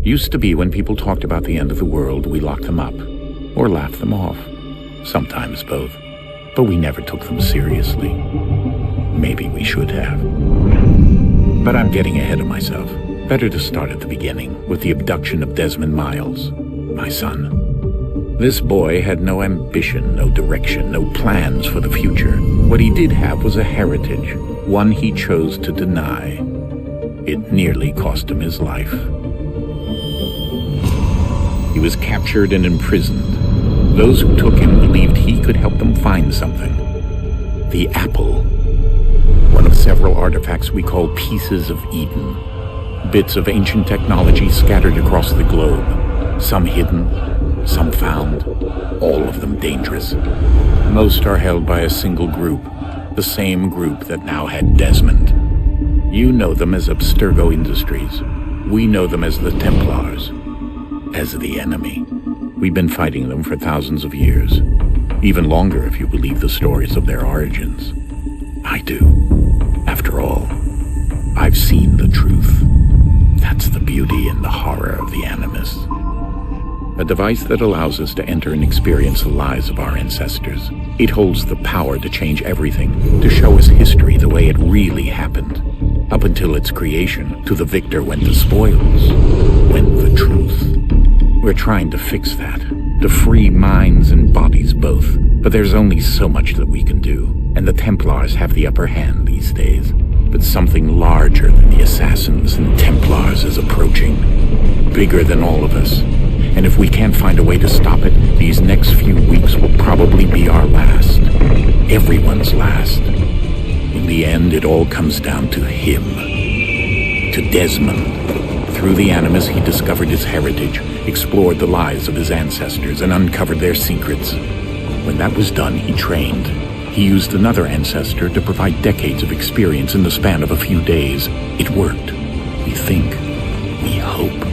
Used to be when people talked about the end of the world, we locked them up, or laughed them off. Sometimes both. But we never took them seriously. Maybe we should have. But I'm getting ahead of myself. Better to start at the beginning, with the abduction of Desmond Miles, my son. This boy had no ambition, no direction, no plans for the future. What he did have was a heritage, one he chose to deny. It nearly cost him his life. He was captured and imprisoned. Those who took him believed he could help them find something. The apple. One of several artifacts we call pieces of Eden. Bits of ancient technology scattered across the globe. Some hidden, some found, all of them dangerous. Most are held by a single group, the same group that now had Desmond. You know them as Abstergo Industries. We know them as the Templars. As the enemy. We've been fighting them for thousands of years. Even longer if you believe the stories of their origins. I do. After all, I've seen the truth. That's the beauty and the horror of the Animus. A device that allows us to enter and experience the lives of our ancestors. It holds the power to change everything, to show us history the way it really happened. Up until its creation, to the victor went the spoils, went the truth. We're trying to fix that, to free minds and bodies both. But there's only so much that we can do, and the Templars have the upper hand these days. But something larger than the Assassins and Templars is approaching, bigger than all of us. And if we can't find a way to stop it, these next few weeks will probably be our last. Everyone's last. In the end, it all comes down to him. To Desmond. Through the Animus, he discovered his heritage, explored the lives of his ancestors, and uncovered their secrets. When that was done, he trained. He used another ancestor to provide decades of experience in the span of a few days. It worked. We think. We hope.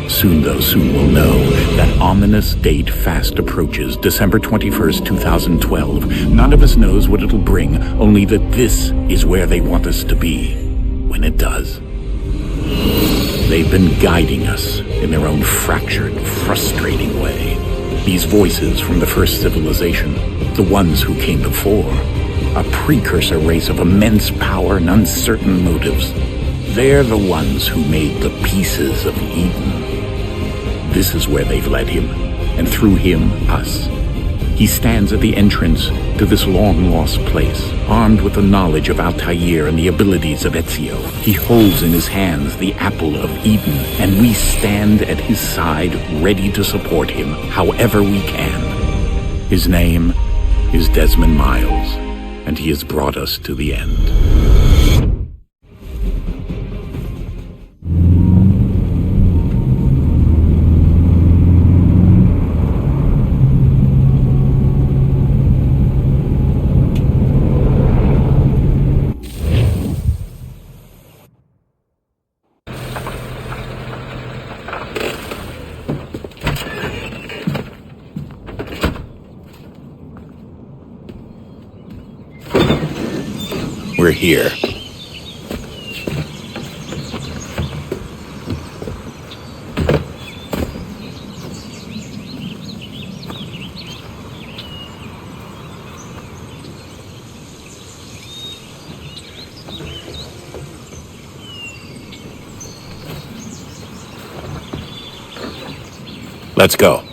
Soon we'll know. That ominous date fast approaches, December 21st, 2012. None of us knows what it'll bring, only that this is where they want us to be, when it does. They've been guiding us in their own fractured, frustrating way. These voices from the first civilization, the ones who came before, a precursor race of immense power and uncertain motives. They're the ones who made the pieces of Eden. This is where they've led him, and through him, us. He stands at the entrance to this long-lost place, armed with the knowledge of Altair and the abilities of Ezio. He holds in his hands the apple of Eden, and we stand at his side, ready to support him however we can. His name is Desmond Miles, and he has brought us to the end. We're here. Let's go.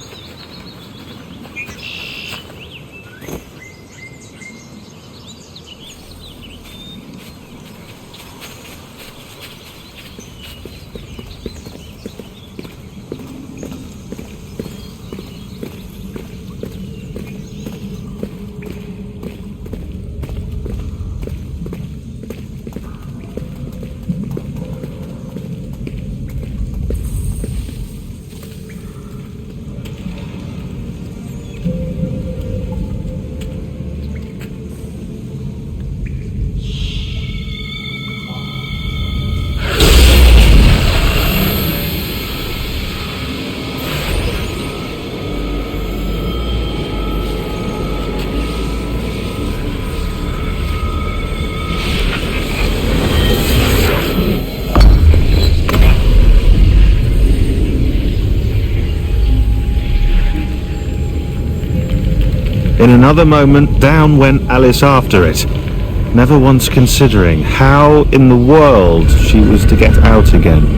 In another moment, down went Alice after it, never once considering how in the world she was to get out again.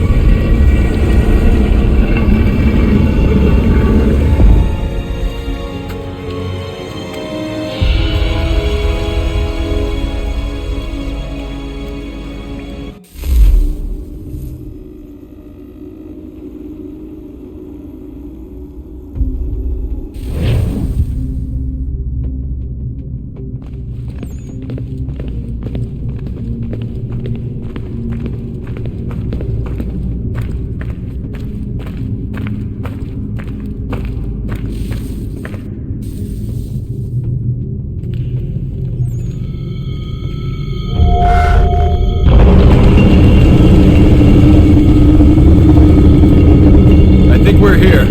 We're here.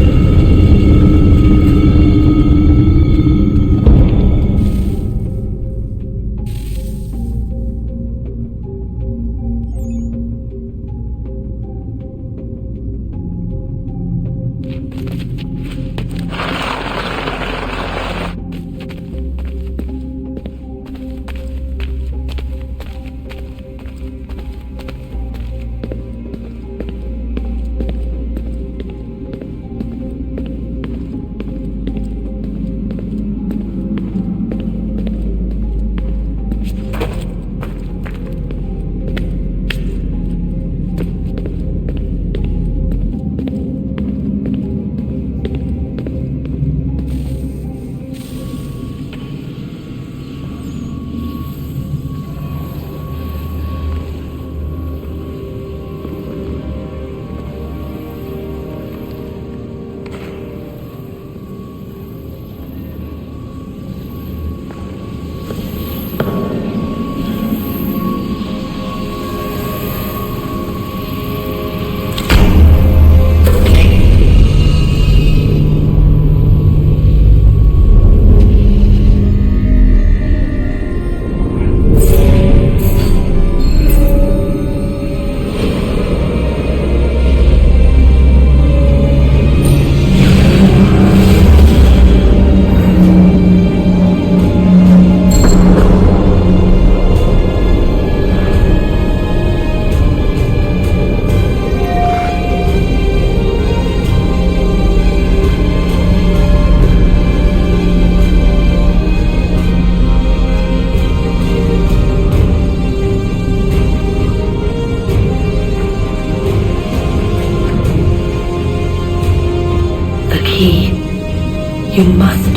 You must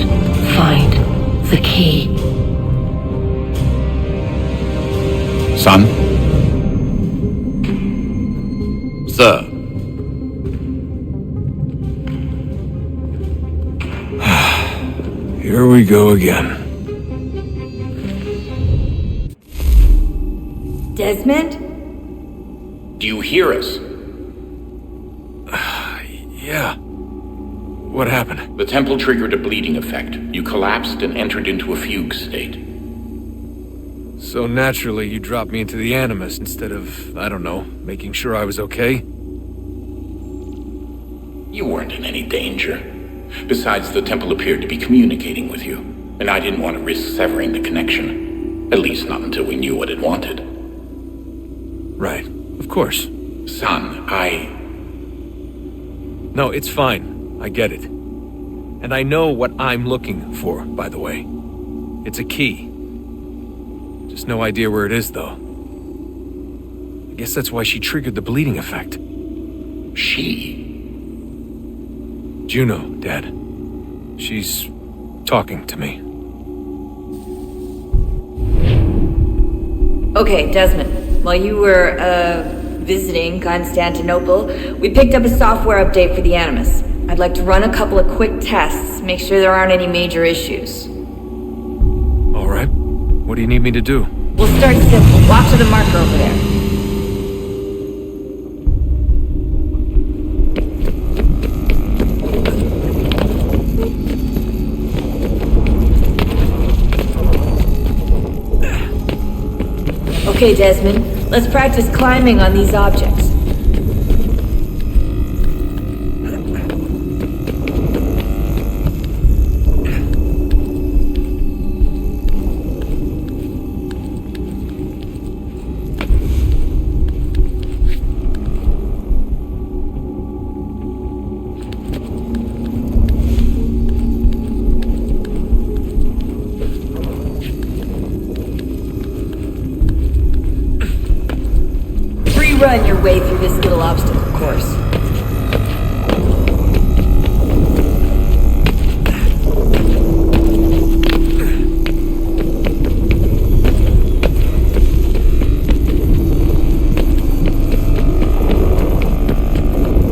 find the key. Son? Sir. Here we go again. Desmond? Do you hear us? Yeah. What happened? The temple triggered a bleeding effect. You collapsed and entered into a fugue state. So naturally, you dropped me into the Animus instead of, I don't know, making sure I was okay? You weren't in any danger. Besides, the temple appeared to be communicating with you, and I didn't want to risk severing the connection. At least not until we knew what it wanted. Right. Of course. Son, No, it's fine. I get it. And I know what I'm looking for, by the way. It's a key. Just no idea where it is, though. I guess that's why she triggered the bleeding effect. She? Juno, Dad. She's talking to me. Okay, Desmond. While you were, visiting Constantinople, we picked up a software update for the Animus. I'd like to run a couple of quick tests, make sure there aren't any major issues. All right. What do you need me to do? We'll start simple. Walk to the marker over there. Okay, Desmond. Let's practice climbing on these objects. Run your way through this little obstacle course.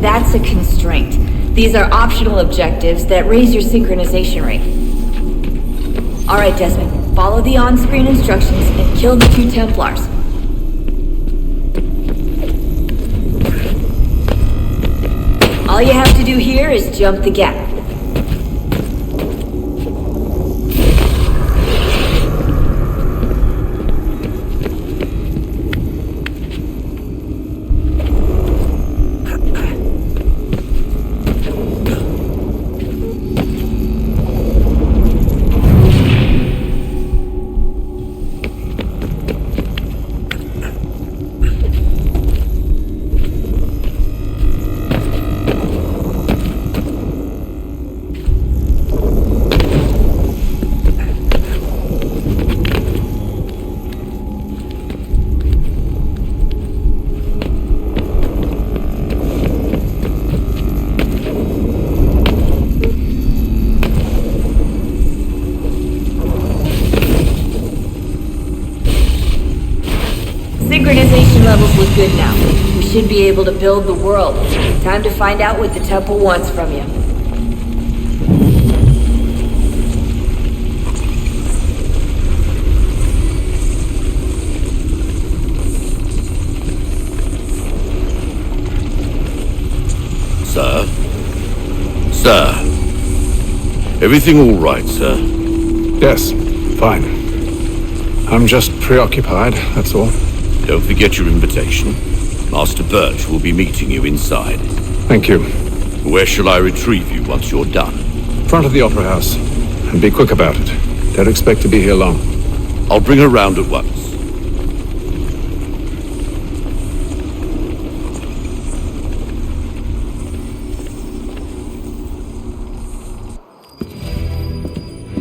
That's a constraint. These are optional objectives that raise your synchronization rate. Alright, Desmond. Follow the on-screen instructions and kill the 2 Templars. All you have to do here is jump the gap. Synchronization levels look good now. We should be able to build the world. Time to find out what the temple wants from you. Sir? Sir? Everything all right, sir? Yes, fine. I'm just preoccupied, that's all. Don't forget your invitation. Master Birch will be meeting you inside. Thank you. Where shall I retrieve you once you're done? Front of the Opera House. And be quick about it. Don't expect to be here long. I'll bring her round at once.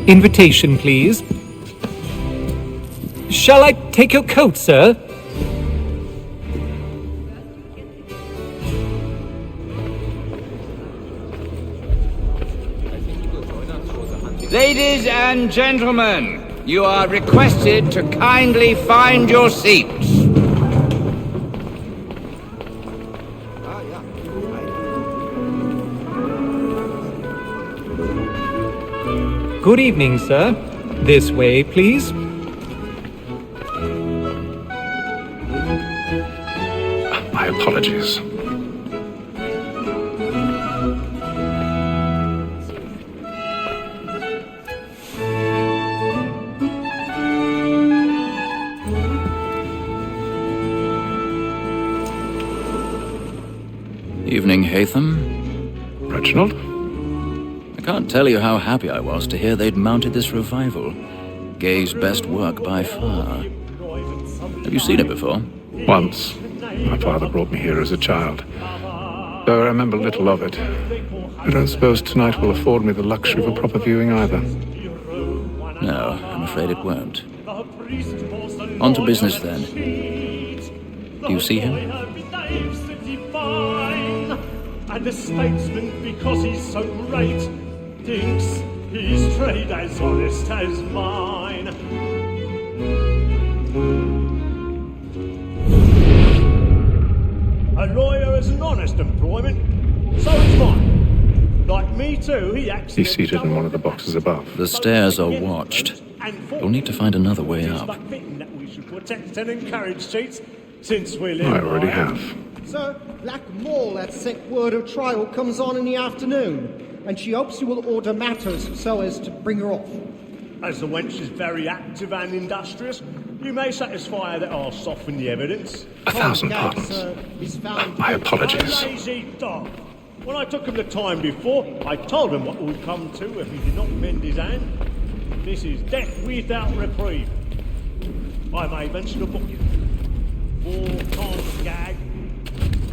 Invitation, please. Shall I take your coat, sir? Ladies and gentlemen, you are requested to kindly find your seats. Good evening, sir. This way, please. My apologies. Evening, Hatham. Reginald? I can't tell you how happy I was to hear they'd mounted this revival. Gay's best work by far. Have you seen it before? Once. My father brought me here as a child. Though I remember little of it. I don't suppose tonight will afford me the luxury of a proper viewing either. No, I'm afraid it won't. On to business then. Do you see him? And the statesman, because he's so great, thinks his trade as honest as mine. A lawyer is an honest employment, so is mine. Like me too, He's seated in one of the boxes above. The stairs are watched. We'll need to find another way up. That we should protect and encourage cheats, since we live. I already have. Sir, Black Mall that sent word of trial comes on in the afternoon, and she hopes you will order matters so as to bring her off. As the wench is very active and industrious, you may satisfy her that I'll soften the evidence. 1,000 pardons. My apologies. A lazy dog. When I took him the time before, I told him what would come to if he did not mend his hand. This is death without reprieve. I may mention to book you. 4 times a gag.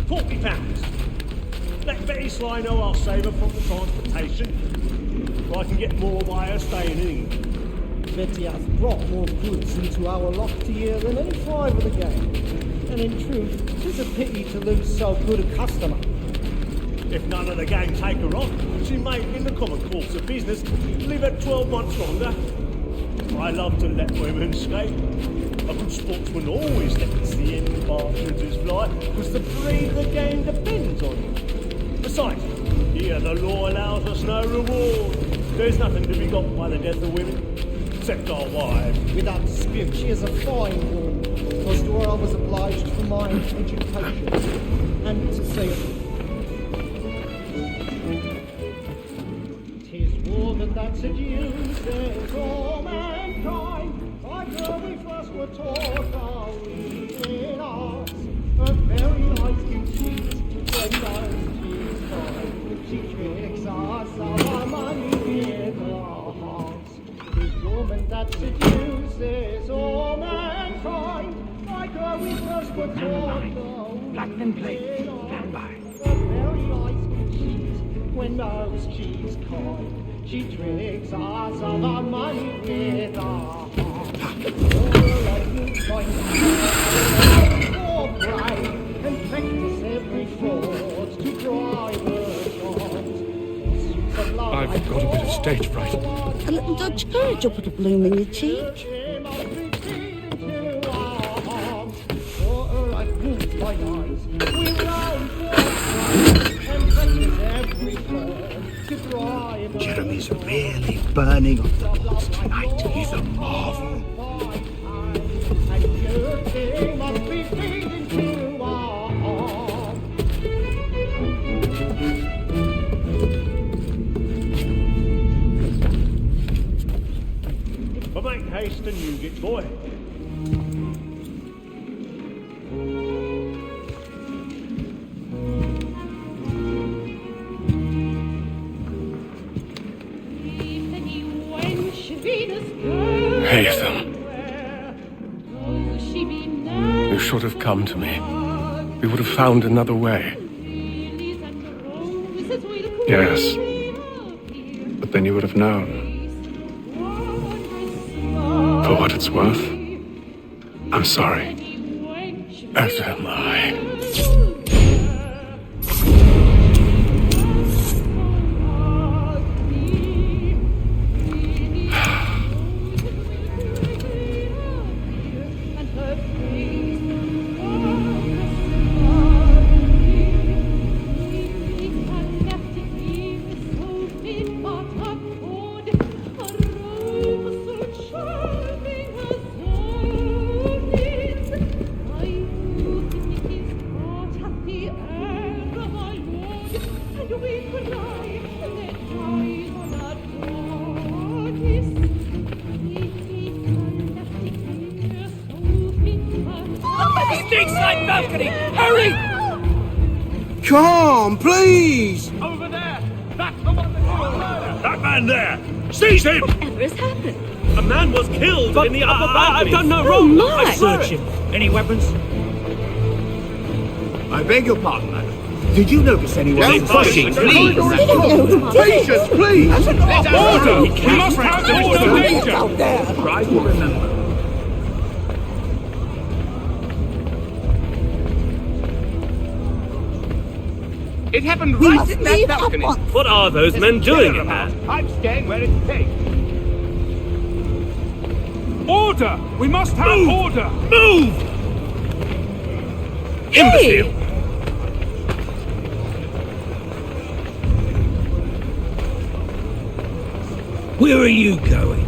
£40. Let Betty Sly know I'll save her from the transportation, so I can get more by her staying in England. Betty has brought more goods into our lofty year than any 5 of the gang. And in truth, 'tis a pity to lose so good a customer. If none of the gang take her on, she may, in the common course of business, leave her 12 months longer. I love to let women skate. A good sportsman always lets the end partridges fly, because the breed of the game depends on it. Besides, here the law allows us no reward. There's nothing to be got by the death of women, except our wives. Without dispute, she is a fine woman, because to her I was obliged for my education. And to say it. 'Tis woman that seduces all mankind. Like her we first were taught are we in us. Her very eyes can cheat when those tears fall. She tricks us of our money with her hearts. 'Tis woman that seduces all mankind. Like her we first were taught are we in us. Her very eyes can cheat when those cheats kind. She tricks us of our money with her hearts. I've got a bit of stage fright. A little Dutch courage will put a bloom in your cheek. Jeremy's really burning off the boards tonight. He's a marvel. But make haste and you get boy. Hatham. You should have come to me. We would have found another way. Yes. But then you would have known. For what it's worth, I'm sorry. As am I. Calm, please! Over there! That's the one that killed murder! That man there! Seize him! Whatever has happened? A man was killed in the upper balcony. I've done no Oh, wrong. my. I search him. Any weapons? I beg your pardon, madam. Did you notice anyone? No pushing, please. Patience, please! Order! We must have order! Danger! Try to remember. It happened We right must in that leave at balcony. once. What are those men doing in there? I'm staying where it's safe. Order! We must have order! Move! Imbecile! Where are you going?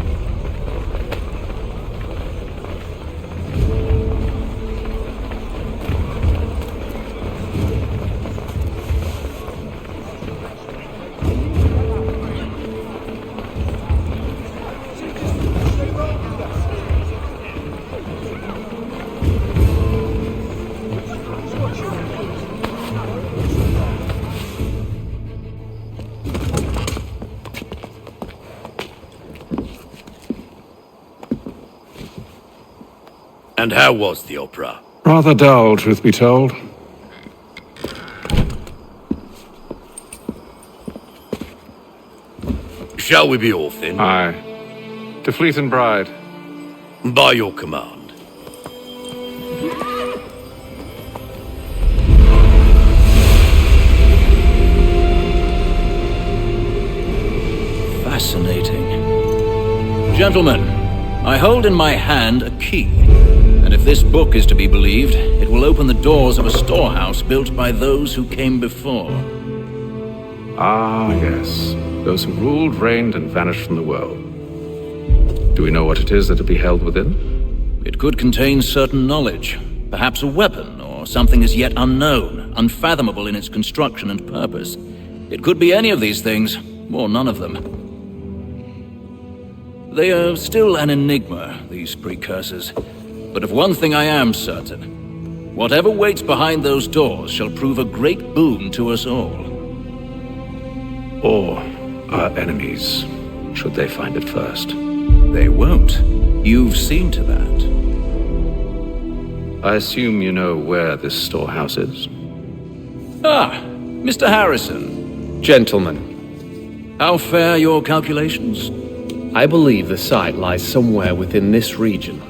And how was the opera? Rather dull, truth be told. Shall we be off then? Aye. To Fleet and Bride. By your command. Fascinating. Gentlemen, I hold in my hand a key. And if this book is to be believed, it will open the doors of a storehouse built by those who came before. Ah, yes. Those who ruled, reigned, and vanished from the world. Do we know what it is that will be held within? It could contain certain knowledge, perhaps a weapon, or something as yet unknown, unfathomable in its construction and purpose. It could be any of these things, or none of them. They are still an enigma, these precursors. But of one thing I am certain. Whatever waits behind those doors shall prove a great boon to us all. Or our enemies, should they find it first. They won't. You've seen to that. I assume you know where this storehouse is? Ah, Mr. Harrison. Gentlemen, How fare your calculations? I believe the site lies somewhere within this region.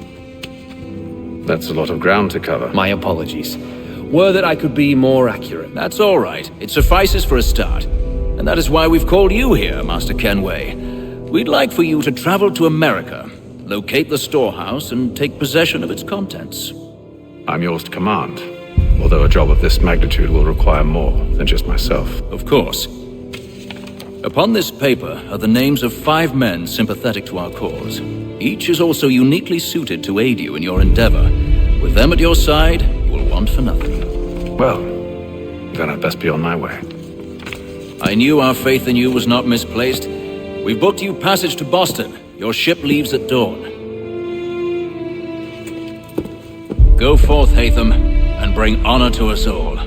That's a lot of ground to cover. My apologies. Were that I could be more accurate. That's all right. It suffices for a start. And that is why we've called you here, Master Kenway. We'd like for you to travel to America, locate the storehouse, and take possession of its contents. I'm yours to command, although a job of this magnitude will require more than just myself. Of course. Upon this paper are the names of 5 men sympathetic to our cause. Each is also uniquely suited to aid you in your endeavor. With them at your side, you will want for nothing. Well, then I'd best be on my way. I knew our faith in you was not misplaced. We've booked you passage to Boston. Your ship leaves at dawn. Go forth, Hatham, and bring honor to us all.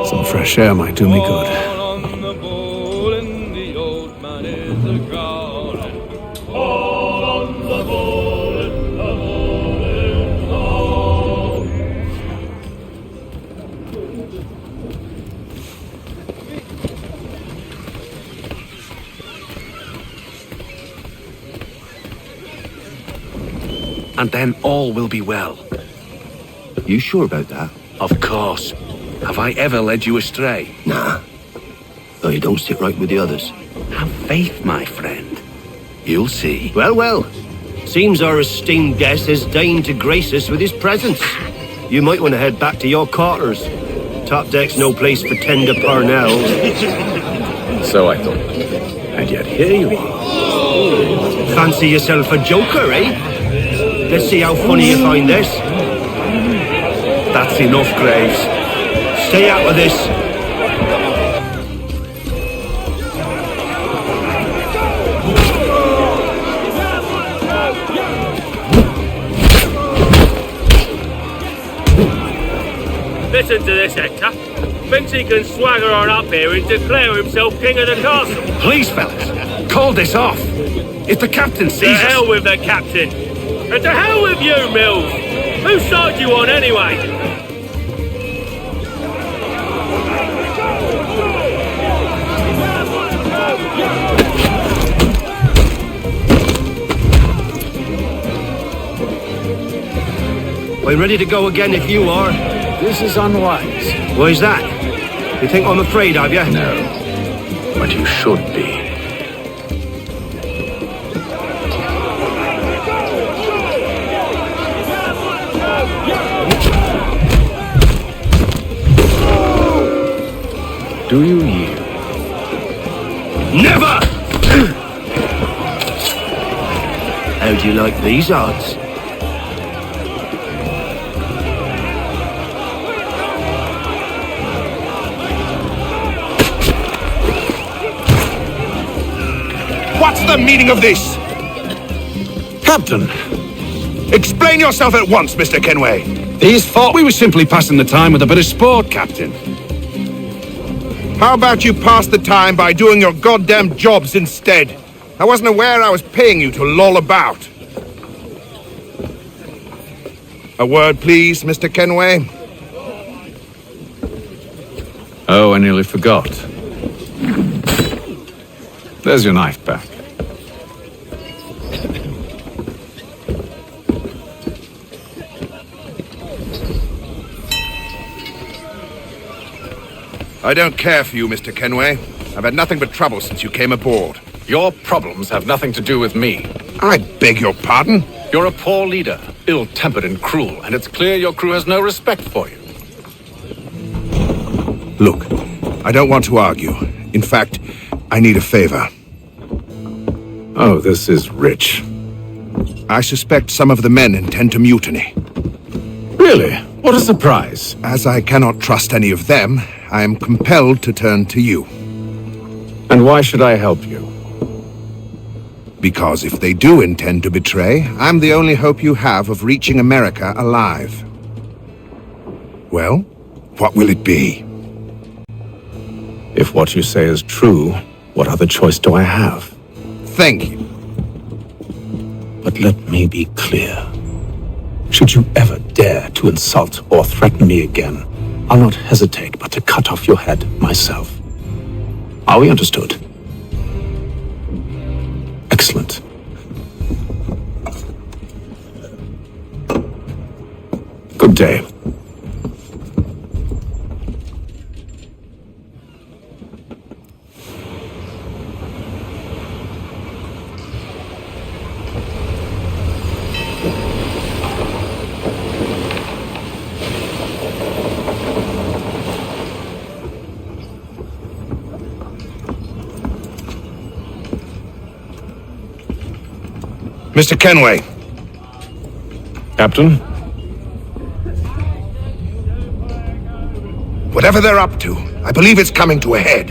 Some fresh air might do me good. and then all will be well. You sure about that? Of course. Have I ever led you astray? Nah. Though you don't sit right with the others. Have faith, my friend. You'll see. Well, well. Seems our esteemed guest has deigned to grace us with his presence. You might want to head back to your quarters. Top deck's no place for tender parnells. So I thought. And yet here you are. Fancy yourself a joker, eh? Let's see how funny you find this. That's enough, Graves. Stay out of this. Listen to this, Hector. Thinks he can swagger on up here and declare himself king of the castle. Please, fellas, call this off. If the captain sees us... To hell with the captain. And to hell with you, Mills. Whose side you on, anyway? I'm ready to go again if you are. This is unwise. Why's that? You think I'm afraid of you? No, but you should be. Do you yield? Never! How do you like these odds? What's the meaning of this? Captain, explain yourself at once, Mr. Kenway. These thought we were simply passing the time with a bit of sport, Captain. How about you pass the time by doing your goddamn jobs instead? I wasn't aware I was paying you to loll about. A word, please, Mr. Kenway. Oh, I nearly forgot. There's your knife back. I don't care for you, Mr. Kenway. I've had nothing but trouble since you came aboard. Your problems have nothing to do with me. I beg your pardon? You're a poor leader, ill-tempered and cruel, and it's clear your crew has no respect for you. Look, I don't want to argue. In fact, I need a favor. Oh, this is rich. I suspect some of the men intend to mutiny. Really? What a surprise. As I cannot trust any of them, I am compelled to turn to you. And why should I help you? Because if they do intend to betray, I'm the only hope you have of reaching America alive. Well, what will it be? If what you say is true, what other choice do I have? Thank you. But let me be clear. Should you ever dare to insult or threaten me again, I'll not hesitate but to cut off your head myself. Are we understood? Excellent. Good day. Mr. Kenway. Captain? Whatever they're up to, I believe it's coming to a head.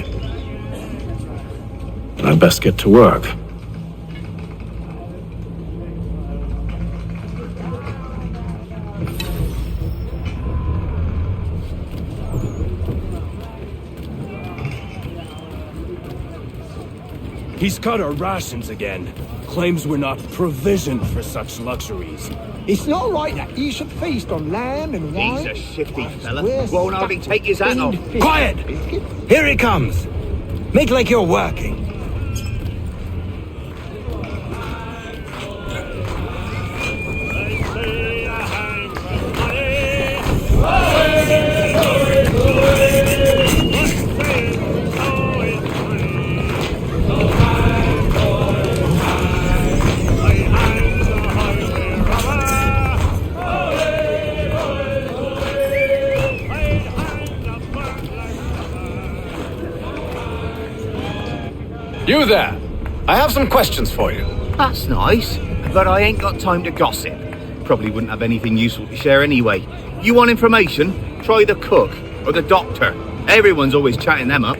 I'd best get to work. He's cut our rations again. Claims we're not provisioned for such luxuries. It's not right that you should feast on lamb and wine. He's a shifty fella. We're Won't hardly take his hat off. fish. Quiet! Here he comes. Make like you're working. You there! I have some questions for you. That's nice, but I ain't got time to gossip. Probably wouldn't have anything useful to share anyway. You want information? Try the cook or the doctor. Everyone's always chatting them up.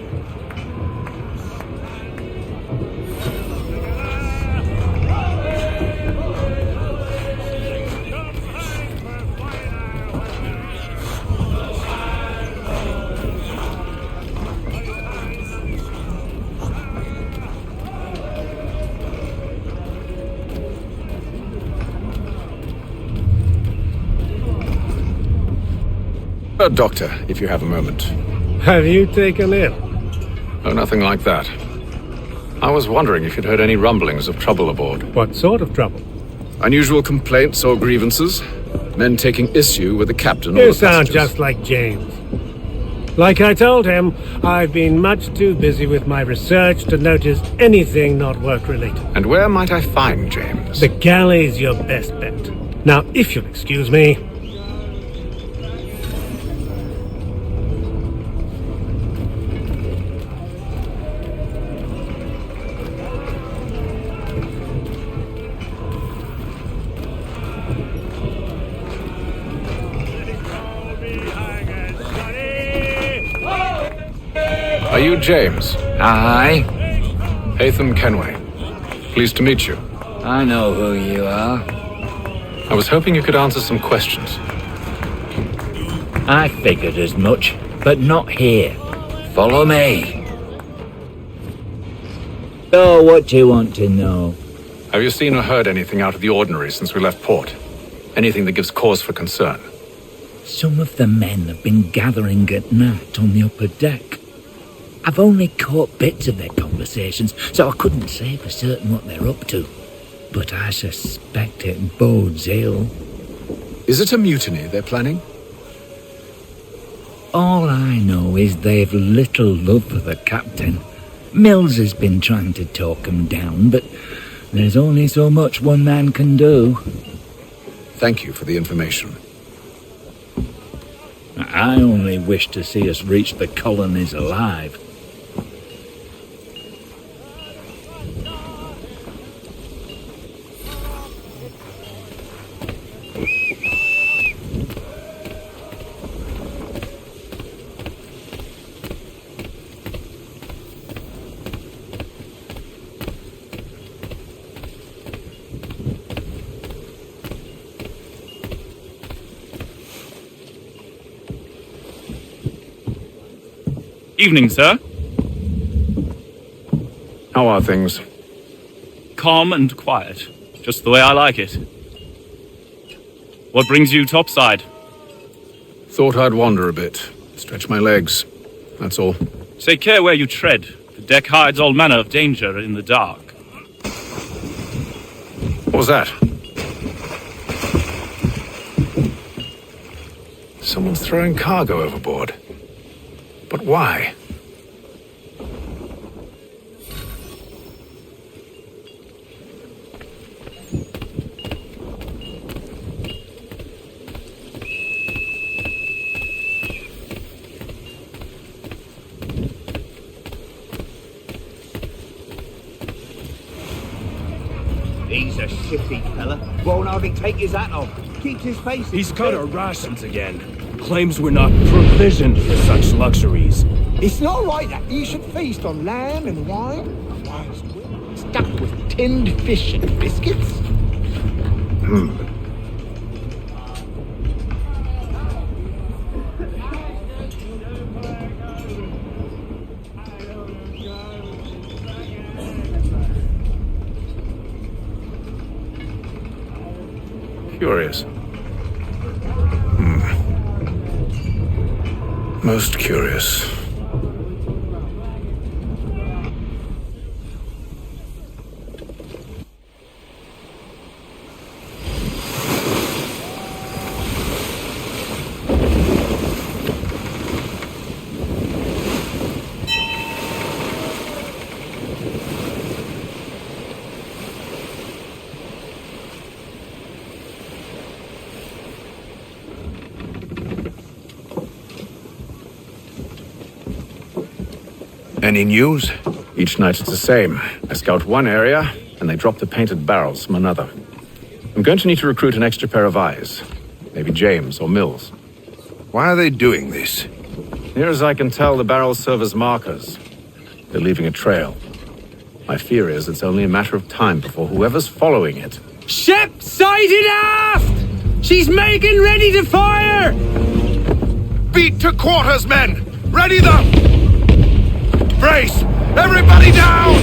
Doctor, if you have a moment. Have you taken ill? Oh, nothing like that. I was wondering if you'd heard any rumblings of trouble aboard. What sort of trouble? Unusual complaints or grievances? Men taking issue with the captain or You the sound passengers? just like James. Like I told him, I've been much too busy with my research to notice anything not work-related. And where might I find James? The galley's your best bet. Now, if you'll excuse me... Are you James? Aye. Hatham Kenway. Pleased to meet you. I know who you are. I was hoping you could answer some questions. I figured as much, but not here. Follow me. So, what do you want to know? Have you seen or heard anything out of the ordinary since we left port? Anything that gives cause for concern? Some of the men have been gathering at night on the upper deck. I've only caught bits of their conversations, so I couldn't say for certain what they're up to. But I suspect it bodes ill. Is it a mutiny they're planning? All I know is they've little love for the captain. Mills has been trying to talk him down, but there's only so much one man can do. Thank you for the information. I only wish to see us reach the colonies alive. Evening, sir. How are things? Calm and quiet. Just the way I like it. What brings you topside? Thought I'd wander a bit. Stretch my legs. That's all. Take care where you tread. The deck hides all manner of danger in the dark. What was that? Someone's throwing cargo overboard. But why? He's a shifty fella. Won't hardly take his hat off. Keeps his face... He's cut our rations again. Claims we're not provisioned for such luxuries. It's not right that you should feast on lamb and wine, stuffed with tinned fish and biscuits. Curious. Most curious. Any news? Each night it's the same. I scout one area, and they drop the painted barrels from another. I'm going to need to recruit an extra pair of eyes. Maybe James or Mills. Why are they doing this? Near as I can tell, the barrels serve as markers. They're leaving a trail. My fear is it's only a matter of time before whoever's following it. Ship sighted aft! She's making ready to fire! Beat to quarters, men! Ready them! Brace! Everybody down!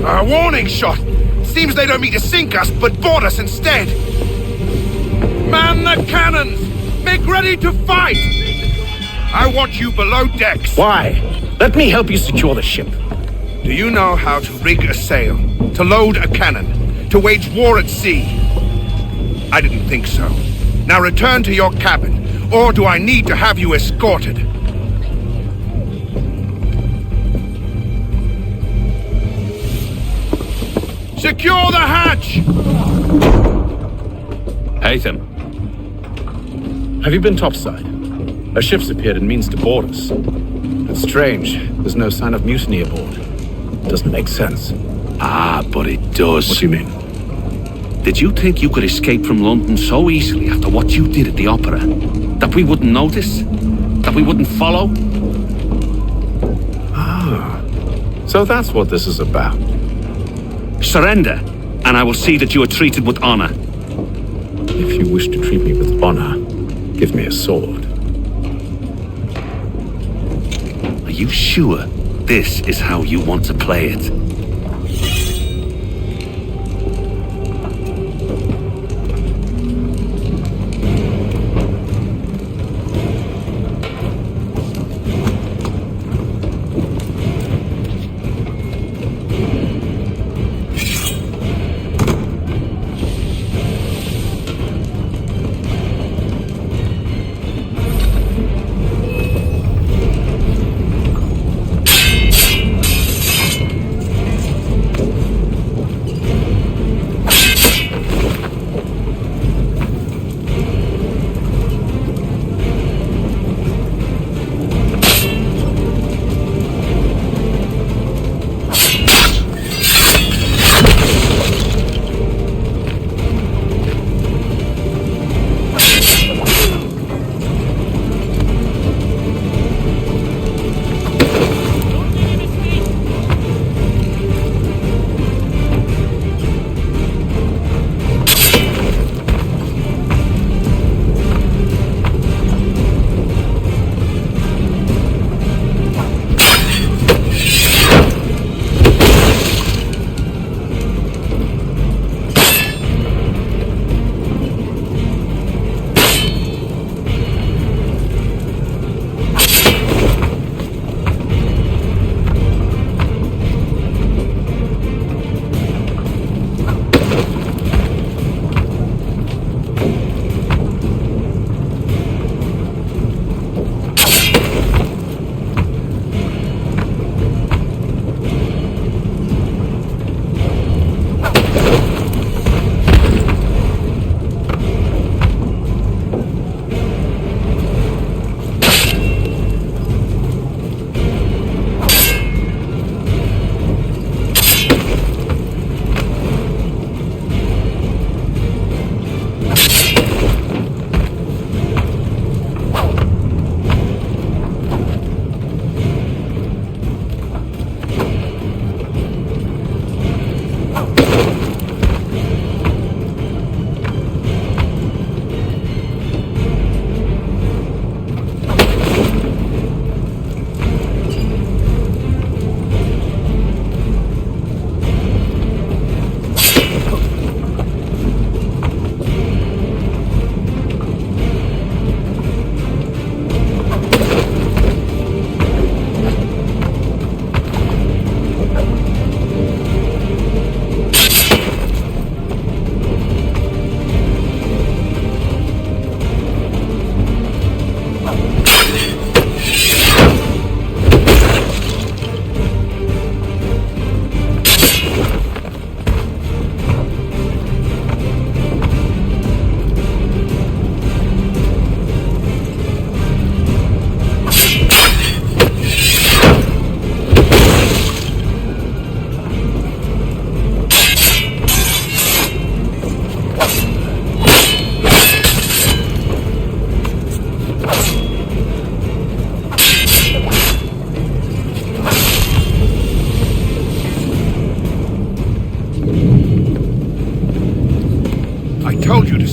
A warning shot! Seems they don't mean to sink us, but board us instead! Man the cannons! Make ready to fight! I want you below decks! Why? Let me help you secure the ship. Do you know how to rig a sail? To load a cannon? To wage war at sea? I didn't think so. Now return to your cabin, or do I need to have you escorted? Secure the hatch! Haytham. Have you been topside? A ship's appeared and means to board us. It's strange. There's no sign of mutiny aboard. Doesn't make sense. Ah, but it does. What do you mean? Did you think you could escape from London so easily after what you did at the opera? That we wouldn't notice? That we wouldn't follow? Ah. So that's what this is about. Surrender, and I will see that you are treated with honor. If you wish to treat me with honor, give me a sword. Are you sure this is how you want to play it?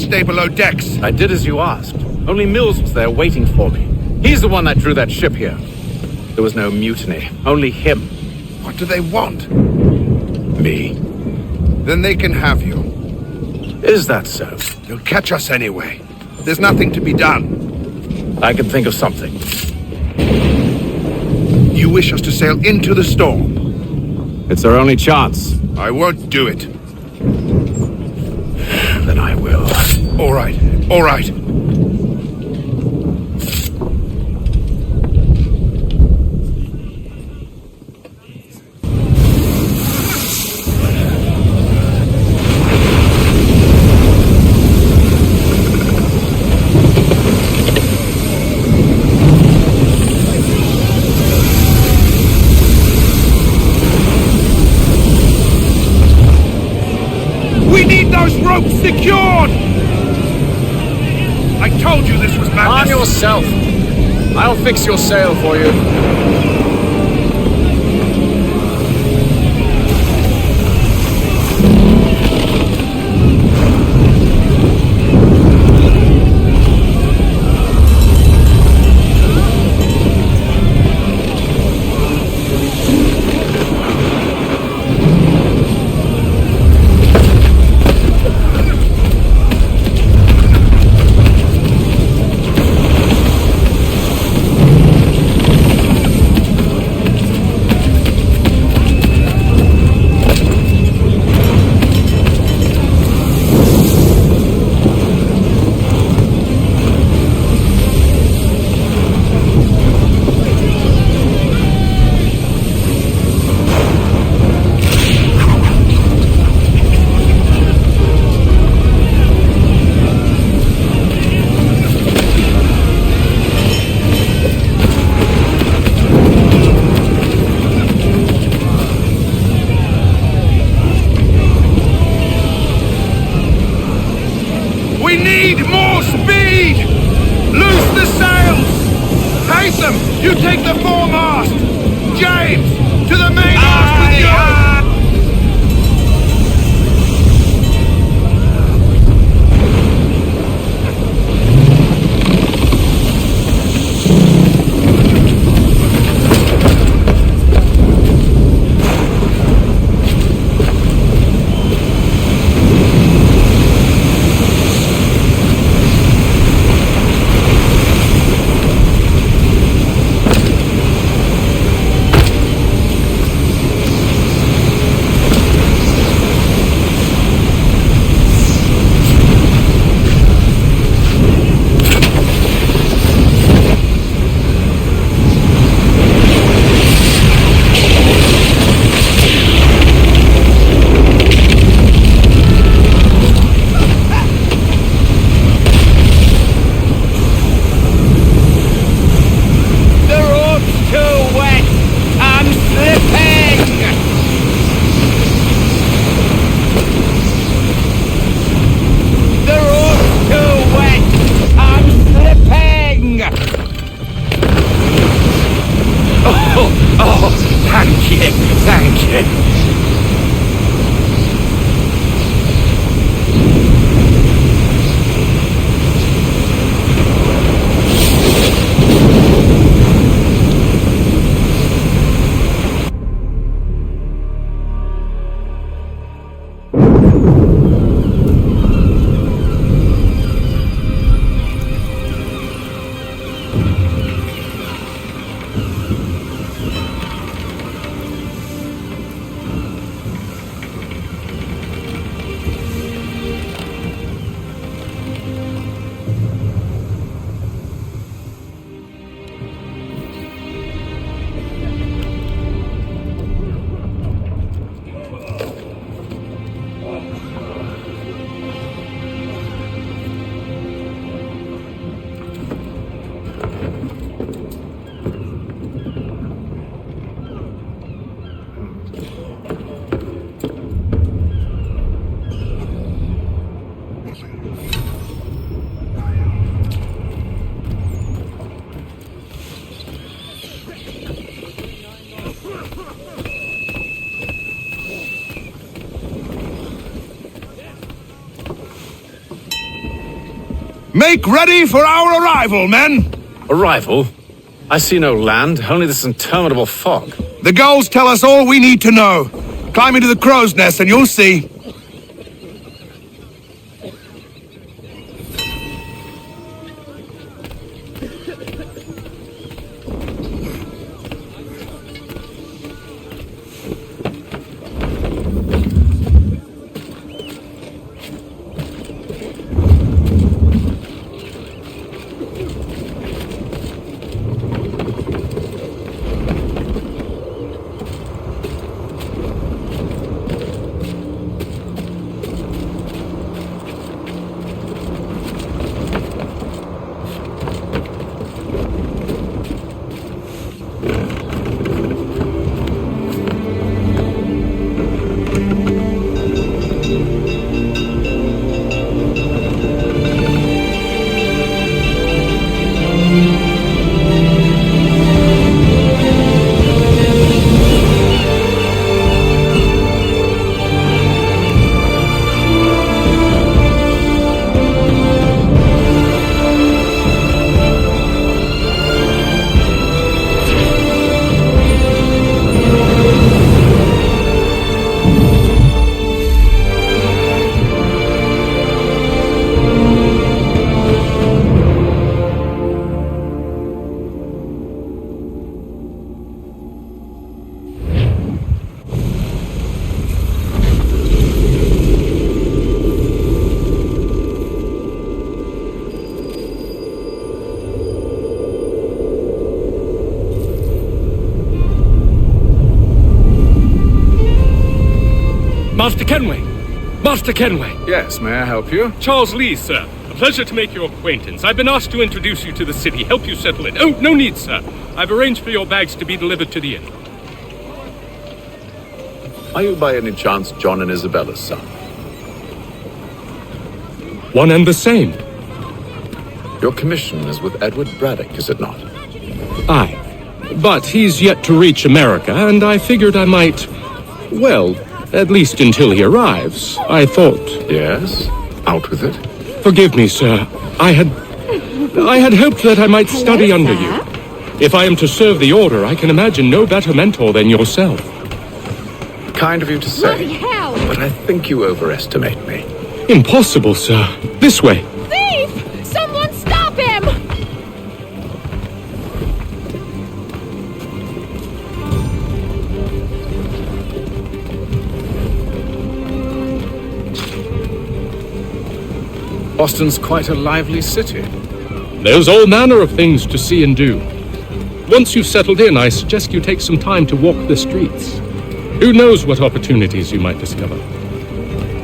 stay below decks. I did as you asked. Only Mills was there waiting for me. He's the one that drew that ship here. There was no mutiny, only him. What do they want? Me. Then they can have you. Is that so? You'll catch us anyway. There's nothing to be done. I can think of something. You wish us to sail into the storm? It's our only chance. I won't do it. Then I will. All right, all right. We need those ropes secured! I told you this was madness. On yourself. I'll fix your sail for you. We need more speed! Loose the sails! Haytham, you take the foremast! James, to the mainmast with you! Thank you. Make ready for our arrival, men! Arrival? I see no land, only this interminable fog. The gulls tell us all we need to know. Climb into the crow's nest and you'll see. Master Kenway! Master Kenway! Yes, may I help you? Charles Lee, sir. A pleasure to make your acquaintance. I've been asked to introduce you to the city, help you settle in. Oh, no need, sir. I've arranged for your bags to be delivered to the inn. Are you by any chance John and Isabella's son? One and the same. Your commission is with Edward Braddock, is it not? Aye. But he's yet to reach America, and I figured I might... well, at least until he arrives, I thought... Yes? Out with it. Forgive me, sir. I had hoped that I might study under you. If I am to serve the Order, I can imagine no better mentor than yourself. Kind of you to say, but I think you overestimate me. Impossible, sir. This way. Thief! Someone stop him! Boston's quite a lively city. There's all manner of things to see and do. Once you've settled in, I suggest you take some time to walk the streets. Who knows what opportunities you might discover?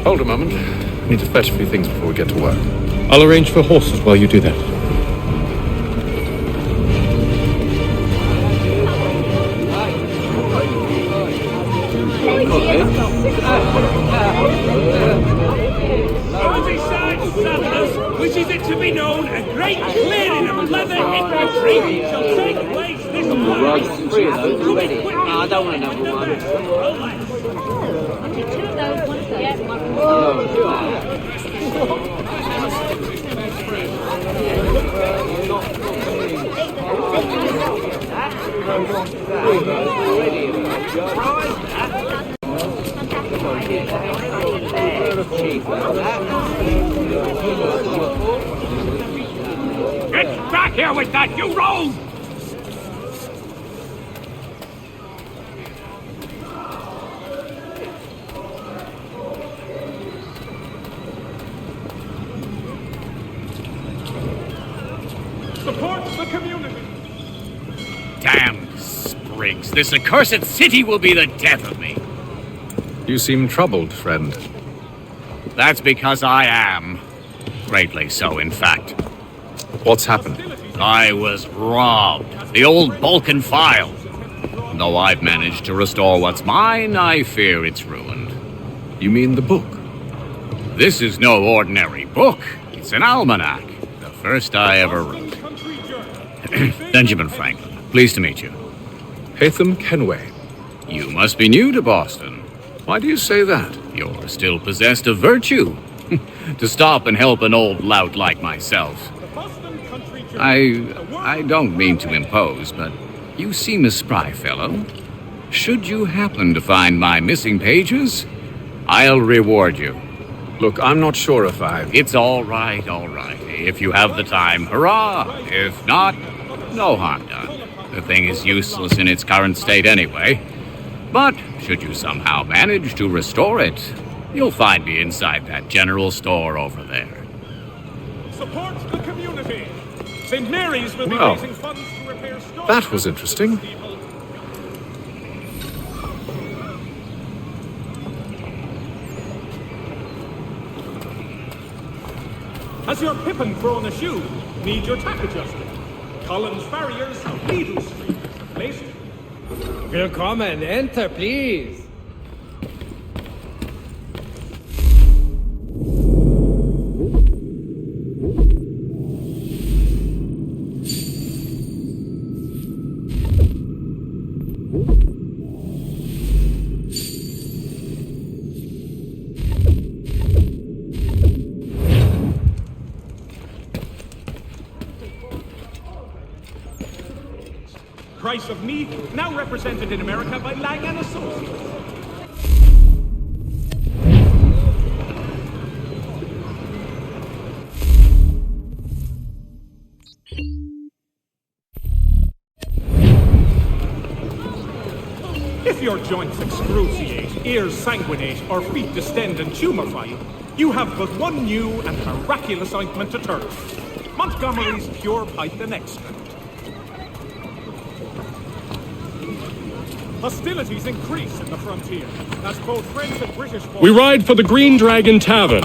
Hold a moment. I need to fetch a few things before we get to work. I'll arrange for horses while you do that. Wishes it to be known, a great clearing of leather infantry shall take place this morning. I don't want another one. Get back here with that, you rogue! Support the community! Damn sprigs. This accursed city will be the death of me. You seem troubled, friend. That's because I am. Greatly so, in fact. What's happened? I was robbed. The old Balkan file. Though I've managed to restore what's mine, I fear it's ruined. You mean the book? This is no ordinary book. It's an almanac. The first I ever wrote. Benjamin Franklin. Pleased to meet you. Haytham Kenway. You must be new to Boston. Why do you say that? You're still possessed of virtue. to stop and help an old lout like myself. I don't mean to impose, but you seem a spry fellow. Should you happen to find my missing pages, I'll reward you. Look, I'm not sure if It's all right, all right. If you have the time, hurrah! If not, no harm done. The thing is useless in its current state anyway. But should you somehow manage to restore it, you'll find me inside that general store over there. Support the community. St. Mary's will be Well, raising funds to repair stores. that was interesting. Has your pippin thrown a shoe? Need your tack adjusted? Collins Farriers, Beadle Street. Placed. Willkommen, enter, please. Price of meat, now represented in America by Lang & Associates. If your joints excruciate, ears sanguinate, or feet distend and tumefy, you have but one new and miraculous ointment to turn. Montgomery's Pure Python Extract. Hostilities increase in the frontier, as both French and British... We ride for the Green Dragon Tavern.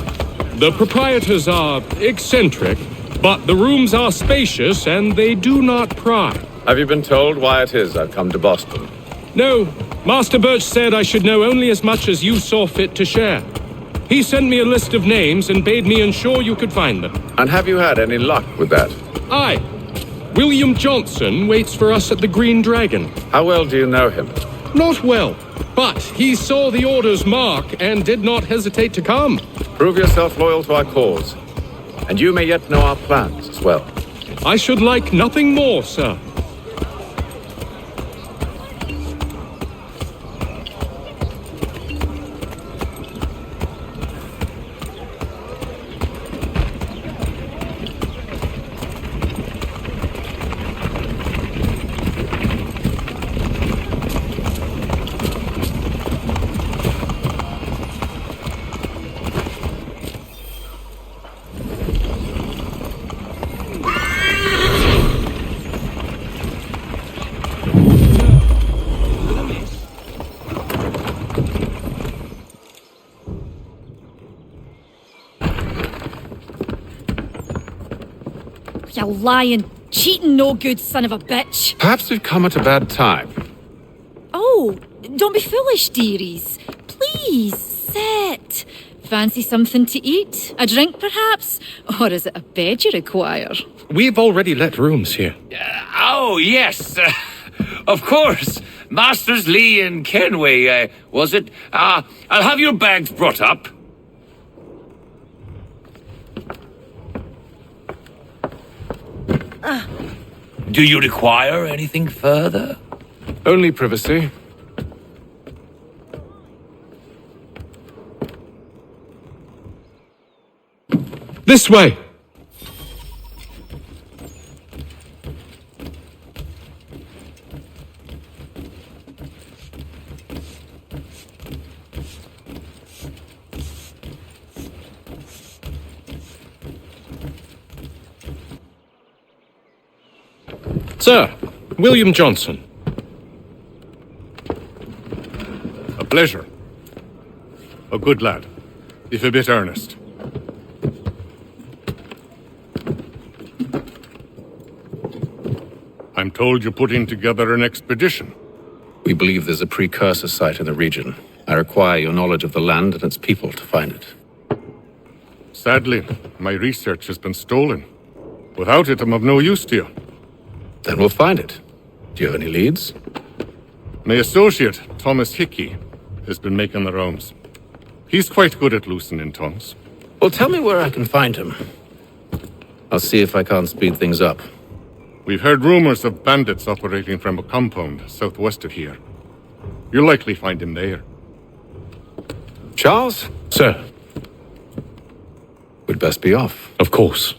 The proprietors are eccentric, but the rooms are spacious and they do not pry. Have you been told why it is I've come to Boston? No, Master Birch said I should know only as much as you saw fit to share. He sent me a list of names and bade me ensure you could find them. And have you had any luck with that? Aye. William Johnson waits for us at the Green Dragon. How well do you know him? Not well, but he saw the order's mark and did not hesitate to come. Prove yourself loyal to our cause, and you may yet know our plans as well. I should like nothing more, sir. You lying, cheating, no good son of a bitch. Perhaps we've come at a bad time. Oh, don't be foolish, dearies. Please, sit. Fancy something to eat? A drink, perhaps? Or is it a bed you require? We've already let rooms here. Oh, yes. Of course. Masters Lee and Kenway, was it? I'll have your bags brought up. Do you require anything further? Only privacy. This way! Sir, William Johnson. A pleasure. A good lad, if a bit earnest. I'm told you're putting together an expedition. We believe there's a precursor site in the region. I require your knowledge of the land and its people to find it. Sadly, my research has been stolen. Without it, I'm of no use to you. Then we'll find it. Do you have any leads? My associate, Thomas Hickey, has been making the rounds. He's quite good at loosening tongues. Well, tell me where I can find him. I'll see if I can't speed things up. We've heard rumors of bandits operating from a compound southwest of here. You'll likely find him there. Charles? Sir. We'd best be off. Of course.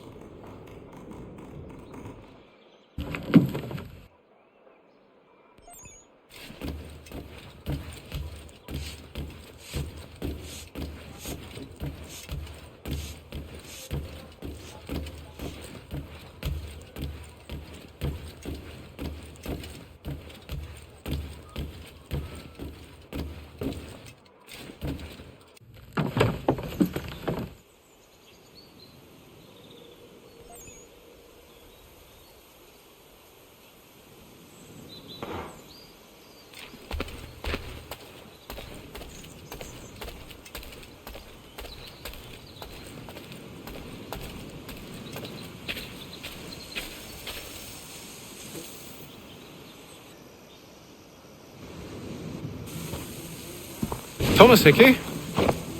Thomas Hickey?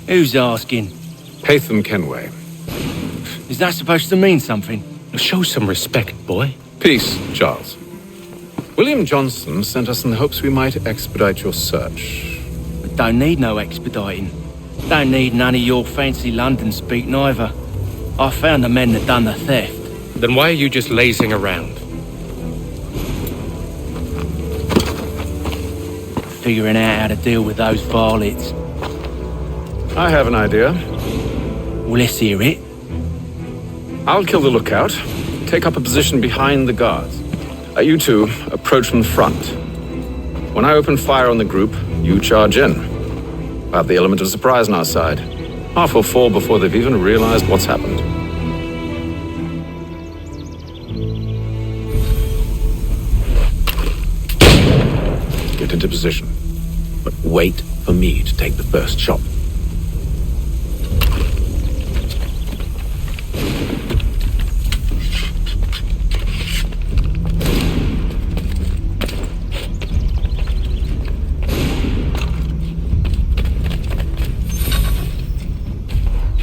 Who's asking? Haytham Kenway. Is that supposed to mean something? Show some respect, boy. Peace, Charles. William Johnson sent us in the hopes we might expedite your search. We don't need no expediting. Don't need none of your fancy London speak neither. I found the men that done the theft. Then why are you just lazing around? Figuring out how to deal with those varlets. I have an idea. Well, let's hear it. I'll kill the lookout, take up a position behind the guards. You two approach from the front. When I open fire on the group, you charge in. We'll have the element of surprise on our side. Half will fall before they've even realized what's happened. Get into position, but wait for me to take the first shot.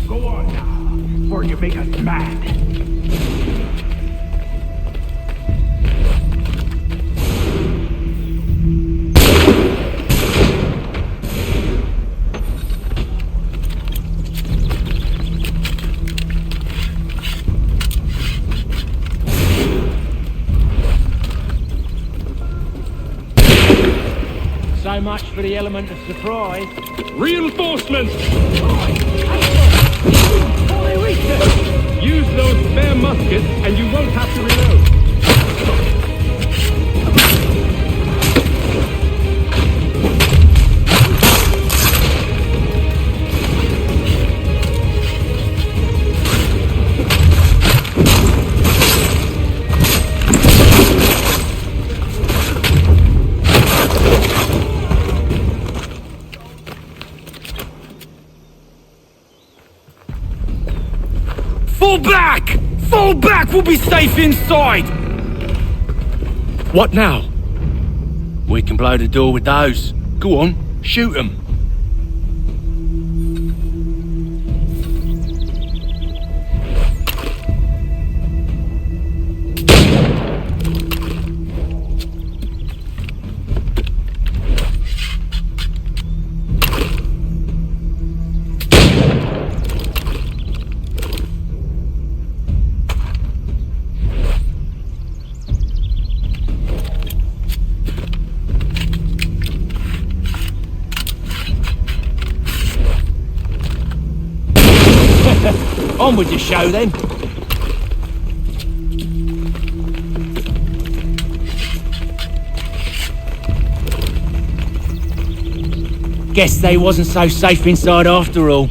Go on now, before you make us mad. So much for the element of surprise. Reinforcements! Use those spare muskets and you won't have to reload. Fall back! Fall back! We'll be safe inside! What now? We can blow the door with those. Go on, shoot them. On with the show then. Guess they wasn't so safe inside after all.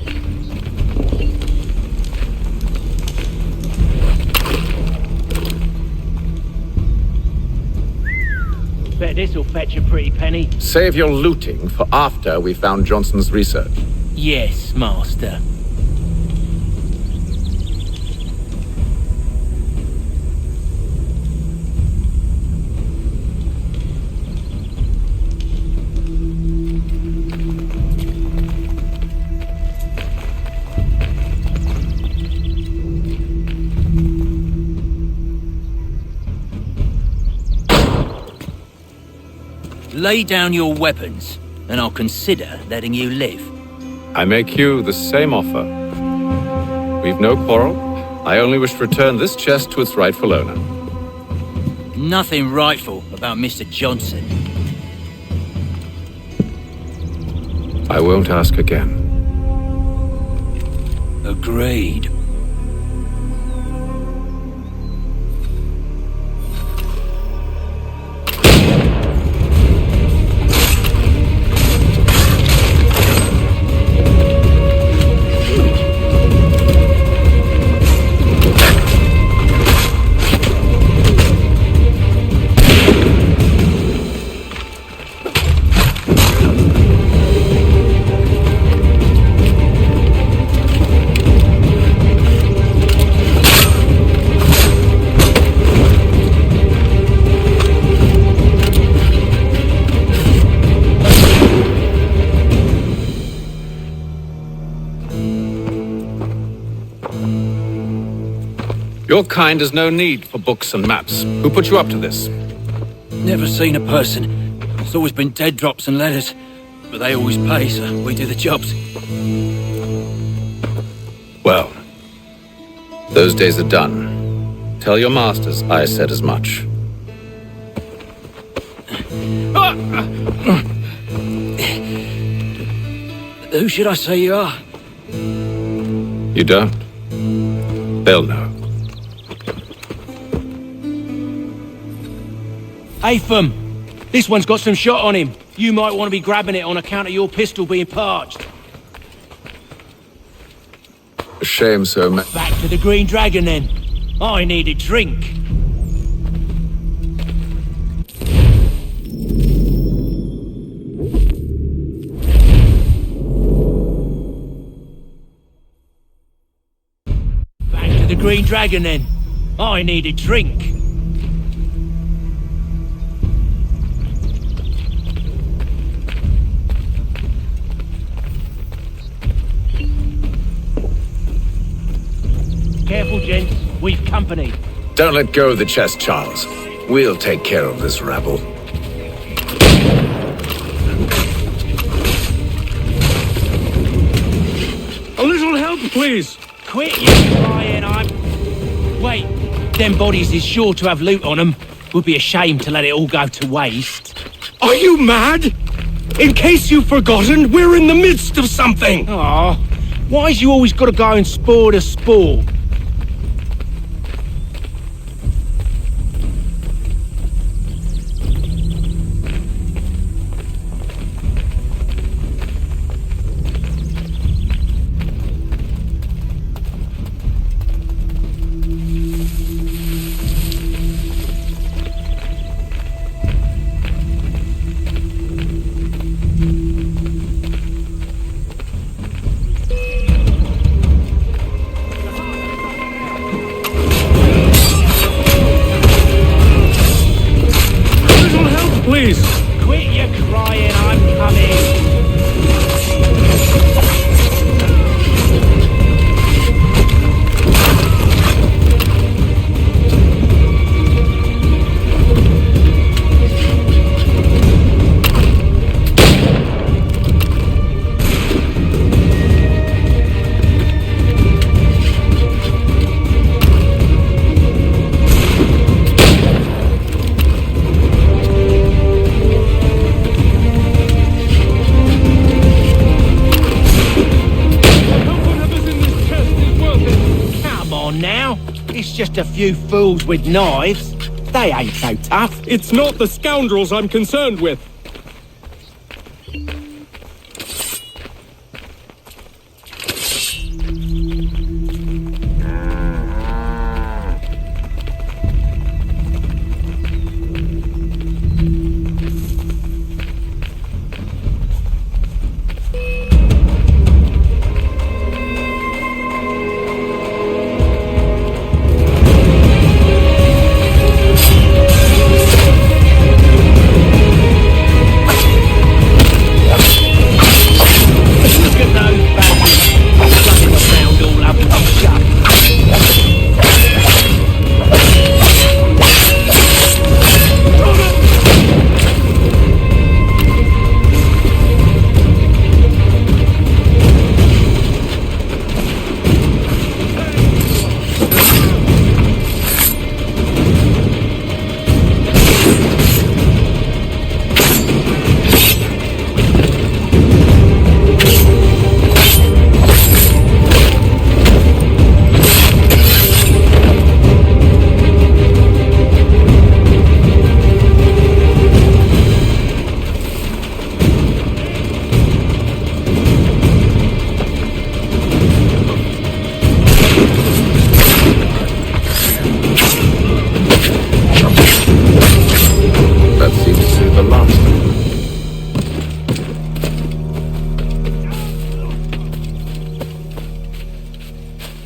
Bet this'll fetch a pretty penny. Save your looting for after we found Johnson's research. Yes, master. Lay down your weapons, and I'll consider letting you live. I make you the same offer. We've no quarrel. I only wish to return this chest to its rightful owner. Nothing rightful about Mr. Johnson. I won't ask again. Agreed. Your kind has no need for books and maps. Who put you up to this? Never seen a person. It's always been dead drops and letters. But they always pay, so we do the jobs. Well, those days are done. Tell your masters I said as much. Who should I say you are? You don't? They'll know. Atham! This one's got some shot on him. You might want to be grabbing it on account of your pistol being parched. A shame so much. Back to the Green Dragon, then. I need a drink. Back to the Green Dragon, then. I need a drink. Careful, gents. We've company. Don't let go of the chest, Charles. We'll take care of this rabble. A little help, please. Quit you crying, Wait, them bodies is sure to have loot on them. Would be a shame to let it all go to waste. Are you mad? In case you've forgotten, we're in the midst of something. Aw, why's you always got to go and spoil the sport? Please. Quit your crying, I'm coming. Now, it's just a few fools with knives. They ain't so tough. It's not the scoundrels I'm concerned with.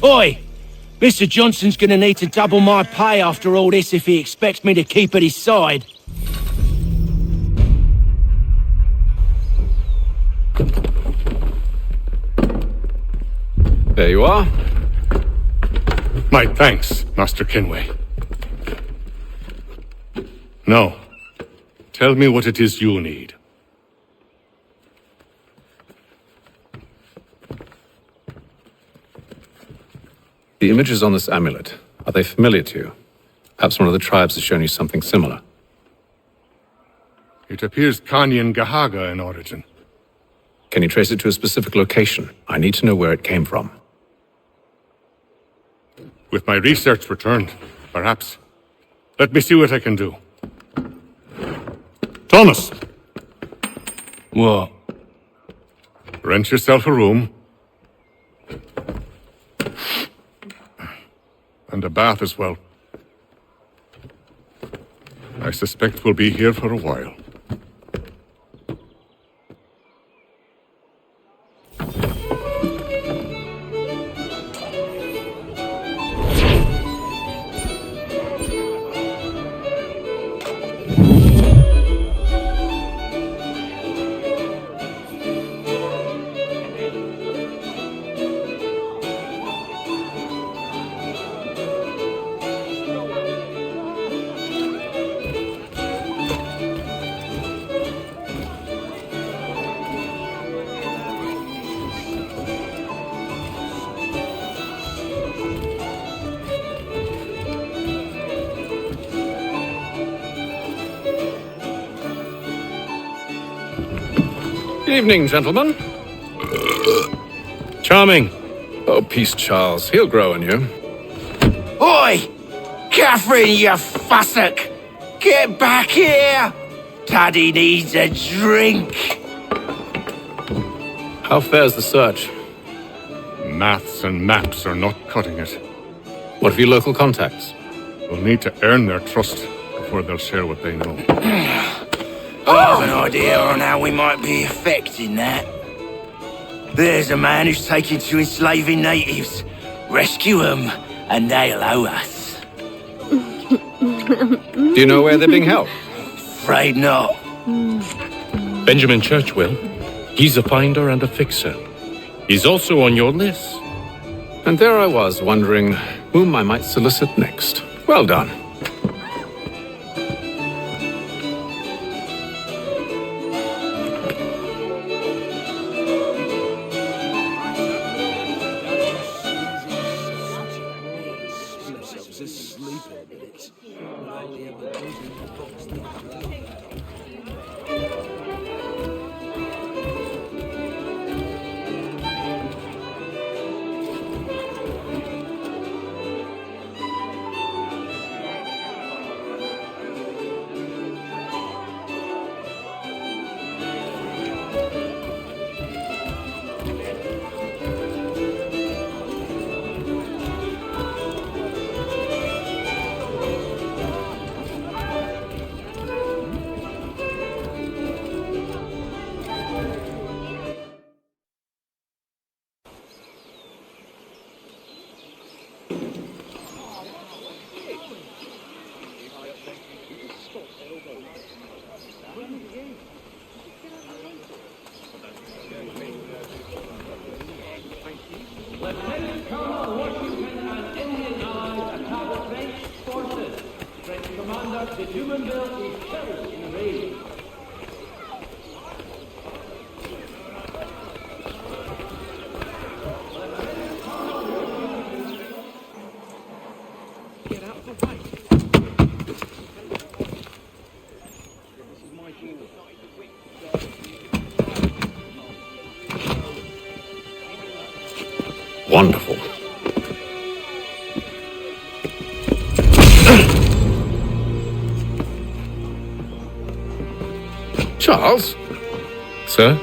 Oi! Mr. Johnson's gonna need to double my pay after all this if he expects me to keep at his side. There you are. My thanks, Master Kenway. Now, tell me what it is you need. The images on this amulet, are they familiar to you? Perhaps one of the tribes has shown you something similar. It appears Kanyan Gahaga in origin. Can you trace it to a specific location? I need to know where it came from. With my research returned, perhaps. Let me see what I can do. Thomas! What? Rent yourself a room. And a bath as well. I suspect we'll be here for a while. Evening, gentlemen. Charming. Oh, peace, Charles. He'll grow on you. Oi! Catherine, you fussock! Get back here! Daddy needs a drink! How fares the search? Maths and maps are not cutting it. What of your local contacts? We'll need to earn their trust before they'll share what they know. I have an idea on how we might be affecting that. There's a man who's taken to enslaving natives. Rescue them, and they'll owe us. Do you know where they're being held? Afraid not. Benjamin Churchwill. He's a finder and a fixer. He's also on your list. And there I was, wondering whom I might solicit next. Well done. Lieutenant Colonel Washington and Indian Army attack French forces. French commander de Jumonville is killed in the raid. Get out the way. Wonderful. Charles? Sir?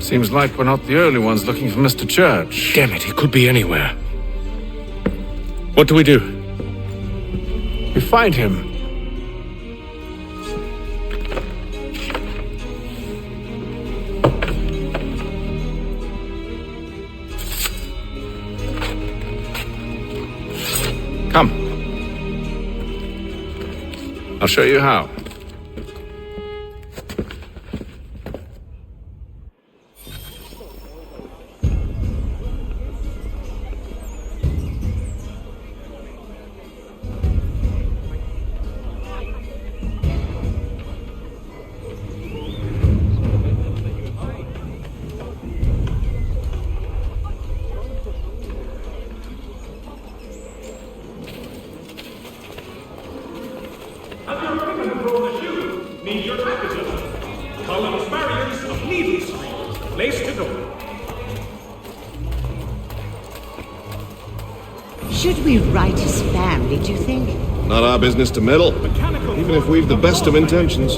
Seems like we're not the only ones looking for Mr. Church. Damn it, he could be anywhere. What do we do? We find him. Come. I'll show you how. Should we write his family, do you think? Not our business to meddle, even if we've the best of intentions.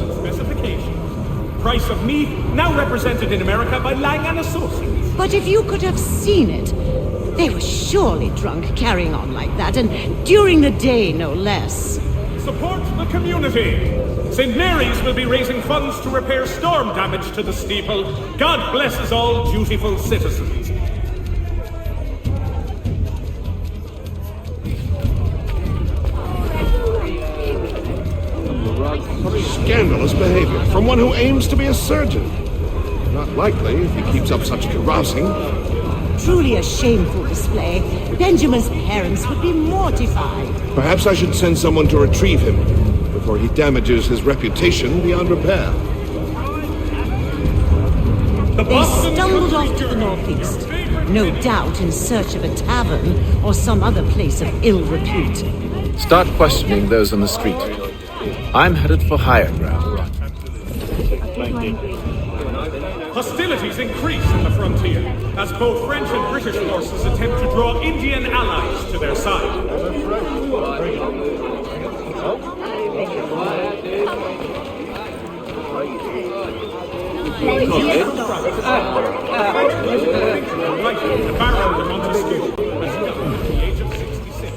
Price of meat, now represented in America by Lang & Associates. But if you could have seen it, they were surely drunk carrying on like that, and during the day, no less. Support the community. St. Mary's will be raising funds to repair storm damage to the steeple. God blesses all dutiful citizens. Scandalous behavior from one who aims to be a surgeon. Not likely if he keeps up such carousing. Truly a shameful display. Benjamin's parents would be mortified. Perhaps I should send someone to retrieve him before he damages his reputation beyond repair. They stumbled off to the northeast, no doubt in search of a tavern or some other place of ill repute. Start questioning those on the street. I'm headed for higher ground. Hostilities increase in the frontier, as both French and British forces attempt to draw Indian allies to their side. The Baron de Montesquieu has died at the age of 66.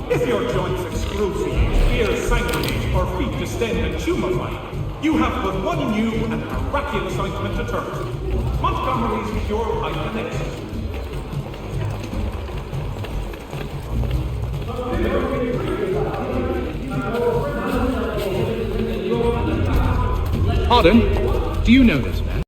If your joints excruciate, ears sanguinate, or feet distend and tumefy, you have but one new and miraculous ointment to turn to. Montgomery's Pure Hyphenexis. Pardon? Do you know this man?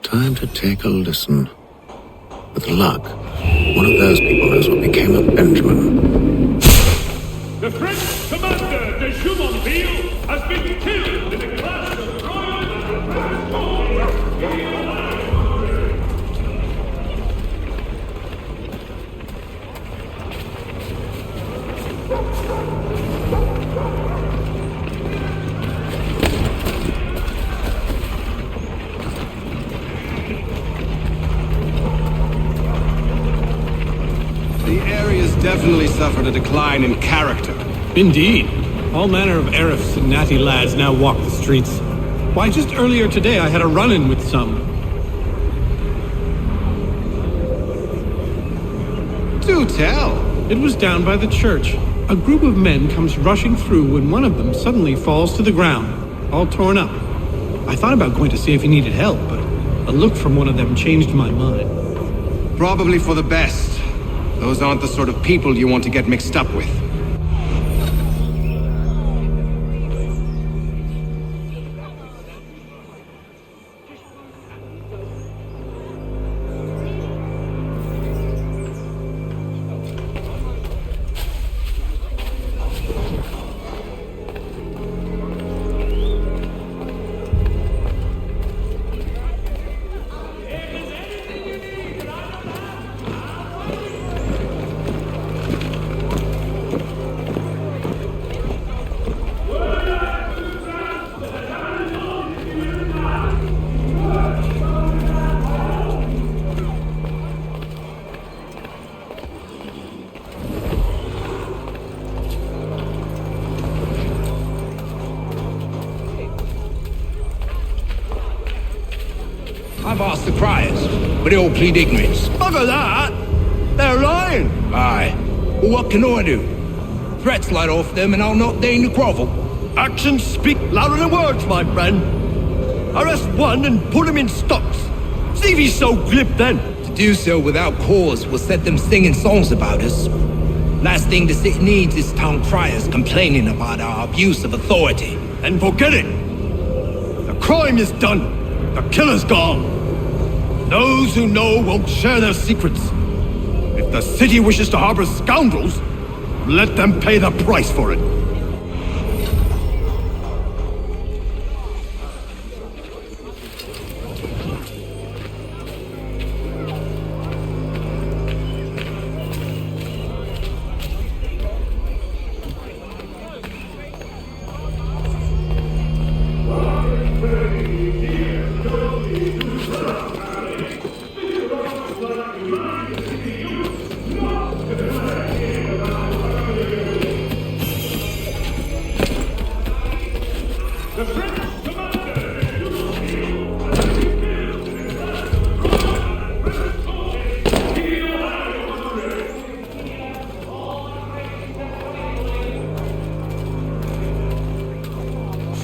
Time to take a listen. With luck, one of those people knows what became of Benjamin. The French commander de Jumonville has been killed in a clash of The area's definitely suffered a decline in character. Indeed. All manner of Arifs and natty lads now walk the streets. Why, just earlier today I had a run-in with some. Do tell. It was down by the church. A group of men comes rushing through when one of them suddenly falls to the ground, all torn up. I thought about going to see if he needed help, but a look from one of them changed my mind. Probably for the best. Those aren't the sort of people you want to get mixed up with. I've asked the criers, but they all plead ignorance. Bugger that! They're lying! Aye. Well, what can I do? Threats light off them and I'll not deign to grovel. Actions speak louder than words, my friend. Arrest one and put him in stocks. See if he's so glib then. To do so without cause will set them singing songs about us. Last thing the city needs is town criers complaining about our abuse of authority. And forget it! The crime is done. The killer's gone. Those who know won't share their secrets. If the city wishes to harbor scoundrels, let them pay the price for it.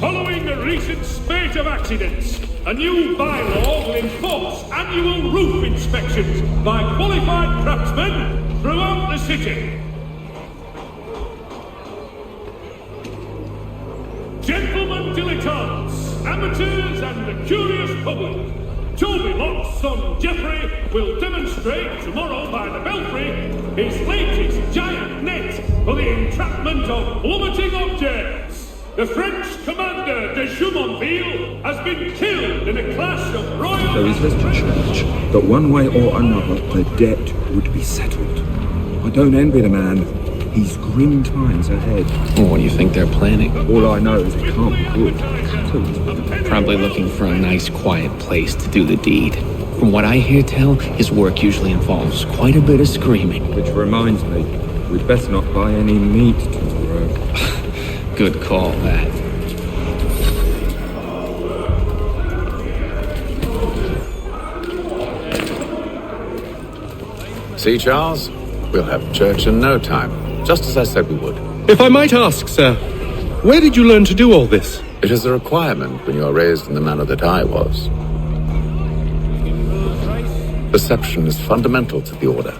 Following the recent spate of accidents, a new bylaw will enforce annual roof inspections by qualified craftsmen throughout the city. Gentlemen dilettantes, amateurs and the curious public, Toby-Lock's son Geoffrey will demonstrate tomorrow by the Belfry his latest giant net for the entrapment of plummeting objects. The French commander de Jumonville has been killed in a clash of royal... There is little church that one way or another the debt would be settled. I don't envy the man. He's grim times ahead. Well, what do you think they're planning? All I know is it can't be good. Probably looking for a nice quiet place to do the deed. From what I hear tell, his work usually involves quite a bit of screaming. Which reminds me, we'd best not buy any meat tomorrow. Good call, that. See, Charles? We'll have church in no time, just as I said we would. If I might ask, sir, where did you learn to do all this? It is a requirement when you are raised in the manner that I was. Perception is fundamental to the order.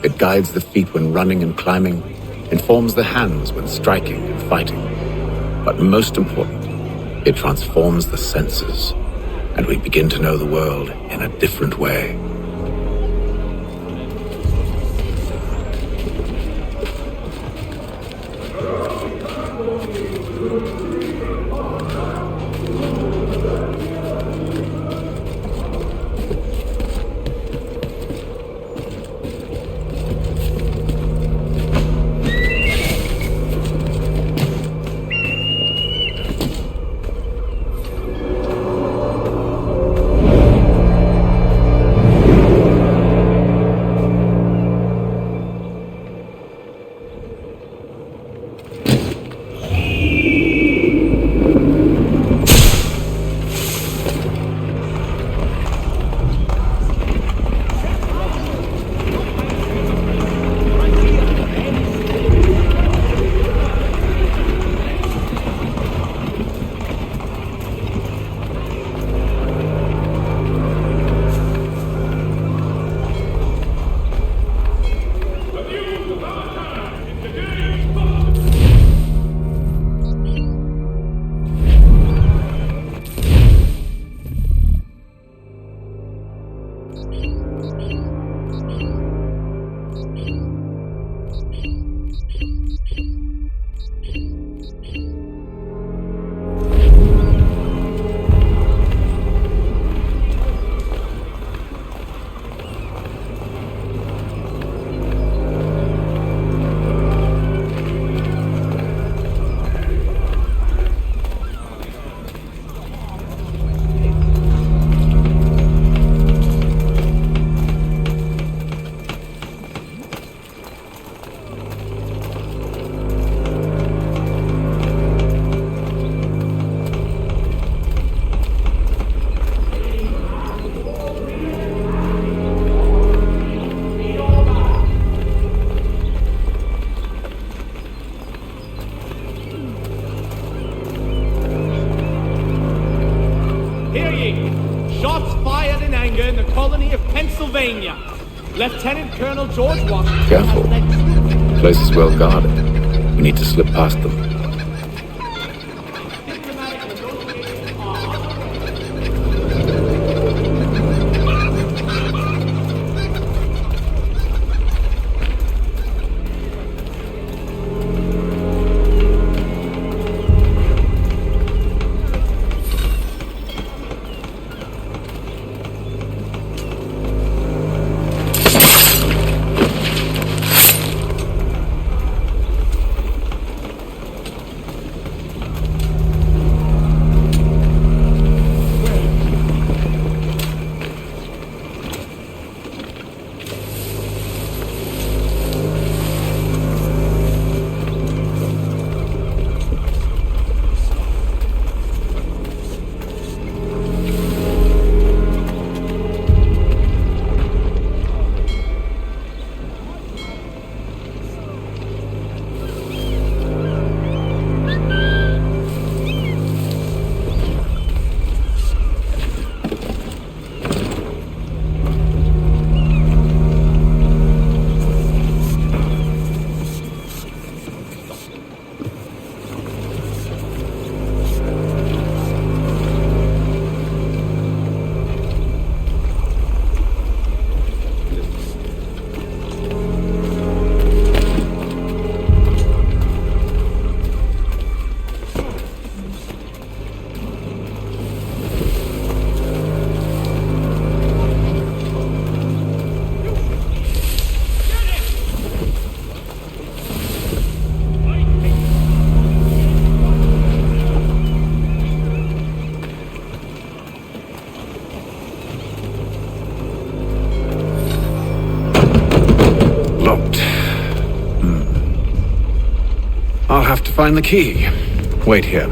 It guides the feet when running and climbing, informs the hands when striking and fighting. But most important, it transforms the senses, and we begin to know the world in a different way. colony of Pennsylvania. Lieutenant Colonel George Washington Careful. has led The place is well guarded. We need to slip past them. I'll have to find the key. Wait here.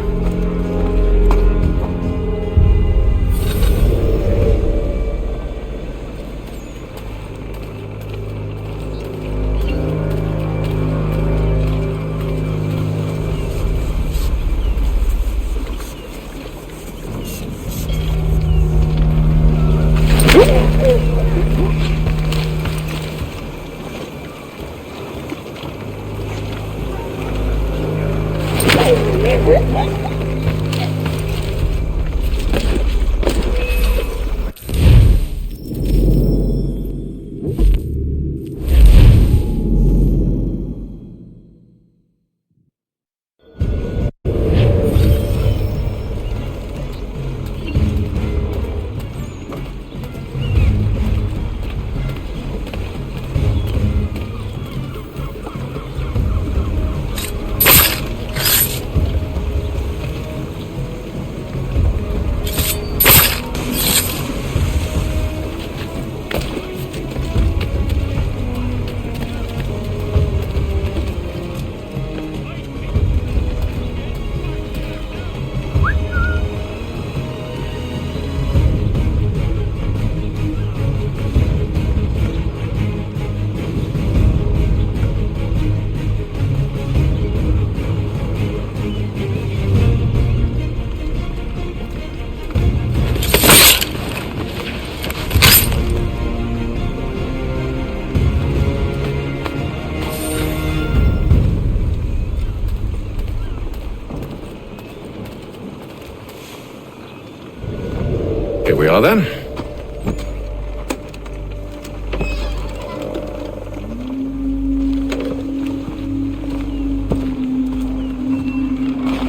Here we are then.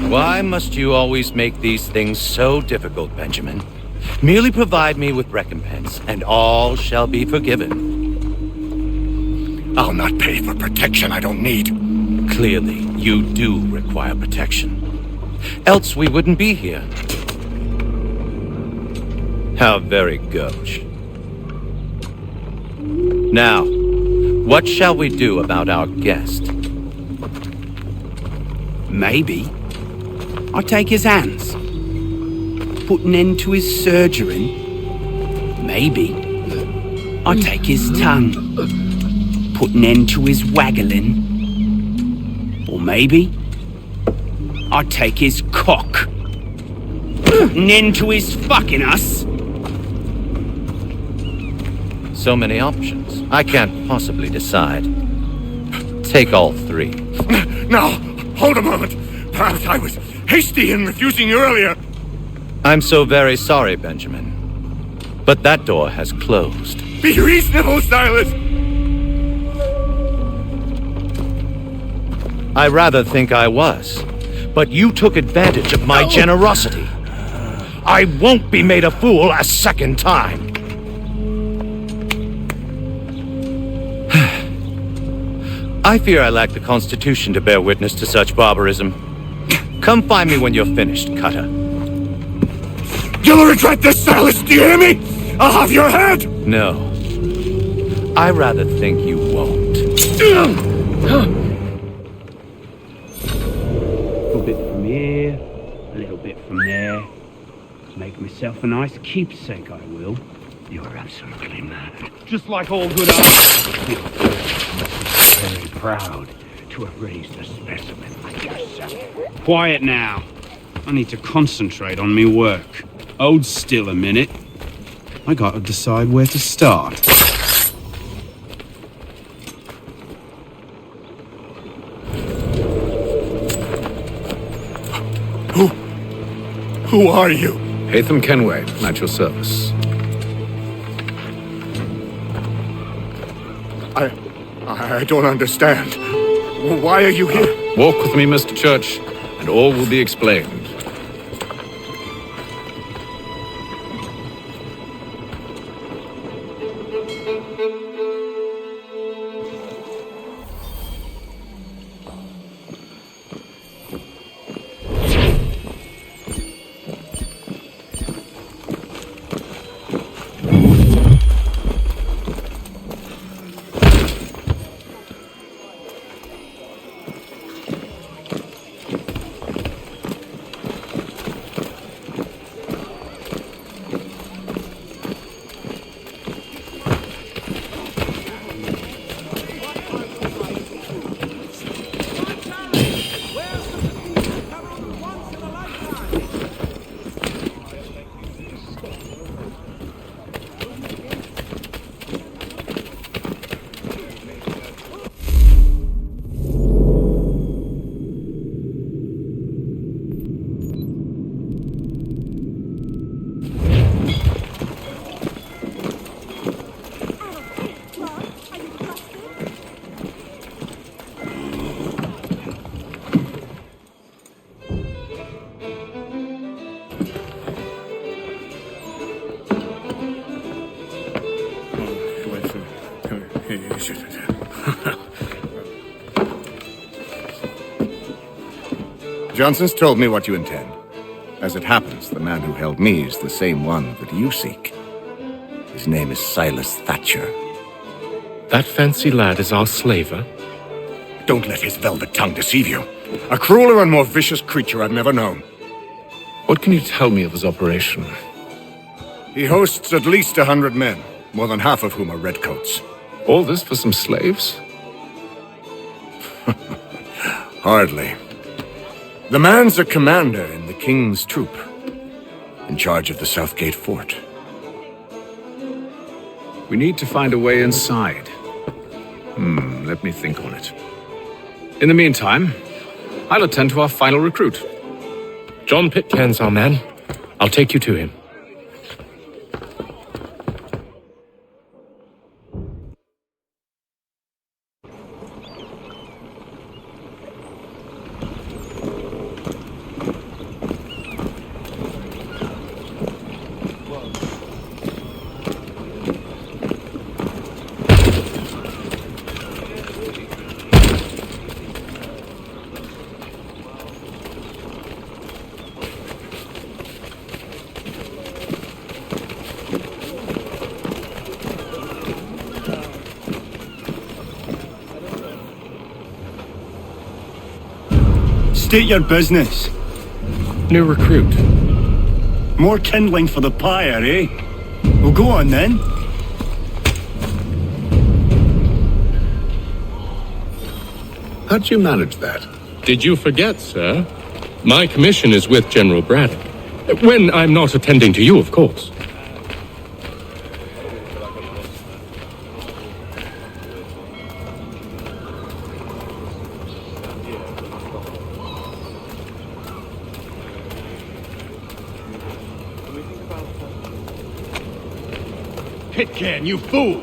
Why must you always make these things so difficult, Benjamin? Merely provide me with recompense, and all shall be forgiven. I'll not pay for protection I don't need. Clearly, you do require protection. Else we wouldn't be here. How very gauche. Now, what shall we do about our guest? Maybe I take his hands, put an end to his surgering. Maybe I take his tongue, put an end to his waggling. Or maybe I take his cock, put an end to his fucking us. so many options. I can't possibly decide. Take all three. Now, hold a moment. Perhaps I was hasty in refusing you earlier. I'm so very sorry, Benjamin. But that door has closed. Be reasonable, Silas! I rather think I was. But you took advantage of my generosity. I won't be made a fool a second time. I fear I lack the constitution to bear witness to such barbarism. Come find me when you're finished, Cutter. You'll regret this, Silas, do you hear me? I'll have your head! No. I rather think you won't. A little bit from here, a little bit from there. Make myself a nice keepsake, I will. You're absolutely mad. Just like all good artists. Very proud to have raised a specimen like yourself. Quiet now. I need to concentrate on me work. Hold still a minute. I gotta decide where to start. Who are you? Hatham Kenway, at your service. I don't understand. Why are you here? Walk with me, Mr. Church, and all will be explained. Johnson's told me what you intend. As it happens, the man who held me is the same one that you seek. His name is Silas Thatcher. That fancy lad is our slaver? Don't let his velvet tongue deceive you. A crueler and more vicious creature I've never known. What can you tell me of his operation? He hosts at least 100 men, more than half of whom are redcoats. All this for some slaves? Hardly. The man's a commander in the King's troop, in charge of the Southgate Fort. We need to find a way inside. Let me think on it. In the meantime, I'll attend to our final recruit. John Pitcairn's our man. I'll take you to him. State your business. New recruit. More kindling for the pyre, eh? Well, go on then. How'd you manage that? Did you forget, sir? My commission is with General Braddock. When I'm not attending to you, of course. Pitcairn, you fool!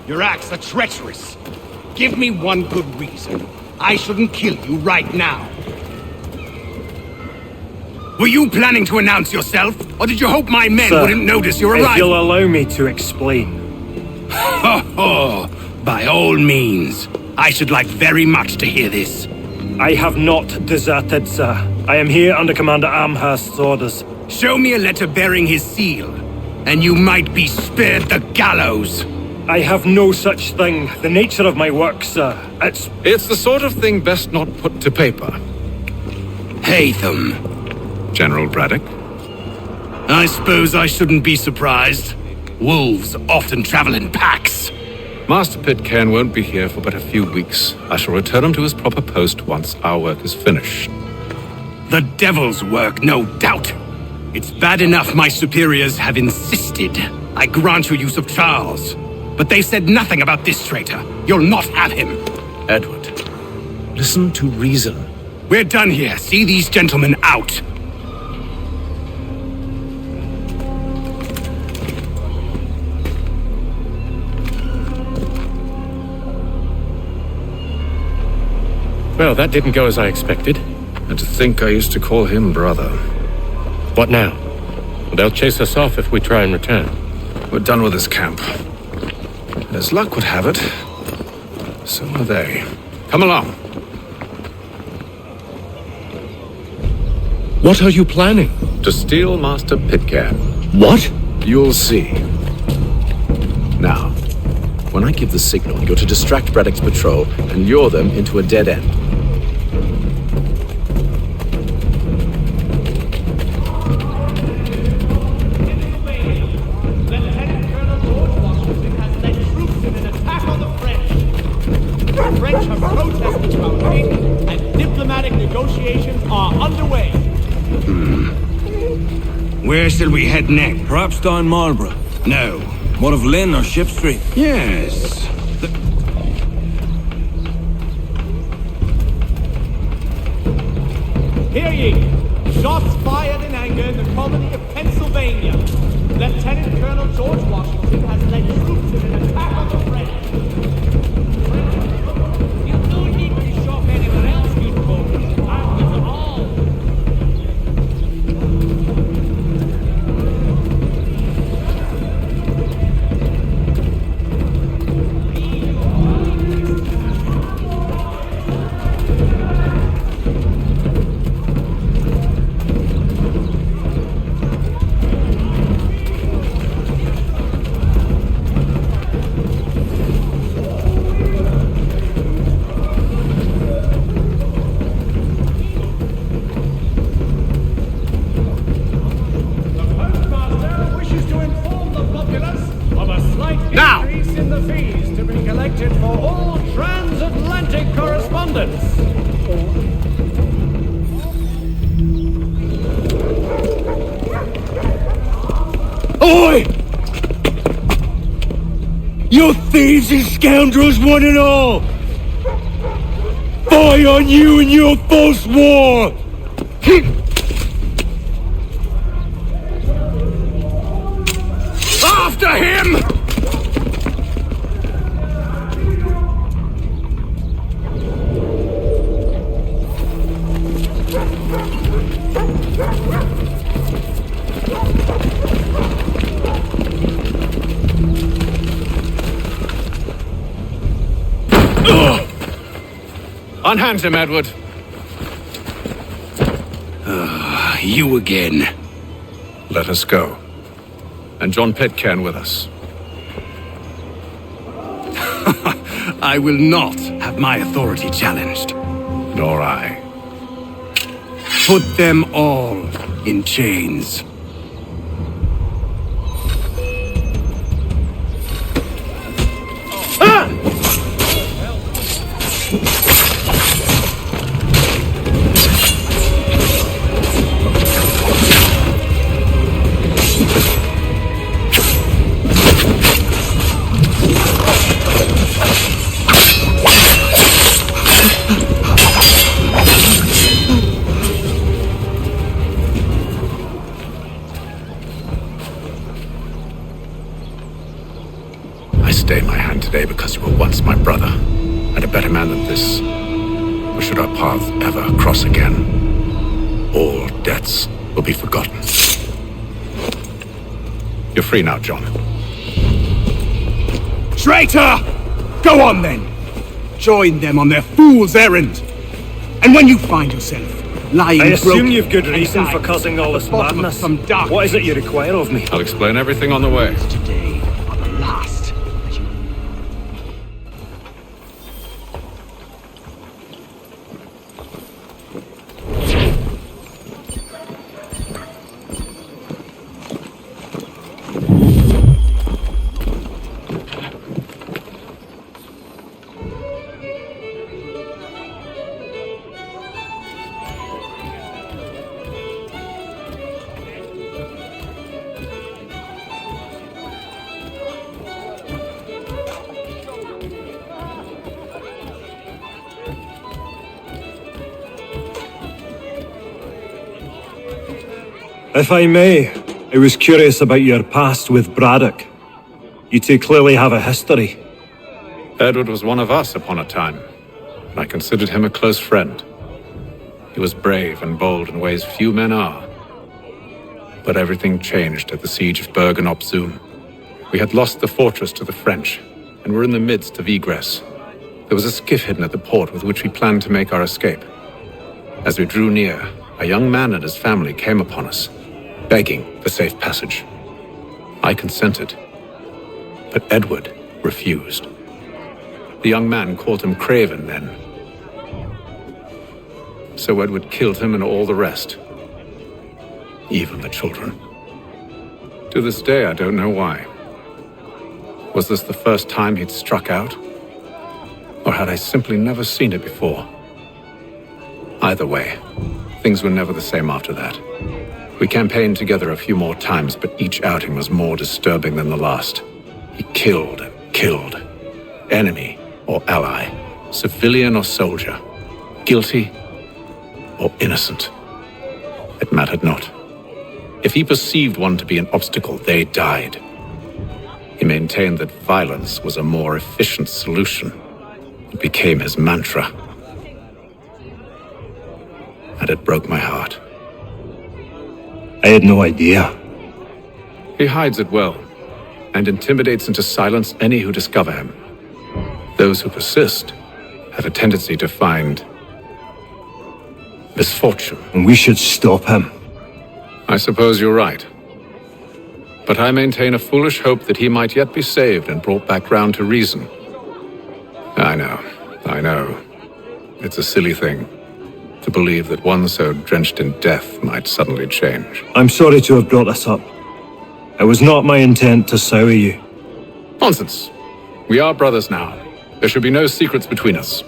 Your acts are treacherous. Give me one good reason. I shouldn't kill you right now. Were you planning to announce yourself, or did you hope my men wouldn't notice your arrival? If you'll allow me to explain. Ho ho! By all means. I should like very much to hear this. I have not deserted, sir. I am here under Commander Amherst's orders. Show me a letter bearing his seal, and you might be spared the gallows. I have no such thing. The nature of my work, sir, It's the sort of thing best not put to paper. Haytham. General Braddock? I suppose I shouldn't be surprised. Wolves often travel in packs. Master Pitcairn won't be here for but a few weeks. I shall return him to his proper post once our work is finished. The devil's work, no doubt. It's bad enough my superiors have insisted I grant you use of Charles. But they've said nothing about this traitor. You'll not have him. Edward, listen to reason. We're done here. See these gentlemen out. Well, that didn't go as I expected. And to think I used to call him brother. What now? They'll chase us off if we try and return. We're done with this camp. As luck would have it, so are they. Come along. What are you planning? To steal Master Pitcairn. What? You'll see. Now, when I give the signal, you're to distract Braddock's patrol and lure them into a dead end. French have protested our king, and diplomatic negotiations are underway. Where shall we head next? Perhaps down Marlborough. No. What of Lynn or Ship Street? Yes. Hear ye! Shots fired in anger in the colony of Pennsylvania. Lieutenant Colonel George Washington has led troops in an attack on the French. You don't need to shock anyone else, you folks. I'm with them all. Oi! You thieves and scoundrels, one and all! Fie on you and your false war! After him! Unhand him, Edward. You again. Let us go. And John Pitcairn with us. I will not have my authority challenged. Nor I. Put them all in chains. stay my hand today because you were once my brother, and a better man than this. Or should our paths ever cross again, all debts will be forgotten. You're free now, John. Traitor! Go on then! Join them on their fool's errand! And when you find yourself lying I assume broken you've good reason inside for causing all at this the bottom of madness. some dark What is it you require of me? I'll explain everything on the way. Today are the last. If I may, I was curious about your past with Braddock. You two clearly have a history. Edward was one of us upon a time, and I considered him a close friend. He was brave and bold in ways few men are. But everything changed at the siege of Bergen op Zoom. We had lost the fortress to the French, and were in the midst of egress. There was a skiff hidden at the port with which we planned to make our escape. As we drew near, a young man and his family came upon us, begging for safe passage. I consented, but Edward refused. The young man called him Craven then. So Edward killed him and all the rest, even the children. To this day, I don't know why. Was this the first time he'd struck out? Or had I simply never seen it before? Either way, things were never the same after that. We campaigned together a few more times, but each outing was more disturbing than the last. He killed and killed. Enemy or ally, civilian or soldier, guilty or innocent. It mattered not. If he perceived one to be an obstacle, they died. He maintained that violence was a more efficient solution. It became his mantra. And it broke my heart. I had no idea. He hides it well, and intimidates into silence any who discover him. Those who persist have a tendency to find misfortune. And we should stop him. I suppose you're right. But I maintain a foolish hope that he might yet be saved and brought back round to reason. I know. It's a silly thing to believe that one so drenched in death might suddenly change. I'm sorry to have brought this up. It was not my intent to sour you. Nonsense. We are brothers now. There should be no secrets between us.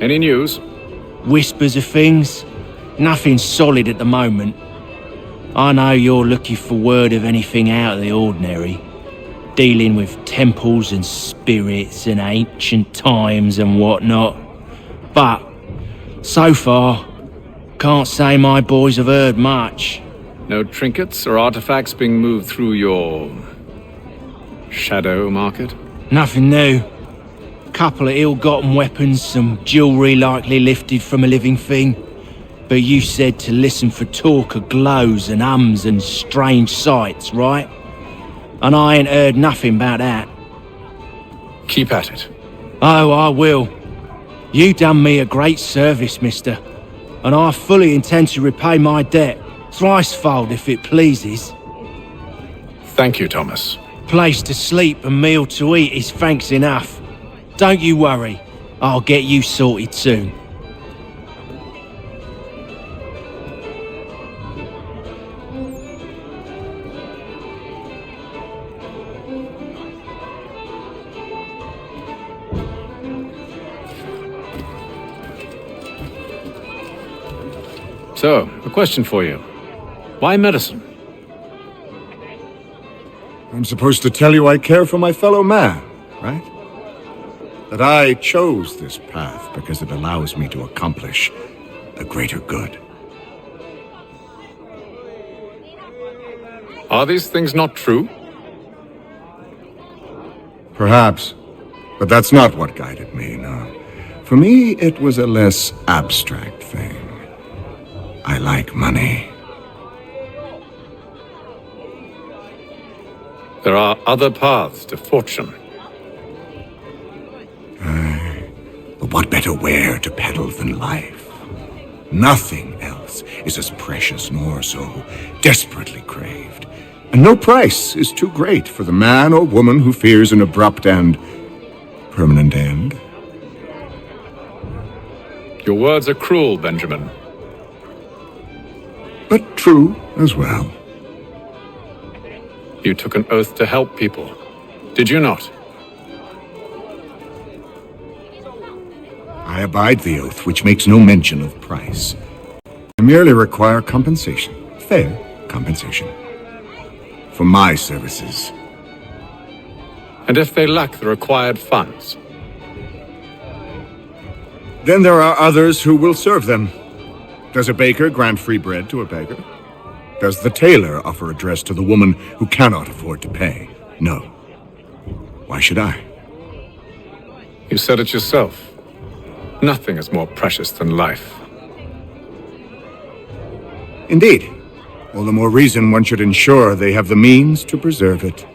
Any news? Whispers of things. Nothing solid at the moment. I know you're looking for word of anything out of the ordinary. Dealing with temples and spirits and ancient times and whatnot. But, so far, can't say my boys have heard much. No trinkets or artifacts being moved through your shadow market? Nothing new. Couple of ill-gotten weapons, some jewellery likely lifted from a living thing. But you said to listen for talk of glows and ums and strange sights, right? And I ain't heard nothing about that. Keep at it. Oh, I will. You done me a great service, mister. And I fully intend to repay my debt, thricefold if it pleases. Thank you, Thomas. Place to sleep and meal to eat is thanks enough. Don't you worry. I'll get you sorted soon. So, a question for you. Why medicine? I'm supposed to tell you I care for my fellow man, right? that I chose this path because it allows me to accomplish a greater good. Are these things not true? Perhaps, but that's not what guided me, no. For me, it was a less abstract thing. I like money. There are other paths to fortune. But what better ware to peddle than life? Nothing else is as precious nor so desperately craved. And no price is too great for the man or woman who fears an abrupt and permanent end. Your words are cruel, Benjamin. But true as well. You took an oath to help people, did you not? I abide the oath, which makes no mention of price. I merely require compensation, fair compensation, for my services. And if they lack the required funds? Then there are others who will serve them. Does a baker grant free bread to a beggar? Does the tailor offer a dress to the woman who cannot afford to pay? No. Why should I? You said it yourself. Nothing is more precious than life. Indeed. All the more reason one should ensure they have the means to preserve it.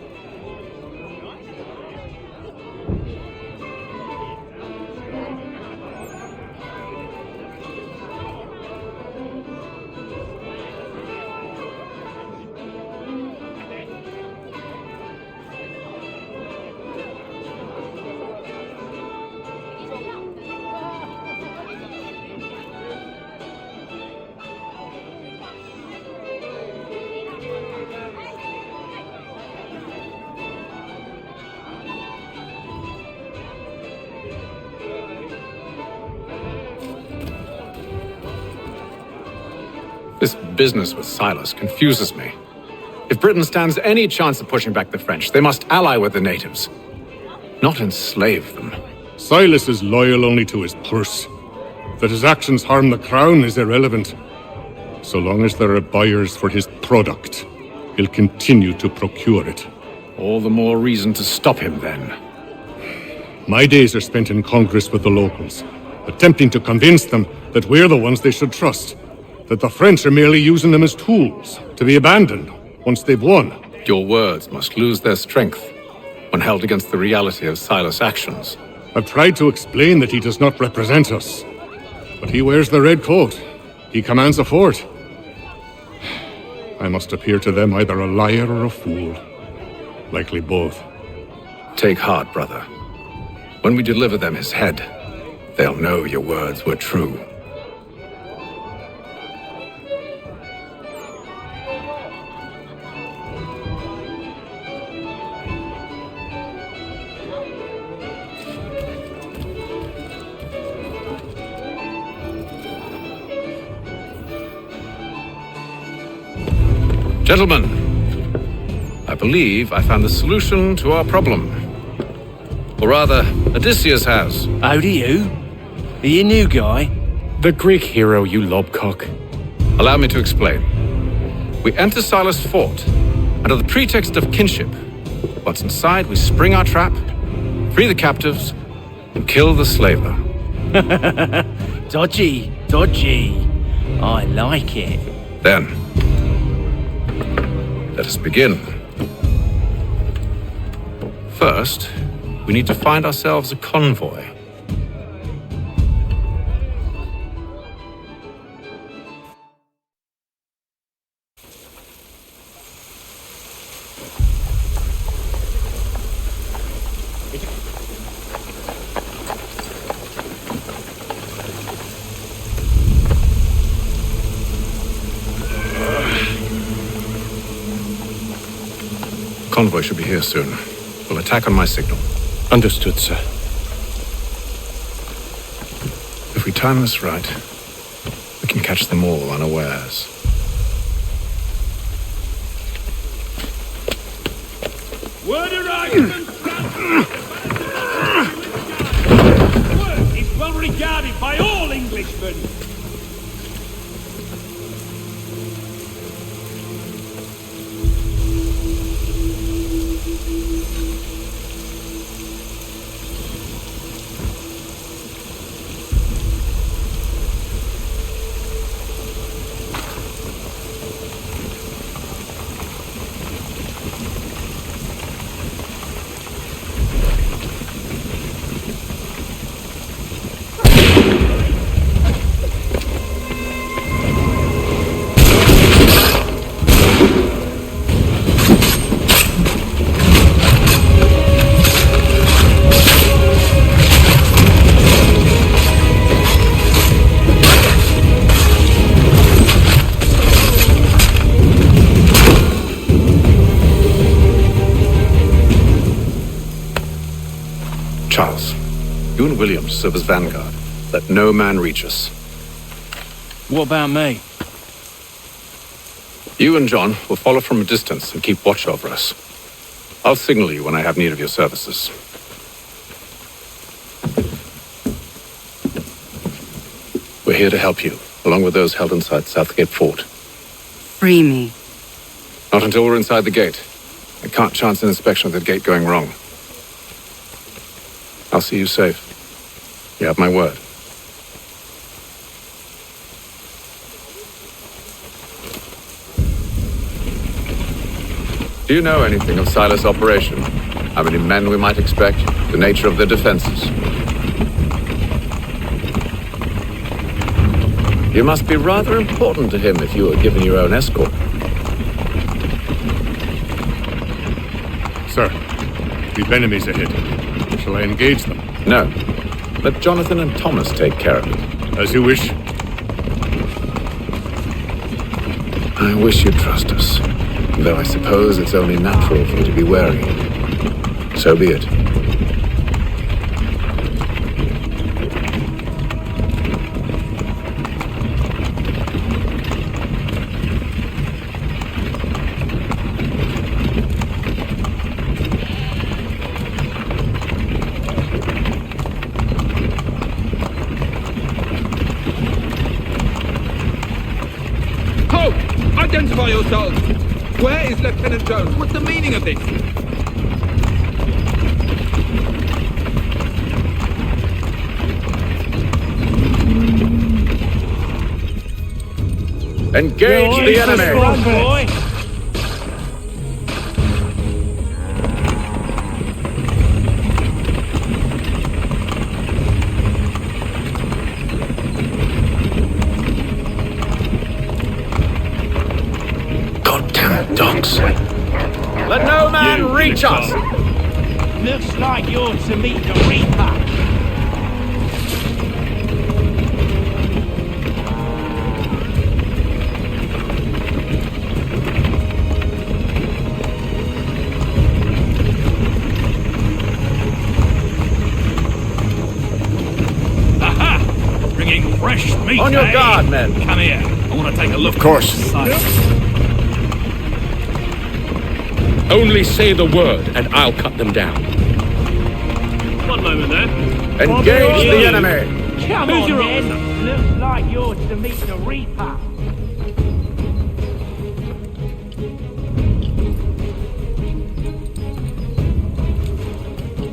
This business with Silas confuses me. If Britain stands any chance of pushing back the French, they must ally with the natives, not enslave them. Silas is loyal only to his purse. That his actions harm the crown is irrelevant. So long as there are buyers for his product, he'll continue to procure it. All the more reason to stop him, then. My days are spent in Congress with the locals, attempting to convince them that we're the ones they should trust. That the French are merely using them as tools, to be abandoned once they've won. Your words must lose their strength when held against the reality of Silas' actions. I've tried to explain that he does not represent us. But he wears the red coat. He commands a fort. I must appear to them either a liar or a fool. Likely both. Take heart, brother. When we deliver them his head, they'll know your words were true. Gentlemen, I believe I found the solution to our problem. Or rather, Odysseus has. Oh, do you? Are you a new guy? The Greek hero, you lobcock. Allow me to explain. We enter Silas' fort, under the pretext of kinship. Once inside, we spring our trap, free the captives, and kill the slaver. Dodgy, dodgy. I like it. Then, let us begin. First, we need to find ourselves a convoy. Convoy should be here soon. We'll attack on my signal. Understood, sir. If we time this right, we can catch them all unawares. regarded by all Englishmen. Charles, you and Williams serve as vanguard. Let no man reach us. What about me? You and John will follow from a distance and keep watch over us. I'll signal you when I have need of your services. We're here to help you, along with those held inside Southgate Fort. Free me. Not until we're inside the gate. I can't chance an inspection of the gate going wrong. I'll see you safe. You have my word. Do you know anything of Silas' operation? How many men we might expect? The nature of their defenses? You must be rather important to him if you were given your own escort. Sir, we've enemies ahead. Shall I engage them? No. Let Jonathan and Thomas take care of it. As you wish. I wish you'd trust us. Though I suppose it's only natural for you to be wary. So be it. Identify yourselves! Where is Lieutenant Jones? What's the meaning of this? Engage the enemy! Run, boy. Dogs. Let no man reach us! Looks like you're to meet the Reaper. Aha! Bringing fresh meat. On your guard, men. Come here. I want to take a look. Of course. Only say the word, and I'll cut them down. One moment there. Engage the enemy! Come on, then. Looks like you're to meet the Reaper.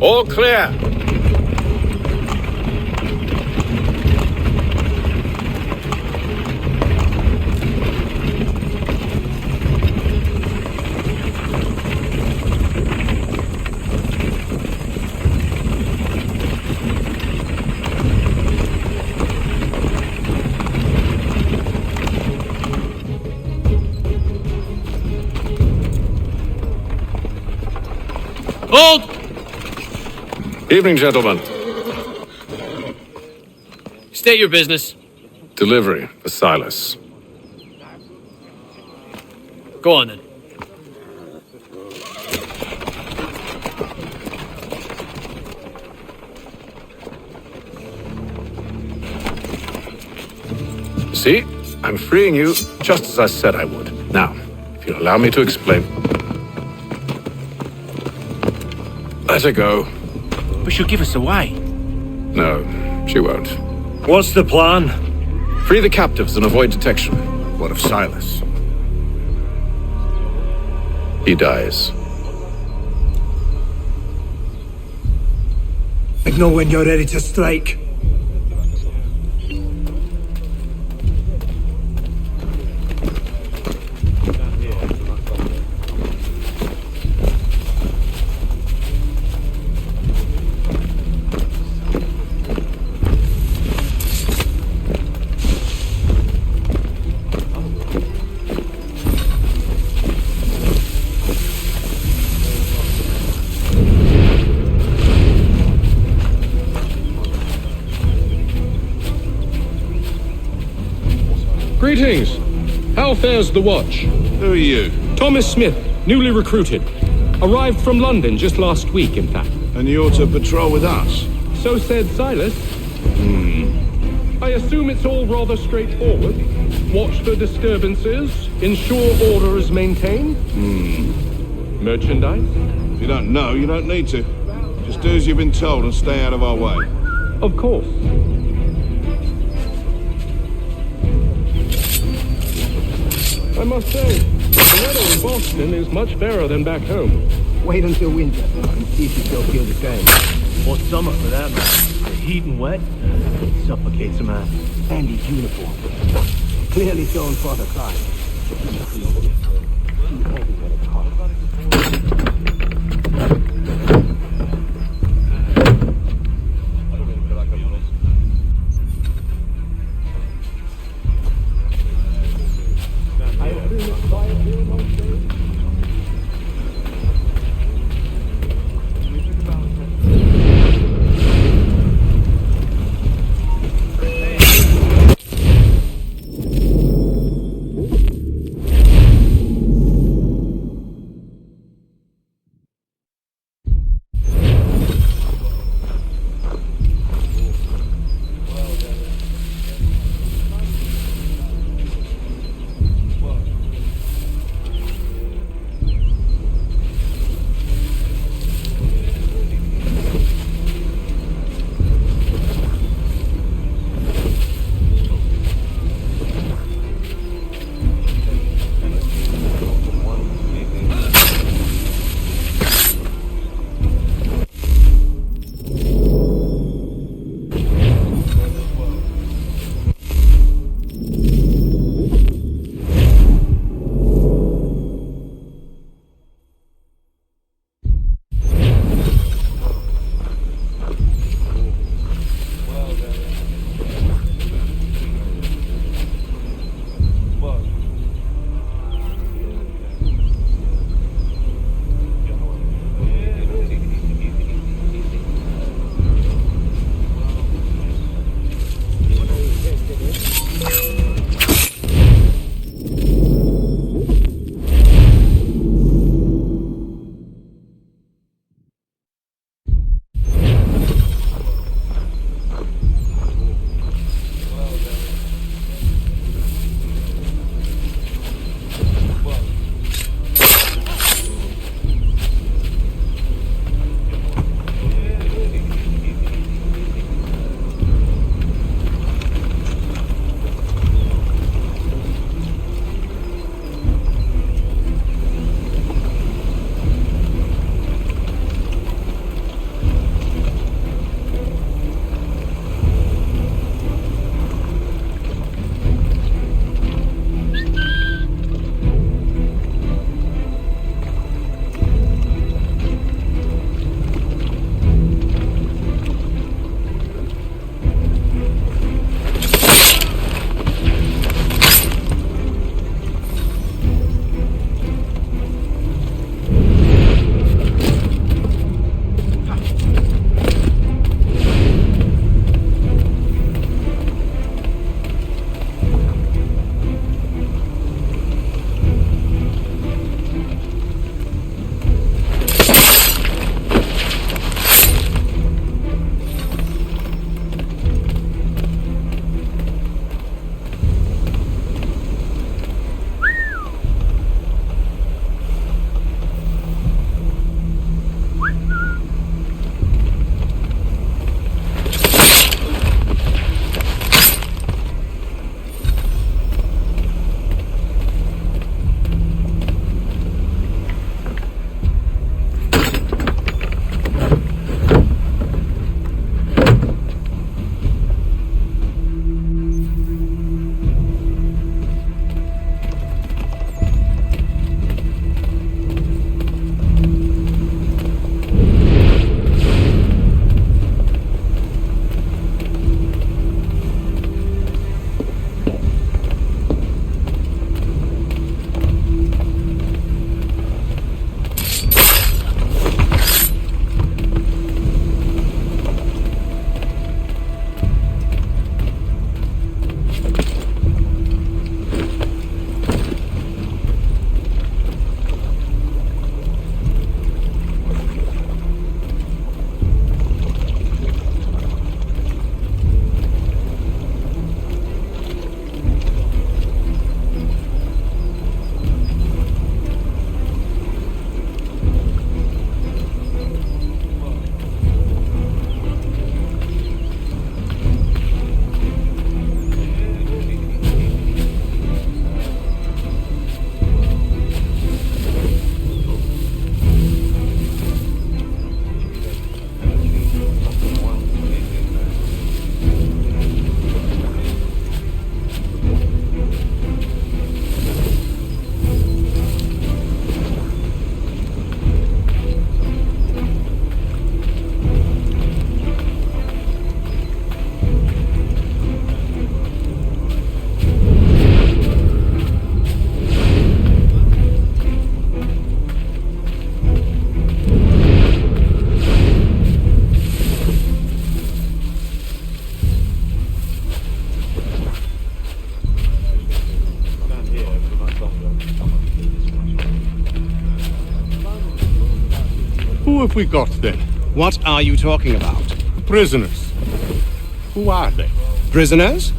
All clear. Hold! Evening, gentlemen. State your business. Delivery for Silas. Go on, then. See? I'm freeing you just as I said I would. Now, if you'll allow me to explain. Let her go. But she'll give us away. No, she won't. What's the plan? Free the captives and avoid detection. What of Silas? He dies. I know when you're ready to strike. Greetings. How fares the watch? Who are you? Thomas Smith, newly recruited. Arrived from London just last week, in fact. And you're to patrol with us? So said Silas. I assume it's all rather straightforward. Watch for disturbances, ensure order is maintained. Merchandise? If you don't know, you don't need to. Just do as you've been told and stay out of our way. Of course. I must say, the weather in Boston is much fairer than back home. Wait until winter and see if you still feel the same. Or summer for that matter. The heat and wet, it suffocates a man. And his uniform. Clearly shown for the crime. have we got, then? What are you talking about? Prisoners. Who are they? Prisoners?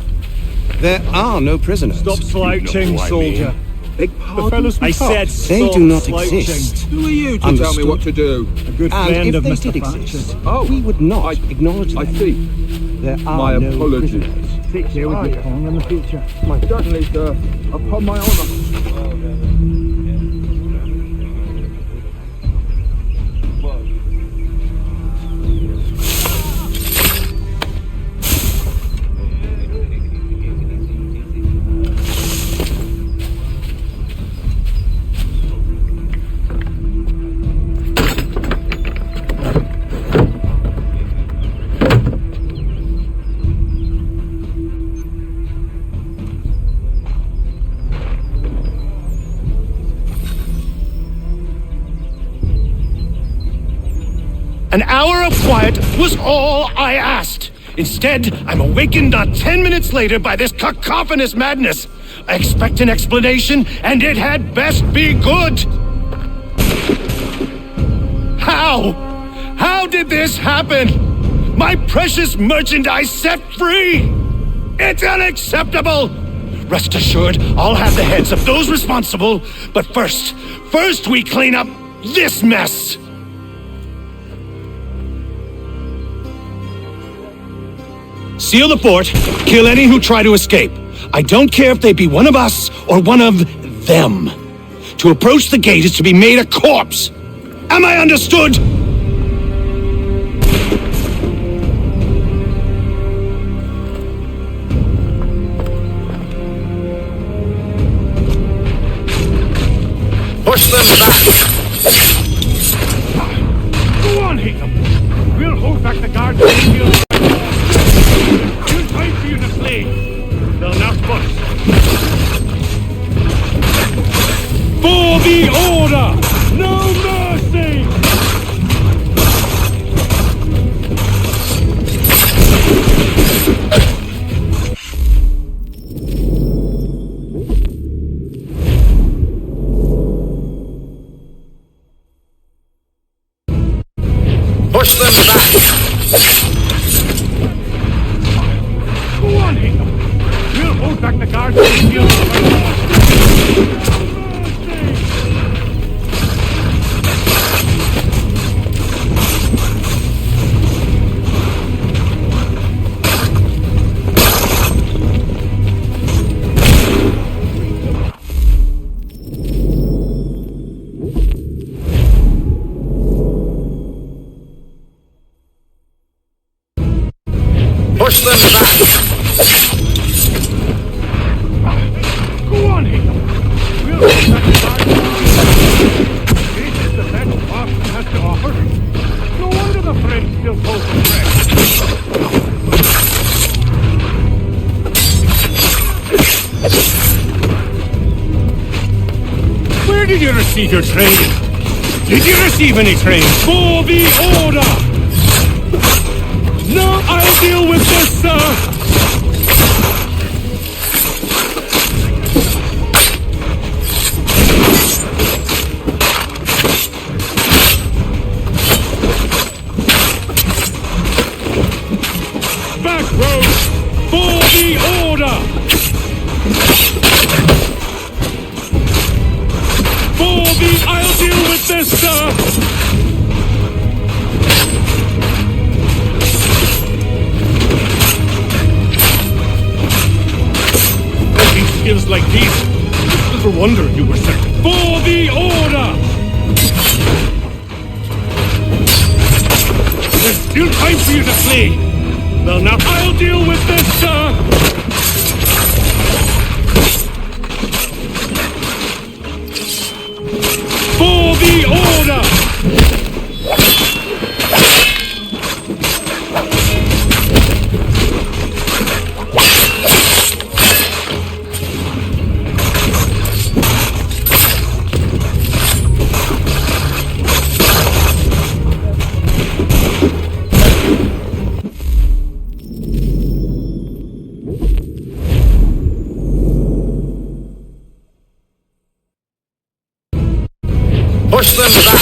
There are no prisoners. Stop slouching, soldier. Beg The fellows we said caught. they do not exist. Who are you to tell me what to do? A good And friend if of they Mr. did Thatcher. exist, we would not acknowledge them. I see. There are My no apologies. prisoners. Take care with your tongue in the future. Certainly, sir. Upon my honor. An hour of quiet was all I asked. Instead, I'm awakened not 10 minutes later by this cacophonous madness. I expect an explanation, and it had best be good. How? How did this happen? My precious merchandise set free! It's unacceptable! Rest assured, I'll have the heads of those responsible, but first we clean up this mess! Seal the fort, kill any who try to escape. I don't care if they be one of us or one of them. To approach the gate is to be made a corpse. Am I understood? Push them back! Go on, Hickam. We'll hold back the guards and you'll time for you to flee. They'll not bust. For the order! No mercy! Push them back! Go on, Hickam. We'll hold back the guards and you'll Push them back! Go on, Hickam. We'll hold back the guards. This is the best Boston has to offer. No wonder the French still pose a threat. Where did you receive your training? Did you receive any training? For the order! No, I'll deal with this, sir! Back road! For the order! I'll deal with this, sir! Working skills like these, it's little wonder you were sent. For the order! There's still time for you to flee! Well, now I'll deal with this, sir! For the order! Push them back!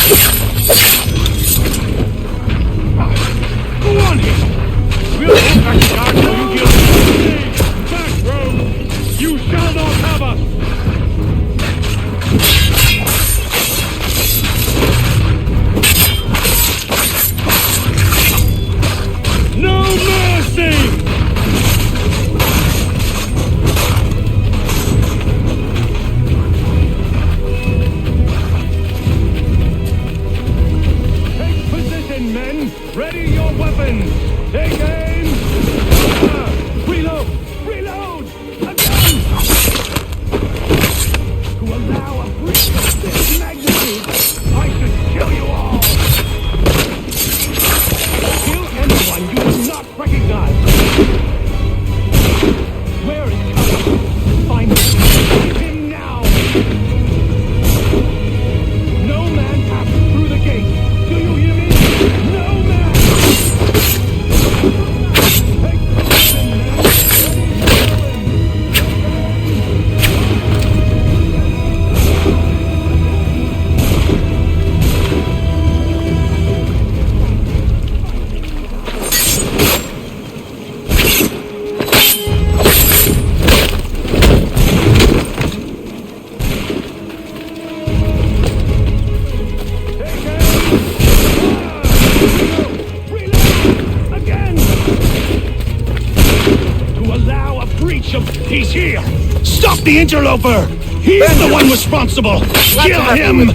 reach him. He's here. Stop the interloper. He's the one responsible. Kill him.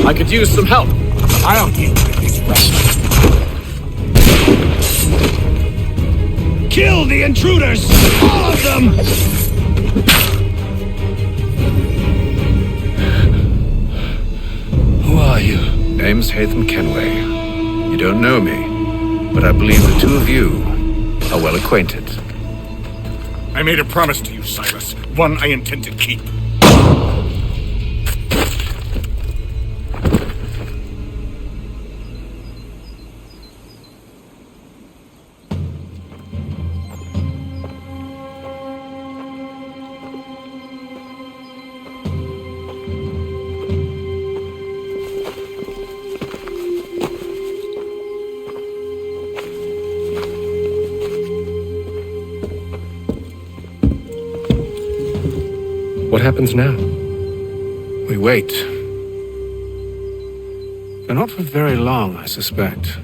I could use some help. I'll deal with this rascal. Kill the intruders! All of them! Who are you? Name's Hatham Kenway. You don't know me, but I believe the two of you are well acquainted. I made a promise to you, Silas. One I intend to keep. What happens now? We wait. But not for very long, I suspect.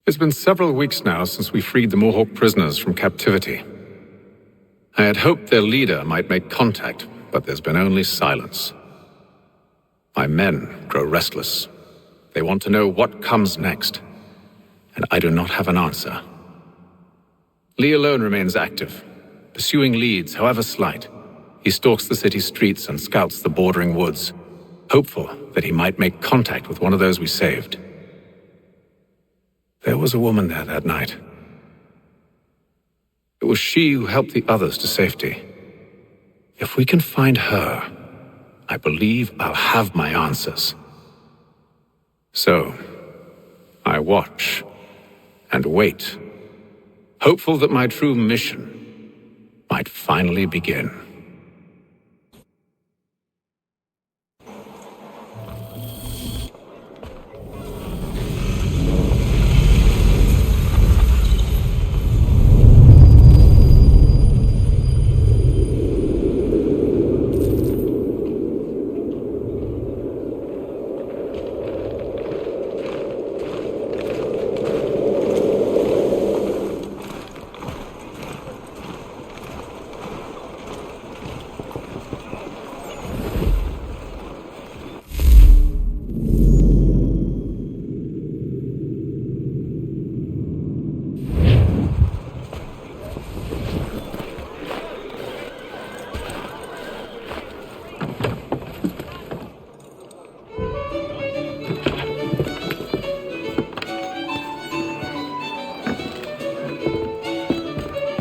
It's been several weeks now since we freed the Mohawk prisoners from captivity. I had hoped their leader might make contact, but there's been only silence. My men grow restless. They want to know what comes next, and I do not have an answer. Lee alone remains active, pursuing leads, however slight. He stalks the city streets and scouts the bordering woods, hopeful that he might make contact with one of those we saved. There was a woman there that night. It was she who helped the others to safety. If we can find her, I believe I'll have my answers. So, I watch and wait, hopeful that my true mission might finally begin.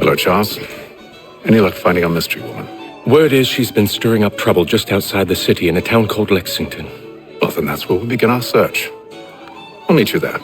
Hello, Charles. Any luck finding our mystery woman? Word is she's been stirring up trouble just outside the city in a town called Lexington. Well, then that's where we begin our search. I'll meet you there.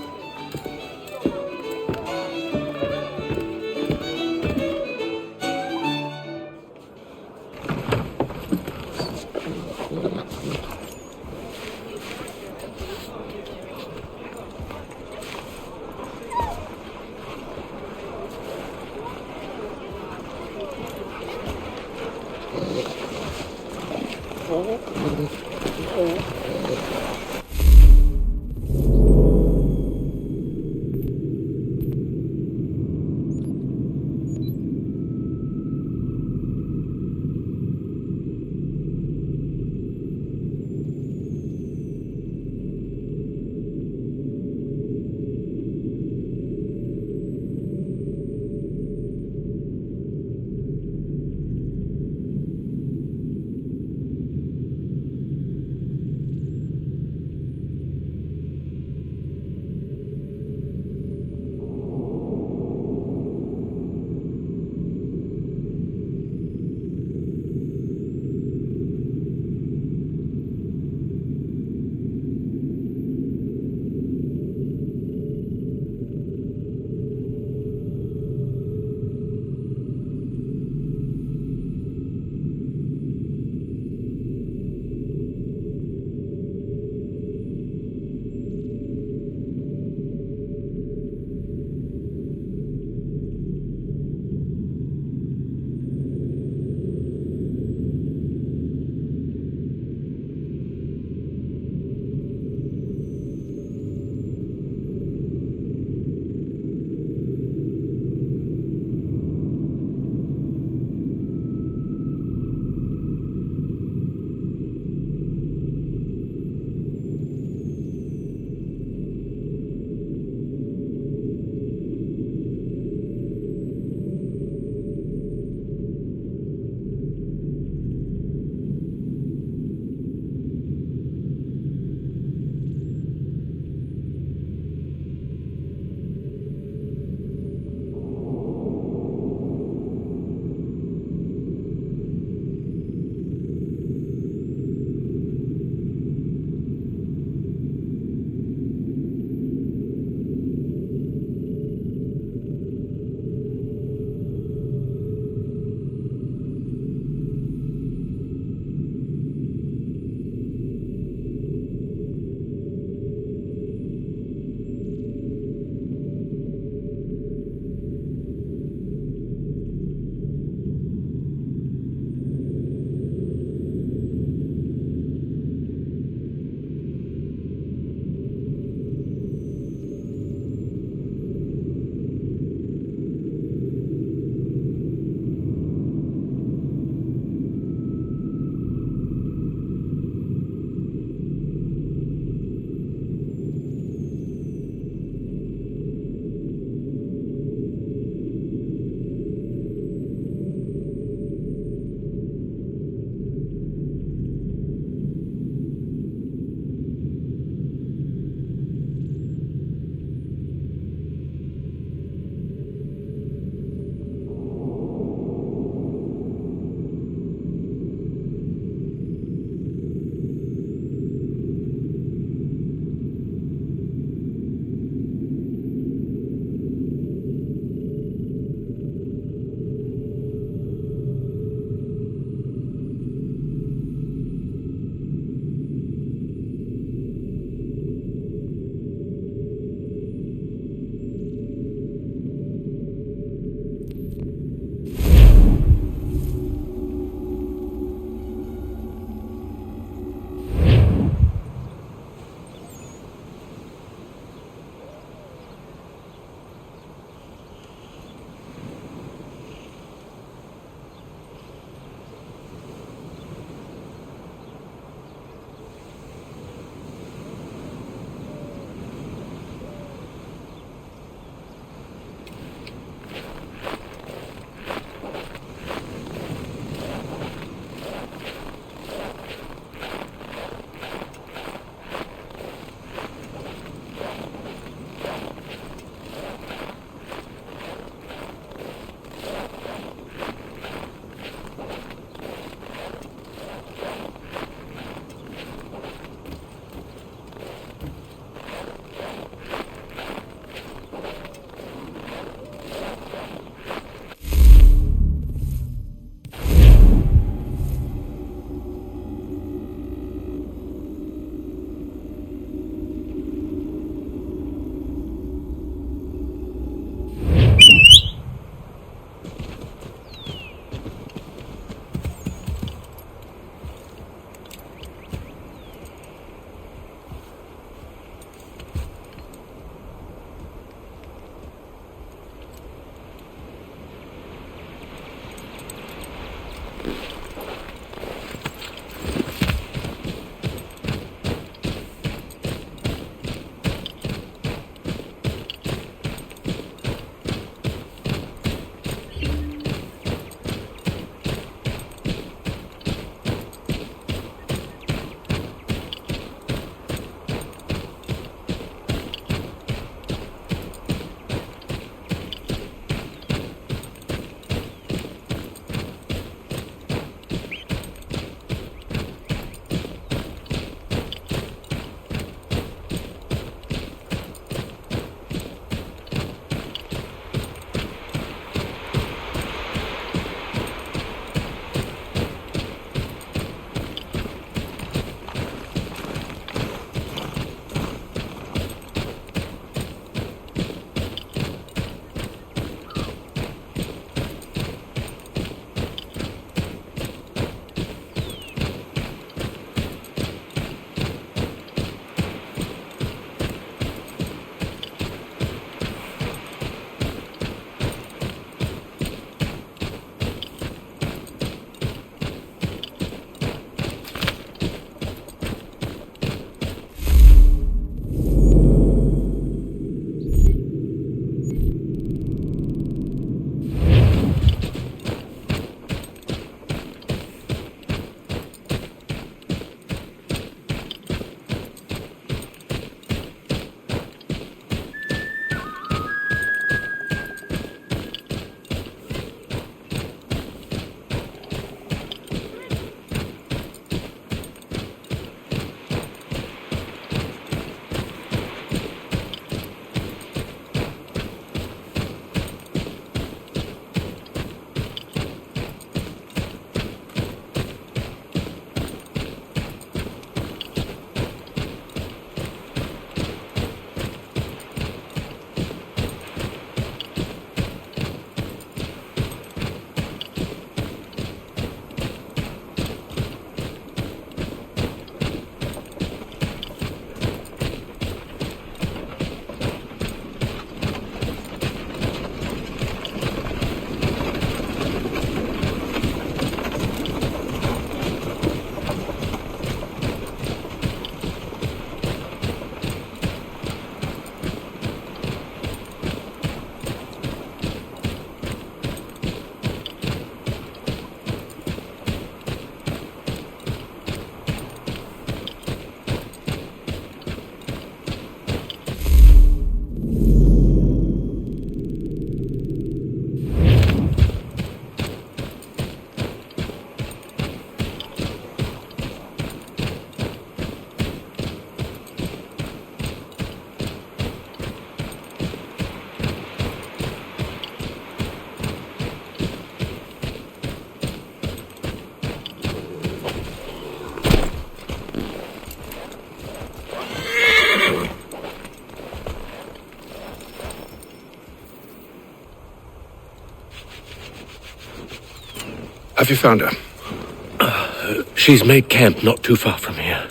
Have you found her? She's made camp not too far from here.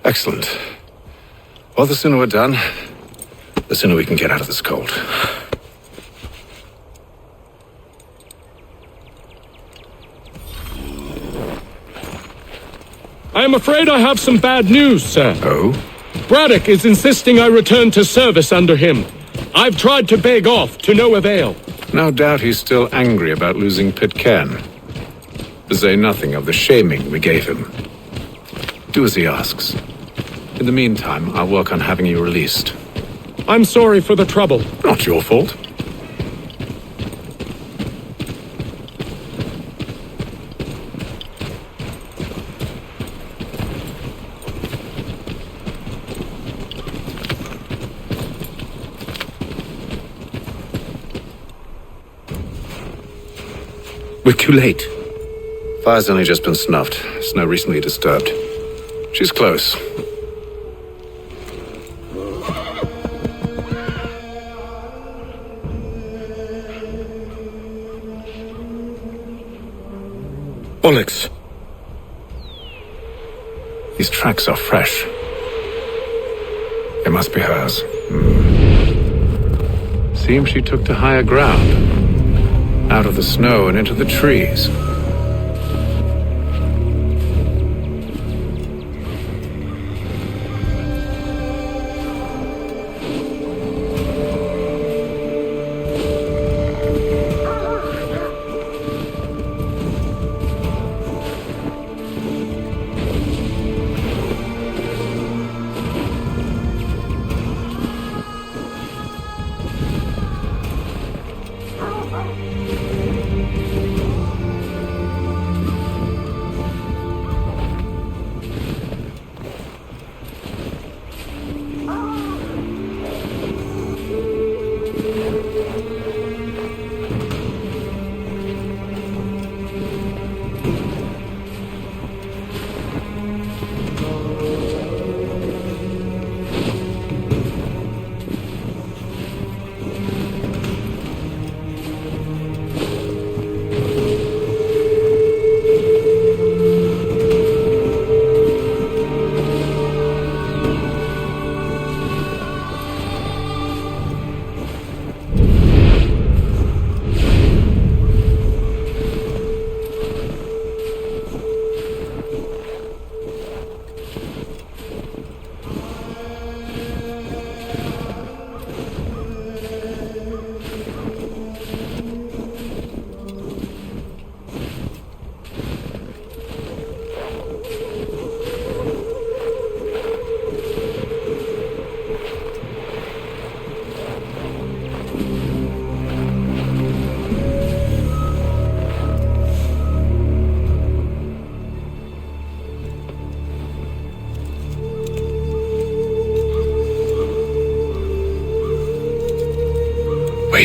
Excellent. Well, the sooner we're done, the sooner we can get out of this cold. I am afraid I have some bad news, sir. Oh? Braddock is insisting I return to service under him. I've tried to beg off, to no avail. No doubt he's still angry about losing Pitcairn. To say nothing of the shaming we gave him. Do as he asks. In the meantime, I'll work on having you released. I'm sorry for the trouble. Not your fault. We're too late. Fire's only just been snuffed. Snow recently disturbed. She's close. Bollocks. These tracks are fresh. They must be hers. Seems she took to higher ground. Out of the snow and into the trees.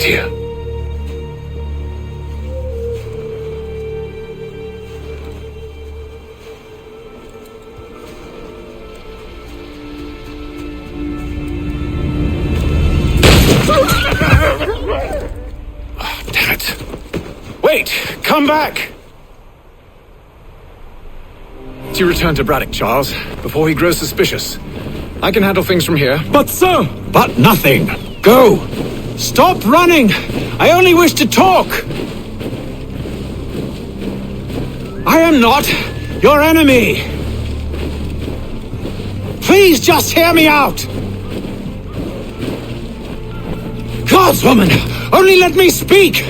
wait here. Damn it. Wait! Come back! You return to Braddock, Charles, before he grows suspicious. I can handle things from here. But sir! But nothing. Go! Stop running! I only wish to talk! I am not your enemy! Please just hear me out! Godswoman! Only let me speak!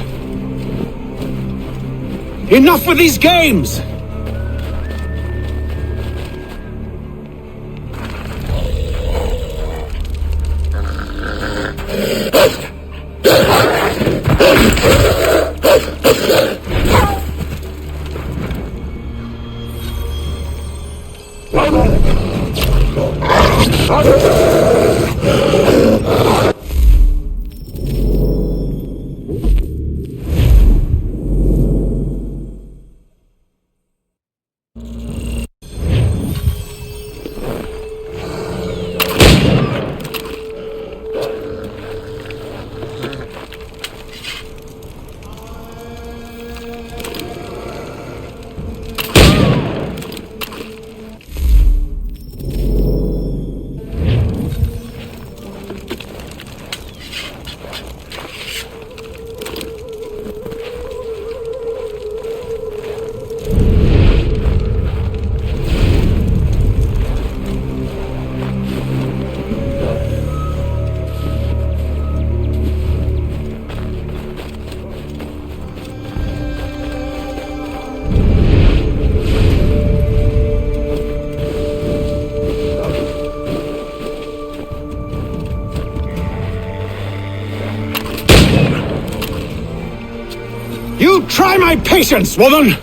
Enough with these games! You try my patience, woman!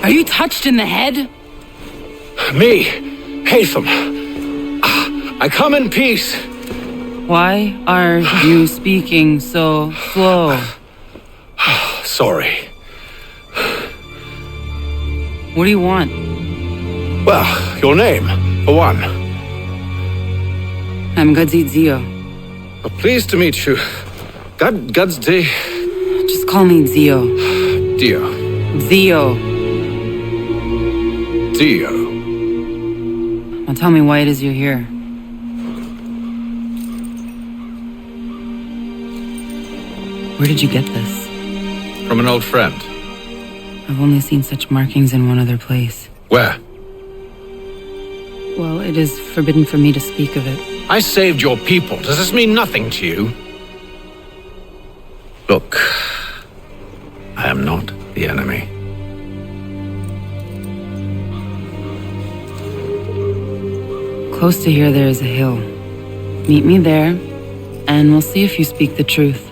Are you touched in the head? Me, Hatham. I come in peace. Why are you speaking so slow? Sorry. What do you want? Well, your name, for one. I'm Gadzit Zio. Pleased to meet you. Gadsdi. Just call me Zio. Dio. Zio. Dio. Now tell me why it is you're here. Where did you get this? From an old friend. I've only seen such markings in one other place. Where? Well, it is forbidden for me to speak of it. I saved your people. Does this mean nothing to you? Look, I am not the enemy. Close to here there is a hill. Meet me there, and we'll see if you speak the truth.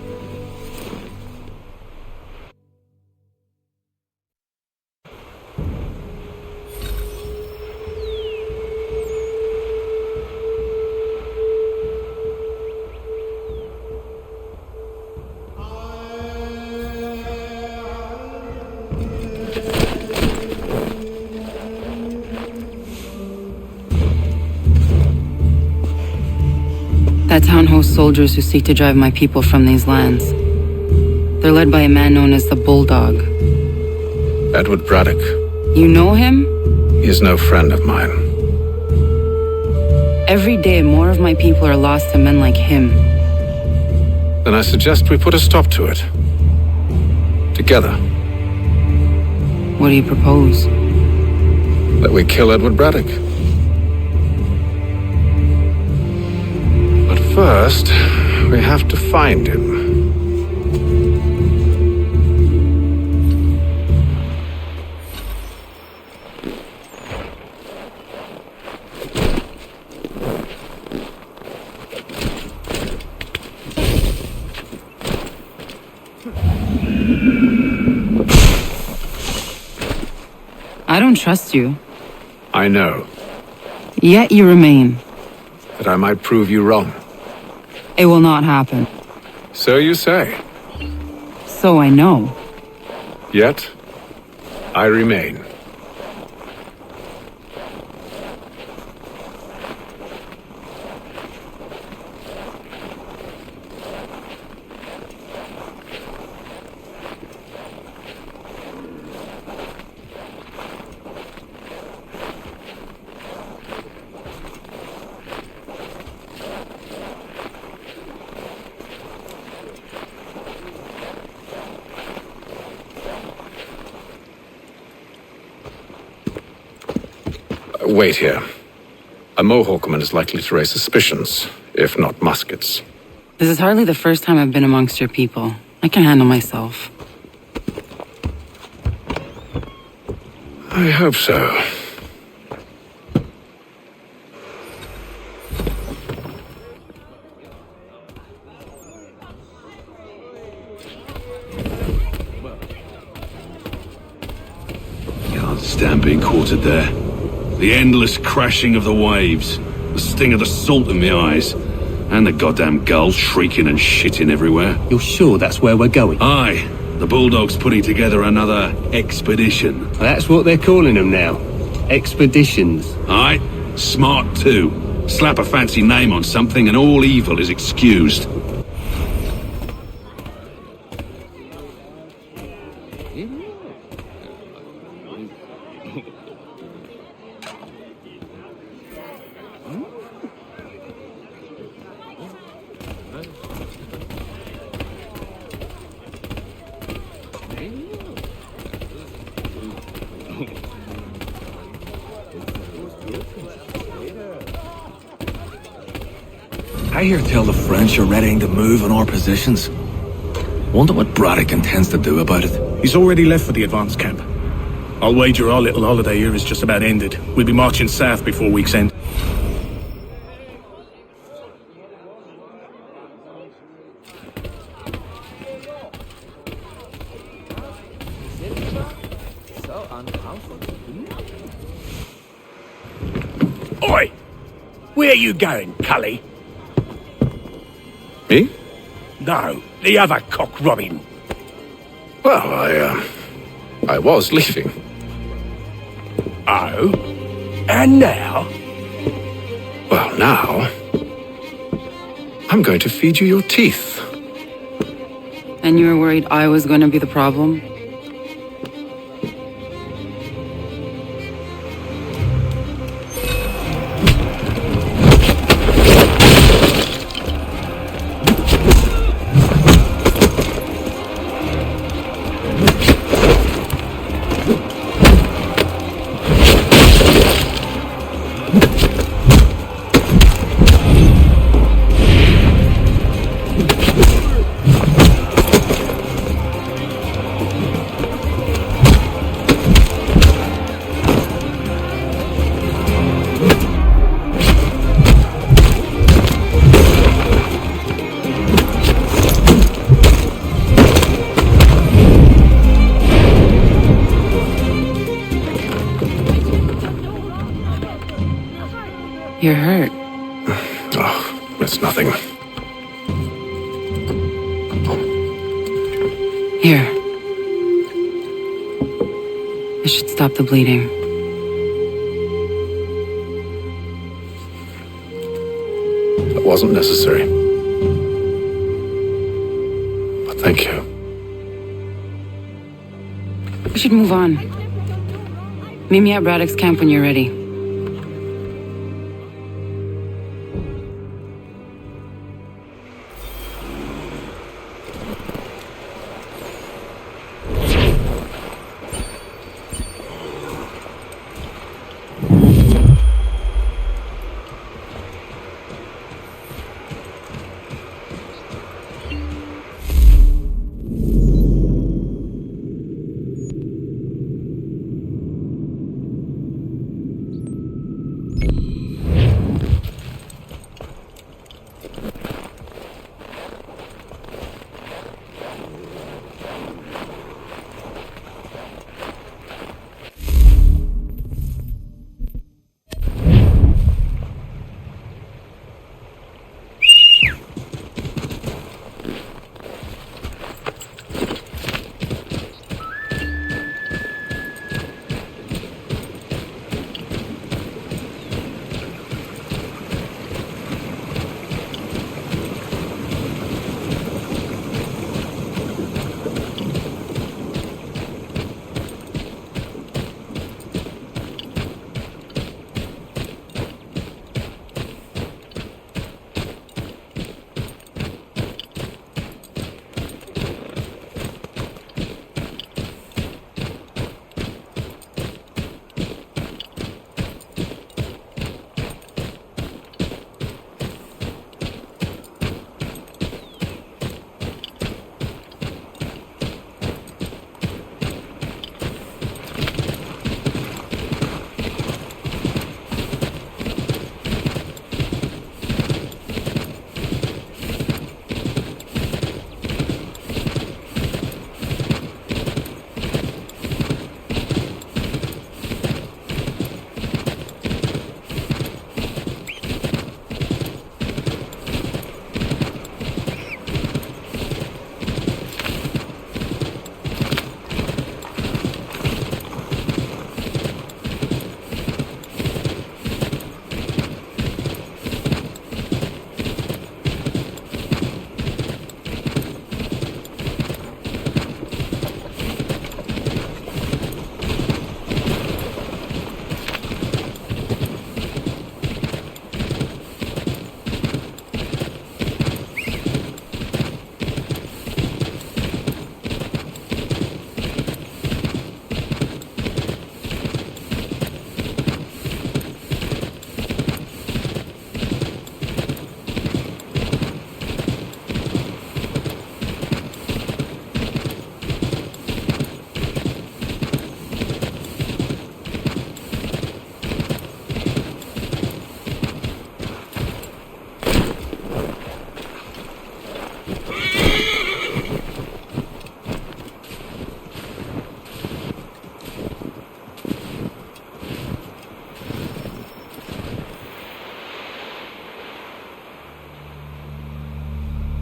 That town hosts soldiers who seek to drive my people from these lands. They're led by a man known as the Bulldog. Edward Braddock. You know him? He is no friend of mine. Every day, more of my people are lost to men like him. Then I suggest we put a stop to it. Together. What do you propose? That we kill Edward Braddock. But first, we have to find him. I don't trust you. I know. Yet you remain. That I might prove you wrong. It will not happen. So you say. So I know. Yet, I remain. Wait here. A Mohawkman is likely to raise suspicions, if not muskets. This is hardly the first time I've been amongst your people. I can handle myself. I hope so. Can't stand being quartered there. The endless crashing of the waves, the sting of the salt in my eyes, and the goddamn gulls shrieking and shitting everywhere. You're sure that's where we're going? Aye. The Bulldog's putting together another expedition. That's what they're calling them now. Expeditions. Aye. Smart too. Slap a fancy name on something and all evil is excused. I hear tell the French are readying to move on our positions. Wonder what Braddock intends to do about it. He's already left for the advance camp. I'll wager our little holiday here is just about ended. We'll be marching south before week's end. Oi! Where you going, Cully? Me? No, the other cock robin. Well, I was leaving. Oh? And now? Well, now... I'm going to feed you your teeth. And you were worried I was going to be the problem? You're hurt. Oh, it's nothing. Here. This should stop the bleeding. That wasn't necessary. But thank you. We should move on. Meet me at Braddock's camp when you're ready.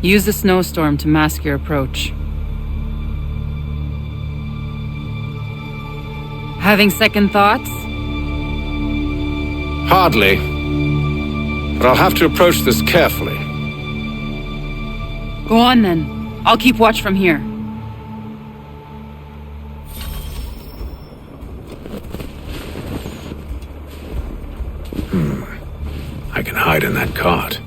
Use the snowstorm to mask your approach. Having second thoughts? Hardly. But I'll have to approach this carefully. Go on then. I'll keep watch from here. I can hide in that cart.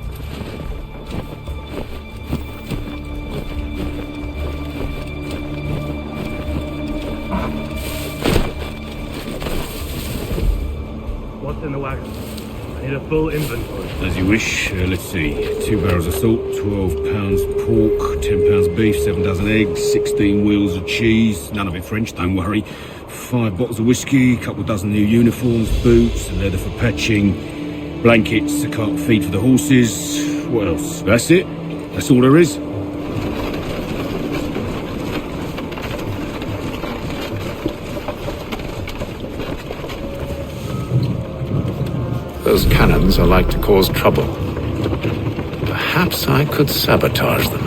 What's in the wagon? I need a full inventory. As you wish. Let's see. 2 barrels of salt, 12 pounds pork, 10 pounds beef, 7 dozen eggs, 16 wheels of cheese. None of it French, don't worry. 5 bottles of whiskey, a couple dozen new uniforms, boots, leather for patching, blankets, a cart feed for the horses. What else? That's it. That's all there is. Those cannons are like to cause trouble. Perhaps I could sabotage them.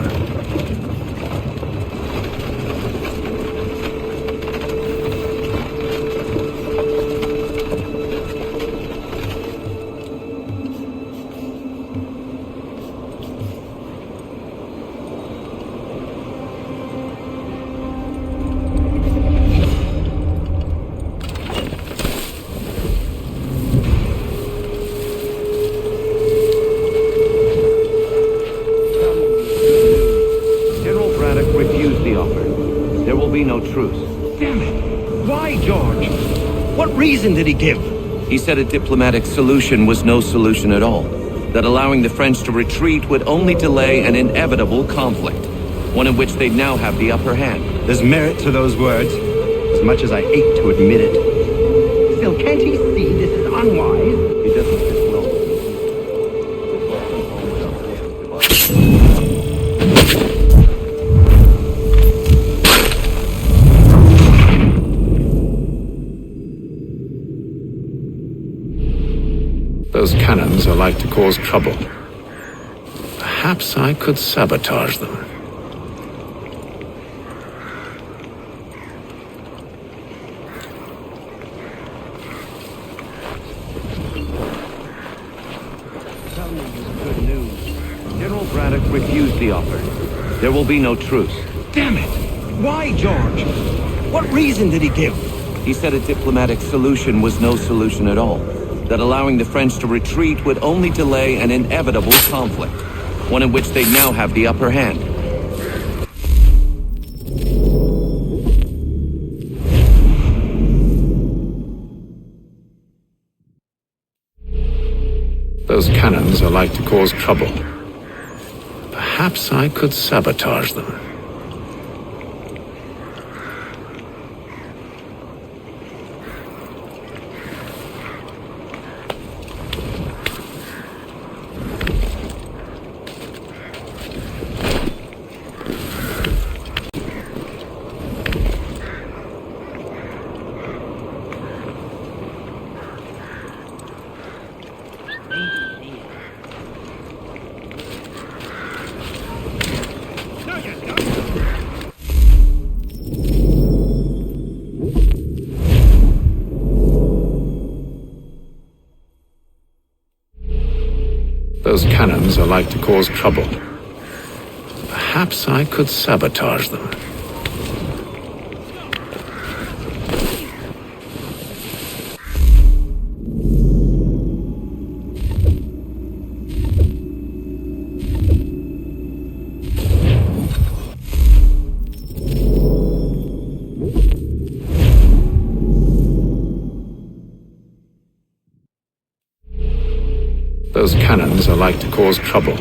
Did he give? He said a diplomatic solution was no solution at all. That allowing the French to retreat would only delay an inevitable conflict, one in which they'd now have the upper hand. There's merit to those words, as much as I hate to admit it. Still, can't he see this is unwise? He doesn't fit well. Those cannons are like to cause trouble. Perhaps I could sabotage them. Tell me this good news. General Braddock refused the offer. There will be no truce. Damn it! Why, George? What reason did he give? He said a diplomatic solution was no solution at all. That allowing the French to retreat would only delay an inevitable conflict, one in which they'd now have the upper hand. Those cannons are like to cause trouble. Perhaps I could sabotage them. Those cannons are like to cause trouble. Perhaps I could sabotage them. Those cannons are like to cause trouble.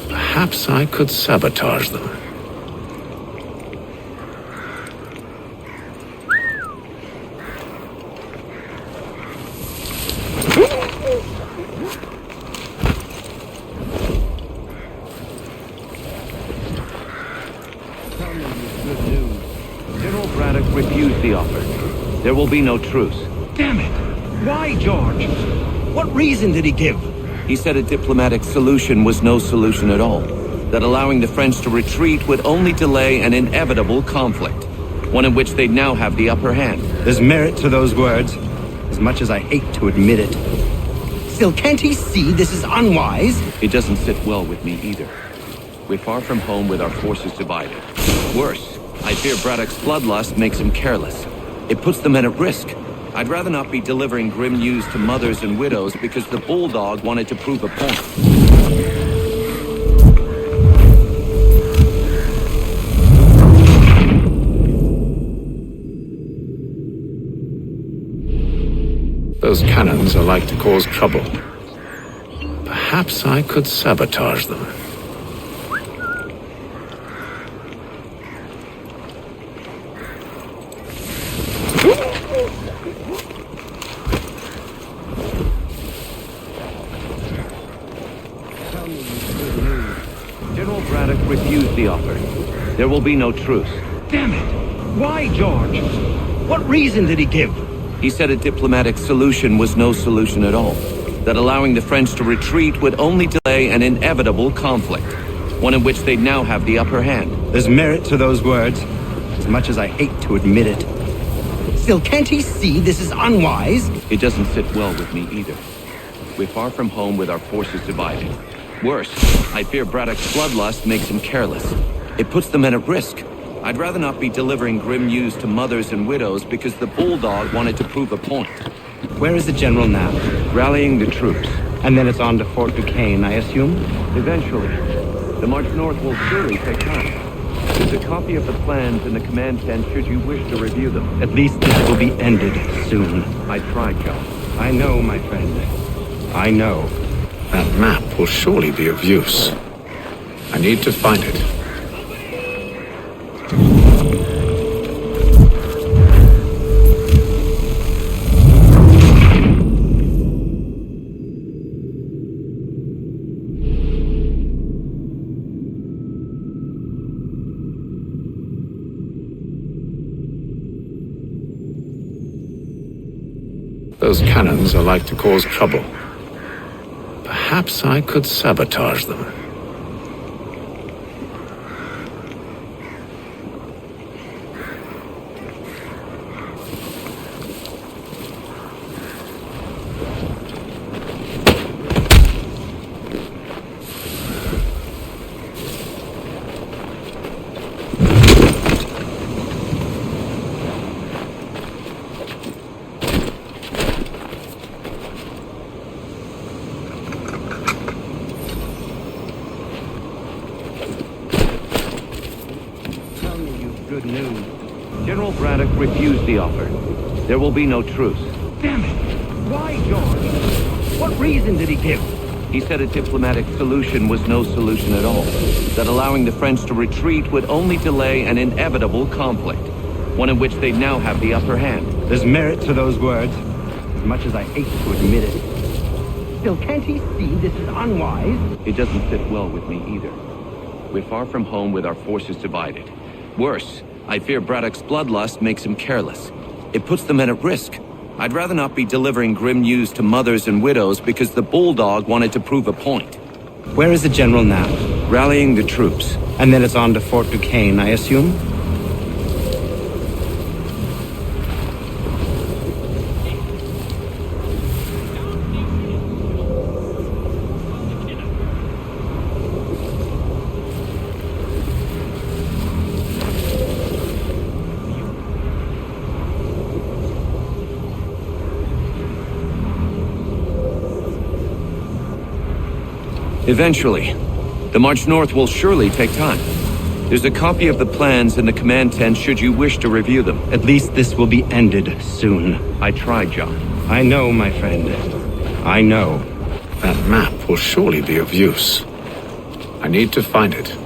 Perhaps I could sabotage them. Tell me this good news. General Braddock refused the offer. There will be no truce. Damn it! Why, George? What reason did he give? He said a diplomatic solution was no solution at all. that allowing the French to retreat would only delay an inevitable conflict, one in which they'd now have the upper hand. There's merit to those words, as much as I hate to admit it. Still, can't he see this is unwise? It doesn't sit well with me either. We're far from home with our forces divided. Worse, I fear Braddock's bloodlust makes him careless. It puts the men at risk. I'd rather not be delivering grim news to mothers and widows because the bulldog wanted to prove a point. Those cannons are like to cause trouble. Perhaps I could sabotage them. General Braddock refused the offer. There will be no truce. Damn it! Why, George? What reason did he give? He said a diplomatic solution was no solution at all. That allowing the French to retreat would only delay an inevitable conflict, one in which they'd now have the upper hand. There's merit to those words, as much as I hate to admit it. Still, can't he see this is unwise? It doesn't sit well with me either. We're far from home with our forces divided. Worse, I fear Braddock's bloodlust makes him careless. It puts the men at risk. I'd rather not be delivering grim news to mothers and widows because the bulldog wanted to prove a point. Where is the general now? Rallying the troops. And then it's on to Fort Duquesne, I assume? Eventually. The march north will surely take time. There's a copy of the plans in the command tent should you wish to review them. At least this will be ended soon. I tried, John. I know, my friend. I know. That map will surely be of use. I need to find it. Those cannons are like to cause trouble. Perhaps I could sabotage them. Good news. General Braddock refused the offer. There will be no truce. Damn it! Why, George? What reason did he give? He said a diplomatic solution was no solution at all. That allowing the French to retreat would only delay an inevitable conflict, one in which they'd now have the upper hand. There's merit to those words, as much as I hate to admit it. Still, can't he see this is unwise? It doesn't sit well with me either. We're far from home with our forces divided. Worse, I fear Braddock's bloodlust makes him careless. It puts the men at risk. I'd rather not be delivering grim news to mothers and widows because the bulldog wanted to prove a point. Where is the general now? Rallying the troops. And then it's on to Fort Duquesne, I assume? Eventually. The march north will surely take time. There's a copy of the plans in the command tent should you wish to review them. At least this will be ended soon. I tried, John. I know, my friend. I know. That map will surely be of use. I need to find it.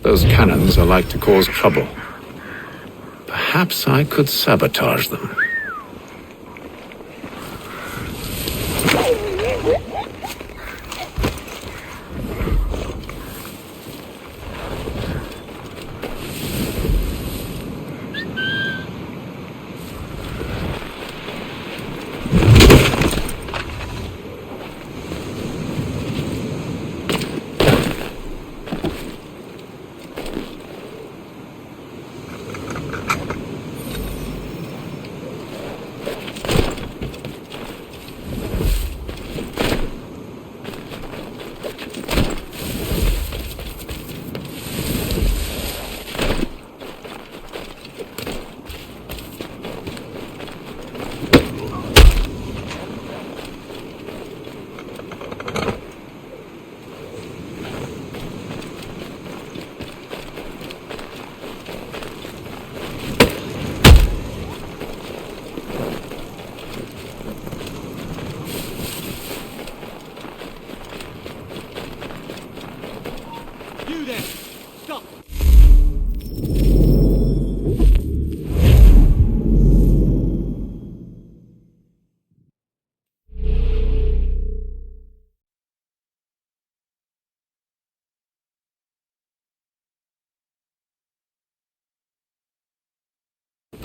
Those cannons are like to cause trouble. Perhaps I could sabotage them.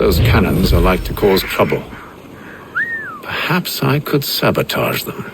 Those cannons are like to cause trouble. Perhaps I could sabotage them.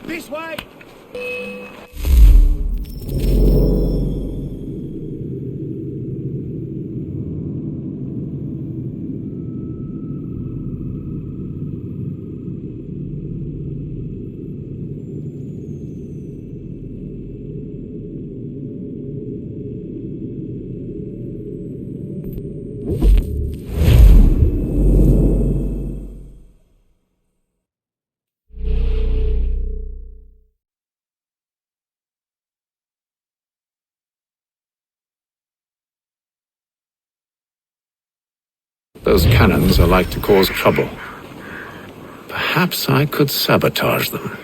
This way! Those cannons are like to cause trouble. Perhaps I could sabotage them.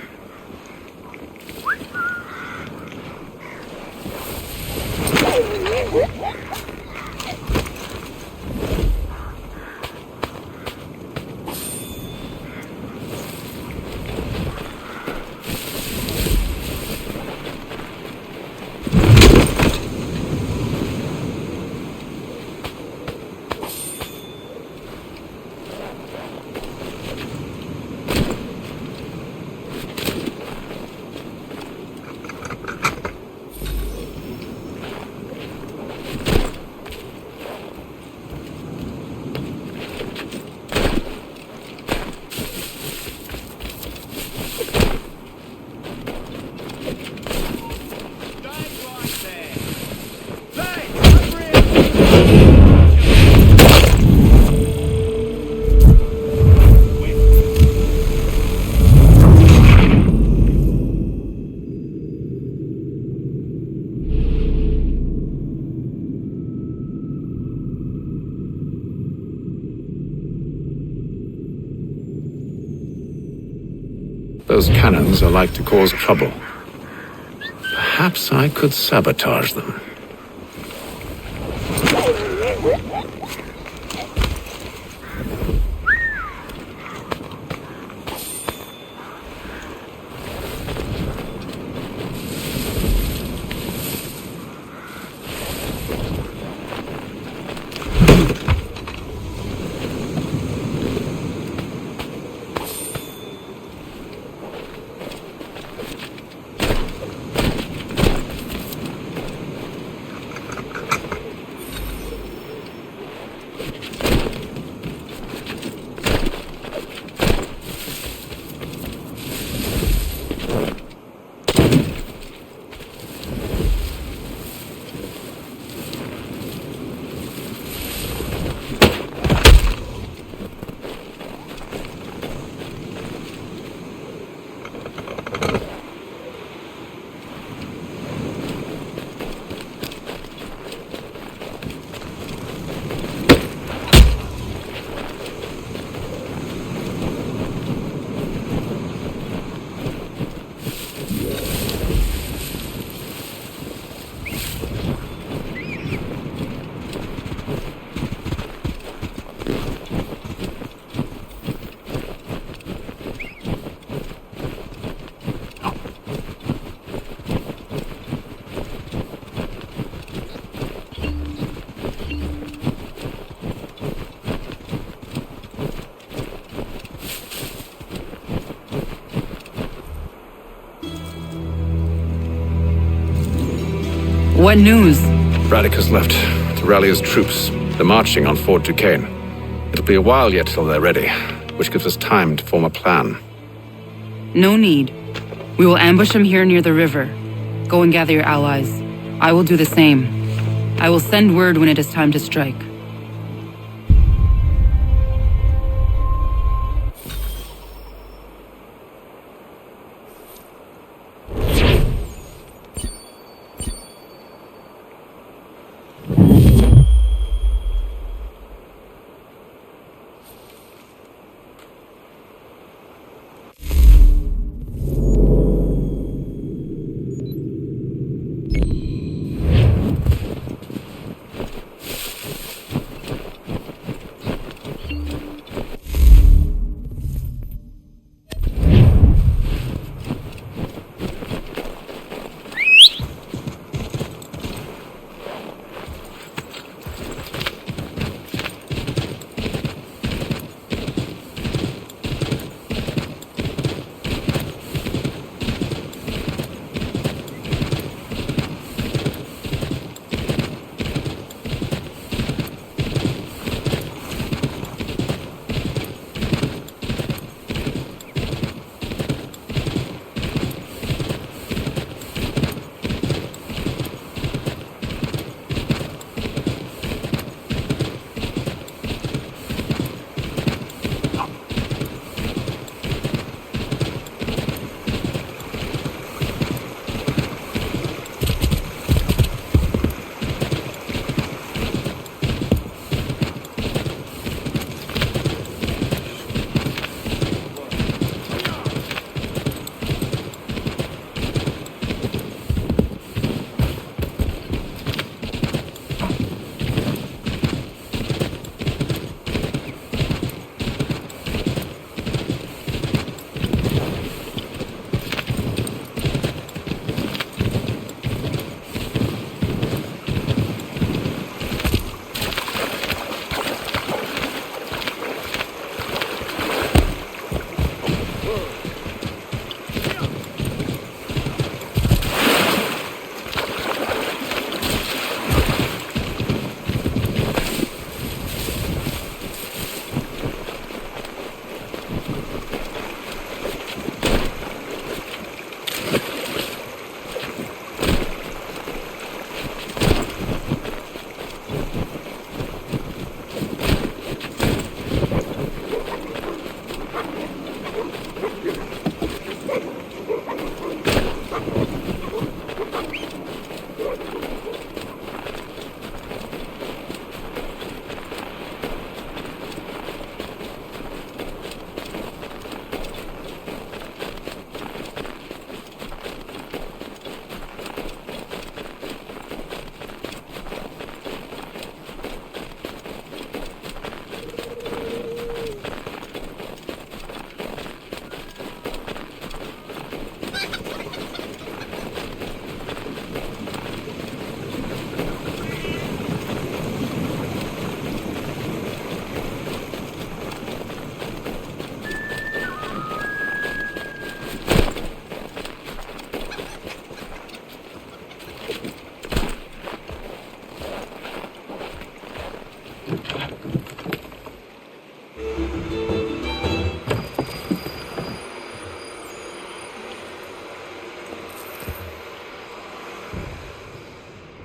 Those cannons are like to cause trouble. Perhaps I could sabotage them. What news? Braddock has left to rally his troops. They're marching on Fort Duquesne. It'll be a while yet till they're ready, which gives us time to form a plan. No need. We will ambush them here near the river. Go and gather your allies. I will do the same. I will send word when it is time to strike.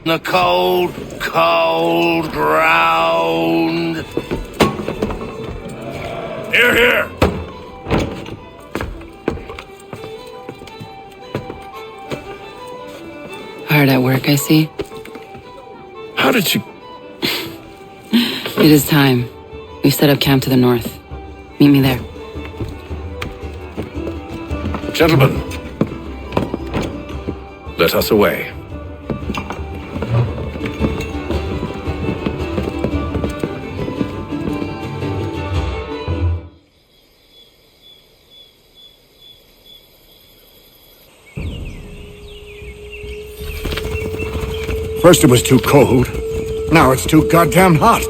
the cold, cold ground. Here, here. Hard at work, I see. How did you... It is time. We've set up camp to the north. Meet me there. Gentlemen, let us away. First it was too cold. Now it's too goddamn hot.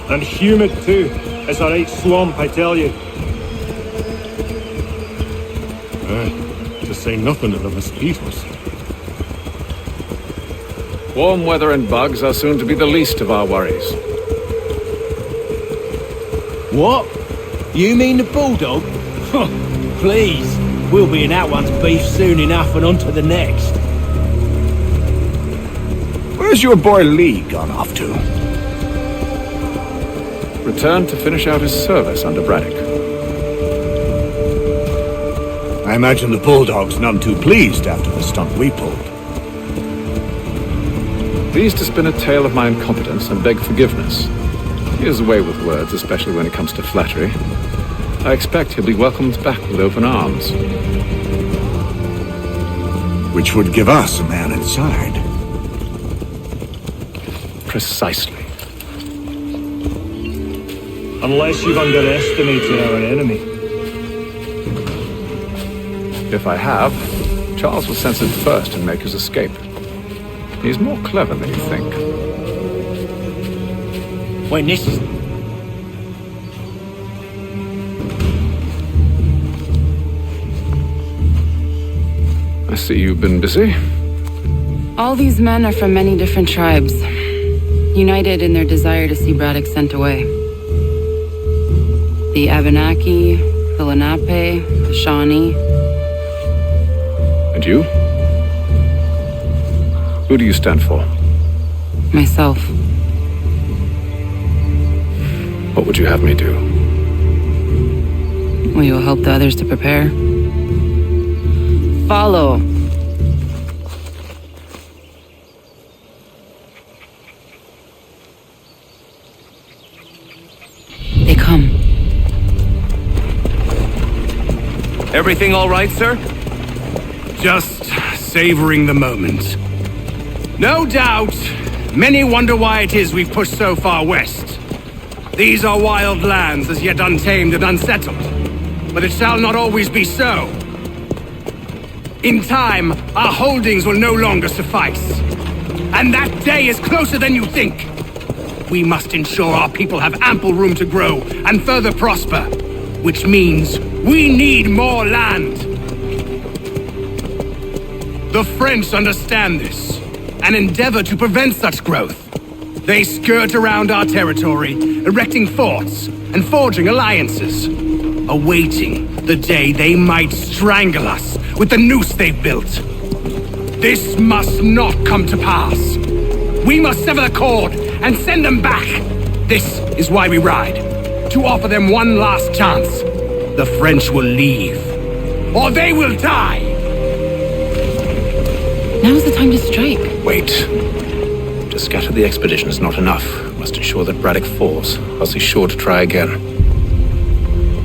And humid too. It's a right swamp, I tell you. To say nothing of the mosquitoes. Warm weather and bugs are soon to be the least of our worries. What? You mean the bulldog? Please. We'll be in that one's beef soon enough and on to the next. Where's your boy Lee gone off to? Returned to finish out his service under Braddock. I imagine the Bulldog's none too pleased after the stunt we pulled. Pleased to spin a tale of my incompetence and beg forgiveness. He has a way with words, especially when it comes to flattery. I expect he'll be welcomed back with open arms. Which would give us a man inside. Precisely. Unless you've underestimated our enemy. If I have, Charles will sense it first and make his escape. He's more clever than you think. When this is... I see you've been busy. All these men are from many different tribes, united in their desire to see Braddock sent away. The Abenaki, the Lenape, the Shawnee. And you? Who do you stand for? Myself. What would you have me do? Will you help the others to prepare? Follow. They come. Everything all right, sir? Just savoring the moment. No doubt, many wonder why it is we've pushed so far west. These are wild lands as yet untamed and unsettled. But it shall not always be so. In time, our holdings will no longer suffice. And that day is closer than you think. We must ensure our people have ample room to grow and further prosper. Which means we need more land. The French understand this and endeavor to prevent such growth. They skirt around our territory, erecting forts and forging alliances, awaiting the day they might strangle us with the noose they've built. This must not come to pass. We must sever the cord and send them back. This is why we ride, to offer them one last chance. The French will leave, or they will die. Now's the time to strike. Wait. To scatter the expedition is not enough. Must ensure that Braddock falls, else he's sure to try again.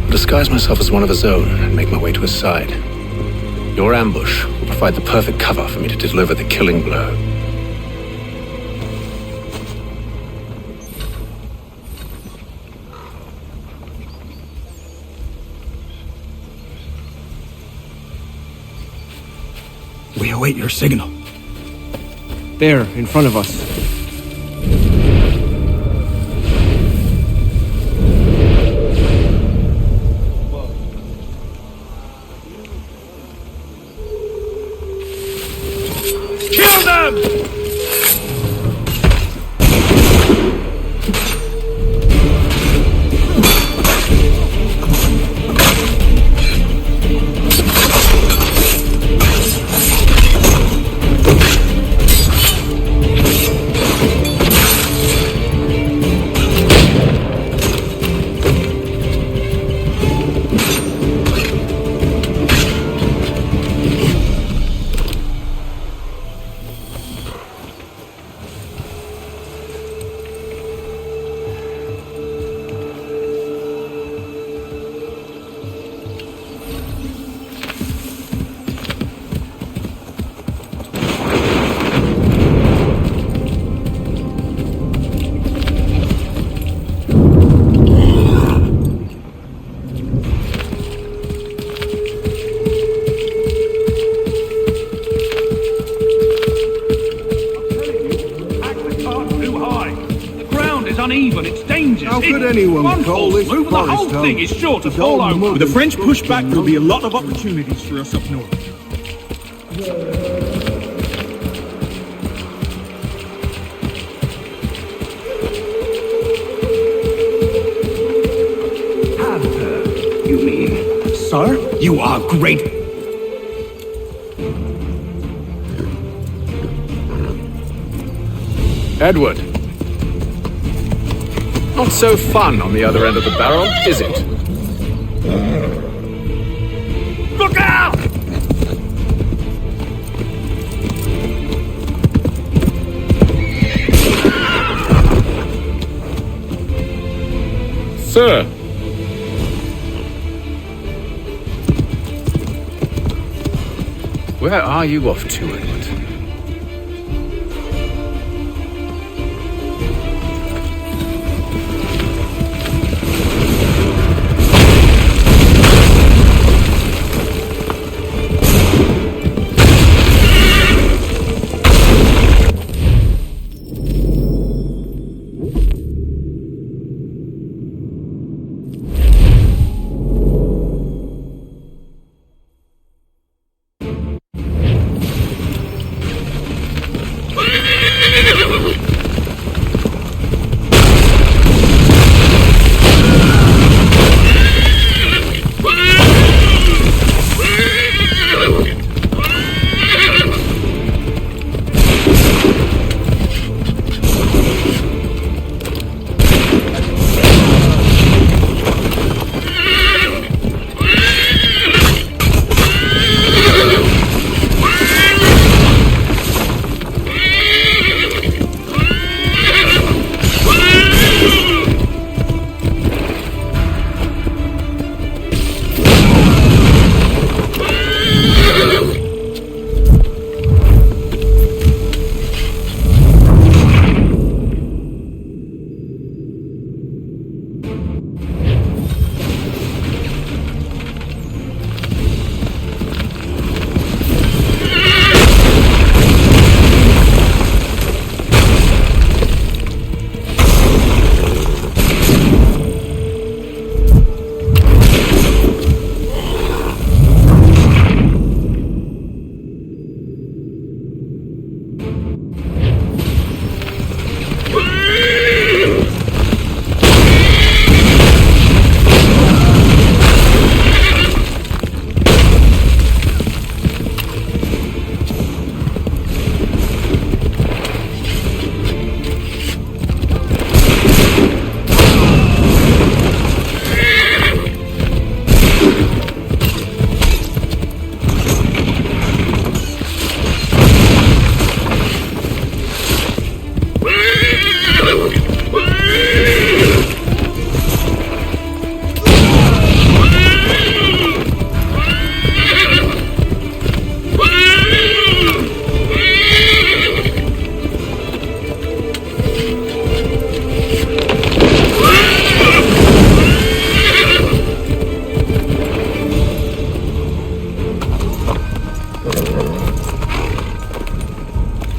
I'll disguise myself as one of his own and make my way to his side. Your ambush will provide the perfect cover for me to deliver the killing blow. We await your signal. There, in front of us. Kill them! How could anyone One call false this move, and the whole forest home thing is sure to the fall golden over. mud With the French and pushback, destruction, there'll be a lot of opportunities for us up north. Have her, you mean? Sir, you are great. Edward. Not so fun on the other end of the barrel, is it? Look out! Sir, Where are you off to, Edward?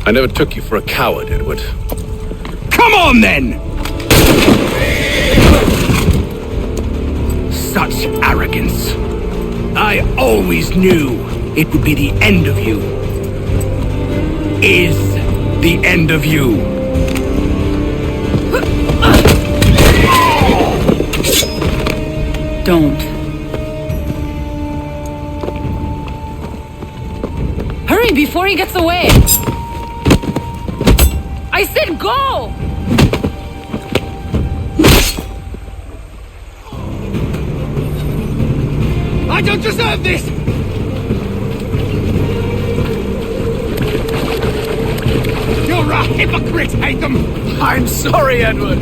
I never took you for a coward, Edward. Come on, then! Such arrogance. I always knew it would be the end of you. Is the end of you. Don't. Hurry before he gets away! I said go! I don't deserve this! You're a hypocrite, Hatham! I'm sorry, Edward,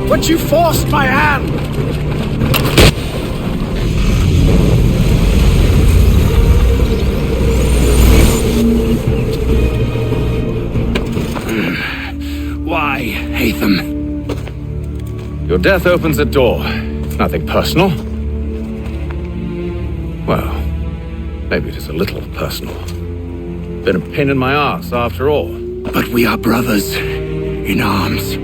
but you forced my hand. Why, Hatham? Your death opens a door. It's nothing personal. Well, maybe it is a little personal. Been a pain in my ass, after all. But we are brothers in arms.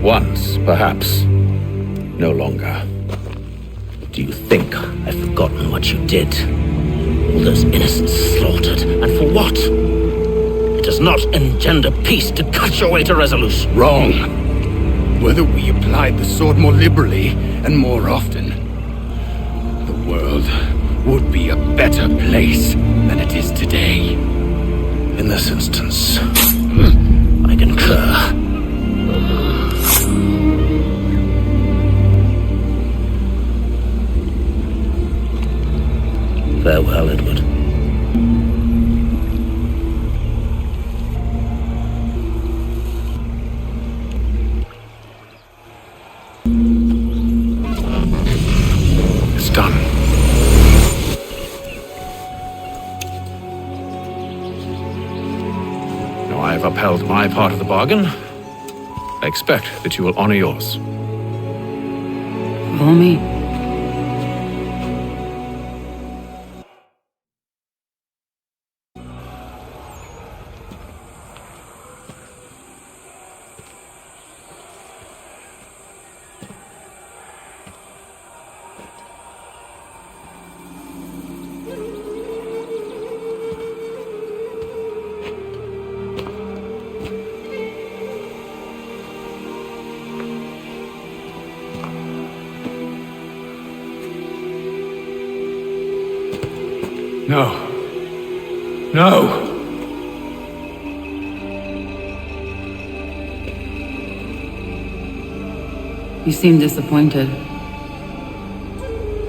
Once, perhaps. No longer. Do you think I've forgotten what you did? All those innocents slaughtered, and for what? It does not engender peace to cut your way to resolution. Wrong. Whether we applied the sword more liberally and more often, the world would be a better place than it is today. In this instance, I concur. Farewell, Edward. It's done. Now I have upheld my part of the bargain. I expect that you will honor yours. Follow me. No. No! You seem disappointed.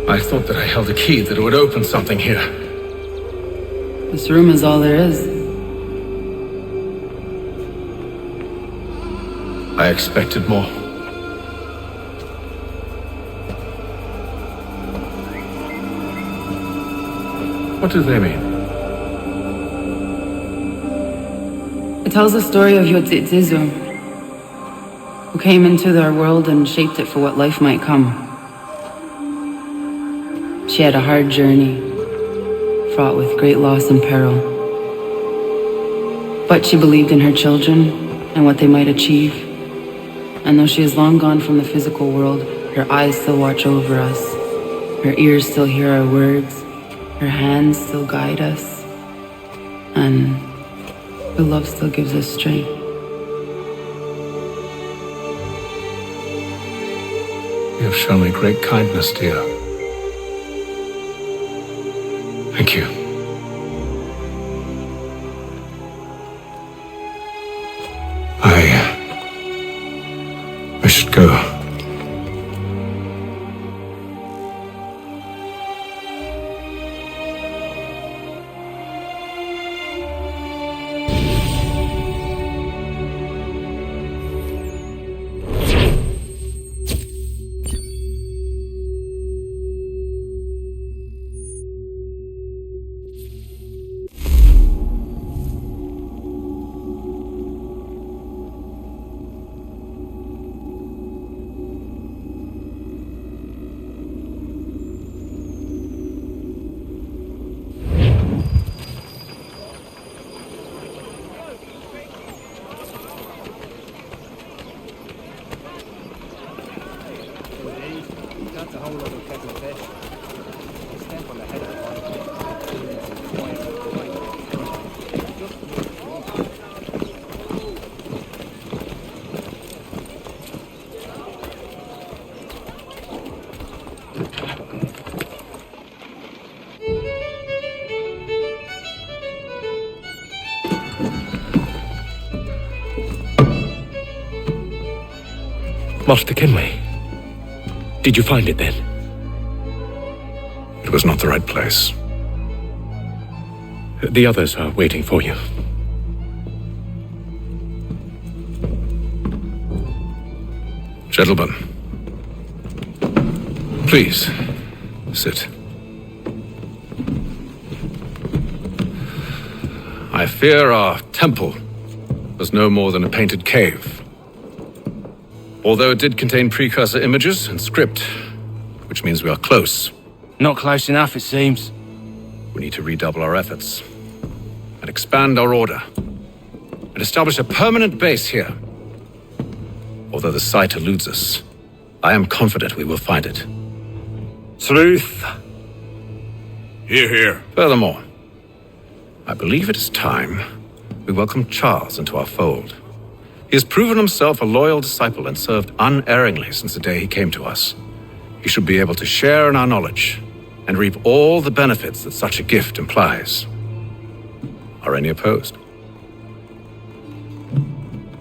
I thought that I held a key that would open something here. This room is all there is. I expected more. What do they mean? It tells the story of Yotzitzizu, who came into our world and shaped it for what life might come. She had a hard journey, fraught with great loss and peril. But she believed in her children and what they might achieve. And though she is long gone from the physical world, her eyes still watch over us. Her ears still hear our words. Her hands still guide us. And her love still gives us strength. You have shown me great kindness, dear. Thank you. I should go. That's a whole other kettle of fish. Stamp on the head of the Master Kenway, did you find it then? It was not the right place. The others are waiting for you. Gentlemen, please, sit. I fear our temple was no more than a painted cave. Although it did contain precursor images and script, which means we are close. Not close enough, it seems. We need to redouble our efforts and expand our order and establish a permanent base here. Although the sight eludes us, I am confident we will find it. Truth. Hear, hear. Furthermore, I believe it is time we welcome Charles into our fold. He has proven himself a loyal disciple and served unerringly since the day he came to us. He should be able to share in our knowledge and reap all the benefits that such a gift implies. Are any opposed?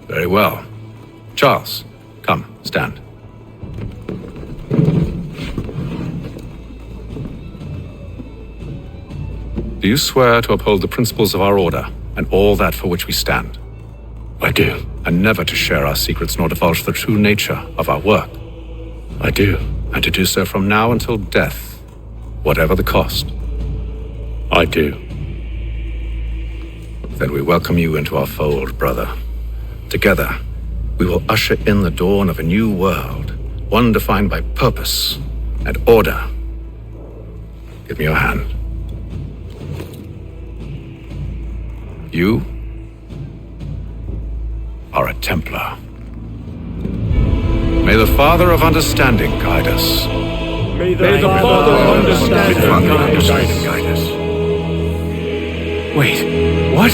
Very well. Charles, come, stand. Do you swear to uphold the principles of our order and all that for which we stand? I do. And never to share our secrets nor divulge the true nature of our work? I do. And to do so from now until death, whatever the cost? I do. Then we welcome you into our fold, brother. Together, we will usher in the dawn of a new world, one defined by purpose and order. Give me your hand. You are a Templar. May the Father of Understanding guide us. May the Father of Understanding guide us. Wait, what?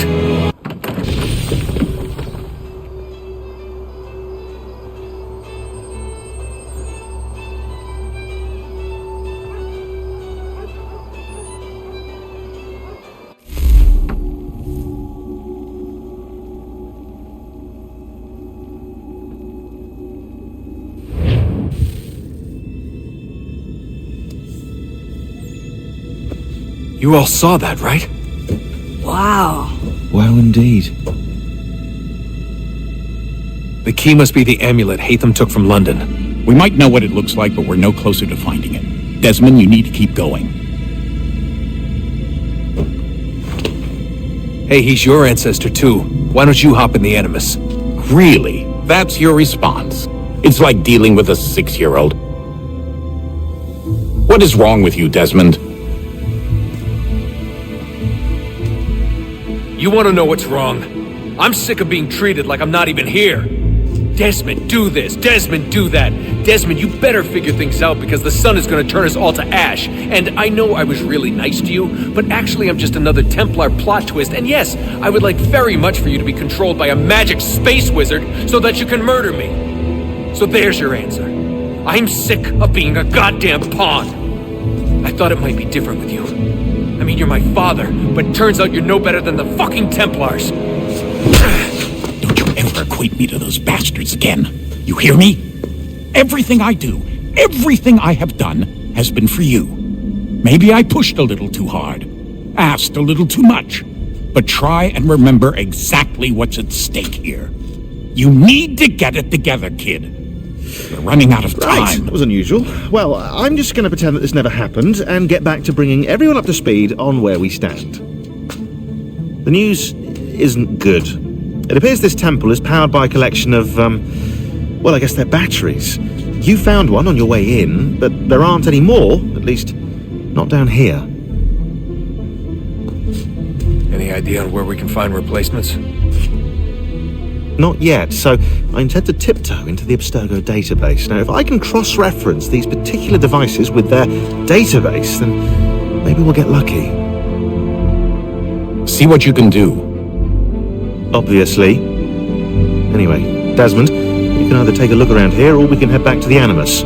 You all saw that, right? Wow. Well, indeed. The key must be the amulet Hatham took from London. We might know what it looks like, but we're no closer to finding it. Desmond, you need to keep going. Hey, he's your ancestor too. Why don't you hop in the Animus? Really? That's your response? It's like dealing with a 6-year-old. What is wrong with you, Desmond? You want to know what's wrong? I'm sick of being treated like I'm not even here. Desmond, do this. Desmond, do that. Desmond, you better figure things out because the sun is going to turn us all to ash. And I know I was really nice to you, but actually I'm just another Templar plot twist. And yes, I would like very much for you to be controlled by a magic space wizard so that you can murder me. So there's your answer. I'm sick of being a goddamn pawn. I thought it might be different with you. I mean, you're my father, but turns out you're no better than the fucking Templars. Don't you ever equate me to those bastards again. You hear me? Everything I do, everything I have done, has been for you. Maybe I pushed a little too hard, asked a little too much, but try and remember exactly what's at stake here. You need to get it together, kid. We're running out of time. Right, that was unusual. Well, I'm just going to pretend that this never happened and get back to bringing everyone up to speed on where we stand. The news isn't good. It appears this temple is powered by a collection of, well, I guess they're batteries. You found one on your way in, but there aren't any more, at least not down here. Any idea on where we can find replacements? Not yet, so I intend to tiptoe into the Abstergo database. Now, if I can cross-reference these particular devices with their database, then maybe we'll get lucky. See what you can do. Obviously. Anyway, Desmond, we can either take a look around here or we can head back to the Animus.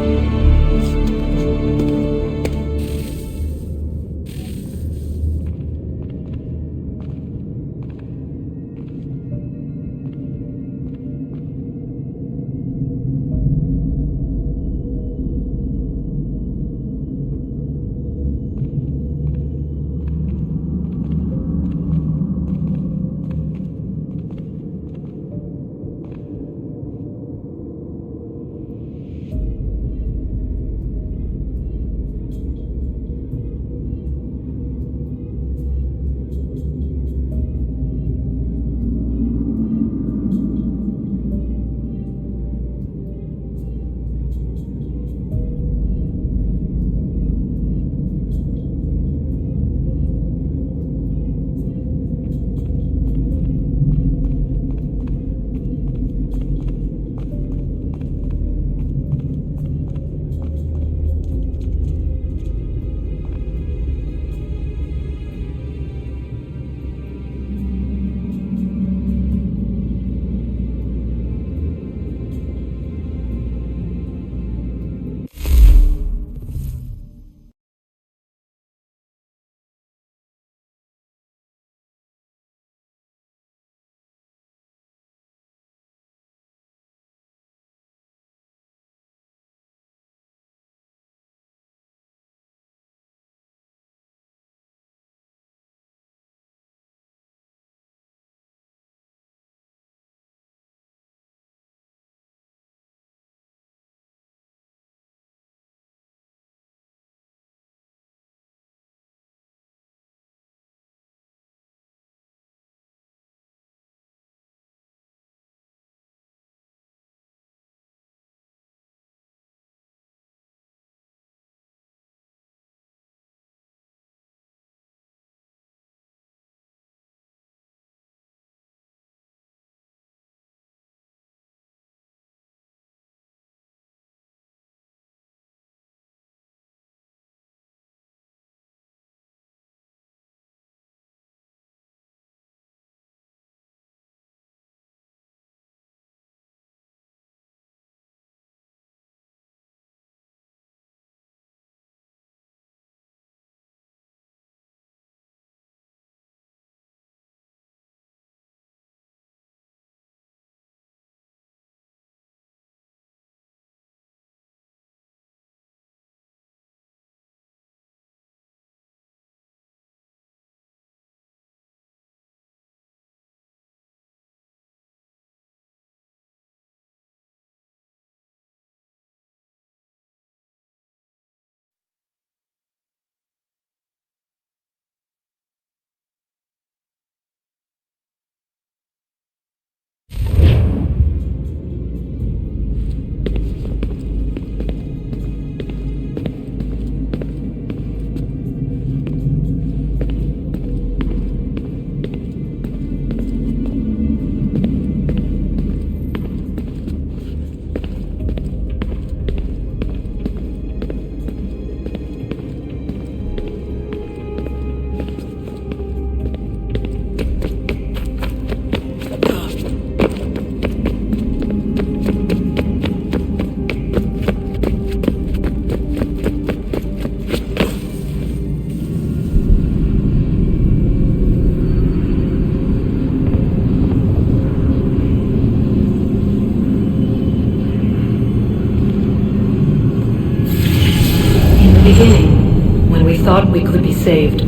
thought we could be saved.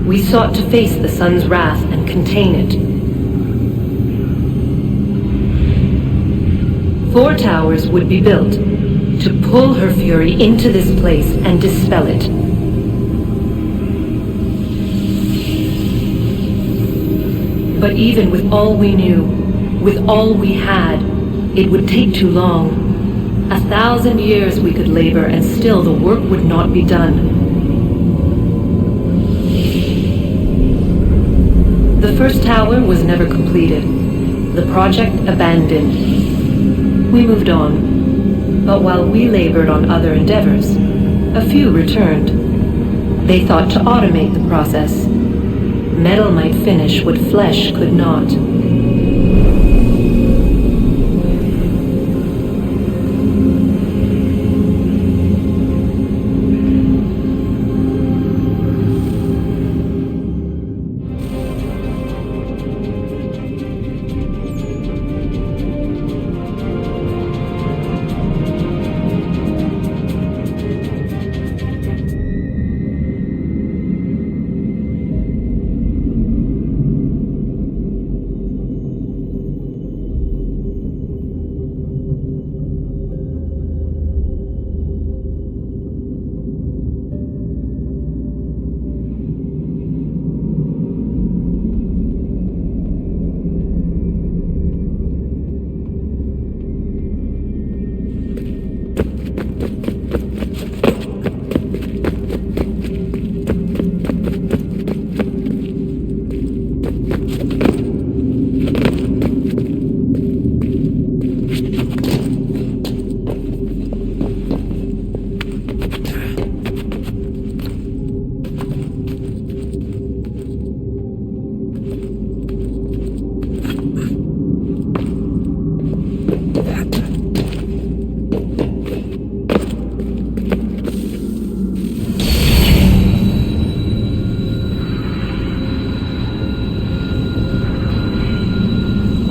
We sought to face the sun's wrath and contain it. 4 towers would be built to pull her fury into this place and dispel it. But even with all we knew, with all we had, it would take too long. 1,000 years we could labor and still the work would not be done. The first tower was never completed. The project abandoned. We moved on. But while we labored on other endeavors, a few returned. They thought to automate the process. Metal might finish what flesh could not.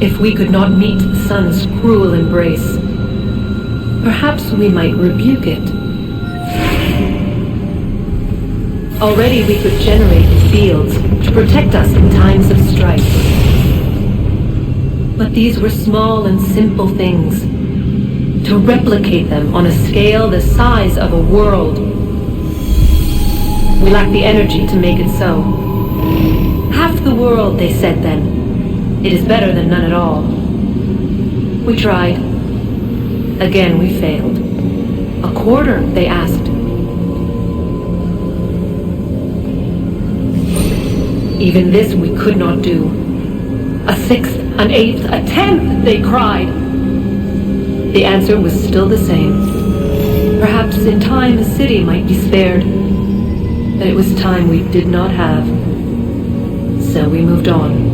If we could not meet the sun's cruel embrace, perhaps we might rebuke it. Already we could generate fields to protect us in times of strife. But these were small and simple things. To replicate them on a scale the size of a world, we lack the energy to make it so. Half the world, they said then. It is better than none at all. We tried. Again we failed. A quarter, they asked. Even this we could not do. A sixth, an eighth, a tenth, they cried. The answer was still the same. Perhaps in time a city might be spared. But it was time we did not have. So we moved on.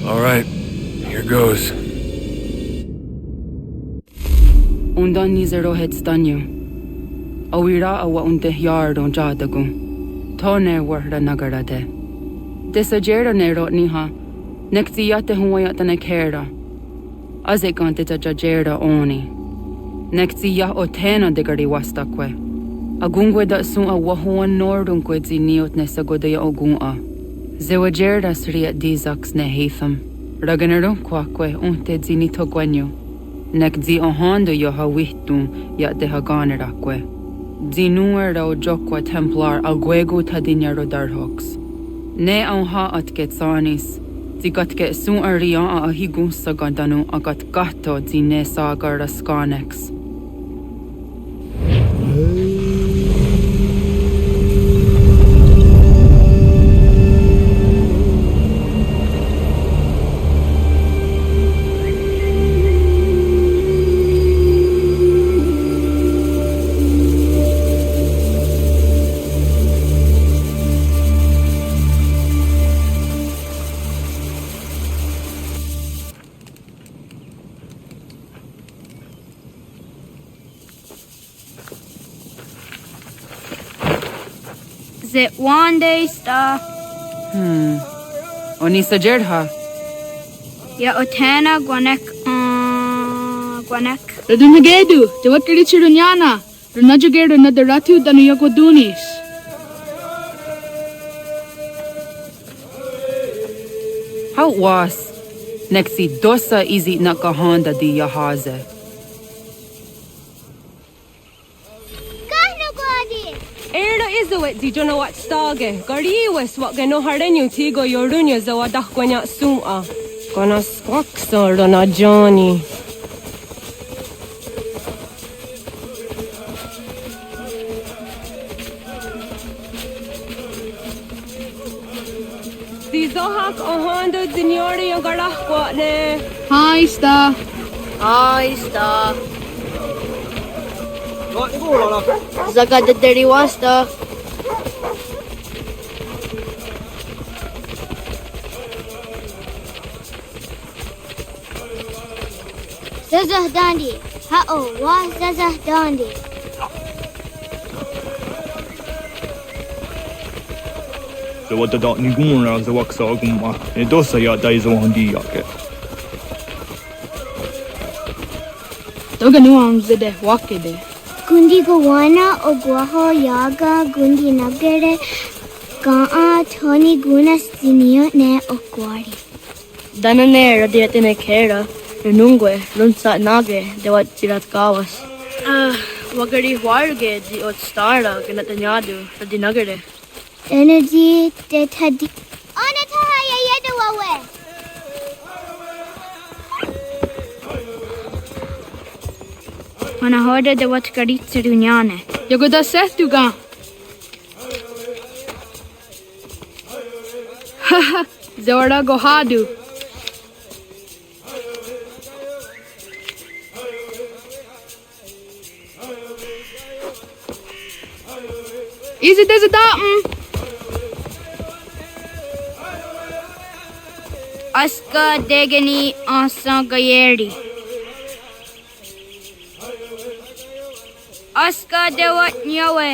All right, here goes. Undan nizero het stanyo. Awira awa unte yard on jadagu. Tone warda nagara de. Desajera nero niha. Nekti yate huayata nekera. Azekante jajera oni. Nekti ya otena degari wastakwe. Agungwe da sun a wahuan nordunque ziniot nesagodaya ogun'a. Zewajerda sriat dizax ne heitham. Raganero quaque unte zinito guanyo. Nek zi ohando yo hawitun ya de haganeraque. Zinuer o jokwa templar alguego tadinero darhox. Ne on ha at getsanis. Zigatke sun arian a higun sagandanu agat gato zine sagar skanex. Zit one day sta. Onisa jerdha. Ya otana guanek guanek. Radunagedu, te wakiri chirunyana. Runajugeru na daratu danu yagodunis. How was? Nexi dosa izi nakahanda di yahaze. Erdo izuet di jono wat stage. Gariwes wat geno harenyu tigo yorunya zawadah gwanya sum'a. Gona skaksa rona Johnny. Di zohak ohando dinyori yung garah kwa ne. Hi, Sta. Hi, Sta. Zagada deriwasta. Zazah Dandi. Ha'o wa Zazah Dandi. So what the dot ni gumra za waksa gumma. E dosa ya daizo handi yake. Toga nuam zede wakede. Gundi Gawana Oguaho Yaga Gundi Nagere Gaa Tony Gunas Dinio Ne Okwari. Danane radiatine kera. Renungue, Runsa Nage, de wat Tirat Gawas. Wagari Warge, di ot Stara, Ganatanyadu, Radinagare. Energy de Tadi. Onatahaya Yedawawe. When I heard de wat Garitsi Dunyane. Yagoda Setuga. Haha, Zora Gohadu. Easy does it datum. Aska degani asa gayeri. Aska dewat nyawe.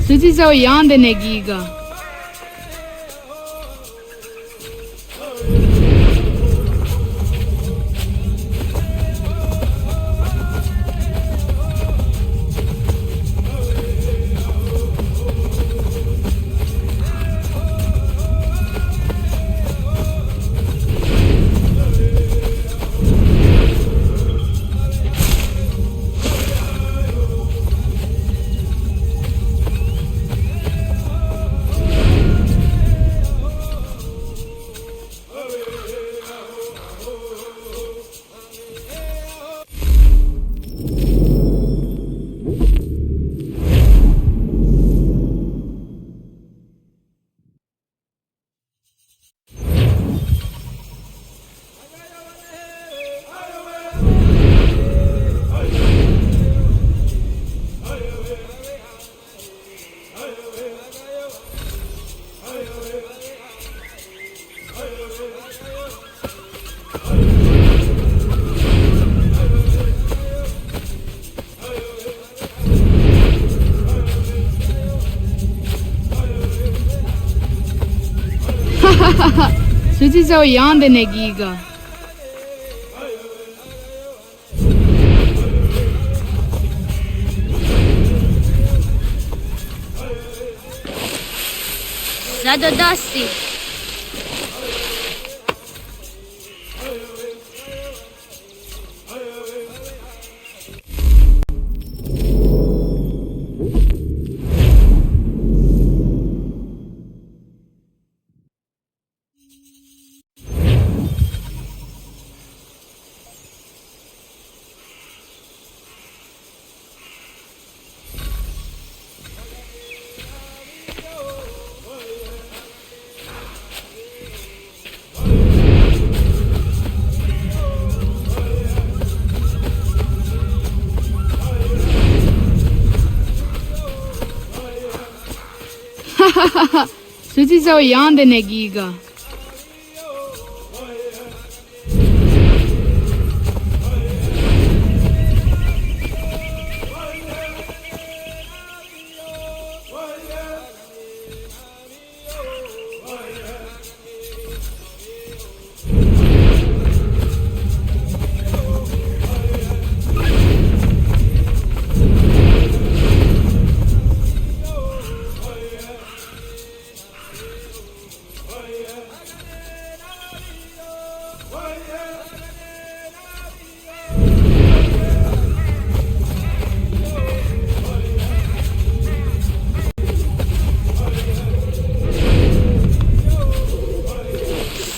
Suji zo yande negiga. Suji zo yande negiga. Zadodasi. Suji zo yande negiga.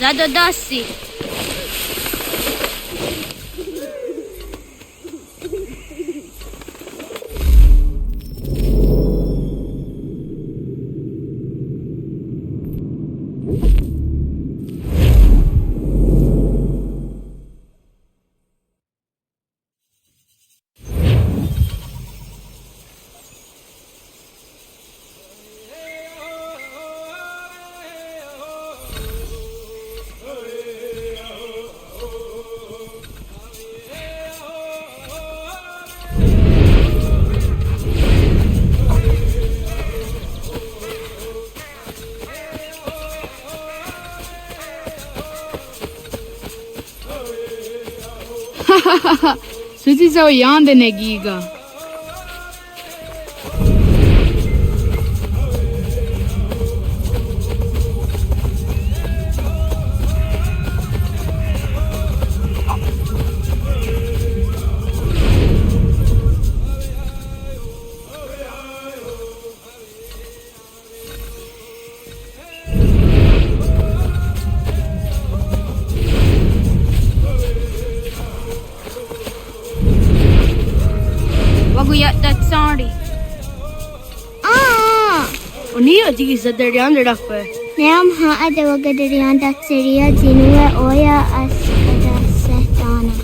Zadodasi. Susi sa yanda negiga. Sorry. Unia di sa derian rakwe. Neam ha ade waga derian dat seria jinue oya as kada setana.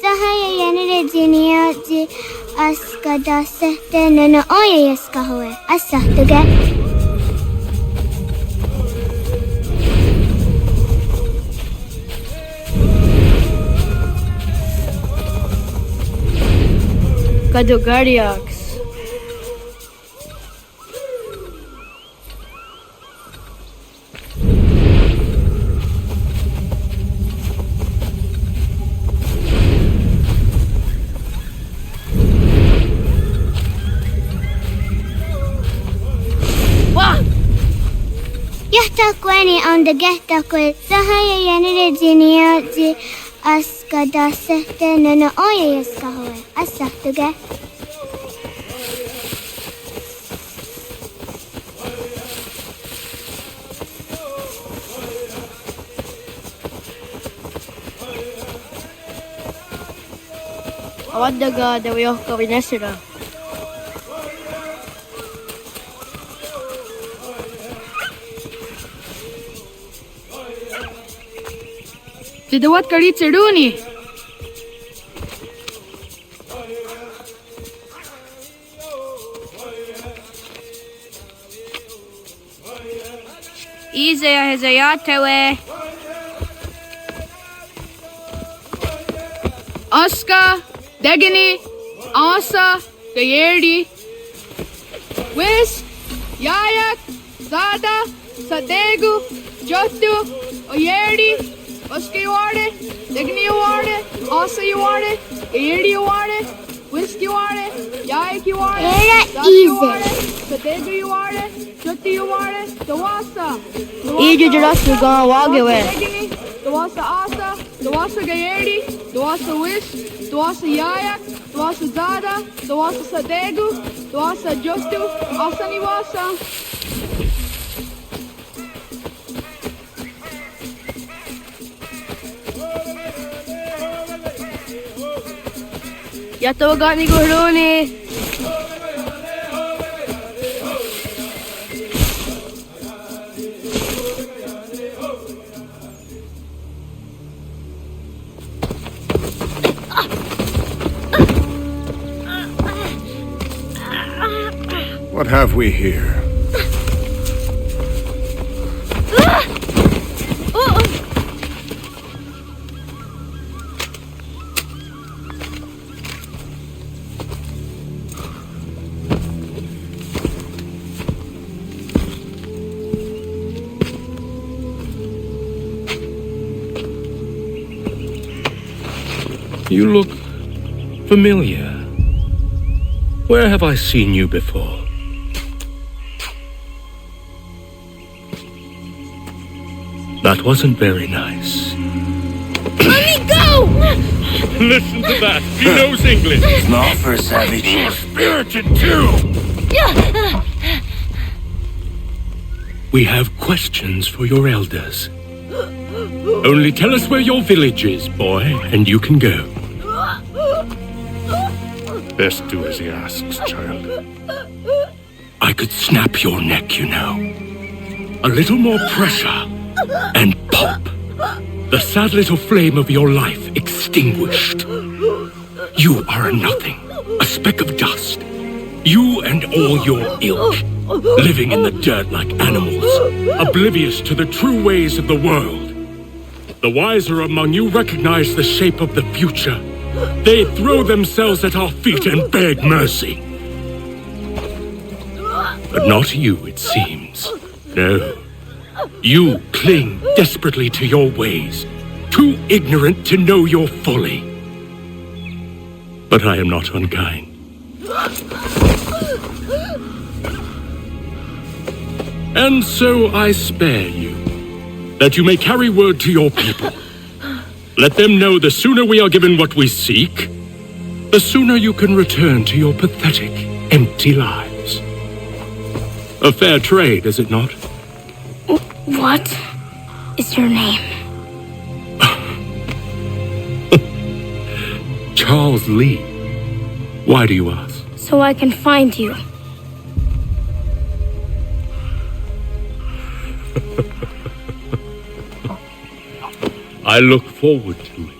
Sahaya yanire jinia ji as kada setana oya yaska hoye. Asa tuge. Kadogariax. Wah! Yahtakweni on the getakwe. Sahaya yanire jinia ji askada sehte nana oya yaska hoye. Asa tuge. Awadaga de wyoka vinesira. Tidawat kari cheduni. Izaya hezayatewe. Aska, Degini, Asa, Gayerdi, Wis, Yayak, Zada, Sadegu, Jotu, Oyerdi, Oska you are it, Degini you are it, Asa you are it, Gayerdi you are it, Wis you are it, Yayak you are it, Zada you are it, Sadegu you are it, Jotu you are it, Dawasa. Iju just gone Wagawe. Dawasa Asa, Dawasa Gayerdi, Dawasa Wis, Dawasa Yayak, Dawasa Zada, Dawasa Sadegu, Dawasa Jostu, Asa Niwasa. Yatawaga ni Guruni. What have we here? You look familiar. Where have I seen you before? That wasn't very nice. Let me go! Listen to that. He knows English. Small for a savage. You're spirited too. We have questions for your elders. Only tell us where your village is, boy, and you can go. Best do as he asks, child. I could snap your neck, you know. A little more pressure, and pop. The sad little flame of your life extinguished. You are a nothing, a speck of dust. You and all your ilk, living in the dirt like animals, oblivious to the true ways of the world. The wiser among you recognize the shape of the future They throw themselves at our feet and beg mercy. But not you, it seems. No. You cling desperately to your ways, too ignorant to know your folly. But I am not unkind. And so I spare you, that you may carry word to your people. Let them know the sooner we are given what we seek, the sooner you can return to your pathetic, empty lives. A fair trade, is it not? What is your name? Charles Lee. Why do you ask? So I can find you. I look forward to it.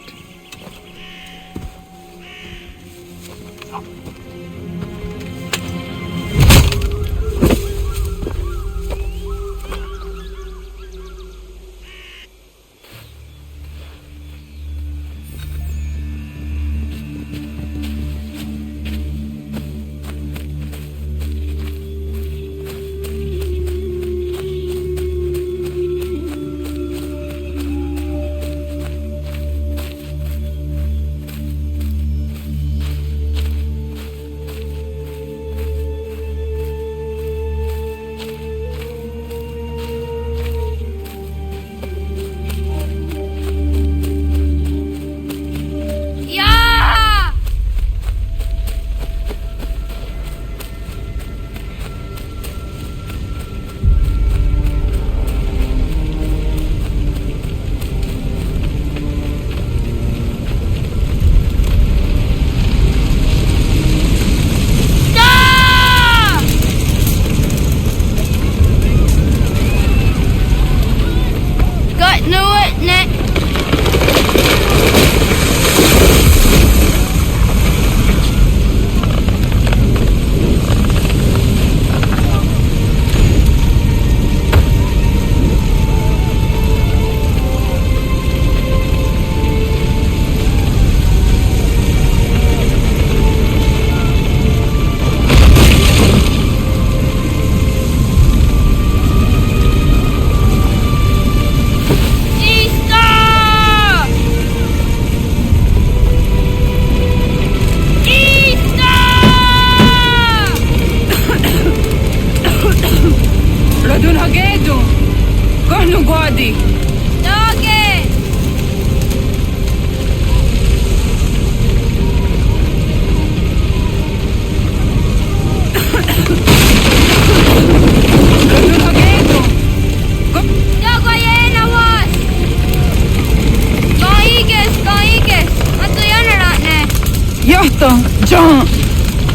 John,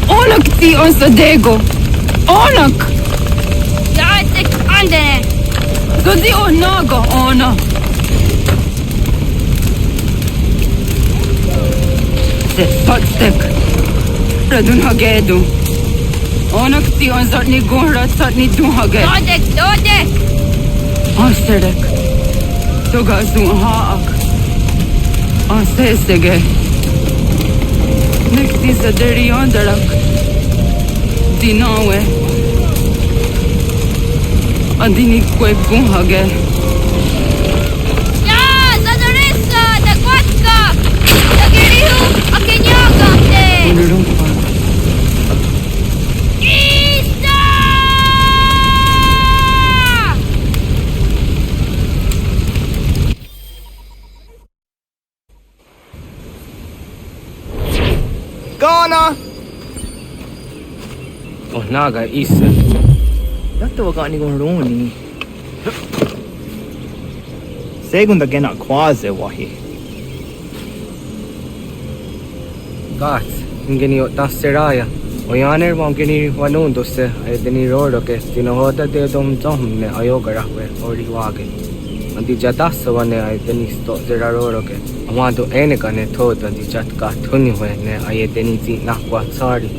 onak ti on sadego. Onak. Ja tek andene. Godi onaga ona. Se patstek. Radun hagedu. Onak ti on zatni gonra satni duhage. Dodek. Ansedek. Toga haak. Ansesege. Nekti sa deri ondarak. Dinawe. Andini kwe bunhage. Ja, zadoresa, da kwatka. Da gerihu, akenyaga te. Unurumpa. Isa! Ghana! Oh, naga isa. Dato wa gani gon roni. Segunda gena kwaze wahi. Gat, ingeni tasseraya. Oyaner mongeni wanundo se edeni rodo ke tinohoda de dom ne ayoga rahwe ori wage. Andi jadasa wane edeni sto zeraro ke. Amado ene kane thoda di jatka thuni hwe ne ayedeni ti nakwa sari.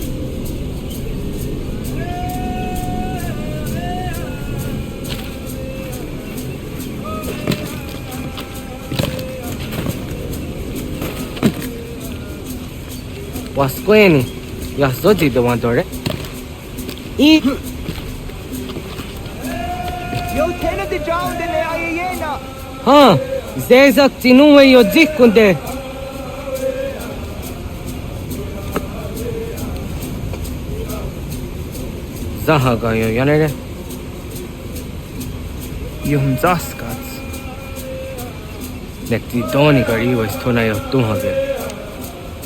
Wasqueni. Yasoti the one dore. E. Yo tena de John de le ayena. Ha. Zezak tinuwe yo dikunde. Zahaga yo yanere. Yum zaskats. Nekti doni gari was tona yo tuhage.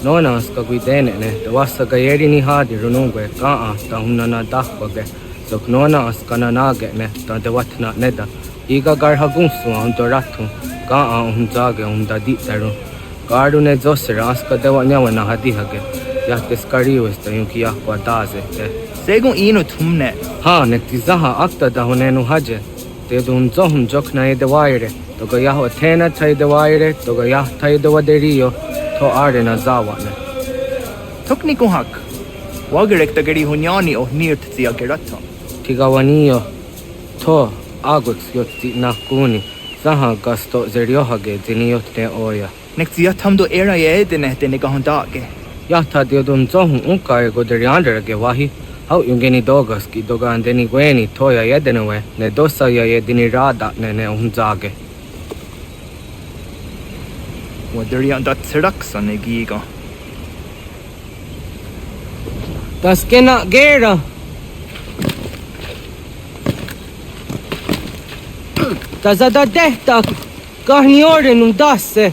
Nona ska guidene ne. The wasa gayeri ni hadi runungwe kaa ta hunana dakbage. Sok nona askana nage ne. Ta de watna neda. Iga garhagunsu hunto ratu. Kaa hunzage hunda ditaru. Garu ne zosera aska dewa nyawa na hadihage. Yatkes kari was ta yunki yakwa daze te. Según ino tumne. Ha nekti zaha akta da hunenu haje. Te dun zohum jokna e de waire. Toga yaho tena tai de waire. Toga yah tai de waderio. To are na zawane. Tokni kuhak. Wagerek da gari hunyani o nirt zia gerato. Tigawanio. To aguts yotzi nakuni. Zaha gasto zeriohage diniotne oya. Nekti yatamdo era ye dene dene gahondage. Yata de dun zohum unka e goderiandere wahi. How yungeni dogas ki dogan deni gweni toya yedenewe ne dosa ya yedini rada ne unzage. Waderian dat traksa ne giga. Das kena gera. Tazada dehta kahni orden undasse.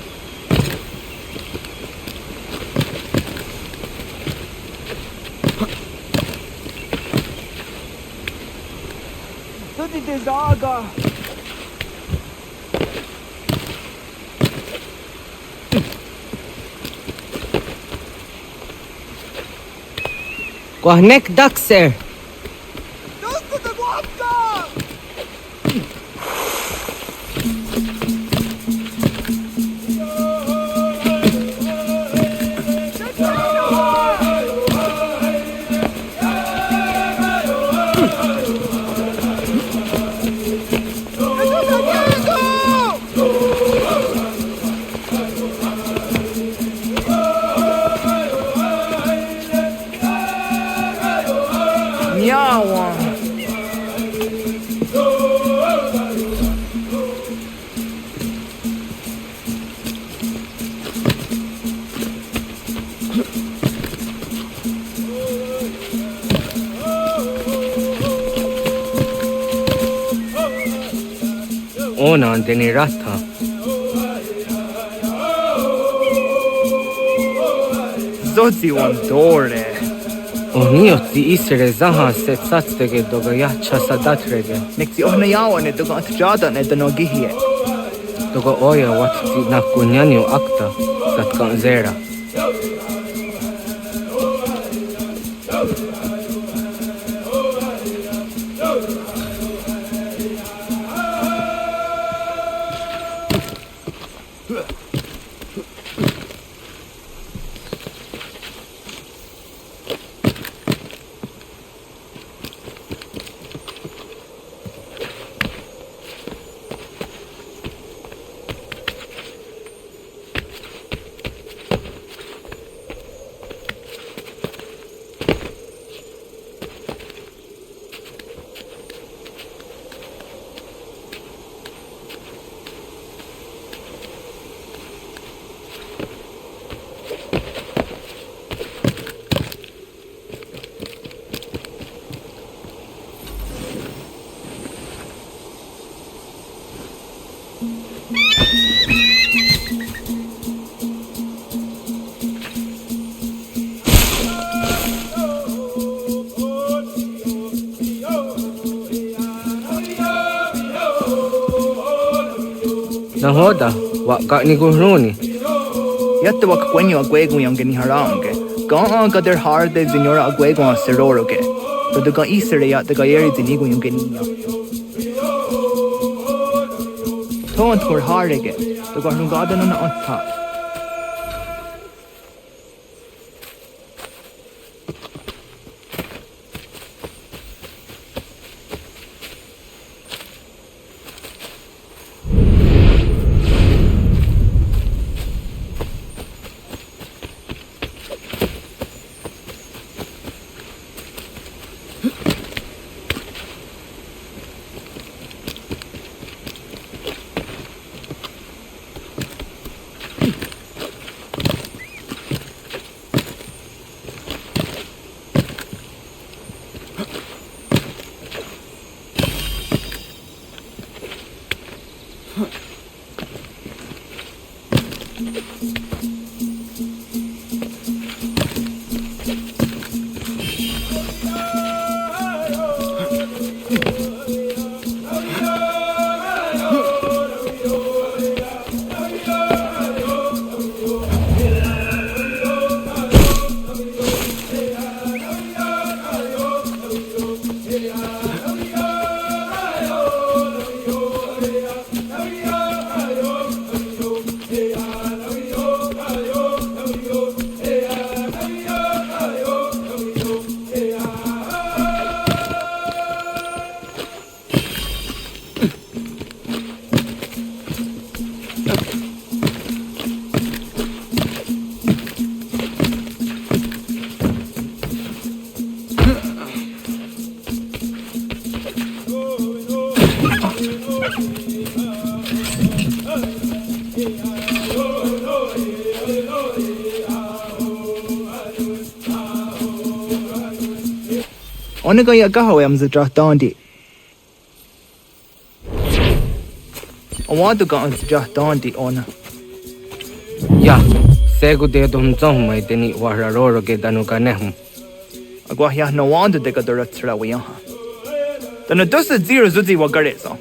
Tudi de zaga. Kwahnek dakser. Dostu de guapka. Ona deni rata. Zodzi wan dore. Oniotzi isere zaha se tsatsege doga yacha sadatrege. Nekti ohna yawane doga atjada ne dano gihie. Doga oya watzi nakunyanyo akta zatkan zera. Nahoda, wak ni guruni. Yatta wak kwenyo agwego yangeni harange. Ga ga der harde zinora agwego a seroroge. But the ga isere yat the ga yeri zinigo yangeni. Tont kur harege. The ga hungadan on otta. Ona ga ya gahawe am zidra dondi. I want to go on zidra dondi ona. Ya, segu de dum zong mai deni wararoro ge danu ganehum. Agwa ya no wanda de gadura tsra wiyaha. Dana dosa zero zuzi wa garezo.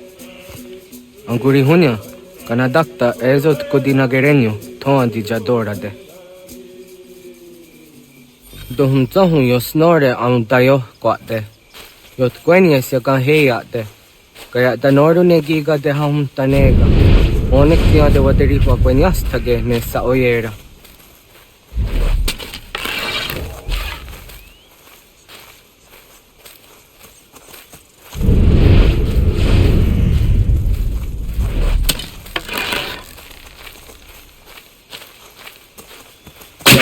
Anguri hunya, kana dakta ezot kodina gerenyo, toan di jadora de. Dum zong yo snore am dayo kwate. Yot kwenye se kan heya de. Kaya danoru ne giga de ham tanega. Onek tiya de waderi wa kwenyas tage ne sa oyera.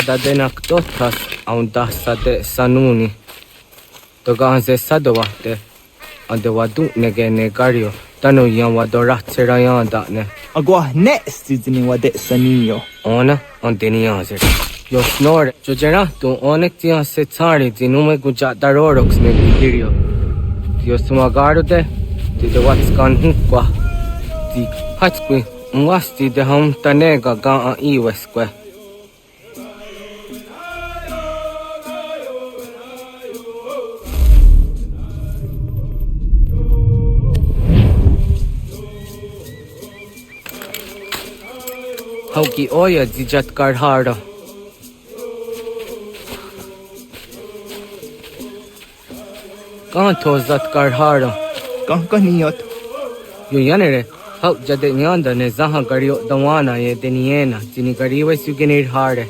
Da denak totas aun dasa de sanuni. Toga ze sadowate. Ande wadu nege negario. Tanu yan wadora tserayan da ne. Agwa next zini wa de sanio. Ona anteni yazer. Yo snore. Jojera tu onek tiya se tsari zinume guja darorox ne gigirio. Yo sumagaru de. Di de watskan hukwa. Di hatskwi. Mwasti de ham tanega ga a iweskwe. Hauki oya dijat karhara. Kahan tozat karhara. Kaniyot. Yo yanere. Hau jade nyanda ne zaha gario dawana ye deniena. Jini gariwe sugenir hare.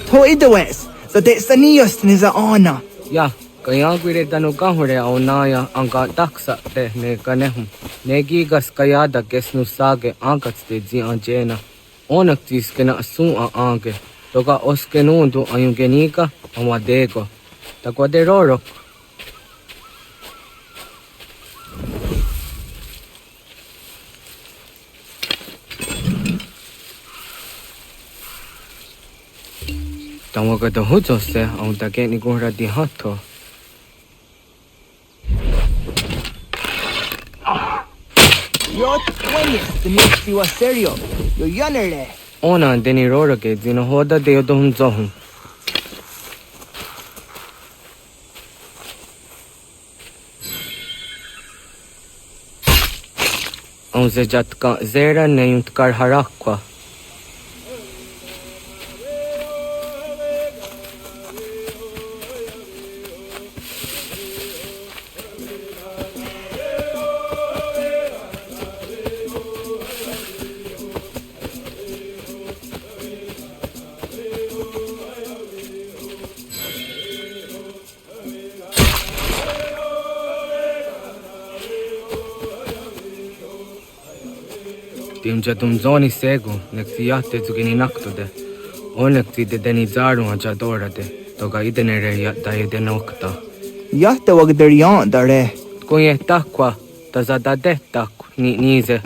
To idawes. So de sanios niza ona. Ya, kaya gwire danu gahure au naya anga daksa te ne ganehum. Ne gigas kaya da gesnu sage angats te zi anjena. Onak tis kena asun a ange. Toga oskenundu ayungenika amadego. Takwaderoro. Tawaga da hujose au da geni gora di hatto. Yo twenties the next was serio. Yo yanere. Ona deni roro ke zino hoda de yodum zohum. Au zejatka zera ne yuntkar harakwa. Timja tumzoni segu, nekti yatte zugini naktude. Onekti de denizaru ajadora de. Toga idenere yatta edenokta. Yatta wagderian dare. Kuye takwa, tazadade tak ni nize.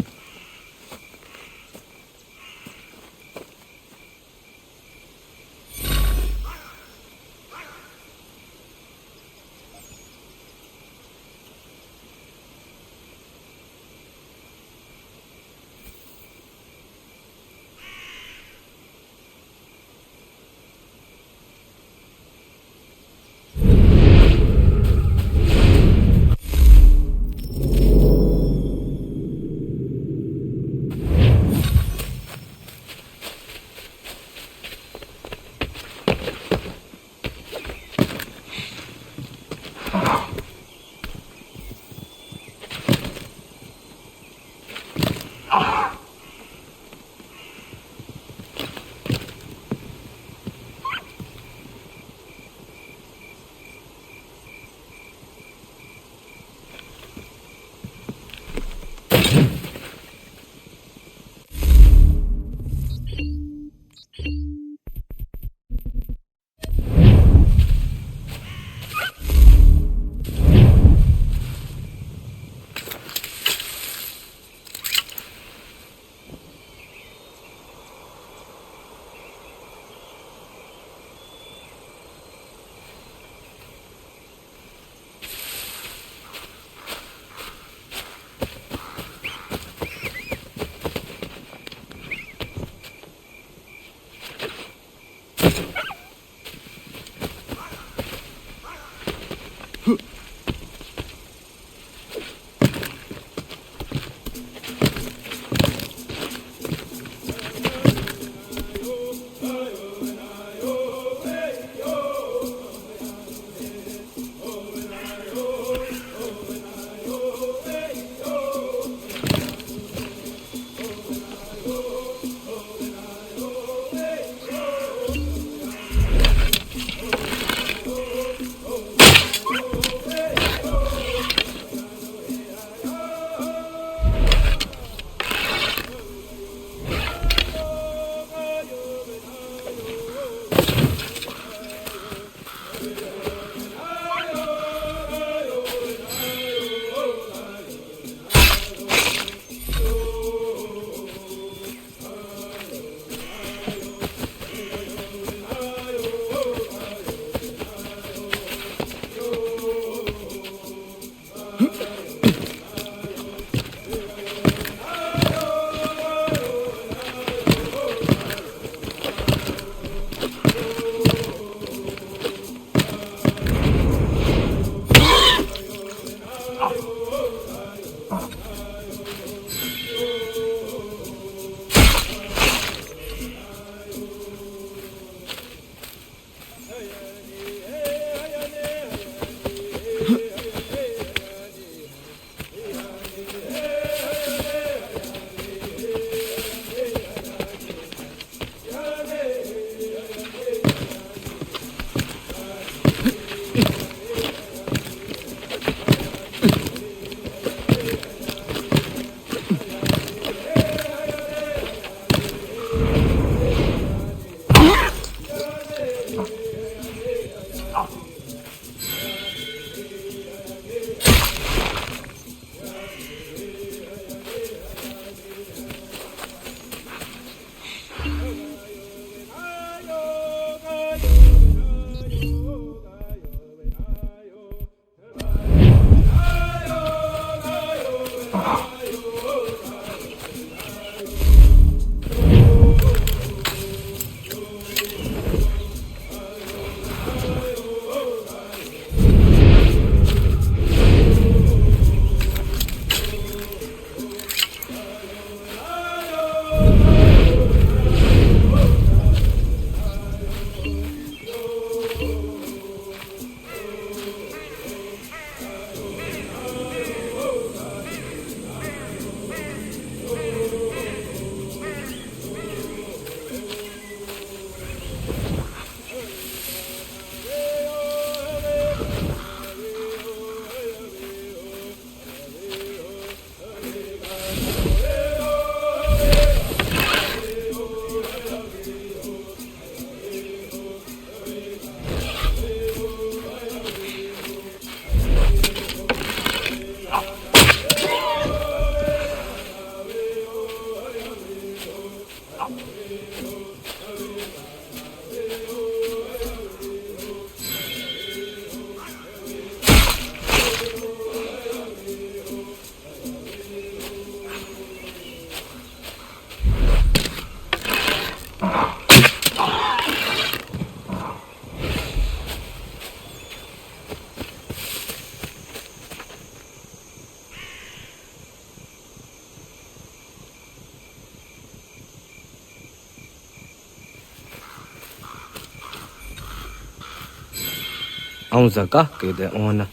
Auzaka kede ona.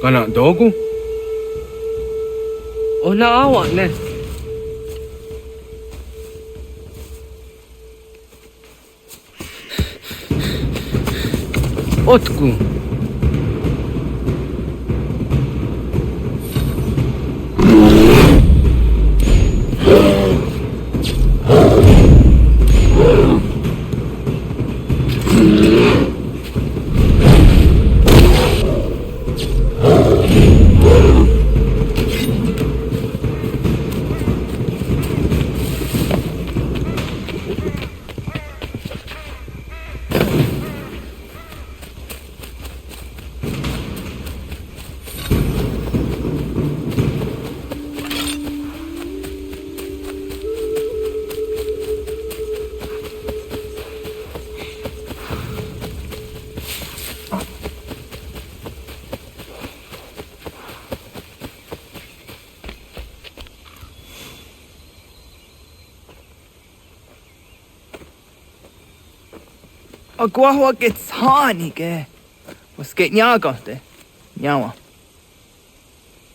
Kana dogu? Oh, naawa ne. Otku. Agua gets honey, was get nyagate. Nyawa.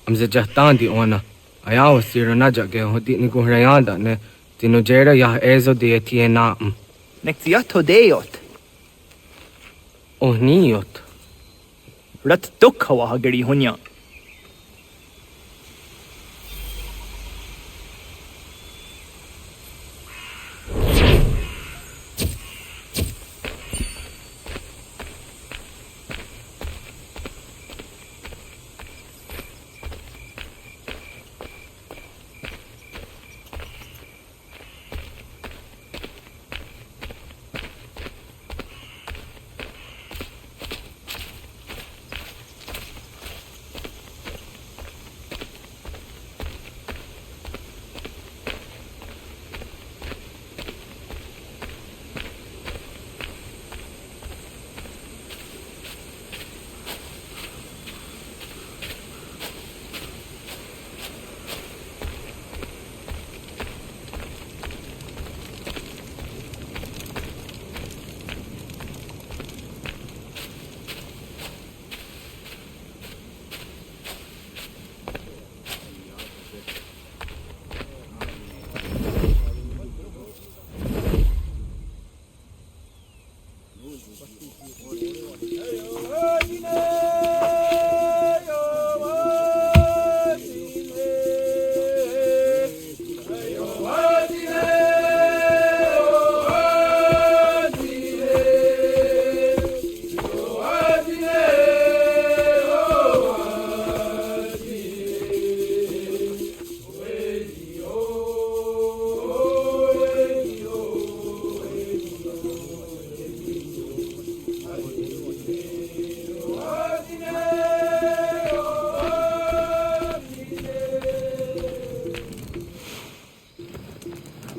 I'm the Jatandi ona. I always see Renaja ge ho di niku rayanda ne dinojera ya ezo de tiena. Nexiato deot. Oh niot. Rat dukhawa hageri hunya.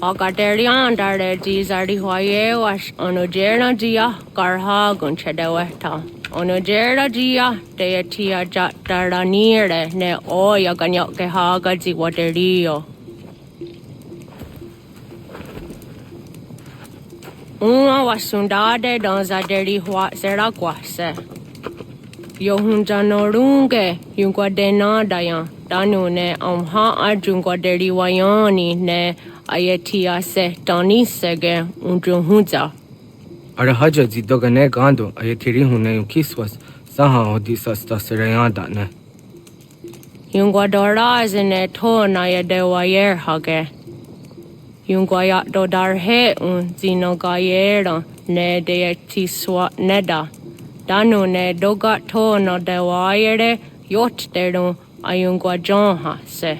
Ogaderian dare Gizardi Hoye was Onojera Gia Garha Gunchedeweta. Onojera Gia Deatia Jatara Nire ne Oya Ganyoke Haga Ziwaterio. Uma was sundade donza deri hua seraquase. Yohunja norunge, yunguadena dayan, danune amha arjunguaderi wayani ne ayetia se tanisege unjunhunza. Arahaja zidogane gando ayetiri hune kiswas saha odisasta serayanda ne. Yunguadora zine to na yedewayer hage. Yunguayat do darhe un zino gayera ne deetiswa neda. Danu ne dogat to no dewayere yot deru ayunguajonha se.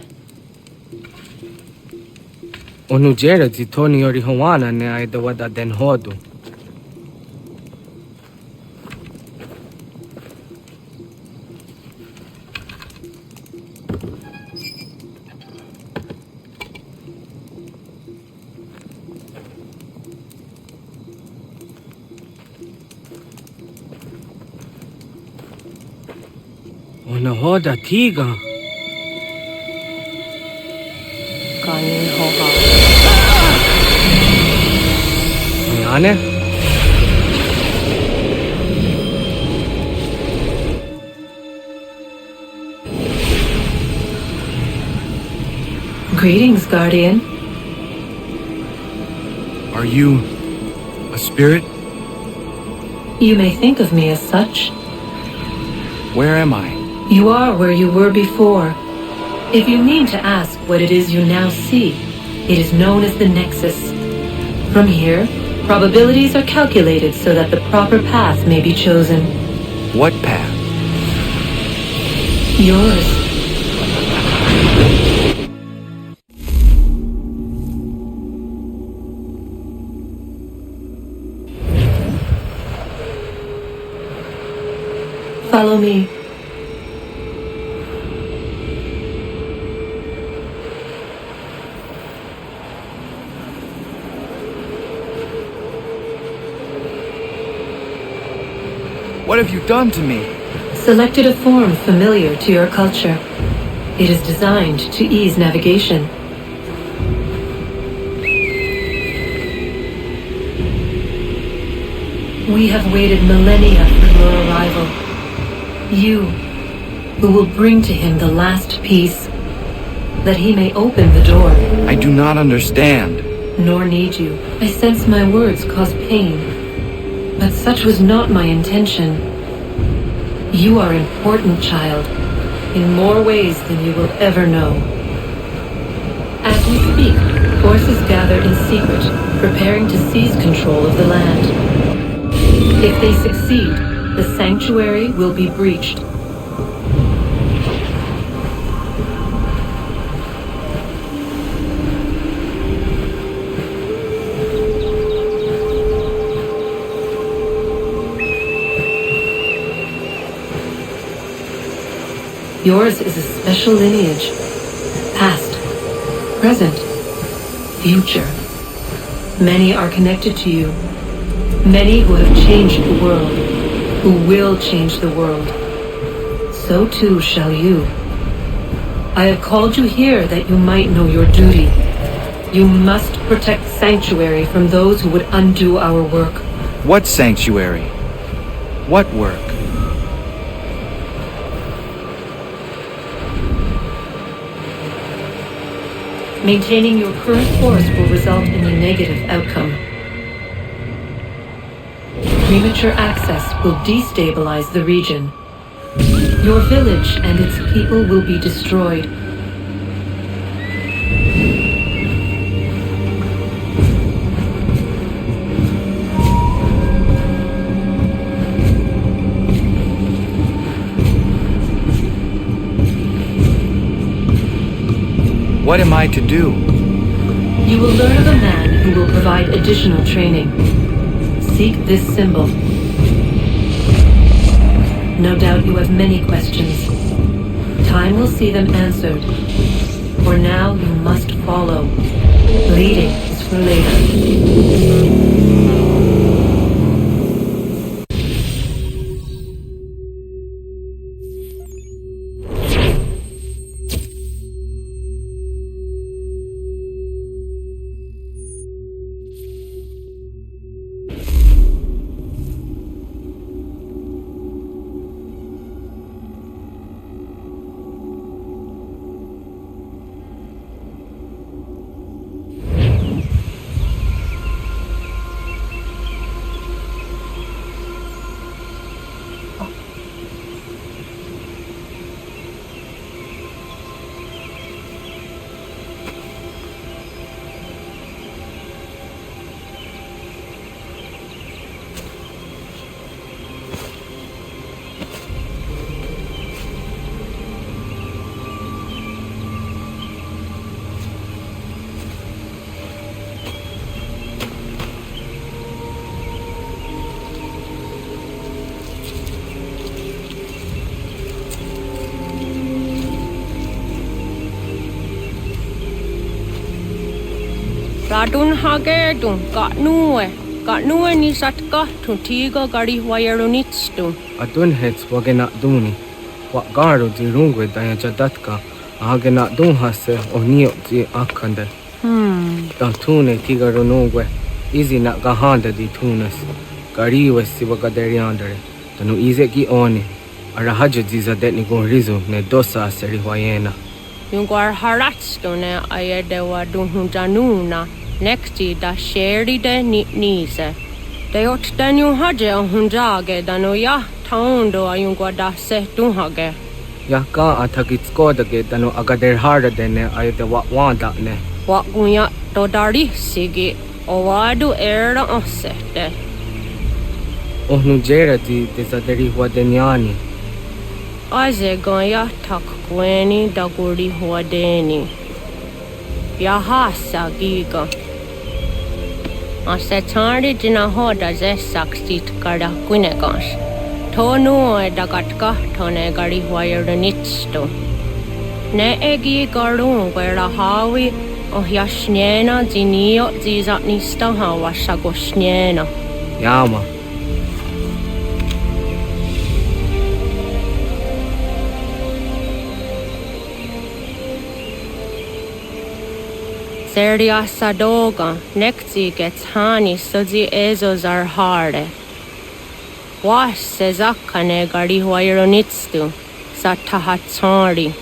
Onujera zitoni yori hawana ne aidawada den hodu. Ona hoda tiga. Kanin hoha. Ane? Greetings, Guardian. Are you a spirit? You may think of me as such. Where am I? You are where you were before. If you mean to ask what it is you now see, it is known as the Nexus. From here, probabilities are calculated so that the proper path may be chosen. What path? Yours. Follow me. What have you done to me? Selected a form familiar to your culture. It is designed to ease navigation. We have waited millennia for your arrival. You, who will bring to him the last peace, that he may open the door. I do not understand. Nor need you. I sense my words cause pain, but such was not my intention. You are important, child, in more ways than you will ever know. As we speak, forces gather in secret, preparing to seize control of the land. If they succeed, the sanctuary will be breached. Yours is a special lineage. Past, present, future. Many are connected to you. Many who have changed the world, who will change the world. So too shall you. I have called you here that you might know your duty. You must protect Sanctuary from those who would undo our work. What sanctuary? What work? Maintaining your current course will result in a negative outcome. Premature access will destabilize the region. Your village and its people will be destroyed. What am I to do? You will learn of a man who will provide additional training. Seek this symbol. No doubt you have many questions. Time will see them answered. For now, you must follow. Leading is for later. Radun hagedun, got nue ni satka to tigo gari wayerunitstu. Adun hets wagena duni. What garo di rungwe daya jadatka, agena dun hase o nio di akande. Da tune tigaro nungwe, easy na gahanda di tunas. Gari wesi wagaderiandere, tanu ize gi oni. Arahaja diza detni gon rizu ne dosa seri wayena. Yungwar haratsto ne ayedewa dunhunjanuna. Nexti da sheri de nise. De ot danu haje on hunjage danu ya taundo ayungwa da se dunhage. Ya ka athagitsko dage danu agader harda dene ayde wanda ne. Wa gunya do dari sigi owadu era osete. Ohnu jera di desaderi huadenyani. Aze gonya tak gweni da guri huadeni. Ya hasa giga. Ase tari jina hoda ze saksit kada kunegas. Tonu e dagatka tone gari wayernitsto. Ne egi garun gwera hawi o yashnena zinio zizatnista hawa shagoshnena. Yama. Seria sadoga, nekti gets hani sozi ezos are harde. Was sezakane gari huayronitstu. Satahatsori.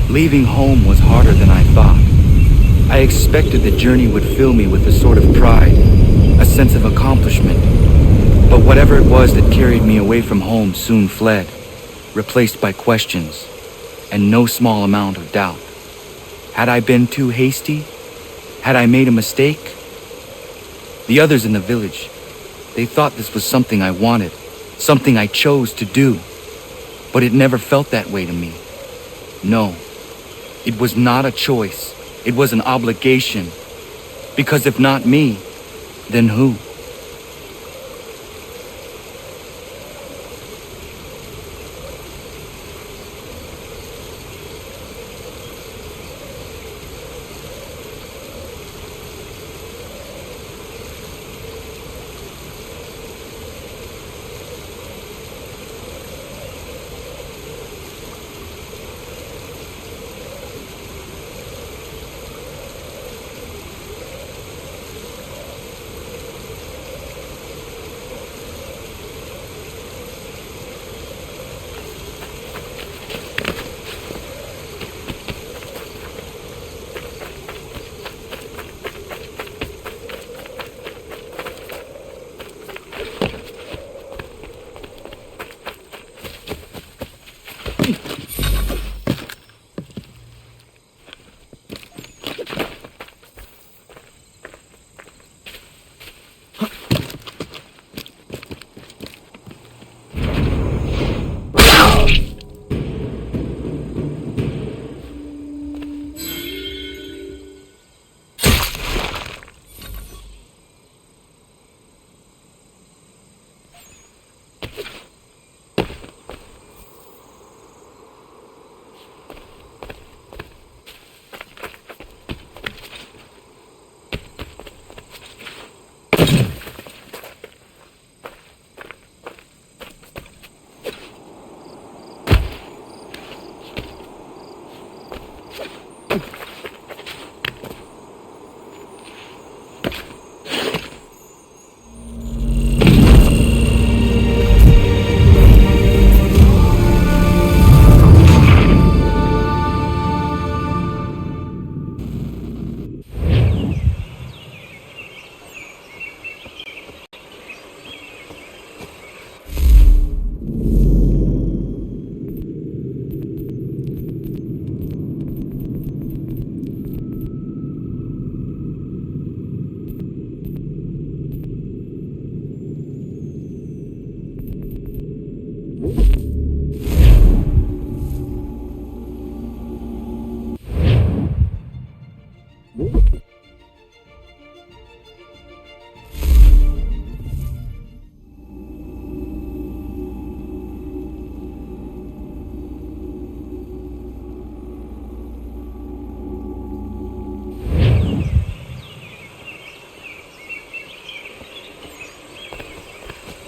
Leaving home was harder than I thought. I expected the journey would fill me with a sort of pride, a sense of accomplishment. But whatever it was that carried me away from home soon fled, replaced by questions, and no small amount of doubt. Had I been too hasty? Had I made a mistake? The others in the village, they thought this was something I wanted, something I chose to do. But it never felt that way to me. No. It was not a choice. It was an obligation. Because if not me, then who?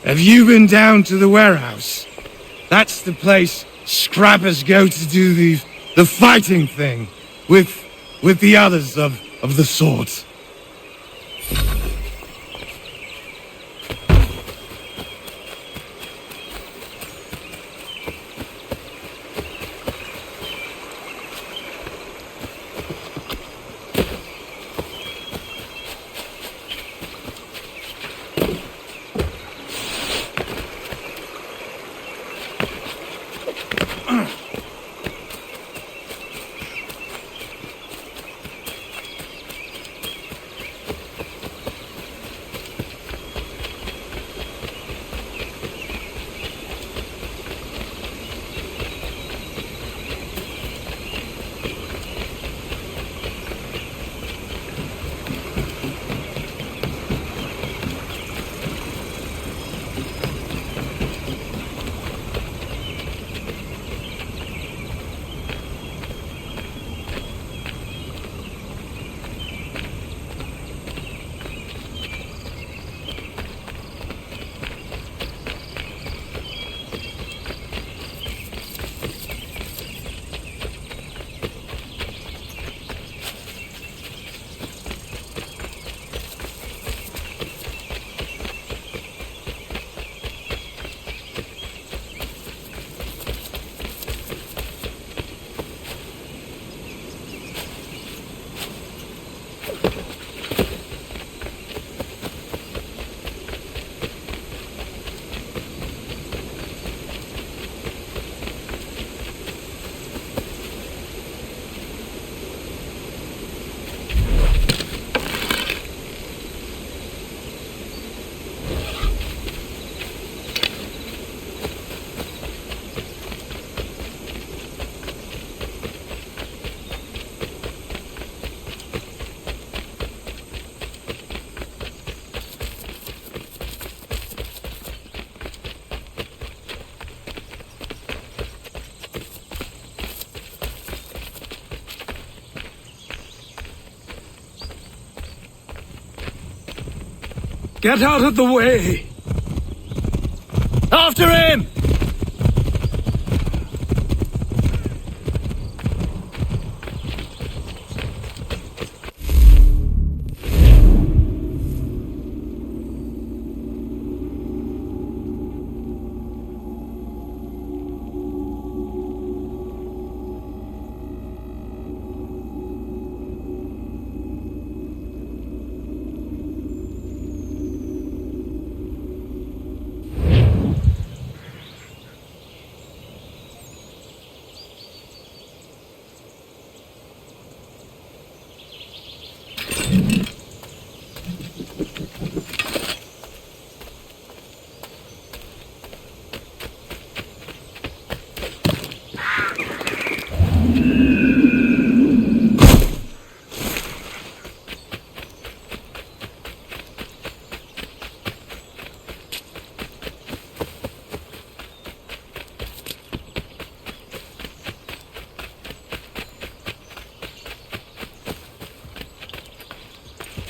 Have you been down to the warehouse? That's the place scrappers go to do the fighting thing with the others of the sort. Get out of the way! After him!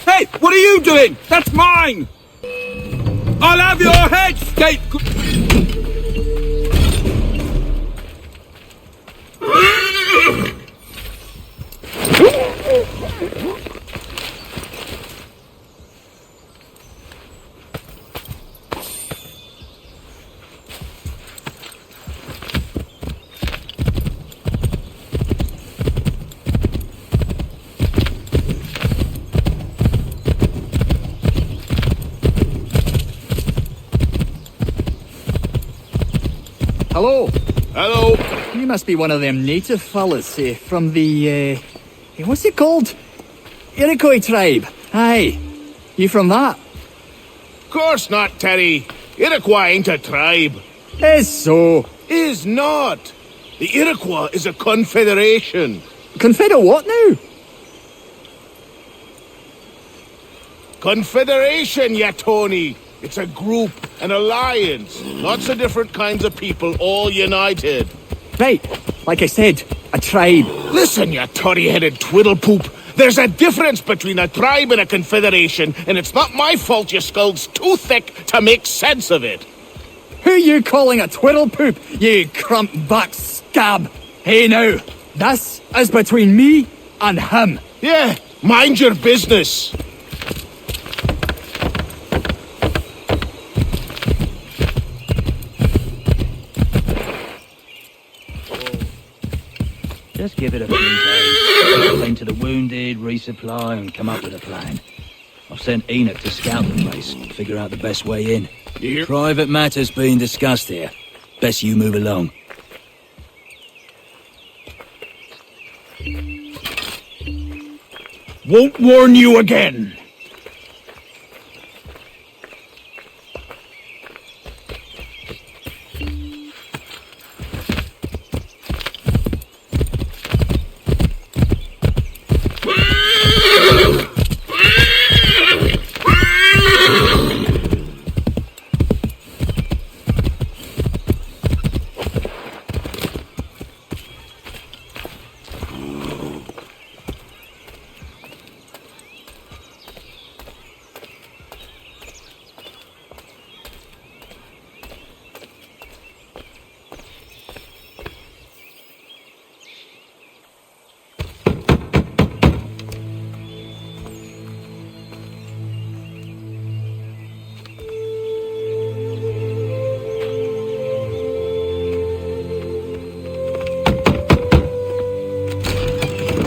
Hey, what are you doing? That's mine! I'll have your head, skate... Hello. Hello. You must be one of them native fellas, from the, what's it called? Iroquois tribe. Aye. You from that? Course not, Terry. Iroquois ain't a tribe. Is so. Is not. The Iroquois is a confederation. Confeder what now? Confederation, ya Tony. It's a group, an alliance. Lots of different kinds of people, all united. Right. Like I said, a tribe. Listen, you toddy-headed twiddlepoop. There's a difference between a tribe and a confederation, and it's not my fault your skull's too thick to make sense of it. Who you calling a twiddlepoop, you crump-back scab? Hey now, this is between me and him. Yeah, mind your business. Just give it a few days. Tend to the wounded, resupply, and come up with a plan. I've sent Enoch to scout the place, figure out the best way in. You hear? Private matters being discussed here. Best you move along. Won't warn you again.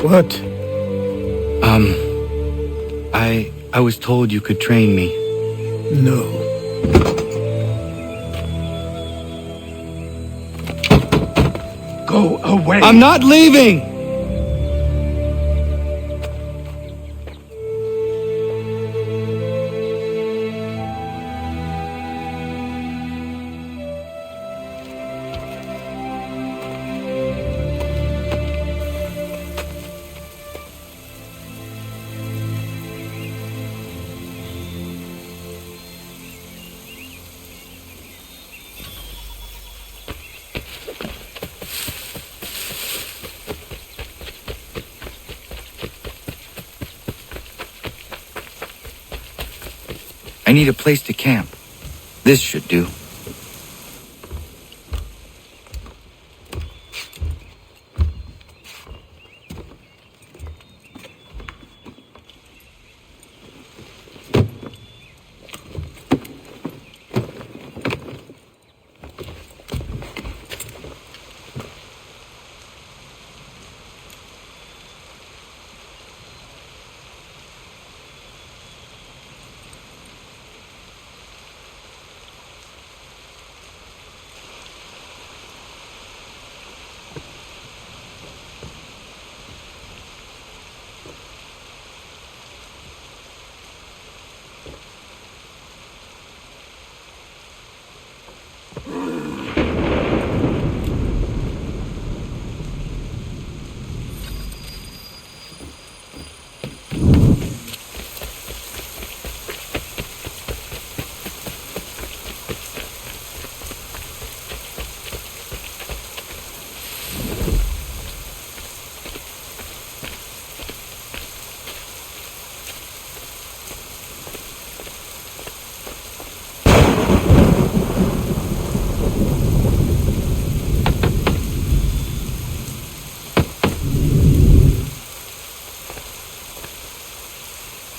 What? I was told you could train me. No. Go away. I'm not leaving! I need a place to camp. This should do.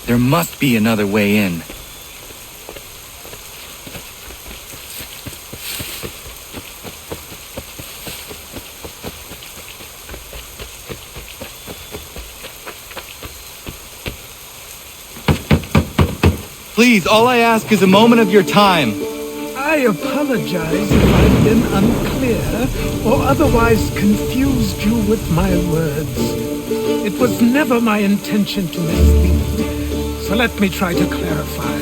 There must be another way in. Please, all I ask is a moment of your time. I apologize if I've been unclear or otherwise confused you with my words. It was never my intention to mislead. So let me try to clarify.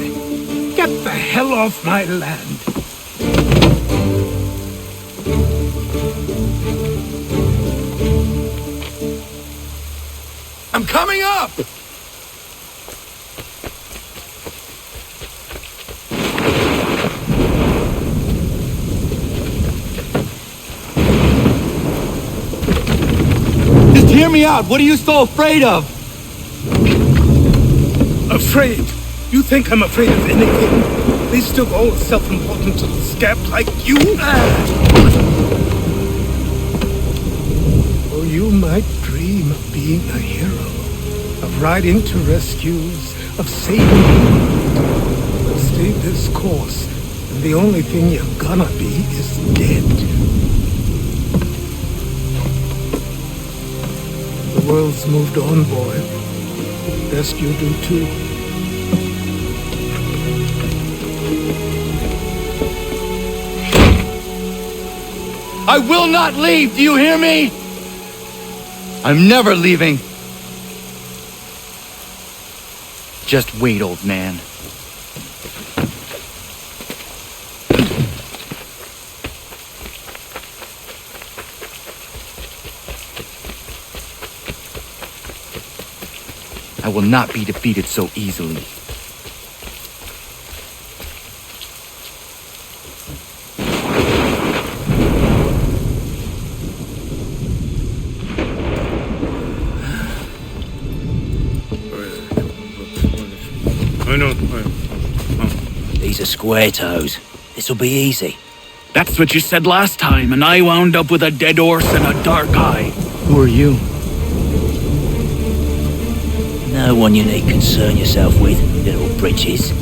Get the hell off my land. I'm coming up! Just hear me out. What are you so afraid of? Afraid? You think I'm afraid of anything? They stood all self-important to the scab like you? Or you might dream of being a hero, of riding to rescues, of saving people. But stay this course, and the only thing you're gonna be is dead. The world's moved on, boy. Best you do too. I will not leave, do you hear me? I'm never leaving. Just wait, old man. I will not be defeated so easily. These are square toes. This'll be easy. That's what you said last time, and I wound up with a dead horse and a dark eye. Who are you? No one you need concern yourself with, little britches.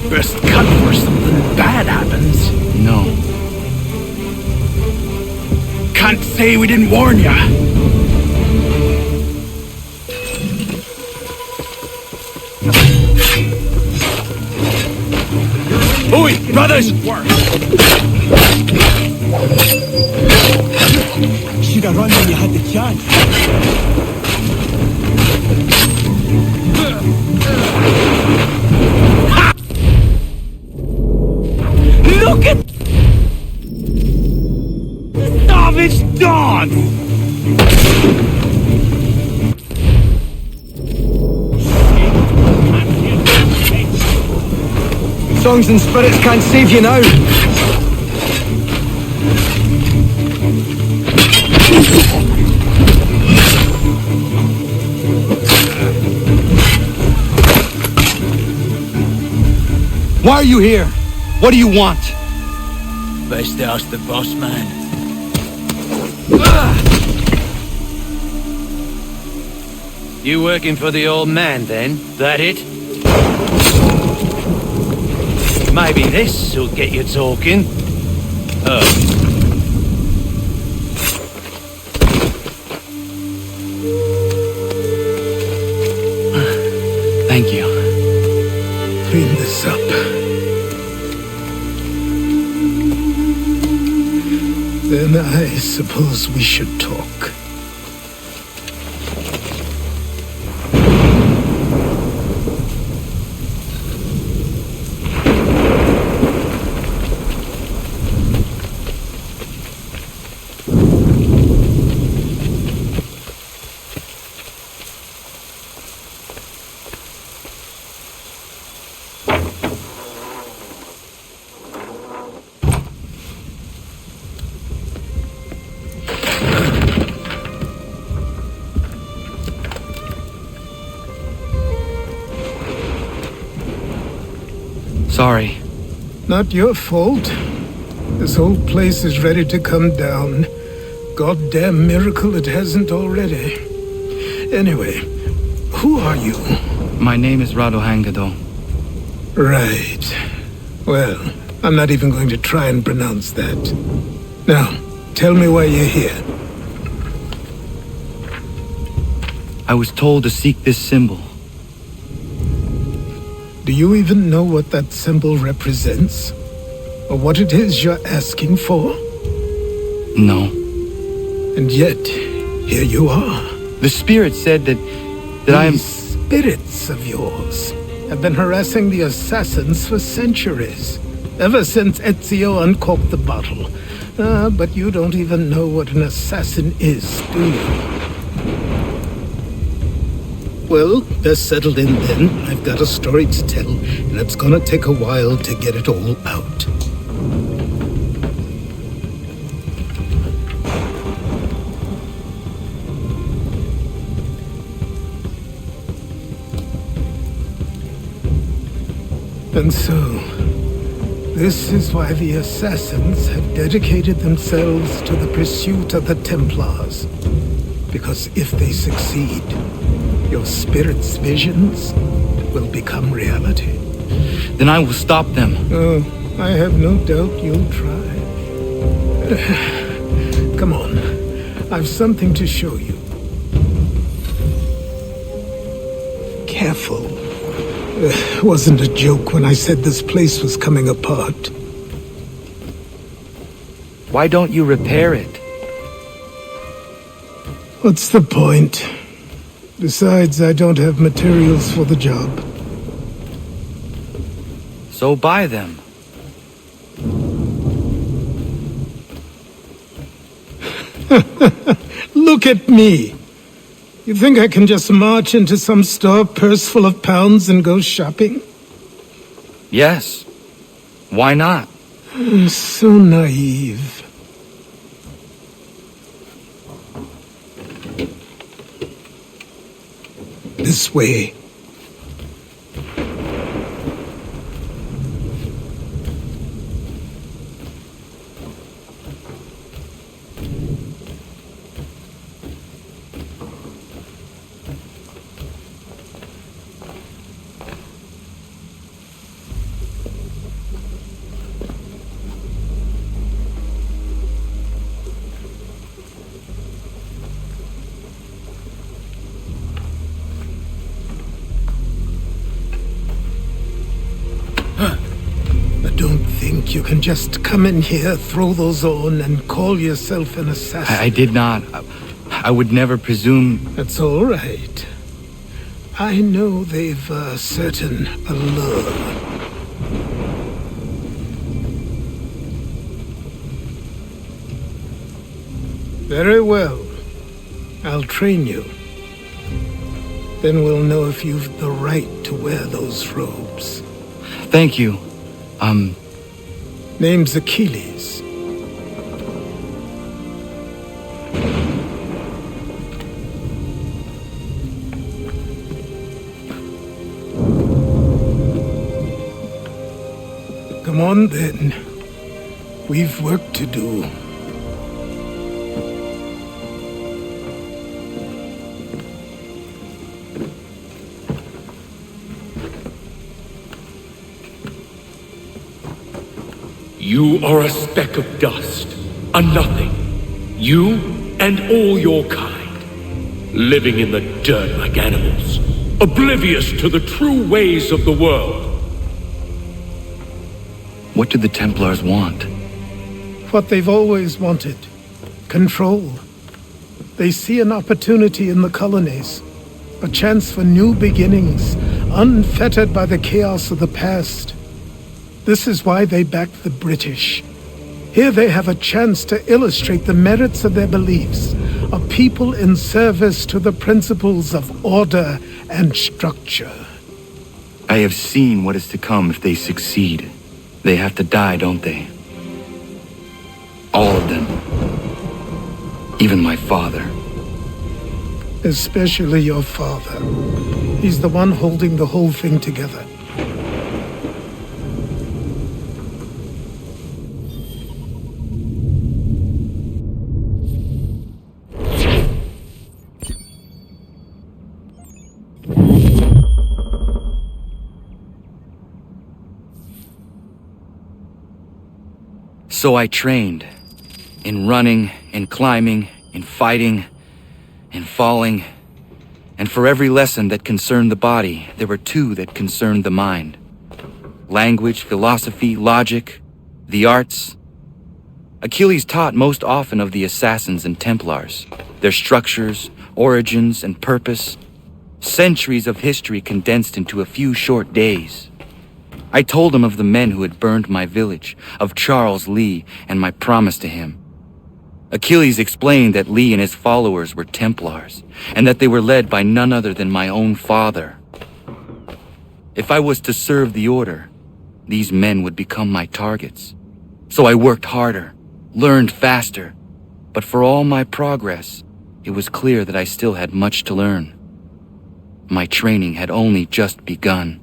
Best cut before something bad happens. No. Can't say we didn't warn ya. Oi, brothers! Should have run when you had the chance. Look at the savage dance! Songs and spirits can't save you now. Why are you here? What do you want? Best ask the boss man. You working for the old man, then? That it? Maybe this'll get you talking. Thank you. Clean this up. Then I suppose we should talk. Sorry. Not your fault. This whole place is ready to come down. Goddamn miracle it hasn't already. Anyway, who are you? My name is Radohangado. Right. Well, I'm not even going to try and pronounce that. Now, tell me why you're here. I was told to seek this symbol. Do you even know what that symbol represents? Or what it is you're asking for? No. And yet, here you are. The spirit said that I am... These spirits of yours have been harassing the assassins for centuries. Ever since Ezio uncorked the bottle. But you don't even know what an assassin is, do you? Well, they're settled in then. I've got a story to tell, and it's gonna take a while to get it all out. And so, this is why the assassins have dedicated themselves to the pursuit of the Templars. Because if they succeed, your spirit's visions will become reality. Then I will stop them. Oh, I have no doubt you'll try. Come on. I've something to show you. Careful. Wasn't a joke when I said this place was coming apart. Why don't you repair it? What's the point? Besides, I don't have materials for the job. So buy them. Look at me! You think I can just march into some store, purse full of pounds, and go shopping? Yes. Why not? So naive. This way. You can just come in here, throw those on, and call yourself an assassin. I did not. I would never presume... That's all right. I know they've a certain allure. Very well. I'll train you. Then we'll know if you've the right to wear those robes. Thank you. Name's Achilles. Come on then. We've work to do. You are a speck of dust, a nothing. You and all your kind, living in the dirt like animals, oblivious to the true ways of the world. What do the Templars want? What they've always wanted. Control. They see an opportunity in the colonies. A chance for new beginnings, unfettered by the chaos of the past. This is why they backed the British. Here they have a chance to illustrate the merits of their beliefs, a people in service to the principles of order and structure. I have seen what is to come if they succeed. They have to die, don't they? All of them. Even my father. Especially your father. He's the one holding the whole thing together. So I trained. In running, in climbing, in fighting, in falling. And for every lesson that concerned the body, there were two that concerned the mind. Language, philosophy, logic, the arts. Achilles taught most often of the assassins and Templars, their structures, origins, and purpose. Centuries of history condensed into a few short days. I told him of the men who had burned my village, of Charles Lee, and my promise to him. Achilles explained that Lee and his followers were Templars, and that they were led by none other than my own father. If I was to serve the order, these men would become my targets. So I worked harder, learned faster, but for all my progress, it was clear that I still had much to learn. My training had only just begun.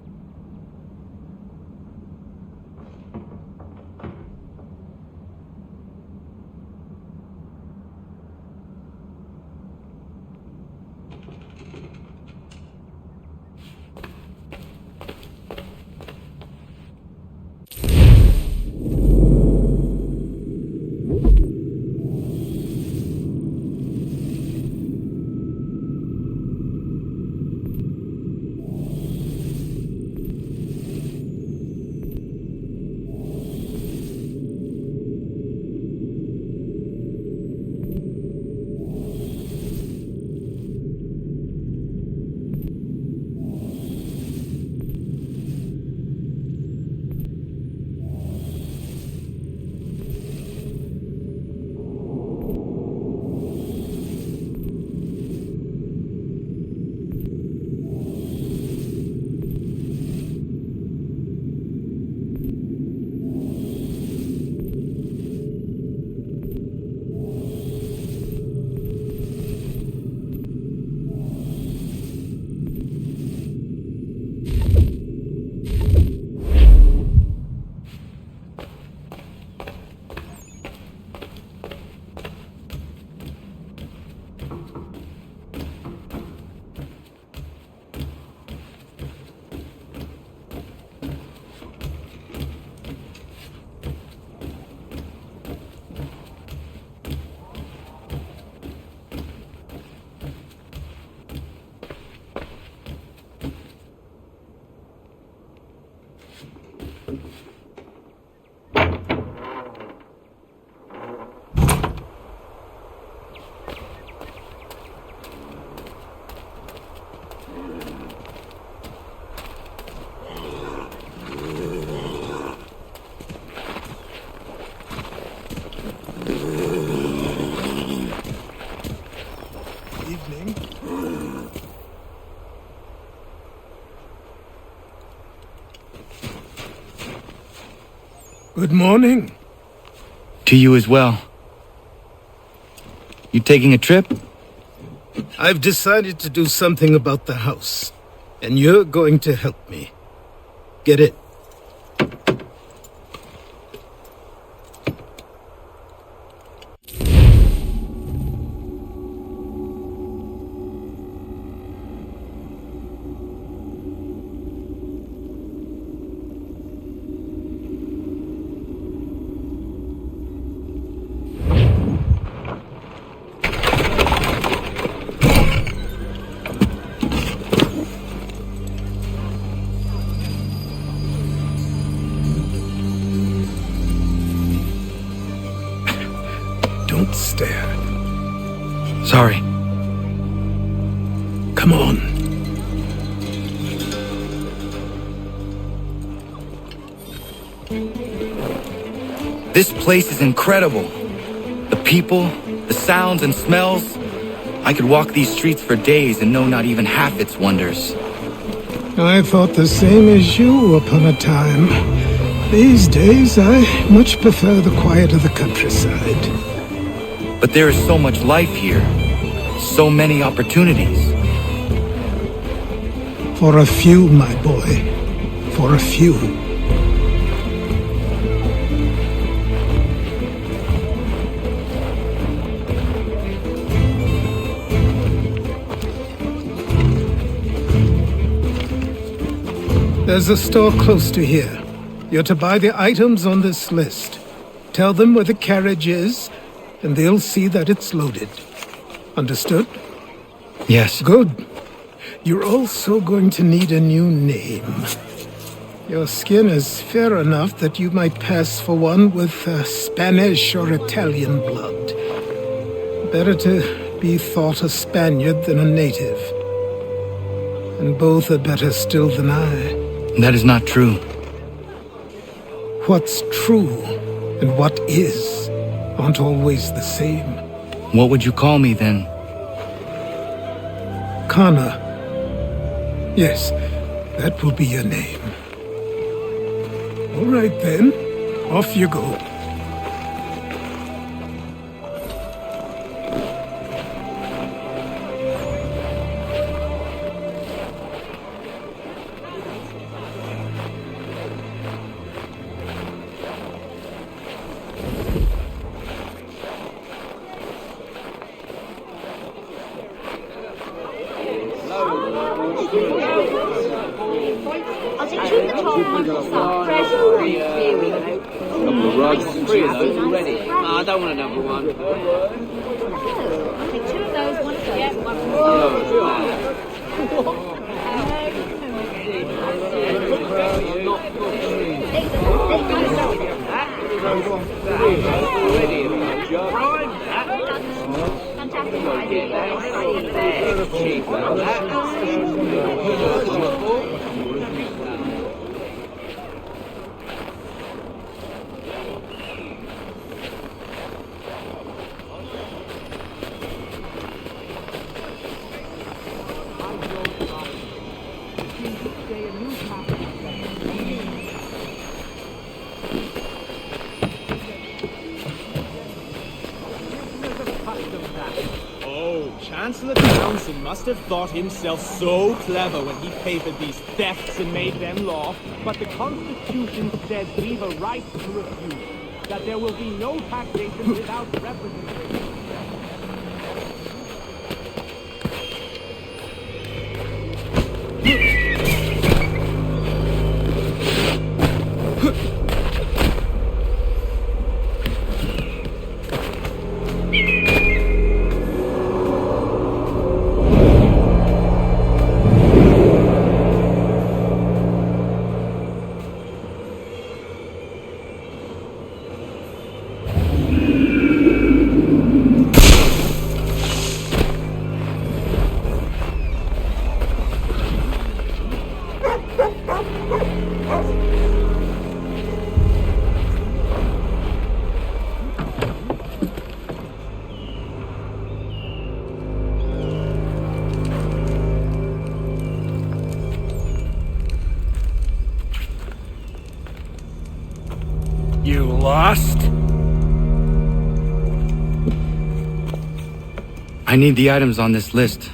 Good morning. To you as well. You taking a trip? I've decided to do something about the house, and you're going to help me. Get it? Sorry. Come on. This place is incredible. The people, the sounds and smells. I could walk these streets for days and know not even half its wonders. I thought the same as you upon a time. These days, I much prefer the quiet of the countryside. But there is so much life here. So many opportunities. For a few, my boy. For a few. There's a store close to here. You're to buy the items on this list. Tell them where the carriage is, and they'll see that it's loaded. Understood? Yes. Good. You're also going to need a new name. Your skin is fair enough that you might pass for one with Spanish or Italian blood. Better to be thought a Spaniard than a native. And both are better still than I. That is not true. What's true and what is aren't always the same. What would you call me then? Kana. Yes, that will be your name. All right then, off you go. I don't want another one. I think two of those, one of those, one Chancellor Townsend must have thought himself so clever when he papered these thefts and made them law, but the Constitution says we've a right to refuse, that there will be no taxation without representation. You lost? I need the items on this list.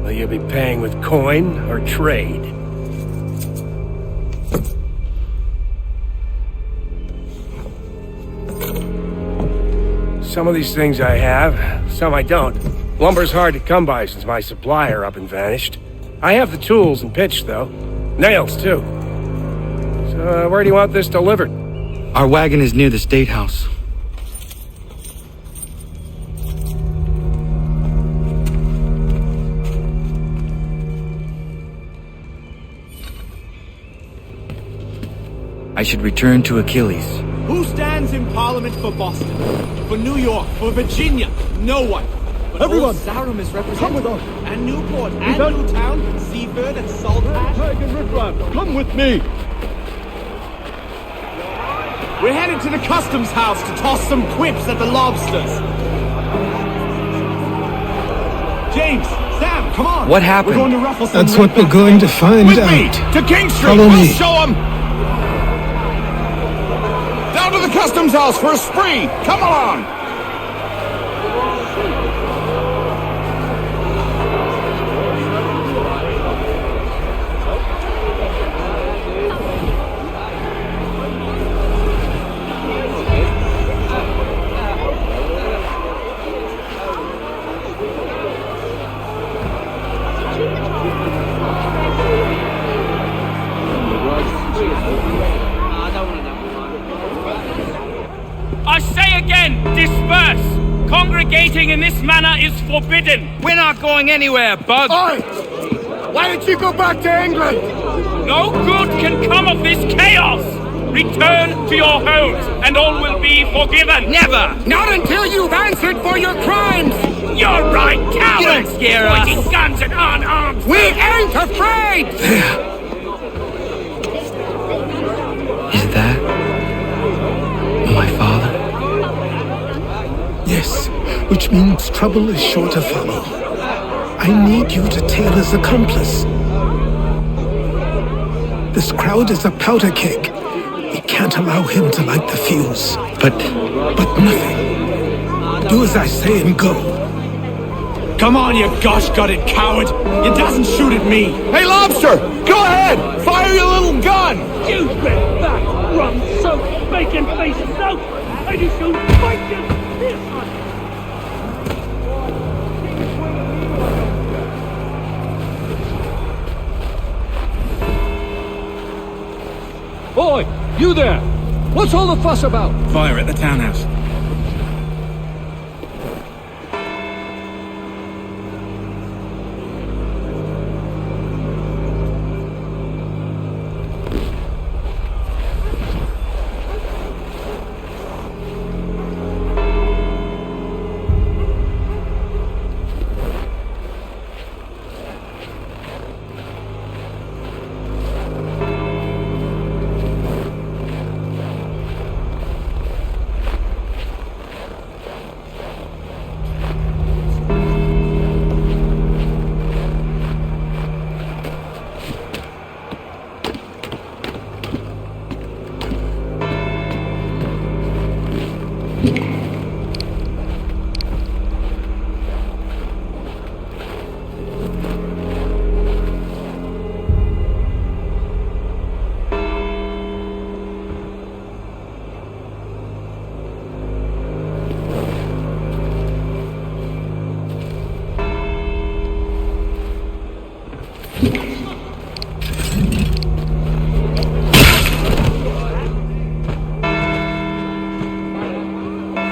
Will you be paying with coin or trade? Some of these things I have, some I don't. Lumber's hard to come by since my supplier up and vanished. I have the tools and pitch, though. Nails, too. So, where do you want this delivered? Our wagon is near the State House. I should return to Achilles. Who stands in Parliament for Boston? For New York? For Virginia? No one. But Everyone, old Sarum is represented. come with us. And Newport, and Newtown, Seaford, and Saltash. Dragon Riffraff, come with me. We're headed to the customs house to toss some quips at the lobsters. James, Sam, come on. What happened? We're going to ruffle some That's what we're going to find With out. me! To King Street! Follow We'll me. show them! Down to the customs house for a spree! Come along! I say again, disperse! Congregating in this manner is forbidden! We're not going anywhere, Bug! Oi! Why did you go back to England? No good can come of this chaos! Return to your homes, and all will be forgiven! Never! Not until you've answered for your crimes! You're right, cowards! You don't scare us. Pointing guns at unarmed! We ain't afraid! Is that my father? Yes, which means trouble is sure to follow. I need you to Taylor's accomplice. This crowd is a powder keg. We can't allow him to light the fuse. But nothing. Do as I say and go. Come on, you gosh-gutted coward! It doesn't shoot at me! Hey, Lobster! Go ahead! Fire your little gun! You red back, rum-soaked, bacon-faced soap! I do soon fight you! Boy, you there! What's all the fuss about? Fire at the townhouse.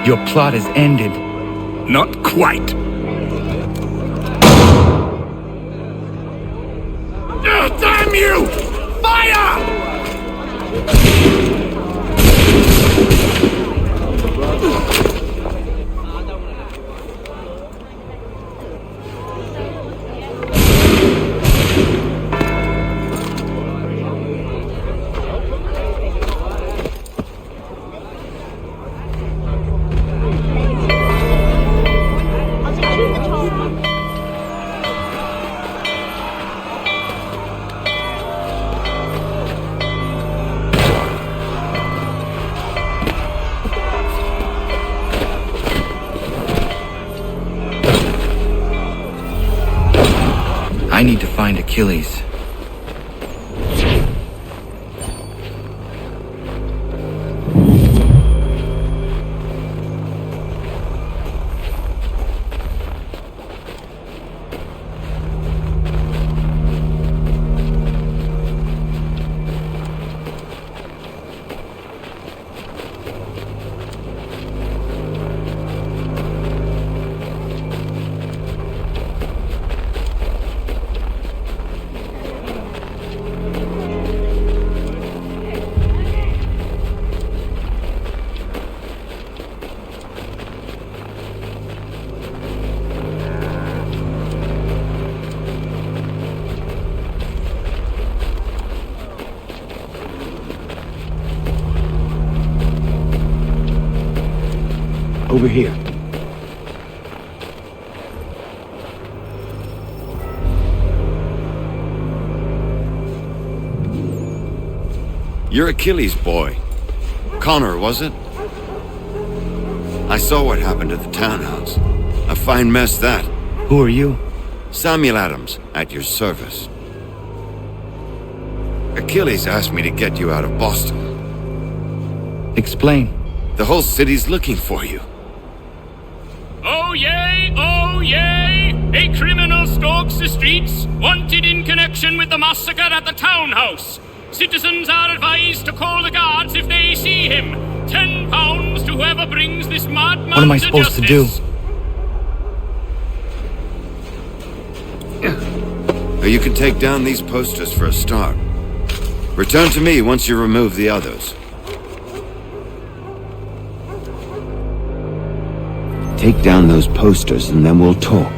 your plot is ended. Not quite. Oh, damn you! Fire! I need to find Achilles. over here. You're Achilles' boy. Connor, was it? I saw what happened at the townhouse. A fine mess, that. Who are you? Samuel Adams, at your service. Achilles asked me to get you out of Boston. Explain. The whole city's looking for you. Oh yay, oh yay! A criminal stalks the streets, wanted in connection with the massacre at the townhouse. Citizens are advised to call the guards if they see him. £10 to whoever brings this madman What am I supposed to do? You can take down these posters for a start. Return to me once you remove the others. Take down those posters and then we'll talk.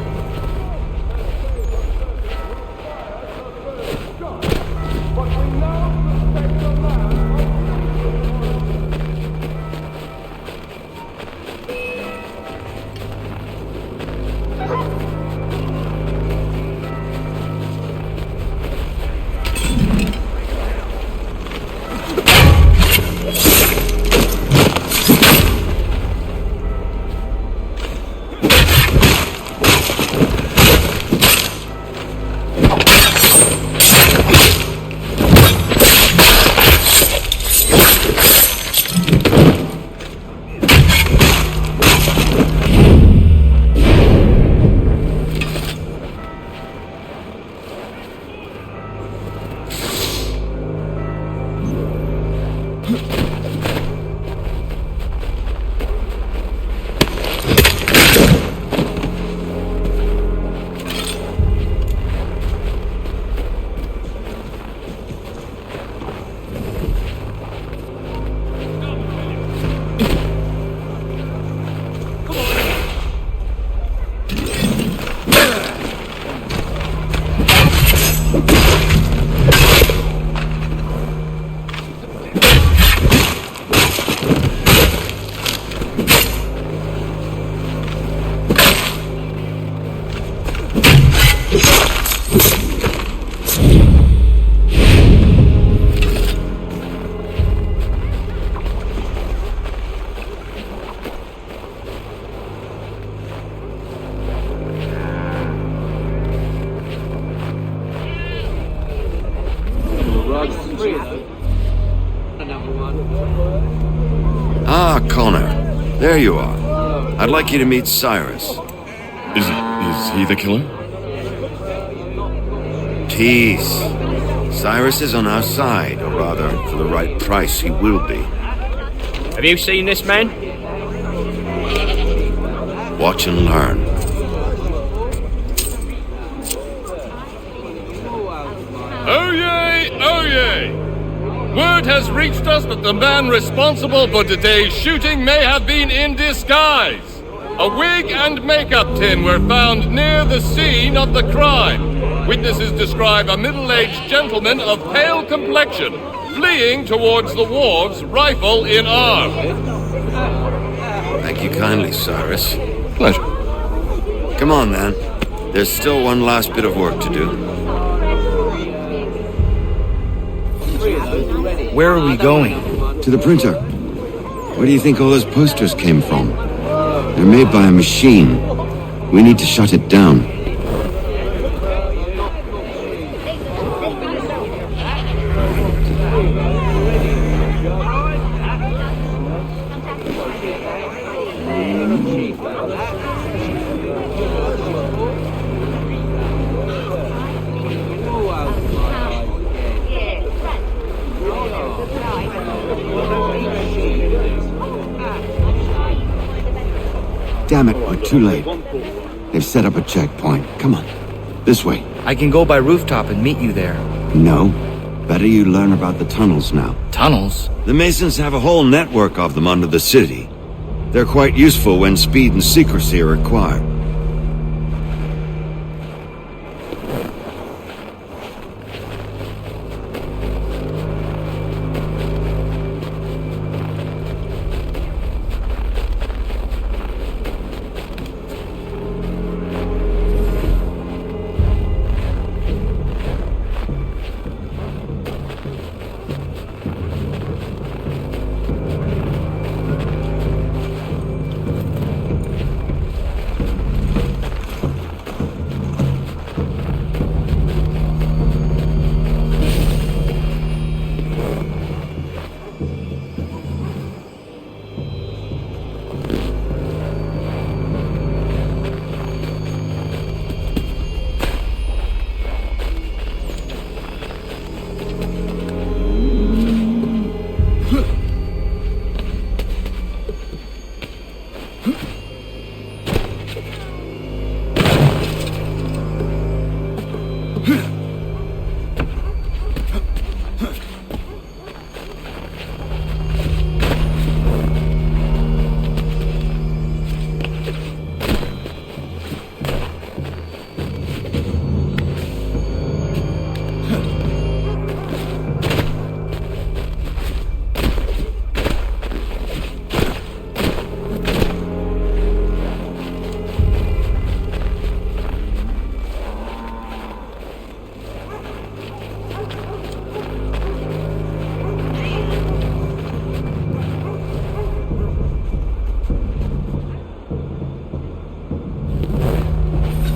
Ah, Connor. There you are. I'd like you to meet Cyrus. Is he the killer? Tease. Cyrus is on our side, or rather, for the right price, he will be. Have you seen this man? Watch and learn. Oh yay! Oh yay! Word has reached us that the man responsible for today's shooting may have been in disguise. A wig and makeup tin were found near the scene of the crime. Witnesses describe a middle-aged gentleman of pale complexion fleeing towards the wharves, rifle in arm. Thank you kindly, Cyrus. Pleasure. Come on, then. There's still one last bit of work to do. Where are we going? To the printer. Where do you think all those posters came from? They're made by a machine. We need to shut it down. Damn it, we're too late. They've set up a checkpoint. Come on. This way. I can go by rooftop and meet you there. No. Better you learn about the tunnels now. Tunnels? The Masons have a whole network of them under the city. They're quite useful when speed and secrecy are required.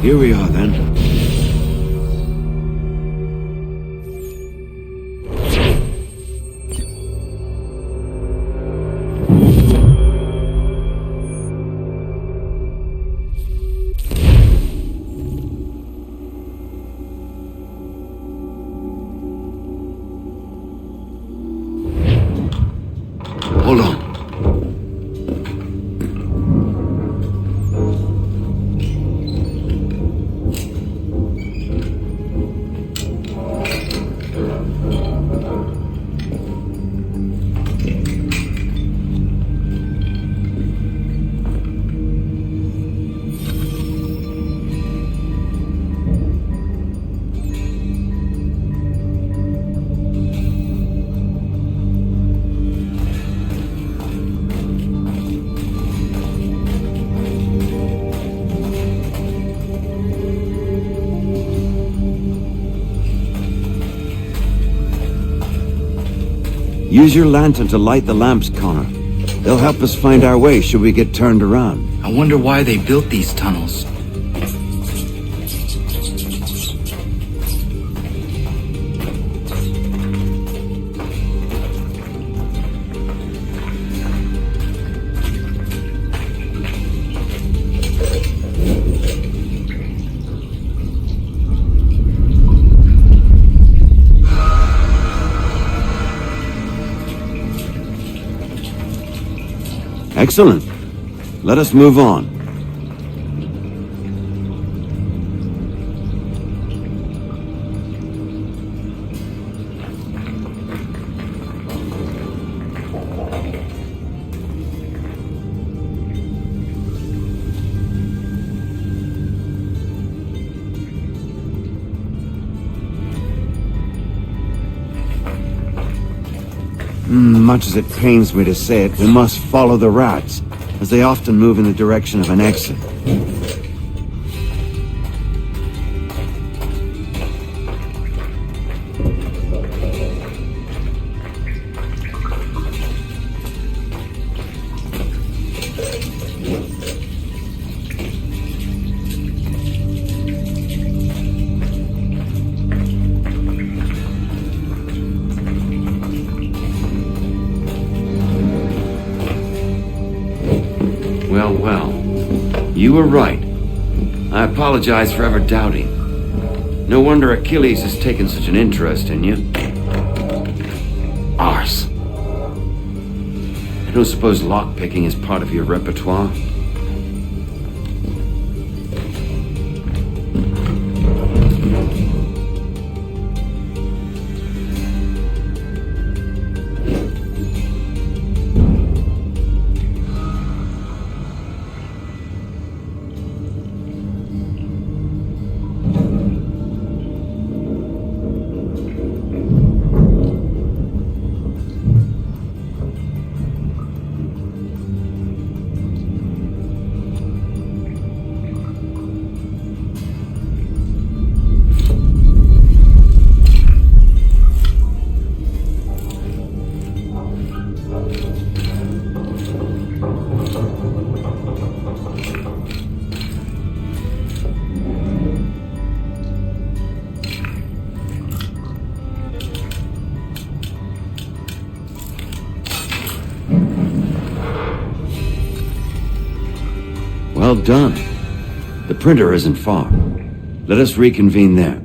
Here we are, then. Hold on. Use your lantern to light the lamps, Connor. They'll help us find our way should we get turned around. I wonder why they built these tunnels. Excellent. Let us move on. Much as it pains me to say it, we must follow the rats, as they often move in the direction of an exit. Well, you were right. I apologize for ever doubting. No wonder Achilles has taken such an interest in you. Arse. I don't suppose lockpicking is part of your repertoire? Well done. The printer isn't far. Let us reconvene there.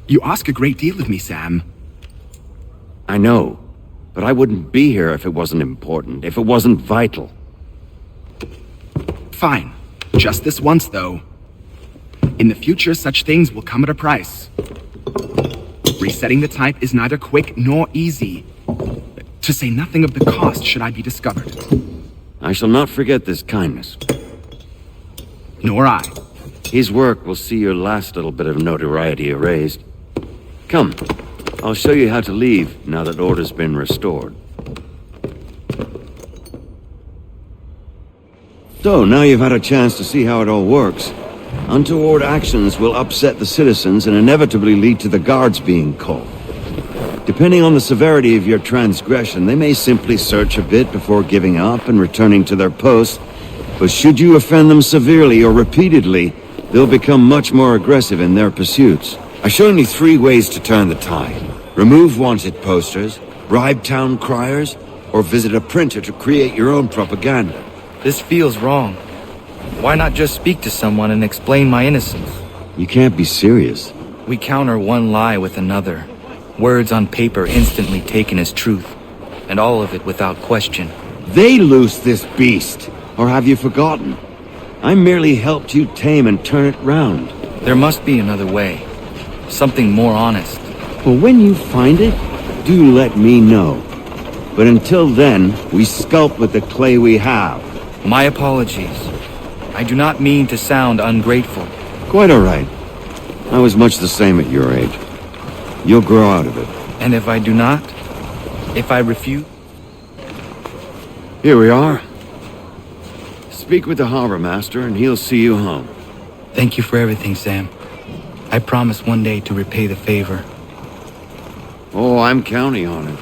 You ask a great deal of me, Sam. I know, but I wouldn't be here if it wasn't important, if it wasn't vital. Fine. Just this once, though. In the future, such things will come at a price. Resetting the type is neither quick nor easy. To say nothing of the cost should I be discovered. I shall not forget this kindness. Nor I. His work will see your last little bit of notoriety erased. Come, I'll show you how to leave now that order's been restored. So, now you've had a chance to see how it all works. Untoward actions will upset the citizens and inevitably lead to the guards being called. Depending on the severity of your transgression, they may simply search a bit before giving up and returning to their posts. But should you offend them severely or repeatedly, they'll become much more aggressive in their pursuits. I've shown you 3 ways to turn the tide. Remove wanted posters, bribe town criers, or visit a printer to create your own propaganda. This feels wrong. Why not just speak to someone and explain my innocence? You can't be serious. We counter one lie with another. Words on paper instantly taken as truth. And all of it without question. They loose this beast! Or have you forgotten? I merely helped you tame and turn it round. There must be another way. Something more honest. Well, when you find it, do let me know. But until then, we sculpt with the clay we have. My apologies. I do not mean to sound ungrateful. Quite all right. I was much the same at your age. You'll grow out of it. And if I do not? If I refuse? Here we are. Speak with the harbor master and he'll see you home. Thank you for everything, Sam. I promise one day to repay the favor. Oh, I'm counting on it.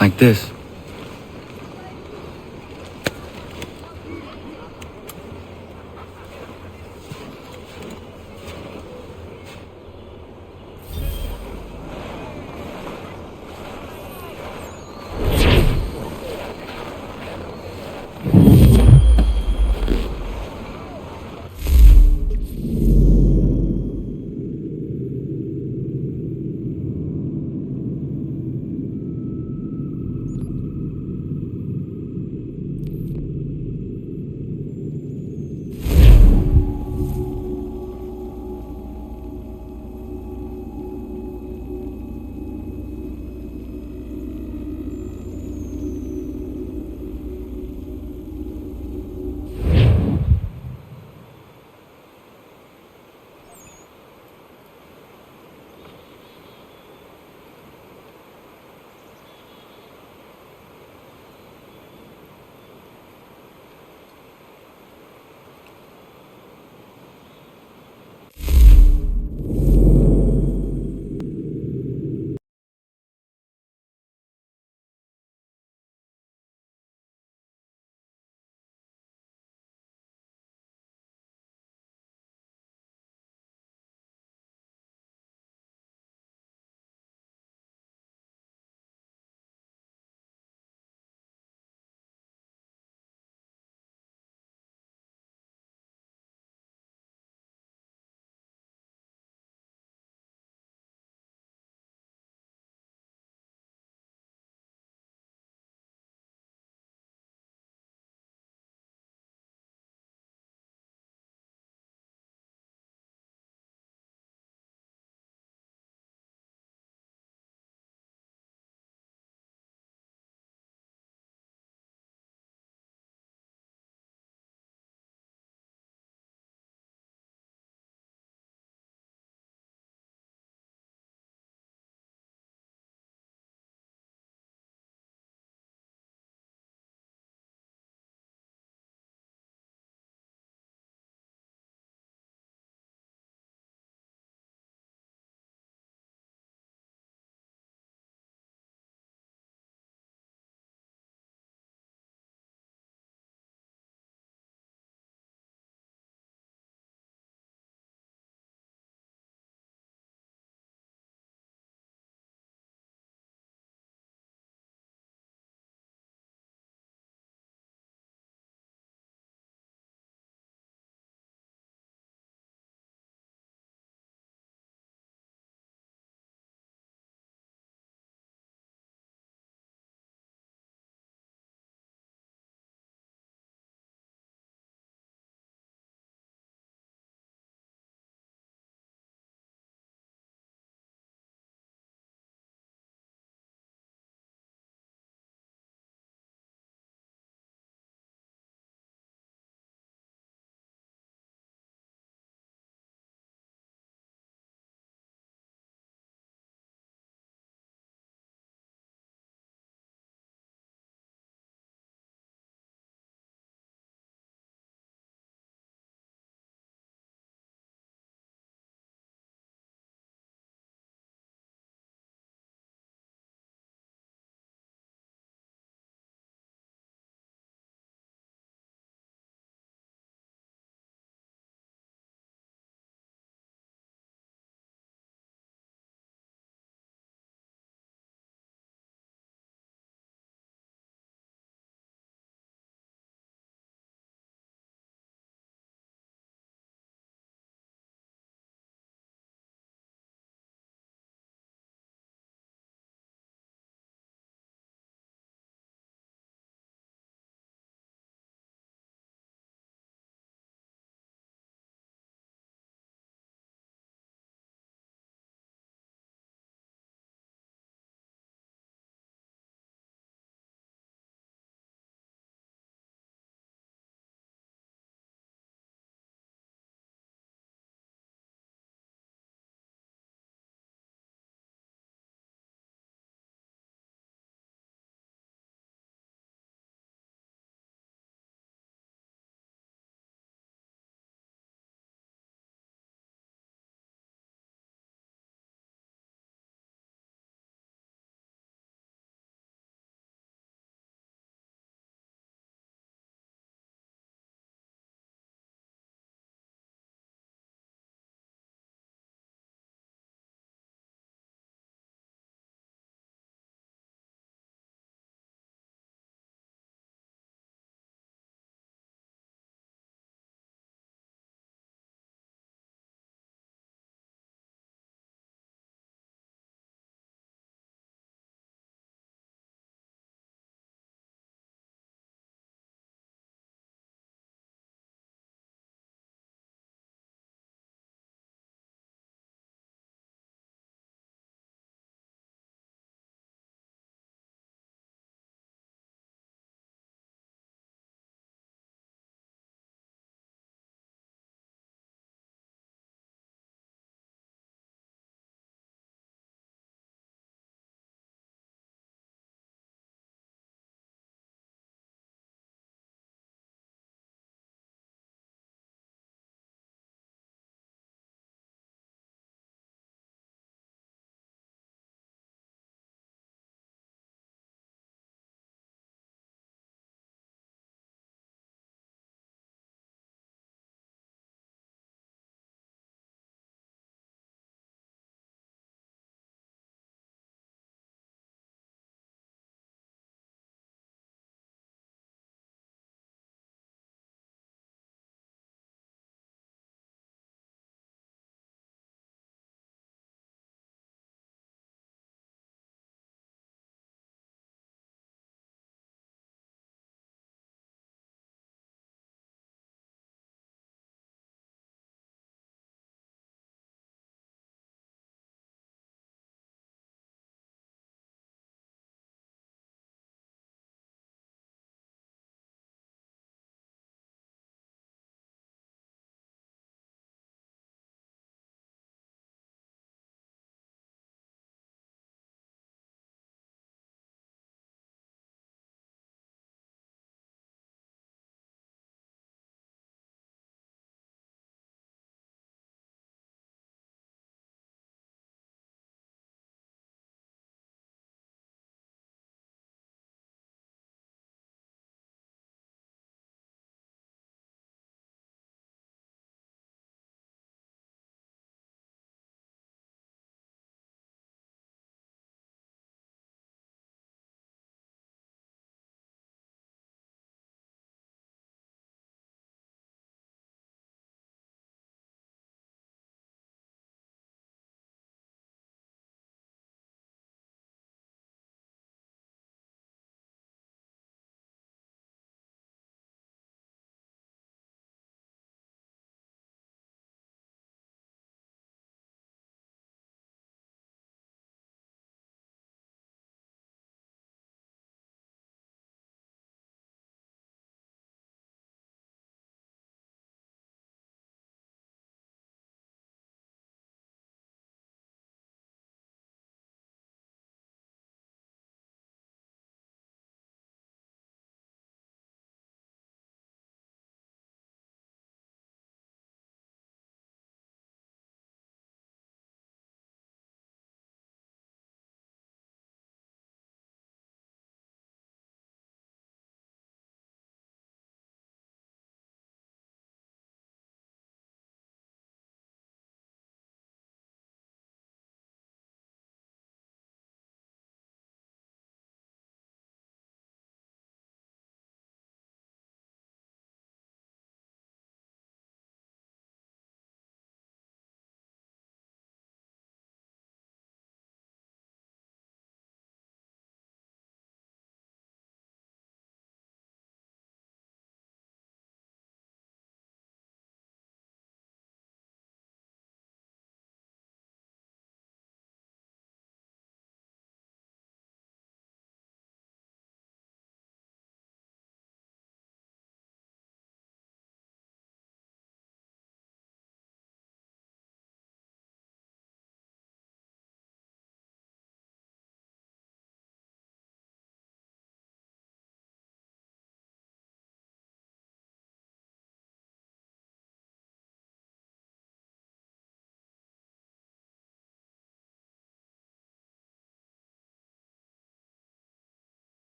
Like this.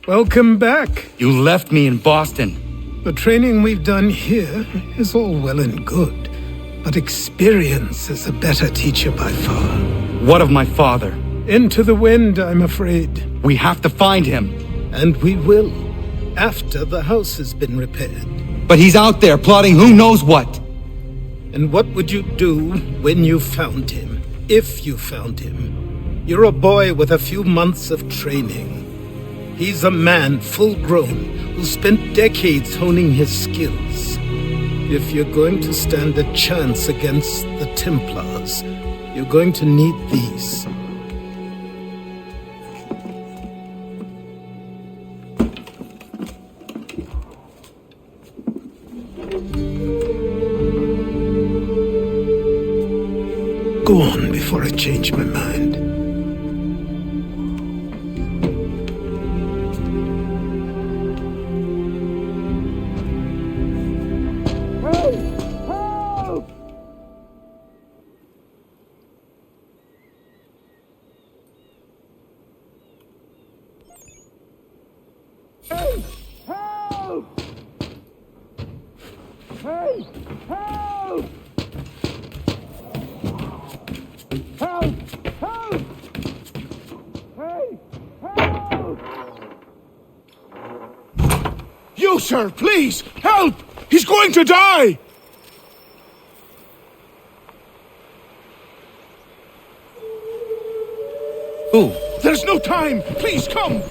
Welcome back. You left me in Boston. The training we've done here is all well and good, but experience is a better teacher by far. What of my father? Into the wind, I'm afraid. We have to find him. And we will, after the house has been repaired. But he's out there plotting who knows what. And what would you do when you found him? If you found him? You're a boy with a few months of training. He's a man, full-grown, who spent decades honing his skills. If you're going to stand a chance against the Templars, you're going to need these. Go on before I change my mind. You, sir, please, help! He's going to die! Who? There's no time! Please, come!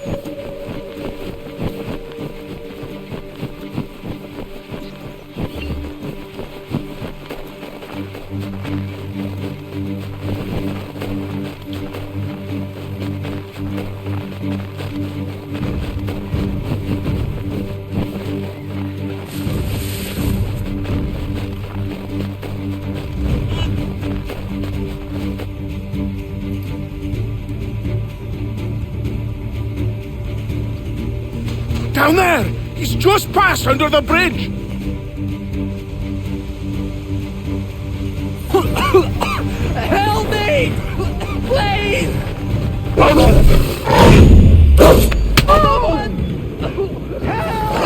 Down there! He's just passed under the bridge! Help me! Please! Help me! Please! Someone! Help!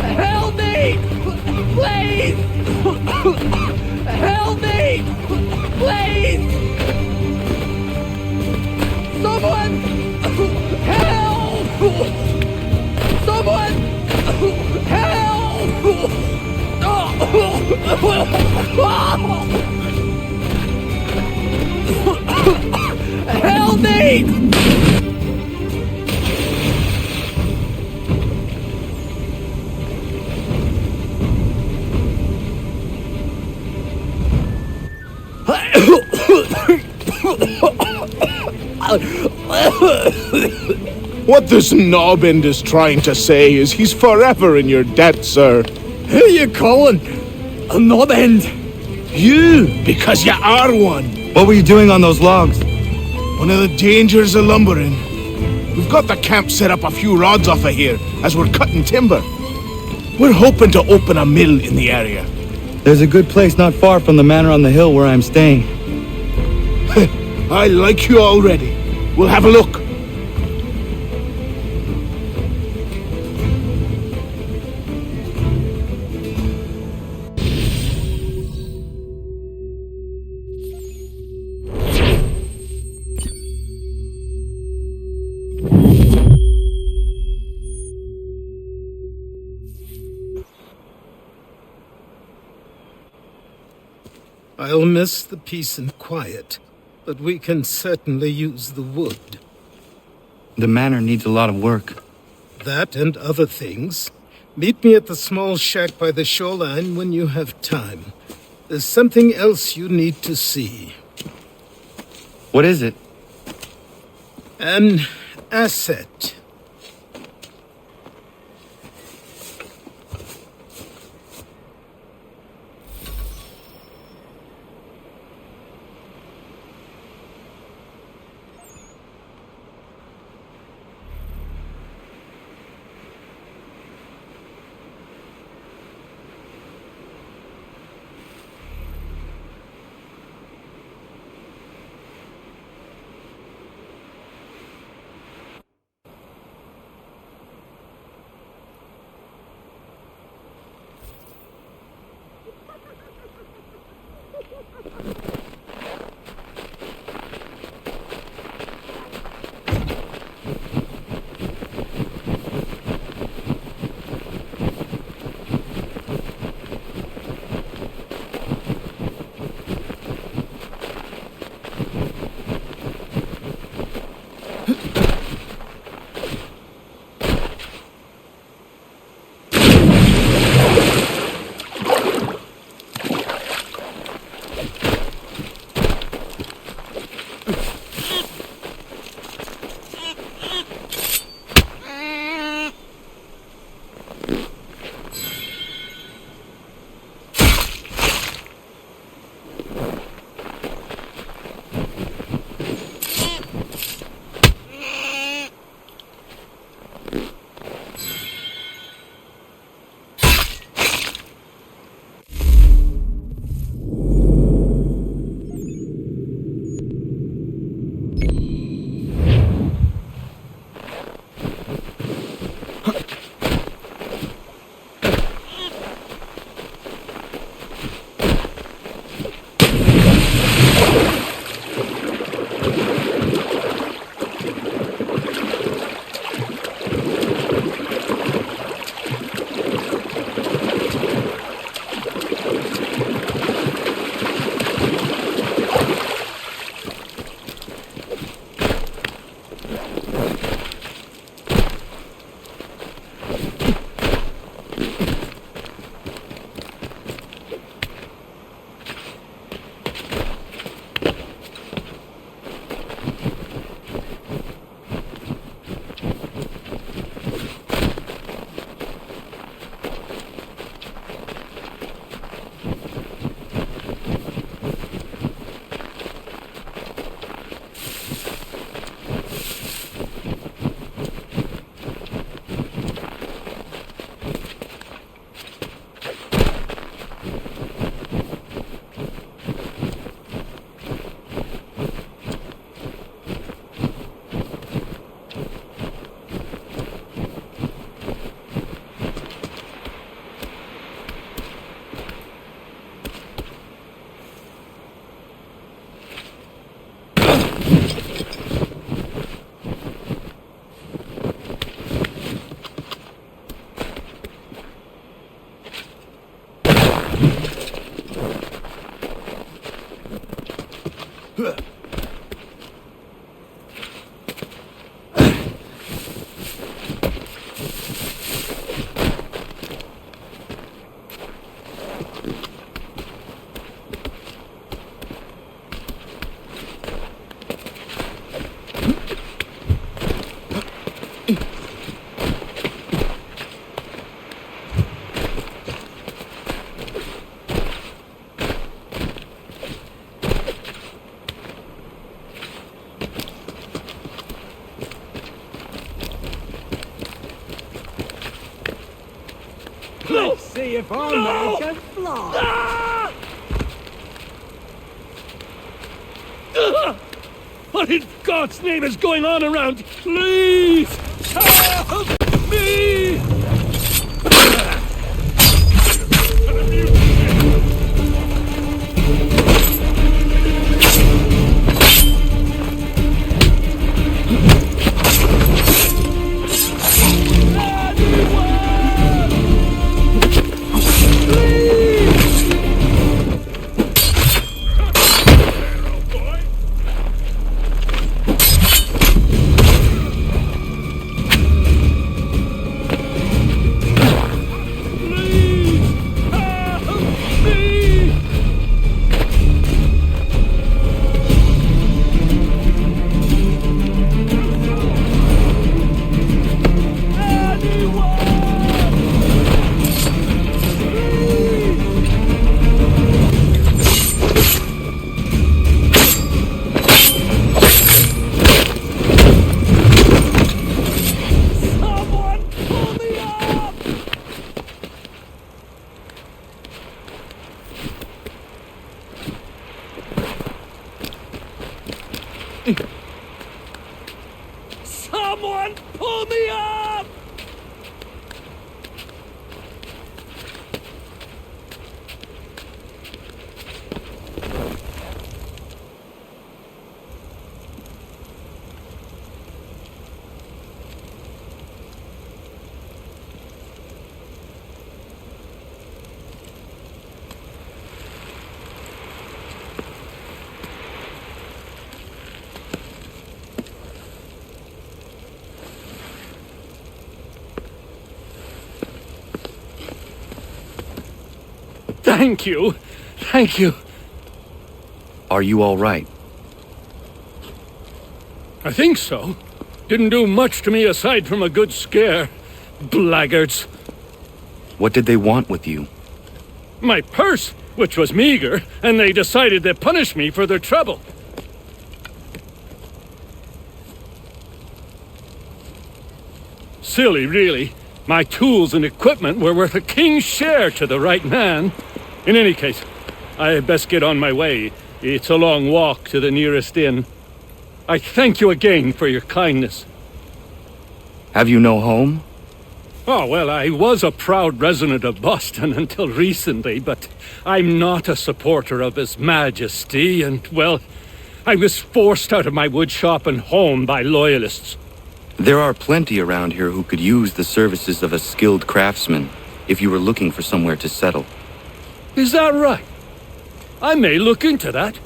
Help me! Please! Help me! Please! Someone! Help! Someone! Help! grenade! What this knobend is trying to say is he's forever in your debt, sir. Who you calling a knobend? You, because you are one. What were you doing on those logs? One of the dangers of lumbering. We've got the camp set up a few rods off of here as we're cutting timber. We're hoping to open a mill in the area. There's a good place not far from the manor on the hill where I'm staying. I like you already. We'll have a look. I'll miss the peace and quiet, but we can certainly use the wood. The manor needs a lot of work. That and other things. Meet me at the small shack by the shoreline when you have time. There's something else you need to see. What is it? An asset. see if our man can fly. What in God's name is going on around? Please! Help me! Someone pull me up! Thank you. Thank you. Are you all right? I think so. Didn't do much to me aside from a good scare. Blackguards. What did they want with you? My purse, which was meager, and they decided to punish me for their trouble. Silly, really. My tools and equipment were worth a king's share to the right man. In any case, I had best get on my way. It's a long walk to the nearest inn. I thank you again for your kindness. Have you no home? Oh, well, I was a proud resident of Boston until recently, but I'm not a supporter of His Majesty, and, well, I was forced out of my woodshop and home by loyalists. There are plenty around here who could use the services of a skilled craftsman if you were looking for somewhere to settle. Is that right? I may look into that.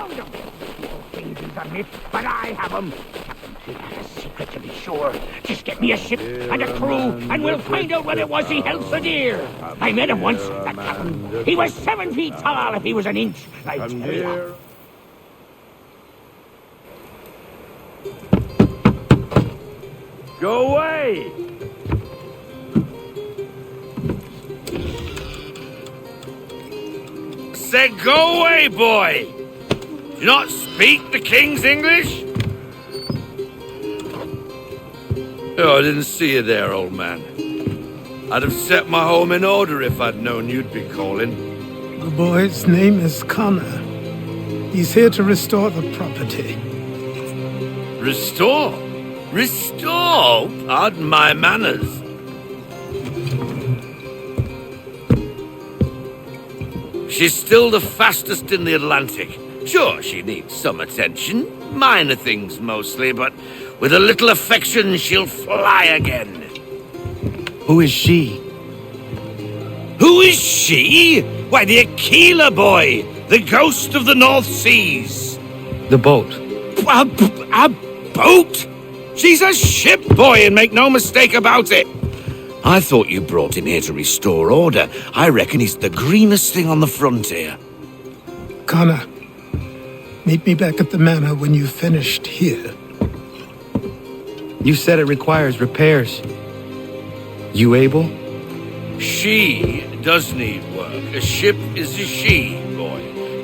found them. People think these are myths, but I have them. He had a secret to be sure. Just get me a ship and a crew, and we'll find out what it was he held so dear. I met him once, that captain. He was 7 feet tall if he was an inch, I tell you. Go away! Said go away, boy! Do you not speak the King's English? Oh, I didn't see you there, old man. I'd have set my home in order if I'd known you'd be calling. The boy's name is Connor. He's here to restore the property. Restore? Restore? Pardon my manners. She's still the fastest in the Atlantic. Sure, she needs some attention. Minor things mostly, but with a little affection, she'll fly again. Who is she? Who is she? Why, the Aquila boy, the ghost of the North Seas. The boat. A boat? She's a ship, boy, and make no mistake about it. I thought you brought him here to restore order. I reckon he's the greenest thing on the frontier. Connor, meet me back at the manor when you've finished here. You said it requires repairs. You able? She does need work. A ship is a she, boy.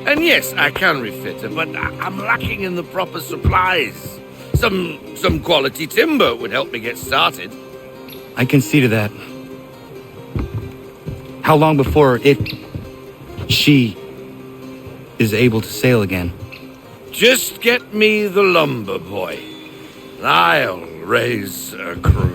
And yes, I can refit her, but I'm lacking in the proper supplies. Some quality timber would help me get started. I can see to that. How long before she is able to sail again? Just get me the lumber, boy. I'll raise a crew.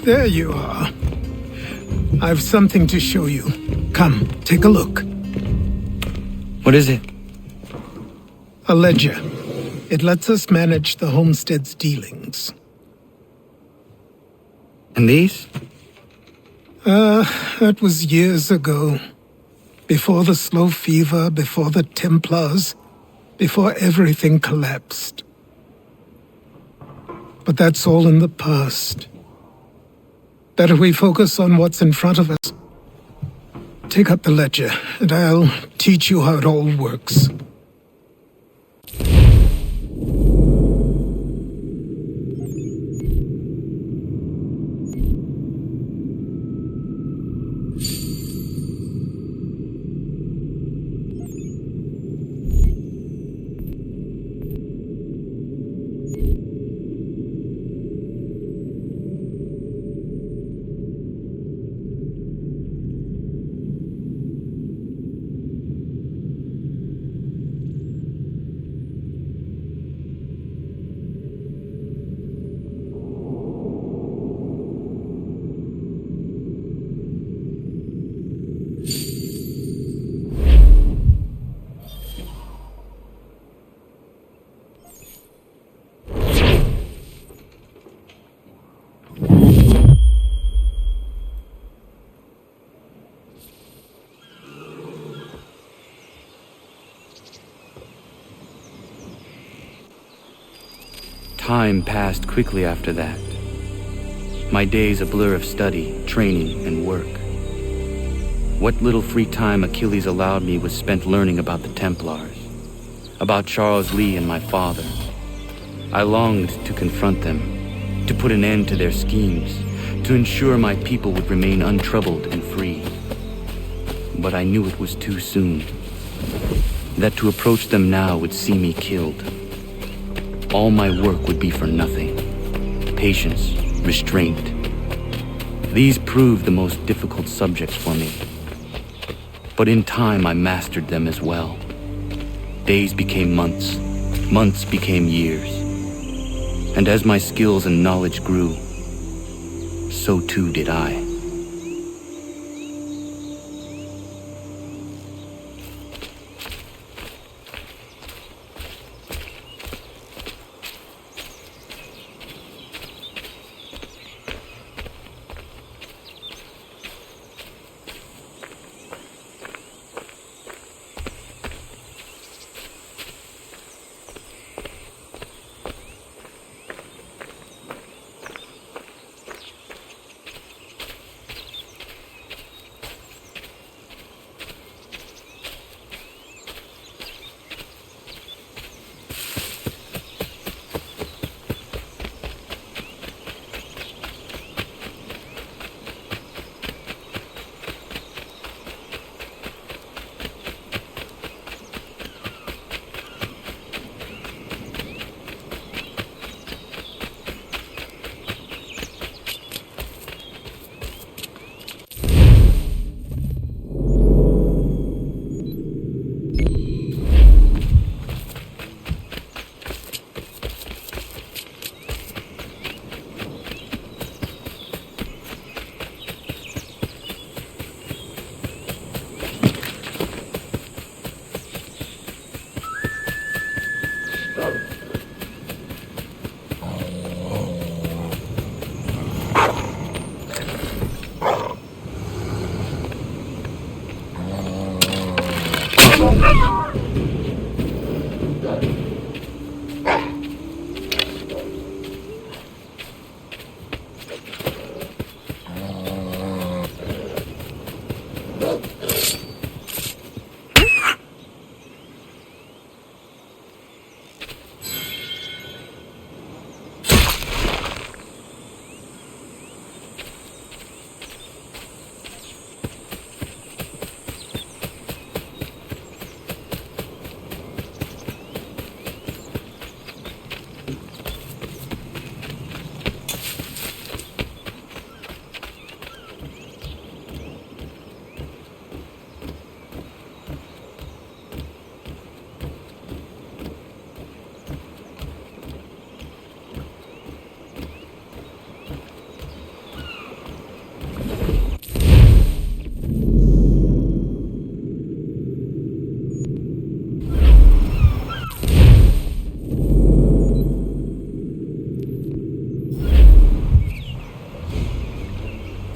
There you are. I've something to show you. Come, take a look. What is it? A ledger. It lets us manage the homestead's dealings. And these? That was years ago. Before the slow fever, before the Templars, before everything collapsed. But that's all in the past. Better we focus on what's in front of us. Take up the ledger, and I'll teach you how it all works. Time passed quickly after that. My days a blur of study, training, and work. What little free time Achilles allowed me was spent learning about the Templars, about Charles Lee and my father. I longed to confront them, to put an end to their schemes, to ensure my people would remain untroubled and free. But I knew it was too soon, that to approach them now would see me killed. All my work would be for nothing. Patience, restraint. These proved the most difficult subjects for me. But in time I mastered them as well. Days became months, months became years. And as my skills and knowledge grew, so too did I.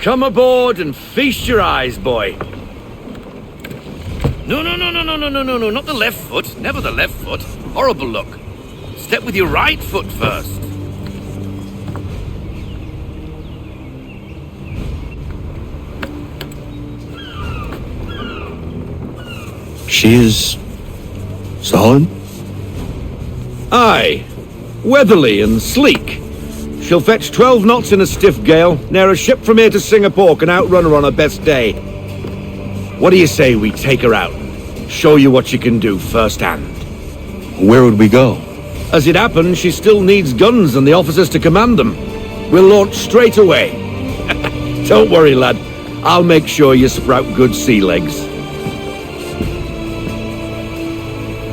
Come aboard and feast your eyes, boy. No, not the left foot. Never the left foot. Horrible look. Step with your right foot first. She is solid? Aye. Weatherly and sleek. She'll fetch 12 knots in a stiff gale, ne'er a ship from here to Singapore can outrun her on her best day. What do you say we take her out? Show you what she can do firsthand. Where would we go? As it happens, she still needs guns and the officers to command them. We'll launch straight away. Don't worry, lad. I'll make sure you sprout good sea legs.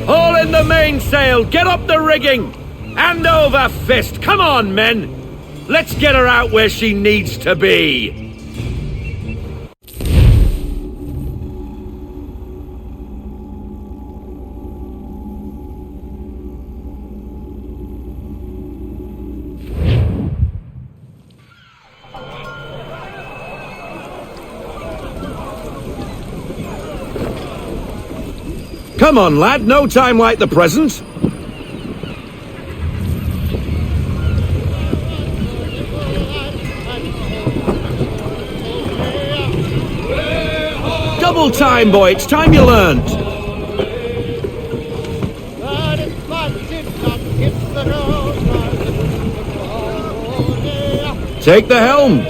Haul in the mainsail! Get up the rigging! Hand over fist! Come on, men! Let's get her out where she needs to be! Come on, lad, no time like the present. Double time, boy. It's time you learned. Take the helm.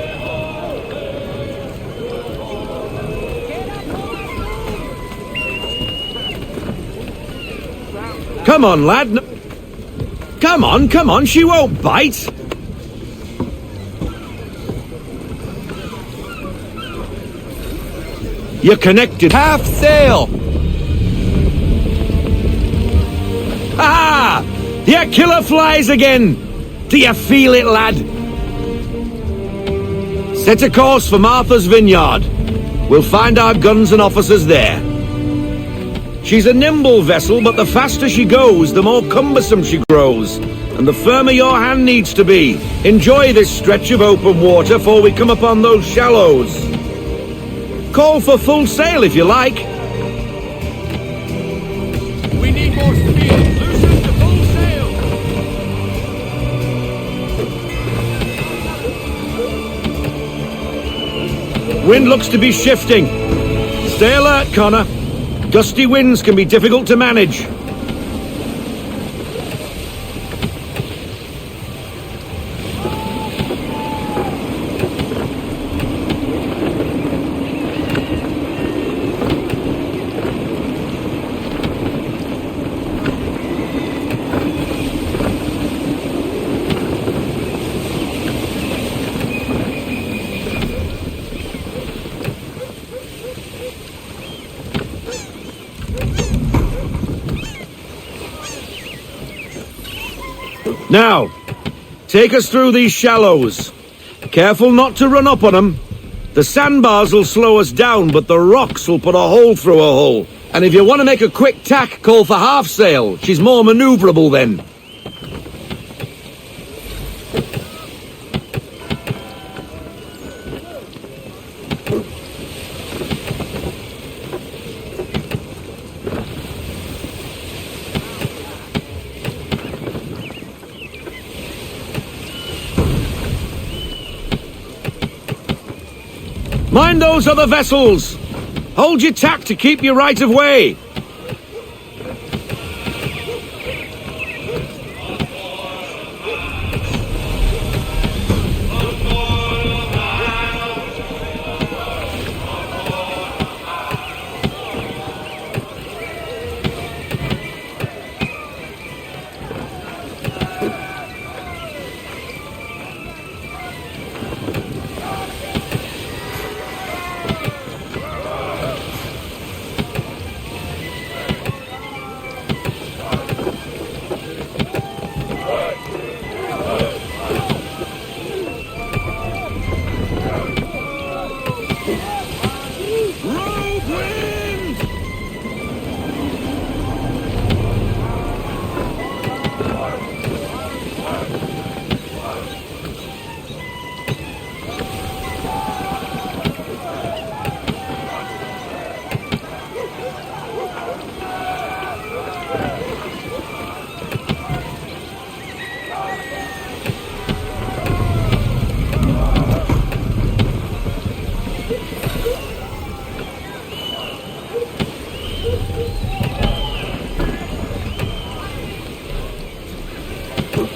Come on, lad. Come on. She won't bite. You're connected. Half sail! Ah! Your killer flies again! Do you feel it, lad? Set a course for Martha's Vineyard. We'll find our guns and officers there. She's a nimble vessel, but the faster she goes, the more cumbersome she grows. And the firmer your hand needs to be. Enjoy this stretch of open water before we come upon those shallows. Call for full sail if you like. We need more speed. Loosen to full sail. Wind looks to be shifting. Stay alert, Connor. Gusty winds can be difficult to manage. Now, take us through these shallows. Careful not to run up on them. The sandbars will slow us down, but the rocks will put a hole through a hull. And if you want to make a quick tack, call for half sail. She's more maneuverable then. Mind those other vessels! Hold your tack to keep your right of way!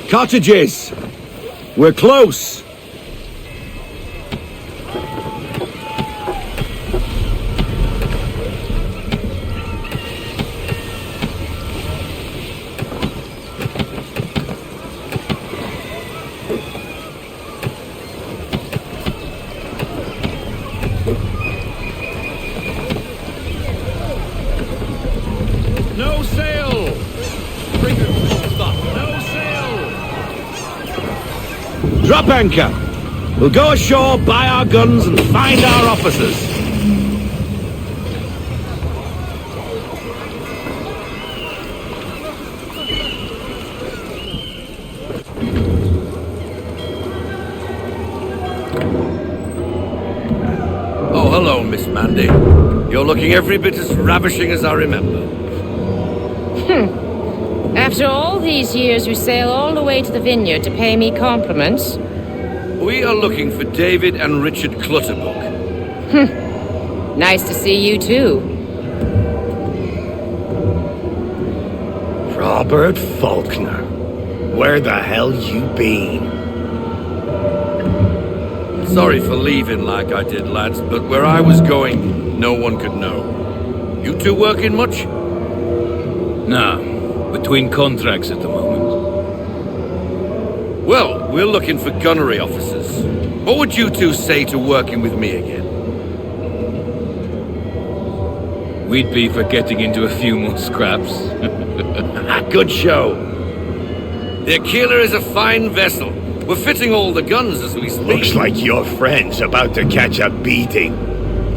Cottages! We're close! No sail! Bring her full stop. No sail! Drop anchor! We'll go ashore, buy our guns, and find our officers. Oh, hello, Miss Mandy. You're looking every bit as ravishing as I remember. After all these years, you sail all the way to the vineyard to pay me compliments? We are looking for David and Richard Clutterbuck. Nice to see you too. Robert Faulkner. Where the hell you been? Sorry for leaving like I did, lads, but where I was going, no one could know. You two working much? Nah, between contracts at the moment. Well, we're looking for gunnery officers. What would you two say to working with me again? We'd be for getting into a few more scraps. Good show. The Aquila is a fine vessel. We're fitting all the guns as we speak. Looks like your friend's about to catch a beating.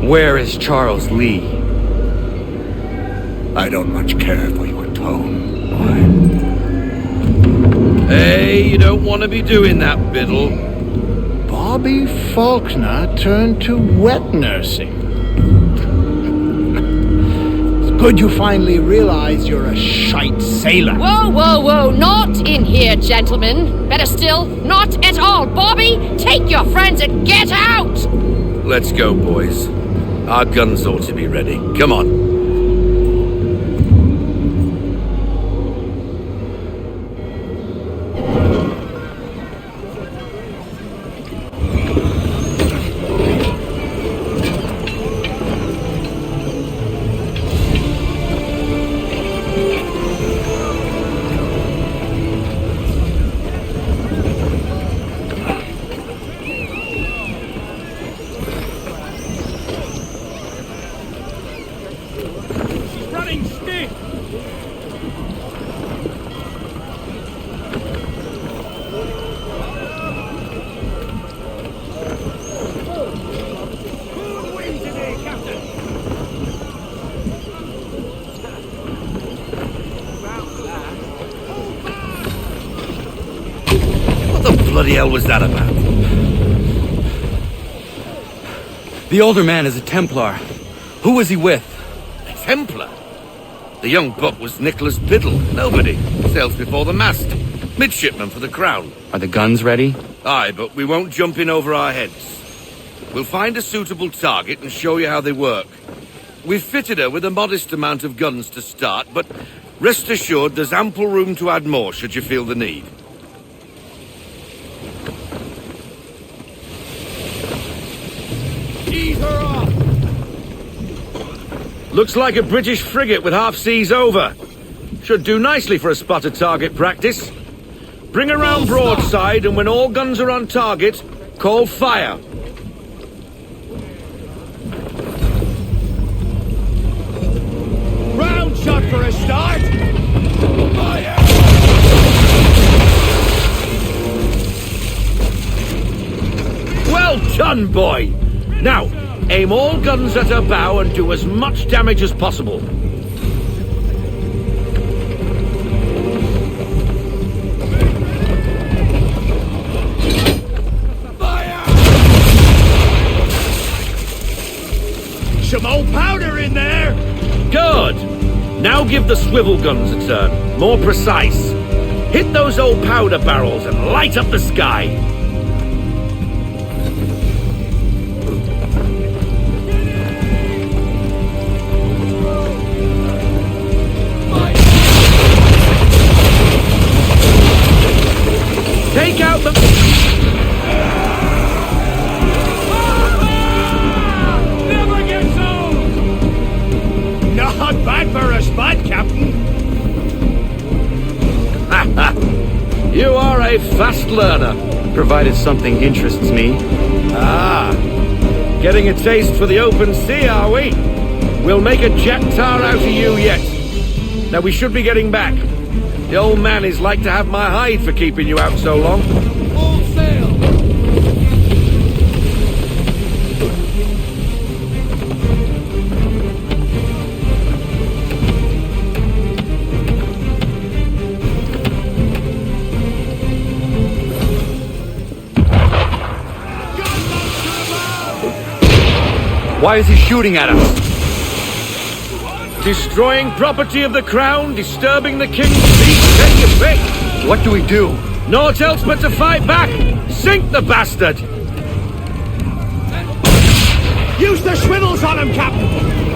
Where is Charles Lee? I don't much care for your tone. Hey, you don't want to be doing that, Biddle. Bobby Faulkner turned to wet nursing. It's good you finally realize you're a shite sailor. Whoa, whoa, whoa, not in here, gentlemen. Better still, not at all. Bobby, take your friends and get out! Let's go, boys. Our guns ought to be ready. Come on. What the bloody hell was that about? The older man is a Templar. Who was he with? A Templar? The young buck was Nicholas Biddle. Nobody. Sails before the mast. Midshipman for the Crown. Are the guns ready? Aye, but we won't jump in over our heads. We'll find a suitable target and show you how they work. We've fitted her with a modest amount of guns to start, but rest assured there's ample room to add more should you feel the need. Ease her off! Looks like a British frigate with half seas over. Should do nicely for a spotted target practice. Bring her round broadside, and when all guns are on target, call fire. Round shot for a start! Fire! Well done, boy! Now, aim all guns at her bow and do as much damage as possible. Some old powder in there! Good! Now give the swivel guns a turn. More precise. Hit those old powder barrels and light up the sky. Take out the... Never gets old! Not bad for a spot, Captain. You are a fast learner. Provided something interests me. Ah, getting a taste for the open sea, are we? We'll make a jack tar out of you yet. Now we should be getting back. The old man is like to have my hide for keeping you out so long. Full sail! Why is he shooting at us? Destroying property of the Crown, disturbing the King's peace, take your pick! What do we do? Naught else but to fight back! Sink the bastard! Use the swivels on him, Captain!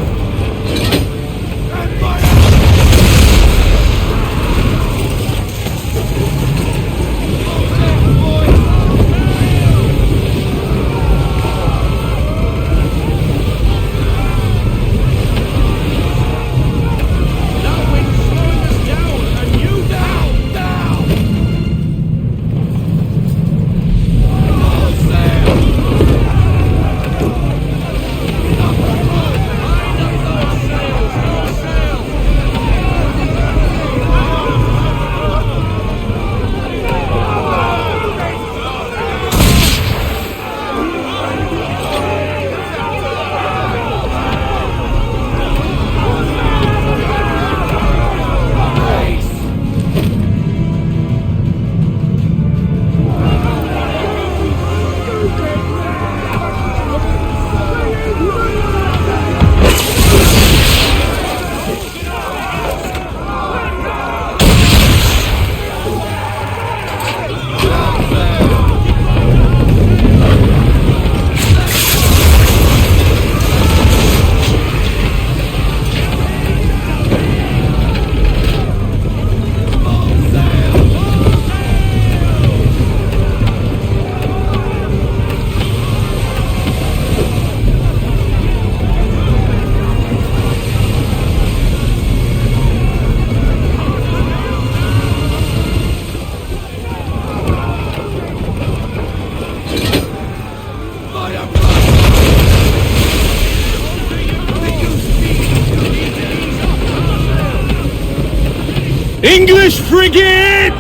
English frigate!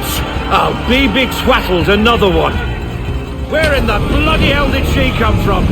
Oh, be big swattles, another one. Where in the bloody hell did she come from?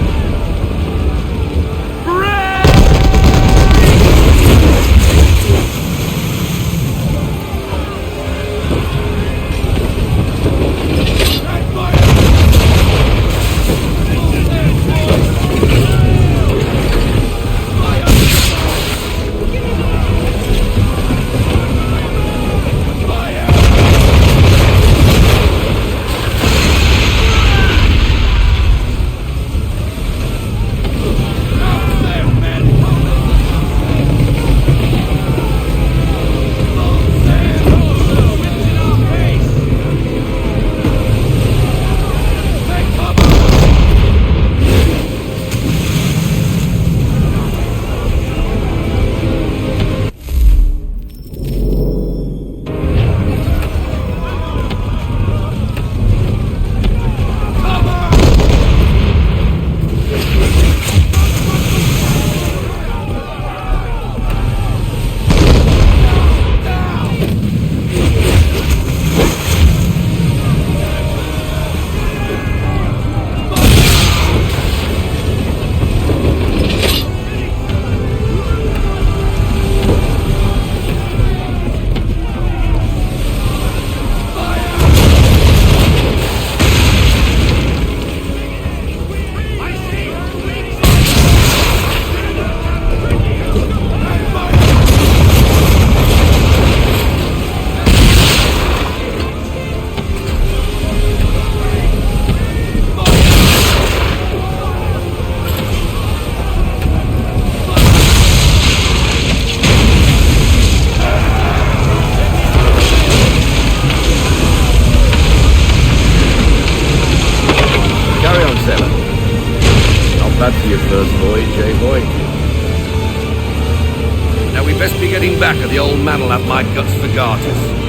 Now we best be getting back, or the old man'll have my guts for garters.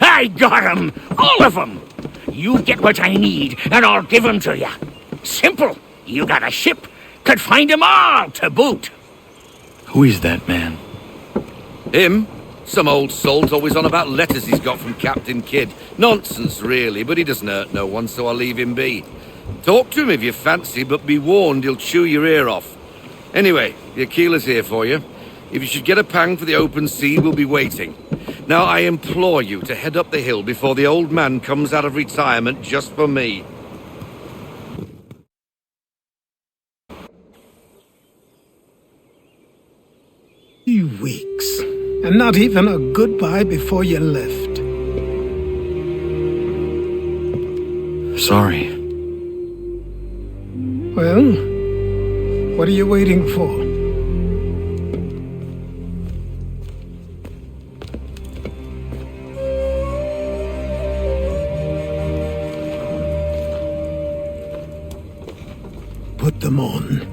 I got 'em! All of 'em! You get what I need, and I'll give 'em to you. Simple. You got a ship, could find 'em all to boot. Who is that man? Him? Some old salt's always on about letters he's got from Captain Kidd. Nonsense, really, but he doesn't hurt no one, so I'll leave him be. Talk to him if you fancy, but be warned he'll chew your ear off. Anyway, the Aquila's here for you. If you should get a pang for the open sea, we'll be waiting. Now, I implore you to head up the hill before the old man comes out of retirement just for me. 3 weeks, and not even a goodbye before you left. Sorry. Well, what are you waiting for? Put them on.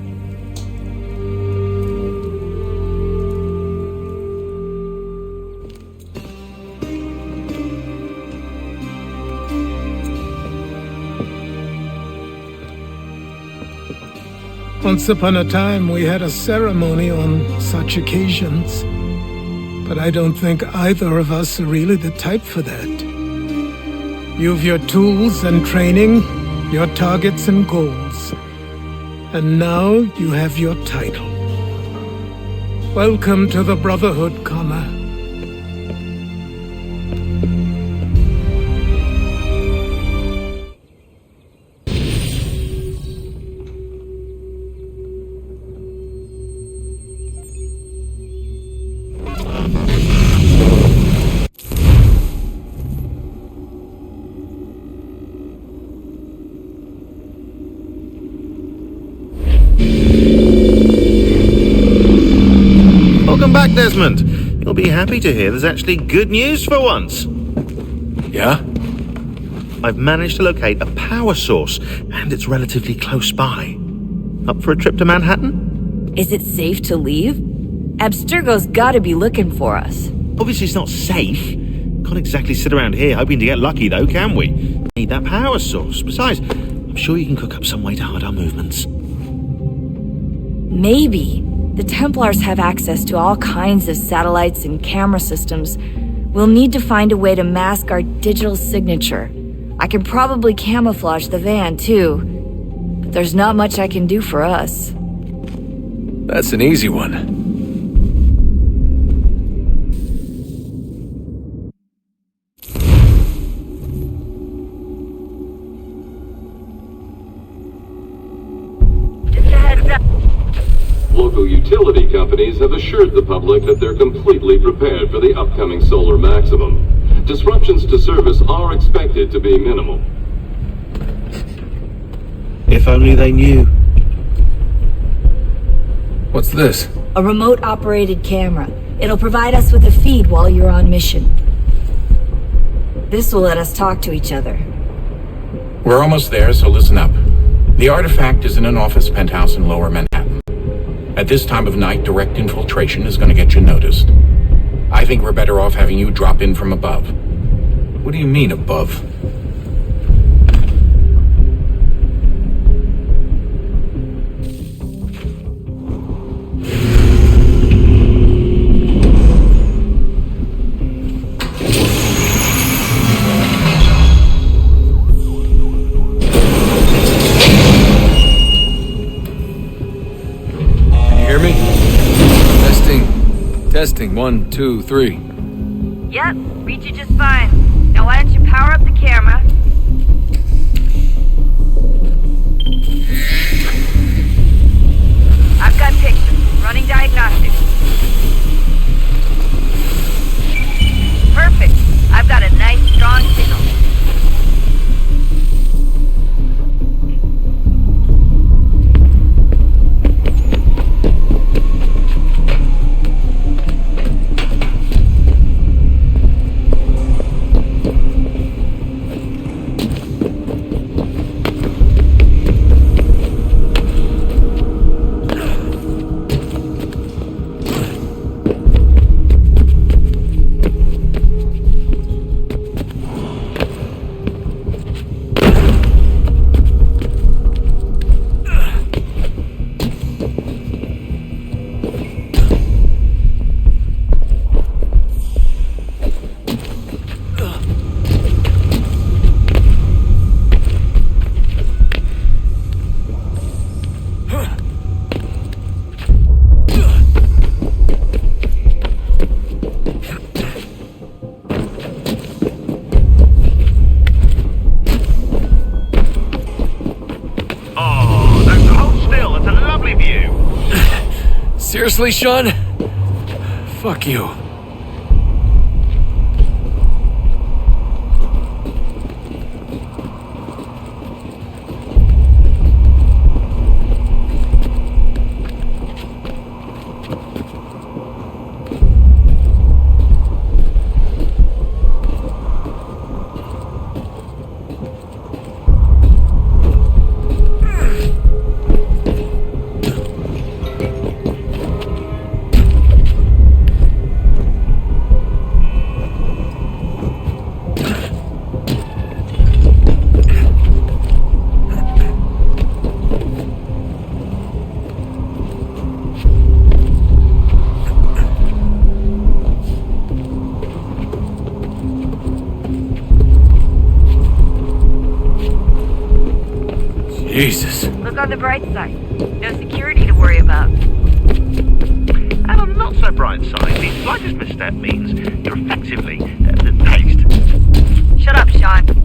Once upon a time, we had a ceremony on such occasions. But I don't think either of us are really the type for that. You've your tools and training, your targets and goals. And now you have your title. Welcome to the Brotherhood, Connor. Welcome back, Desmond. You'll be happy to hear there's actually good news for once. Yeah? I've managed to locate a power source, and it's relatively close by. Up for a trip to Manhattan? Is it safe to leave? Abstergo's gotta be looking for us. Obviously it's not safe. Can't exactly sit around here hoping to get lucky, though, can we? Need that power source. Besides, I'm sure you can cook up some way to hide our movements. Maybe. The Templars have access to all kinds of satellites and camera systems. We'll need to find a way to mask our digital signature. I can probably camouflage the van, too. But there's not much I can do for us. That's an easy one. Local utility companies have assured the public that they're completely prepared for the upcoming solar maximum. Disruptions to service are expected to be minimal. If only they knew. What's this? A remote-operated camera. It'll provide us with a feed while you're on mission. This will let us talk to each other. We're almost there, so listen up. The artifact is in an office penthouse in Lower Manhattan. At this time of night, direct infiltration is going to get you noticed. I think we're better off having you drop in from above. What do you mean, above? Testing, 1, 2, 3. Yep, read you just fine. Now why don't you power up the camera? I've got pictures. Running diagnostics. Perfect. I've got a nice, strong signal. Seriously, Sean? Fuck you. Jesus. Look on the bright side. No security to worry about. And on the not so bright side, the slightest misstep means you're effectively paced. Shut up, Sean.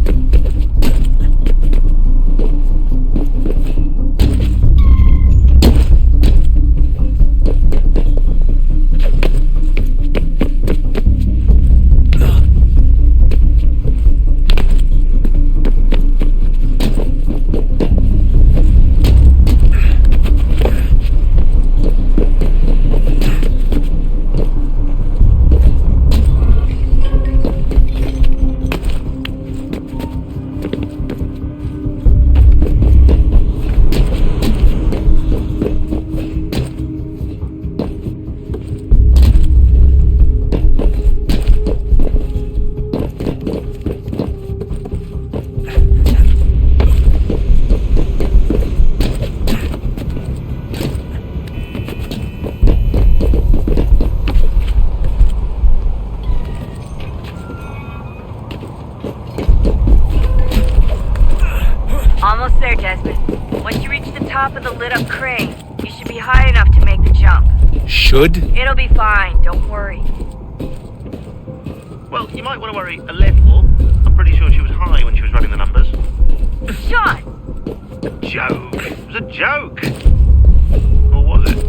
Almost there, Desmond. Once you reach the top of the lit-up crane, you should be high enough to make the jump. Should? It'll be fine, don't worry. Well, you might want to worry a little. I'm pretty sure she was high when she was running the numbers. Sean! A joke. It was a joke. Or was it?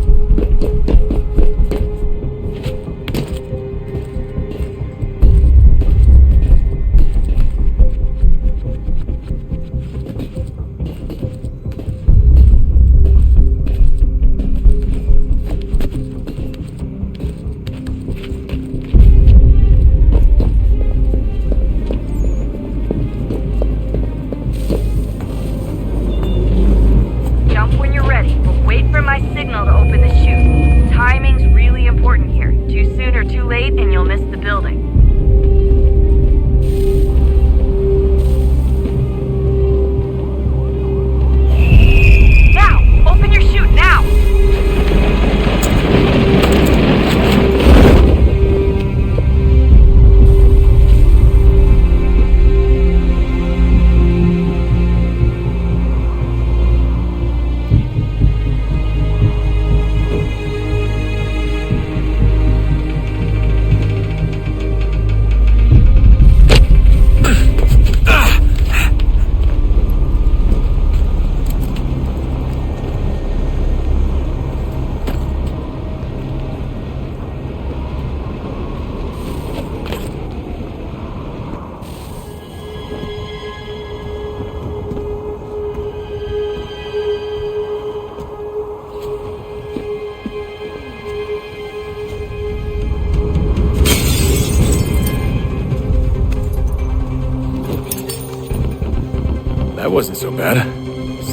That wasn't so bad.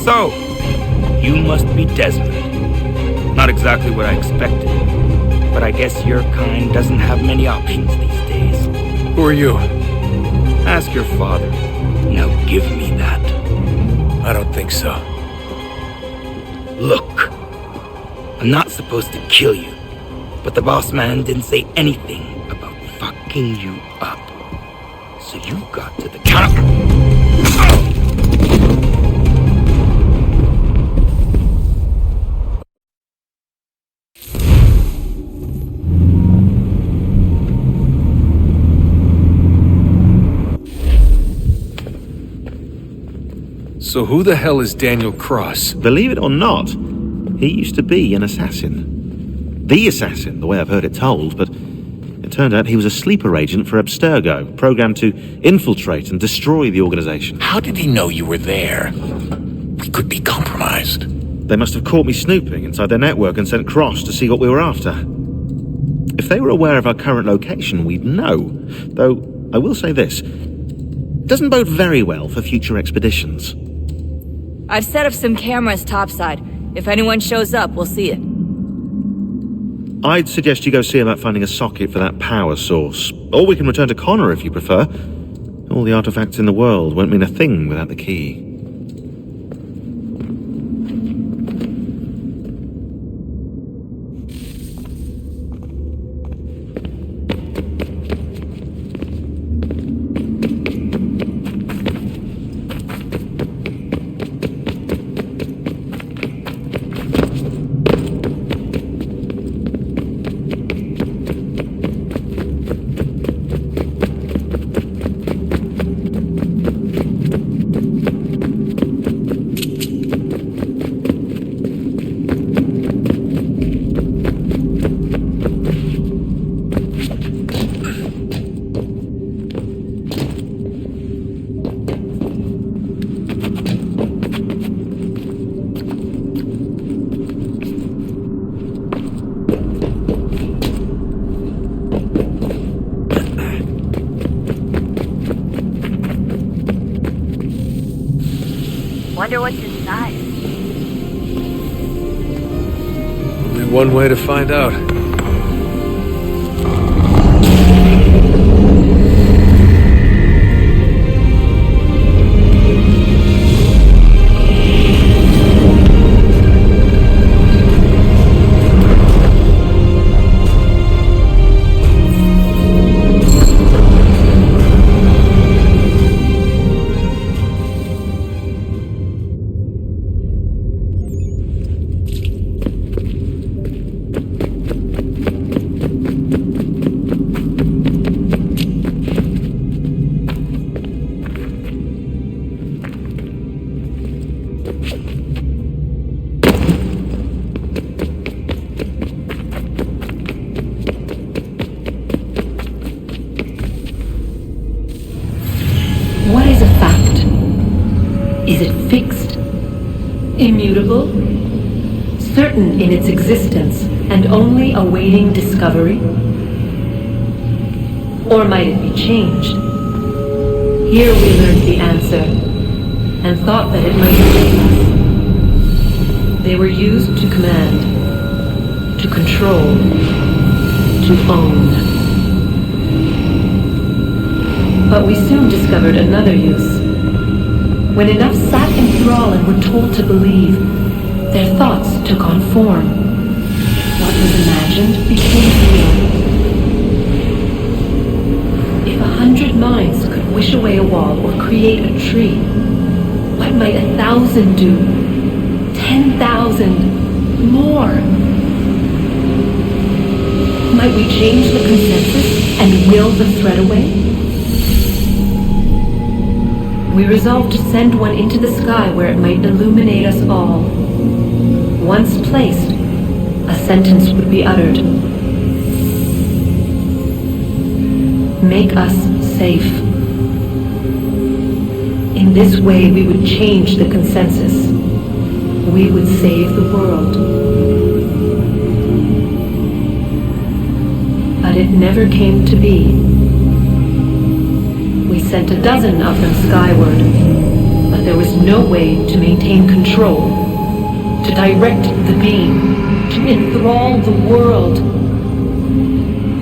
So, you must be Desmond. Not exactly what I expected, but I guess your kind doesn't have many options these days. Who are you? Ask your father. Now give me that. I don't think so. Look, I'm not supposed to kill you, but the boss man didn't say anything about fucking you up. So you got to the counter. So who the hell is Daniel Cross? Believe it or not, he used to be an assassin. the assassin, the way I've heard it told, but it turned out he was a sleeper agent for Abstergo, programmed to infiltrate and destroy the organization. How did he know you were there? We could be compromised. They must have caught me snooping inside their network and sent Cross to see what we were after. If they were aware of our current location, we'd know. Though, I will say this. It doesn't bode very well for future expeditions. I've set up some cameras topside. If anyone shows up, we'll see it. I'd suggest you go see about finding a socket for that power source. Or we can return to Connor if you prefer. All the artifacts in the world won't mean a thing without the key. Wonder what's inside. Only one way to find out. What is a fact? Is it fixed? Immutable? Certain in its existence and only awaiting discovery? Or might it be changed? Here we learned the answer and thought that it might save us. They were used to command, to control, to own. But we soon discovered another use. When enough sat in thrall and were told to believe, their thoughts took on form. What was imagined became real. If 100 minds could wish away a wall or create a tree, what might 1,000 do? 10,000? More? Might we change the consensus and will the threat away? We resolved to send one into the sky where it might illuminate us all. Once placed, a sentence would be uttered. Make us safe. In this way, we would change the consensus. We would save the world. But it never came to be. We sent a dozen of them skyward, but there was no way to maintain control, to direct the beam, to enthrall the world,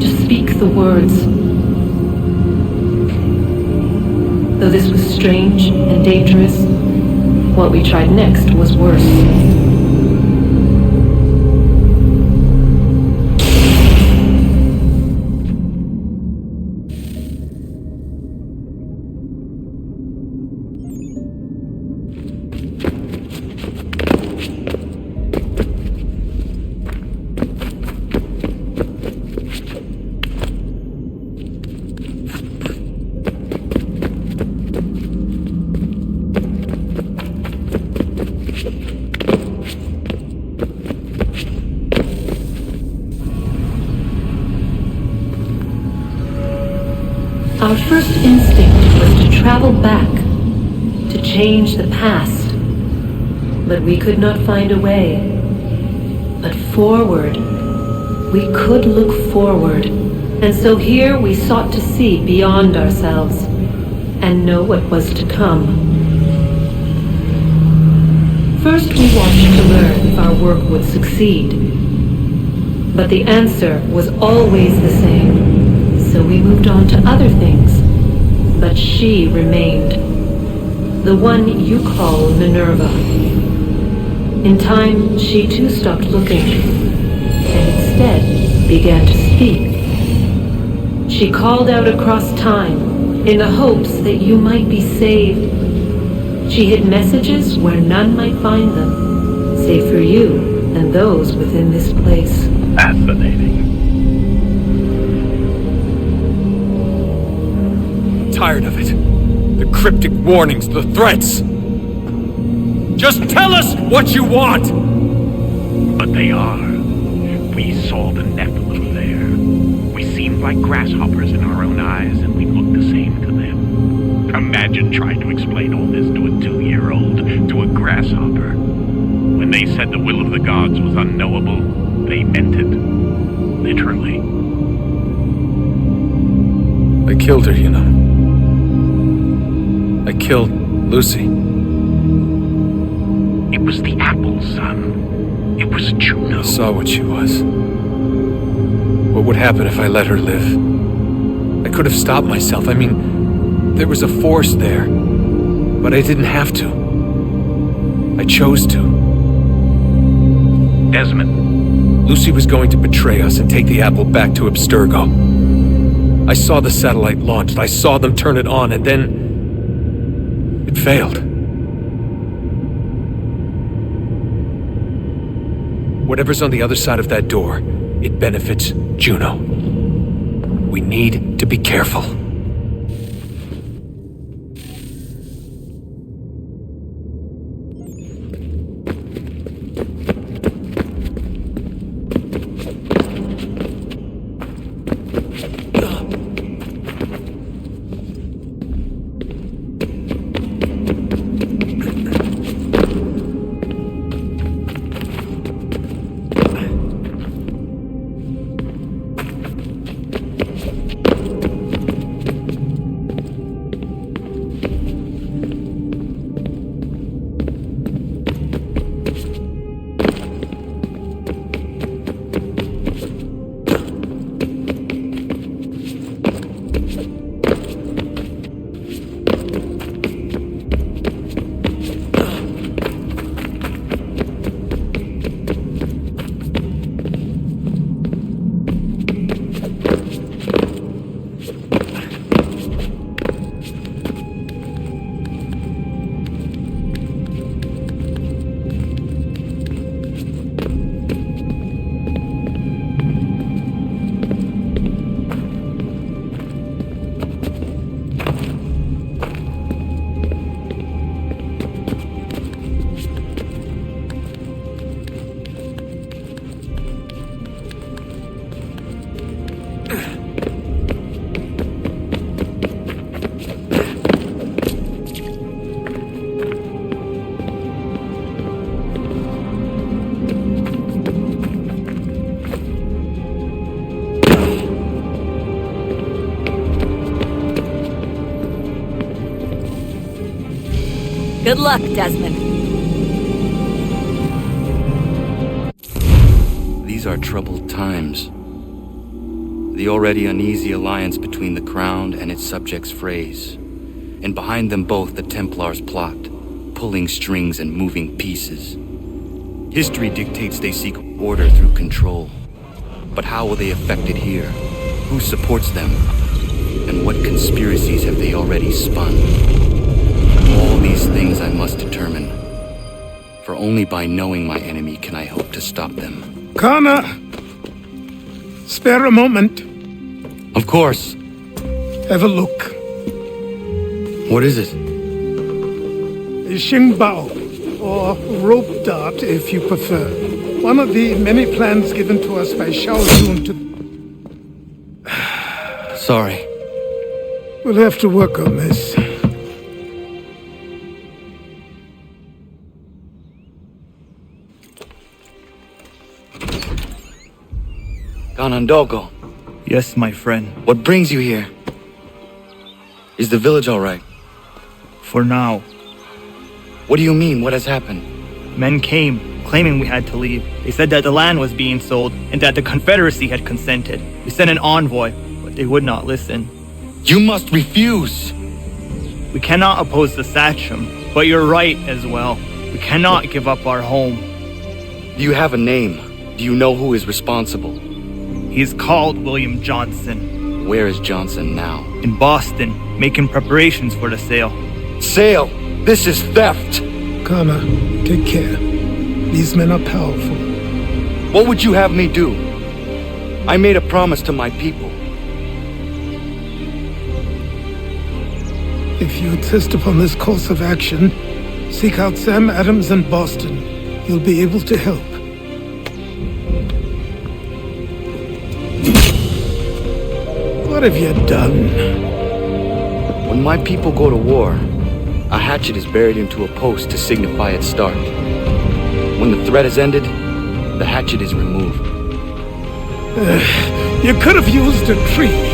to speak the words. Though this was strange and dangerous, what we tried next was worse. Our first instinct was to travel back, to change the past. But we could not find a way. But forward, we could look forward. And so here we sought to see beyond ourselves and know what was to come. First we watched to learn if our work would succeed. But the answer was always the same. So we moved on to other things. But she remained. The one you call Minerva. In time, she too stopped looking, and instead began to speak. She called out across time, in the hopes that you might be saved. She hid messages where none might find them, save for you and those within this place. Fascinating. Tired of it. The cryptic warnings, the threats. Just tell us what you want! But they are. We saw the Nephilim there. We seemed like grasshoppers in our own eyes, and we looked the same to them. Imagine trying to explain all this to a 2-year-old, to a grasshopper. When they said the will of the gods was unknowable, they meant it. Literally. I killed her, you know. I killed Lucy. It was the apple, son. It was Juno. I saw what she was. What would happen if I let her live? I could have stopped myself. I mean, there was a force there. But I didn't have to. I chose to. Desmond. Lucy was going to betray us and take the apple back to Abstergo. I saw the satellite launched. I saw them turn it on, and then it failed. Whatever's on the other side of that door, it benefits Juno. We need to be careful. Good luck, Desmond. These are troubled times. The already uneasy alliance between the Crown and its subjects frays. And behind them both the Templars plot, pulling strings and moving pieces. History dictates they seek order through control. But how will they affect it here? Who supports them? And what conspiracies have they already spun? All these things I must determine. For only by knowing my enemy can I hope to stop them. Connor! Spare a moment. Of course. Have a look. What is it? A Xingbao, or rope dart if you prefer. One of the many plans given to us by Shao Zun to... Sorry. We'll have to work on this. Ganondogo. Yes, my friend. What brings you here? Is the village all right? For now. What do you mean? What has happened? Men came, claiming we had to leave. They said that the land was being sold and that the Confederacy had consented. We sent an envoy, but they would not listen. You must refuse! We cannot oppose the Sachem, but you're right as well. We cannot give up our home. Do you have a name? Do you know who is responsible? He is called William Johnson. Where is Johnson now? In Boston, making preparations for the sale. Sale! This is theft! Connor, take care. These men are powerful. What would you have me do? I made a promise to my people. If you insist upon this course of action, seek out Sam Adams in Boston. He'll be able to help. What have you done? When my people go to war, a hatchet is buried into a post to signify its start. When the threat is ended, the hatchet is removed. You could have used a tree.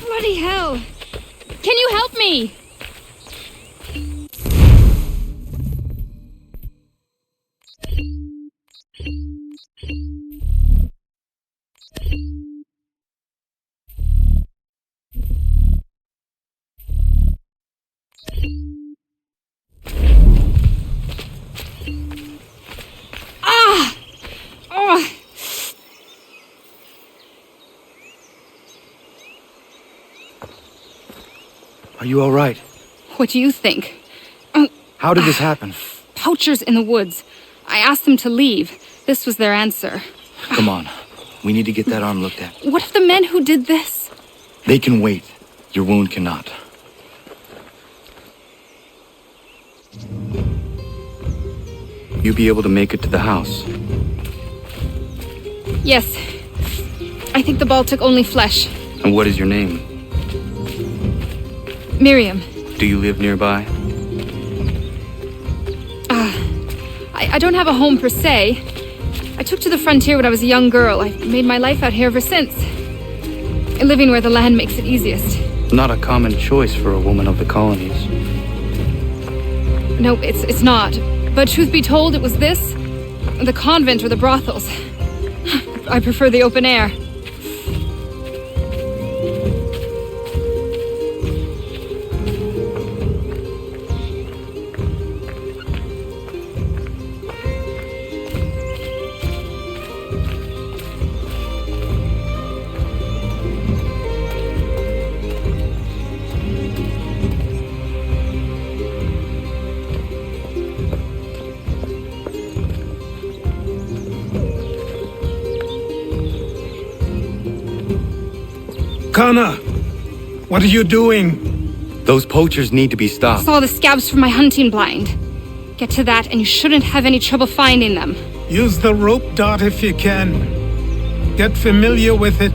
Bloody hell! Can you help me? Ah! Oh! Are you all right? What do you think? How did this happen? Poachers in the woods. I asked them to leave. This was their answer. Come on. We need to get that arm looked at. What if the men who did this? They can wait. Your wound cannot. You be able to make it to the house? Yes. I think the ball took only flesh. And what is your name? Miriam. Do you live nearby? I don't have a home per se. I took to the frontier when I was a young girl. I've made my life out here ever since. Living where the land makes it easiest. Not a common choice for a woman of the colonies. No, it's not. But truth be told, it was this, the convent or the brothels. I prefer the open air. O'Connor, what are you doing? Those poachers need to be stopped. Saw the scabs from my hunting blind. Get to that, and you shouldn't have any trouble finding them. Use the rope dart if you can. Get familiar with it.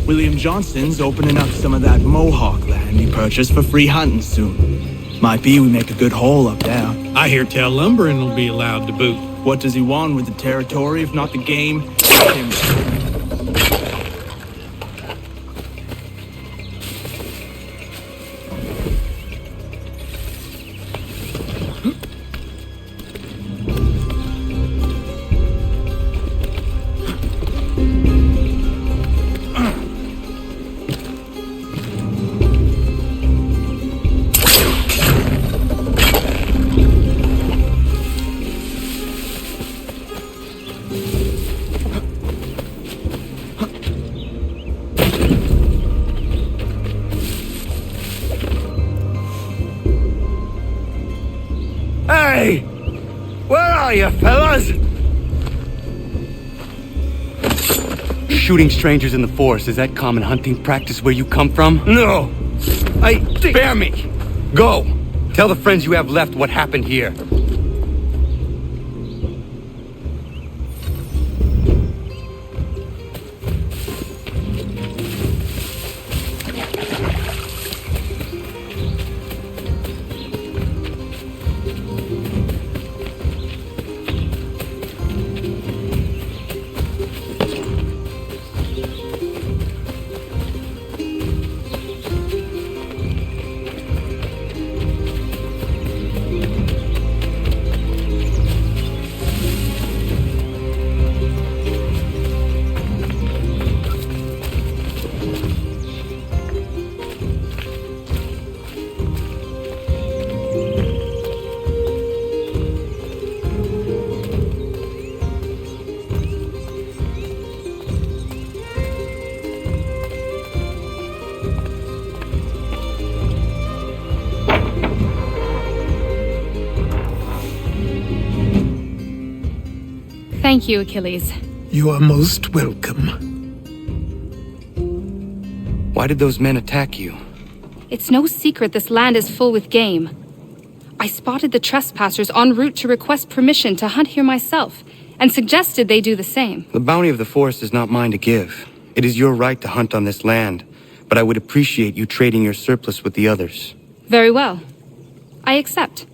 William Johnson's opening up some of that Mohawk land he purchased for free hunting soon. Might be we make a good haul up there. I hear tell lumbering will be allowed to boot. What does he want with the territory if not the game? Hey! Where are you, fellas? Shooting strangers in the forest, is that common hunting practice where you come from? No! Spare me! Go! Tell the friends you have left what happened here. Thank you, Achilles. You are most welcome. Why did those men attack you? It's no secret this land is full with game. I spotted the trespassers en route to request permission to hunt here myself, and suggested they do the same. The bounty of the forest is not mine to give. It is your right to hunt on this land, but I would appreciate you trading your surplus with the others. Very well. I accept.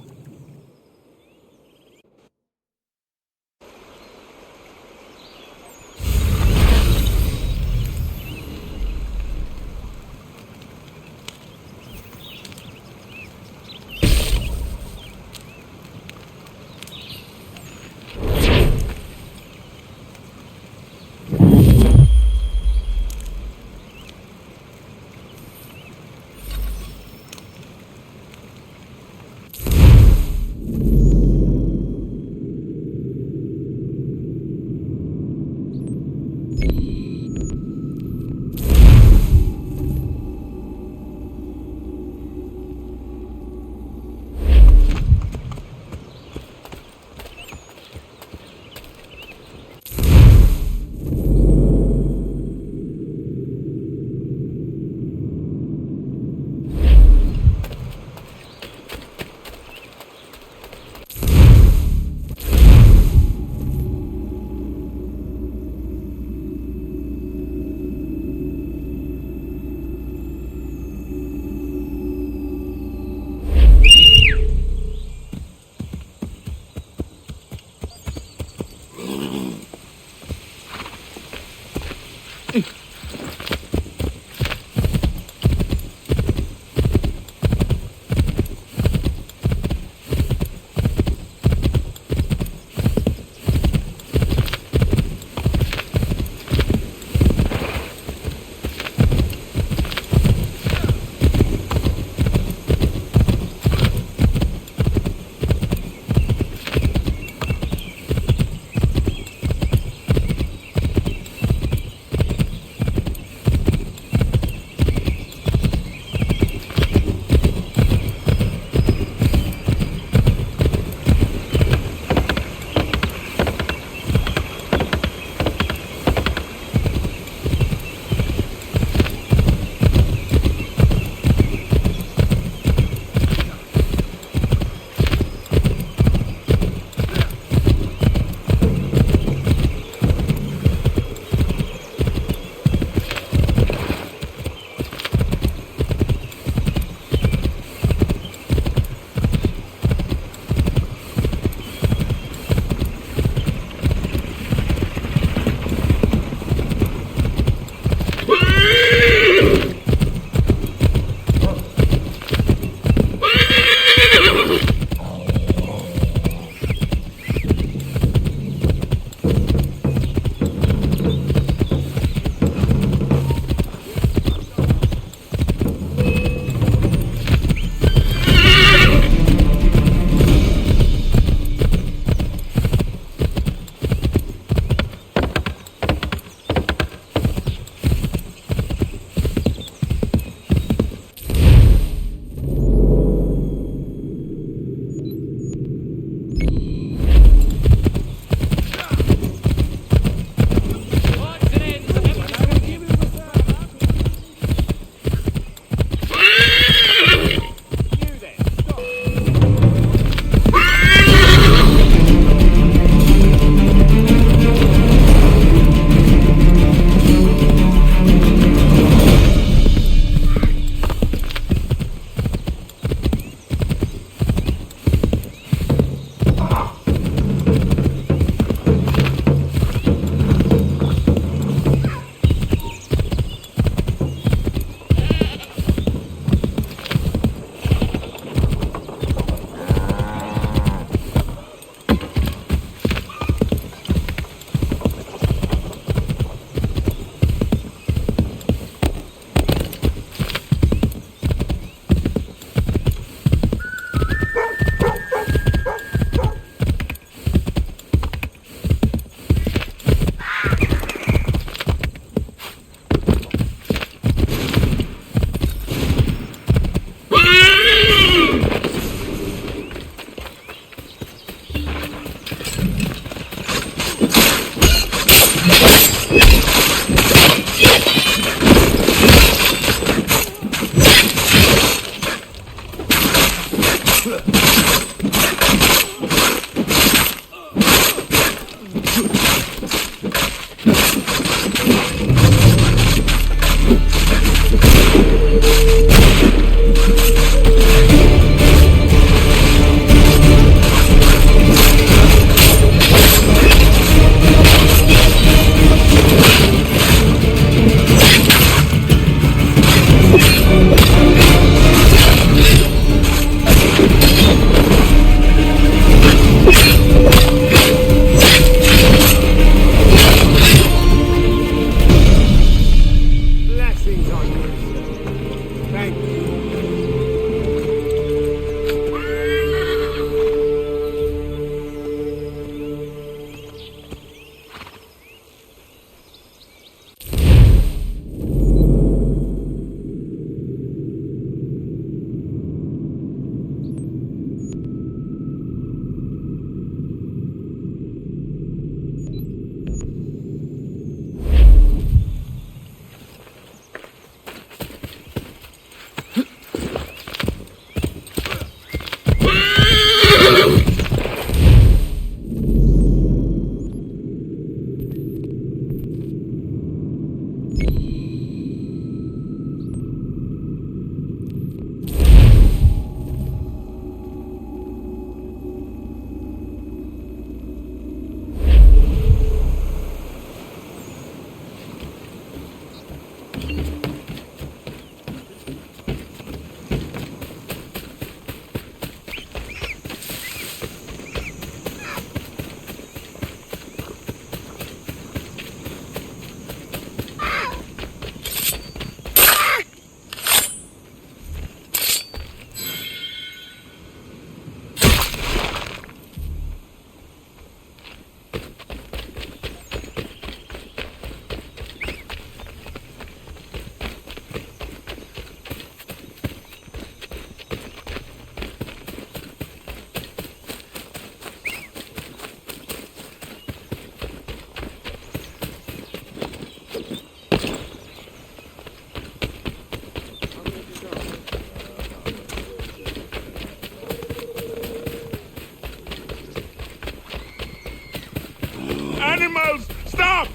animals! Stop!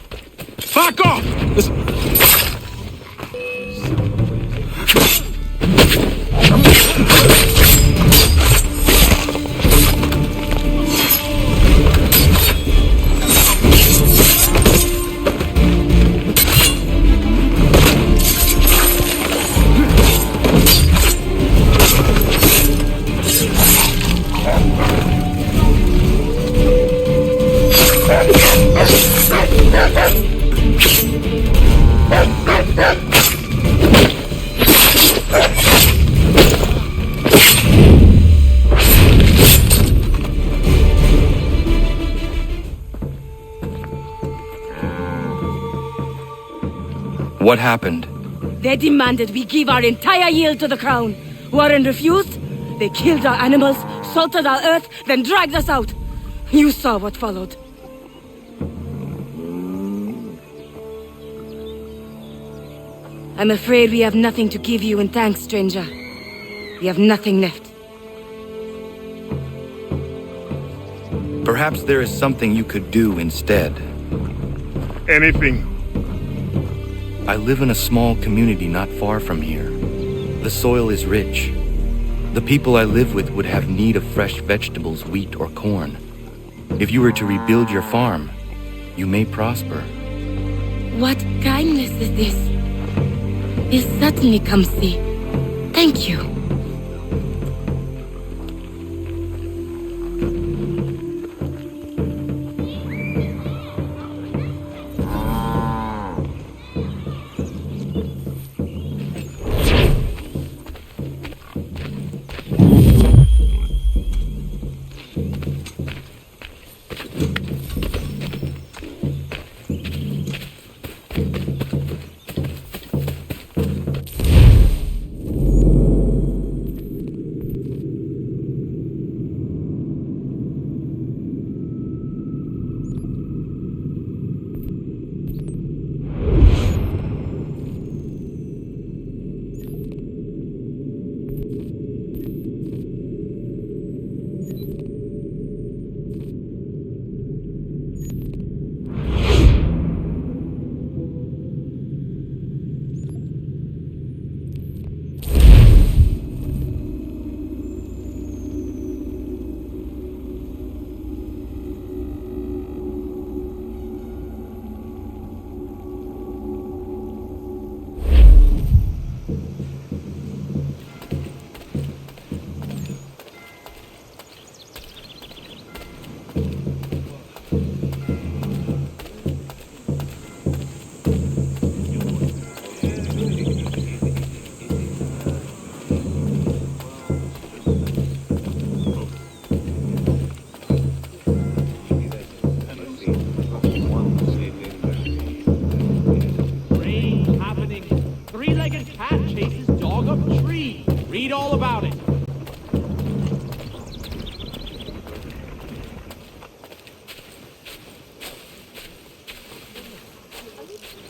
Fuck off! What happened? They demanded we give our entire yield to the crown. Warren refused. They killed our animals, salted our earth, then dragged us out. You saw what followed. I'm afraid we have nothing to give you in thanks, stranger. We have nothing left. Perhaps there is something you could do instead. Anything. I live in a small community not far from here. The soil is rich. The people I live with would have need of fresh vegetables, wheat, or corn. If you were to rebuild your farm, you may prosper. What kindness is this? This certainly comes see. Thank you.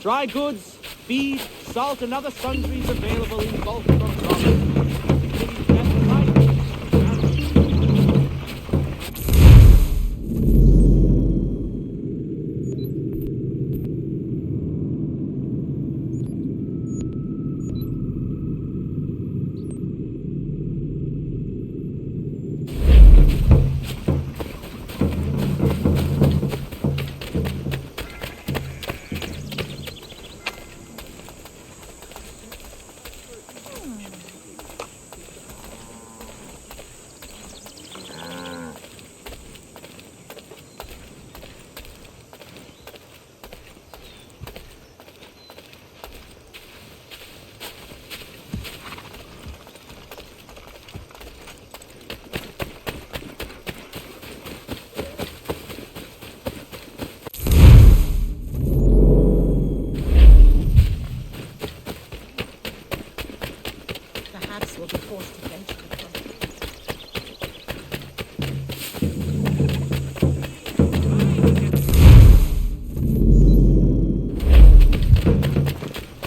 Dry goods, feed, salt, and other sundries available in bulk from province.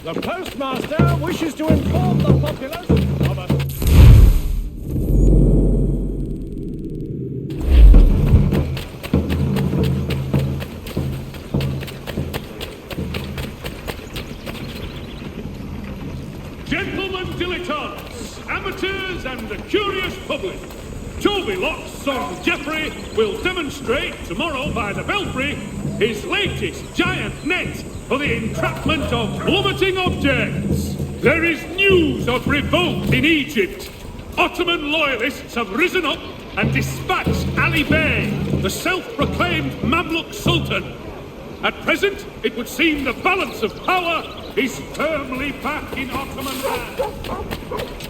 The postmaster wishes to inform the populace of a... fans and the curious public. Toby Locke's son Geoffrey will demonstrate tomorrow by the Belfry his latest giant net for the entrapment of plummeting objects. There is news of revolt in Egypt. Ottoman loyalists have risen up and dispatched Ali Bey, the self-proclaimed Mamluk Sultan. At present, it would seem the balance of power is firmly back in Ottoman hands.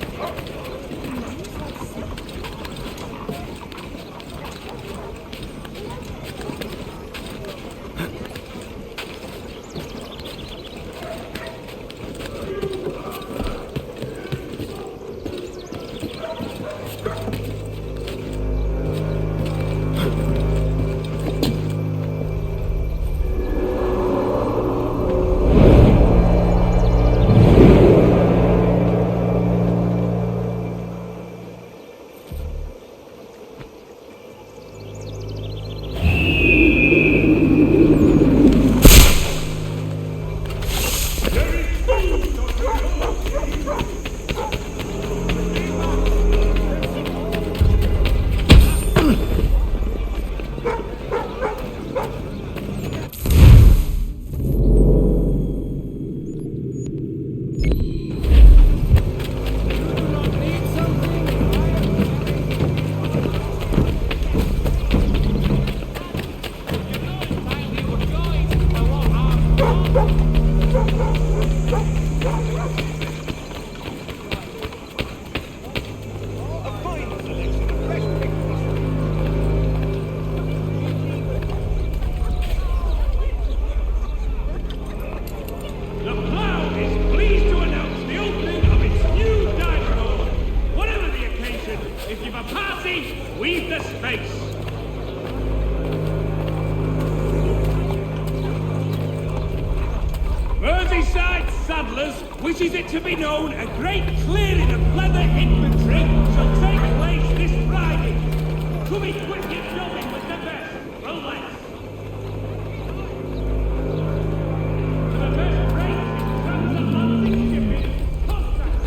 Wishes it to be known, a great clearing of leather infantry shall take place this Friday. Come equip your jobbing with the best. Relax. For the best rates in transatlantic shipping, contact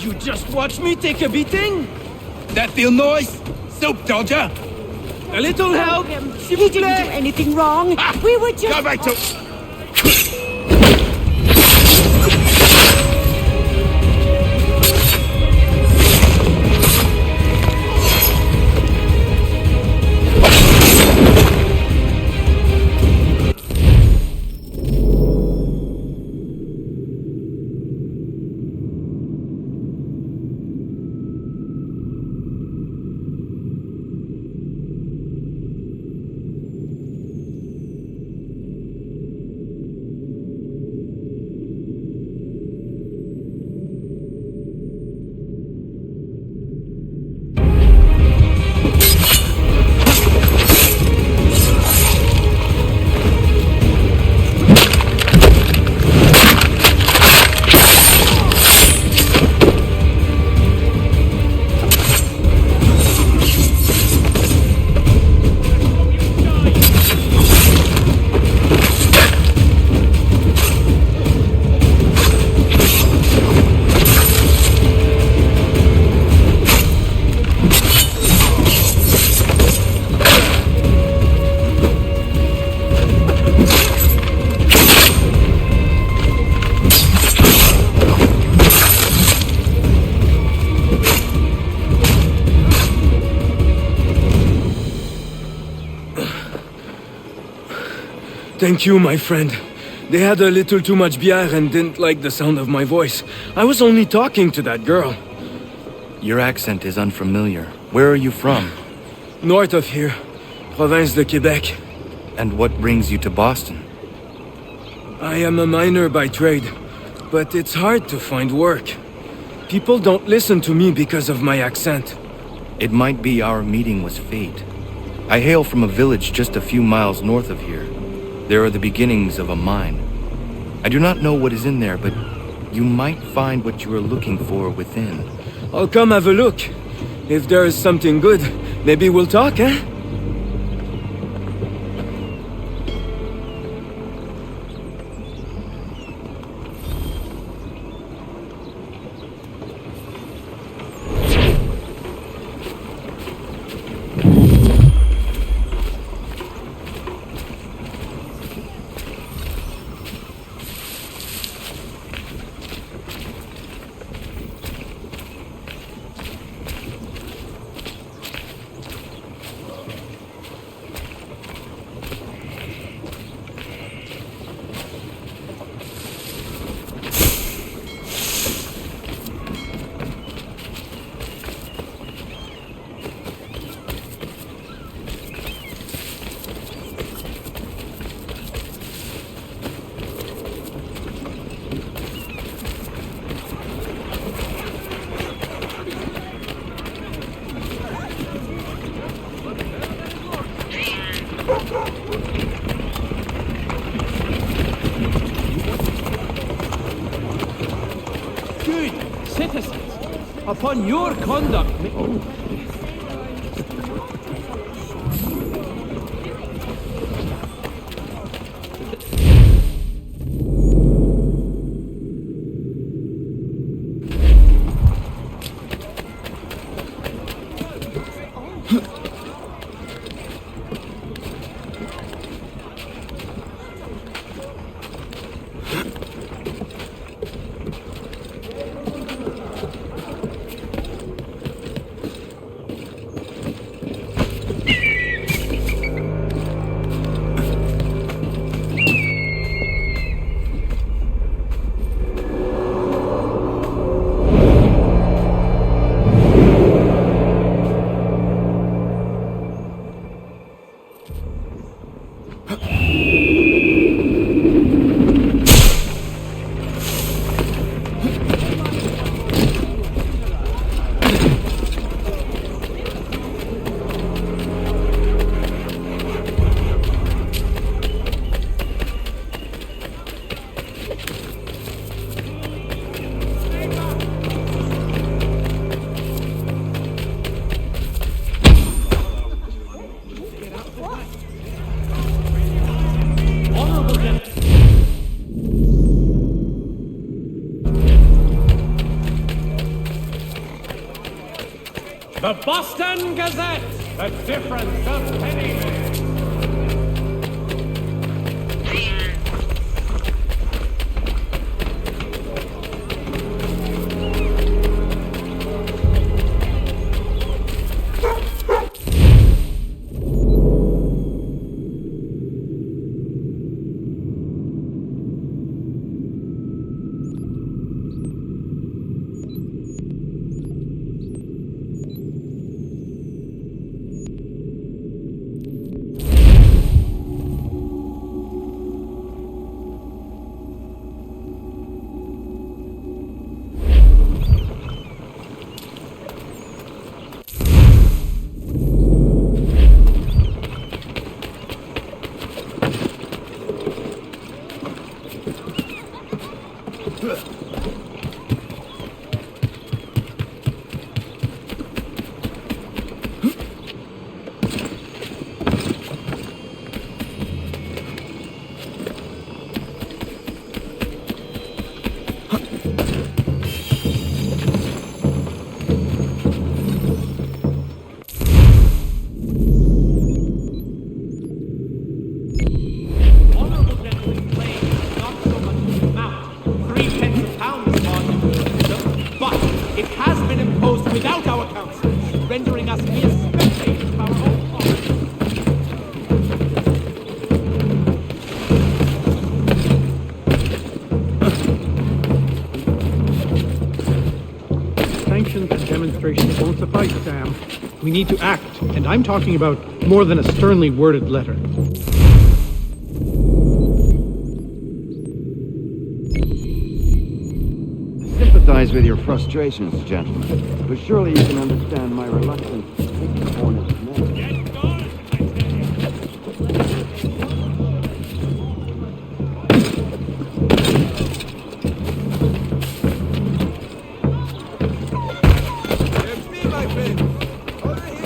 You just watch me take a beating? That feel nice? Soap dodger? A little help? He didn't do anything wrong. We were just... Go back to... Thank you, my friend. They had a little too much beer and didn't like the sound of my voice. I was only talking to that girl. Your accent is unfamiliar. Where are you from? North of here. Province de Quebec. And what brings you to Boston? I am a miner by trade, but it's hard to find work. People don't listen to me because of my accent. It might be our meeting was fate. I hail from a village just a few miles north of here. There are the beginnings of a mine. I do not know what is in there, but you might find what you are looking for within. I'll come have a look. If there is something good, maybe we'll talk, eh? Good citizens, upon your conduct... The Boston Gazette! The difference of pennymen! Without our counsel, rendering us mere spectators of our own policy. Sanctions and demonstrations won't suffice, Sam. We need to act, and I'm talking about more than a sternly worded letter. Sympathize with your frustrations, gentlemen, but surely you can understand my reluctance to take the Hornet's name. It's me, my friend. Over here.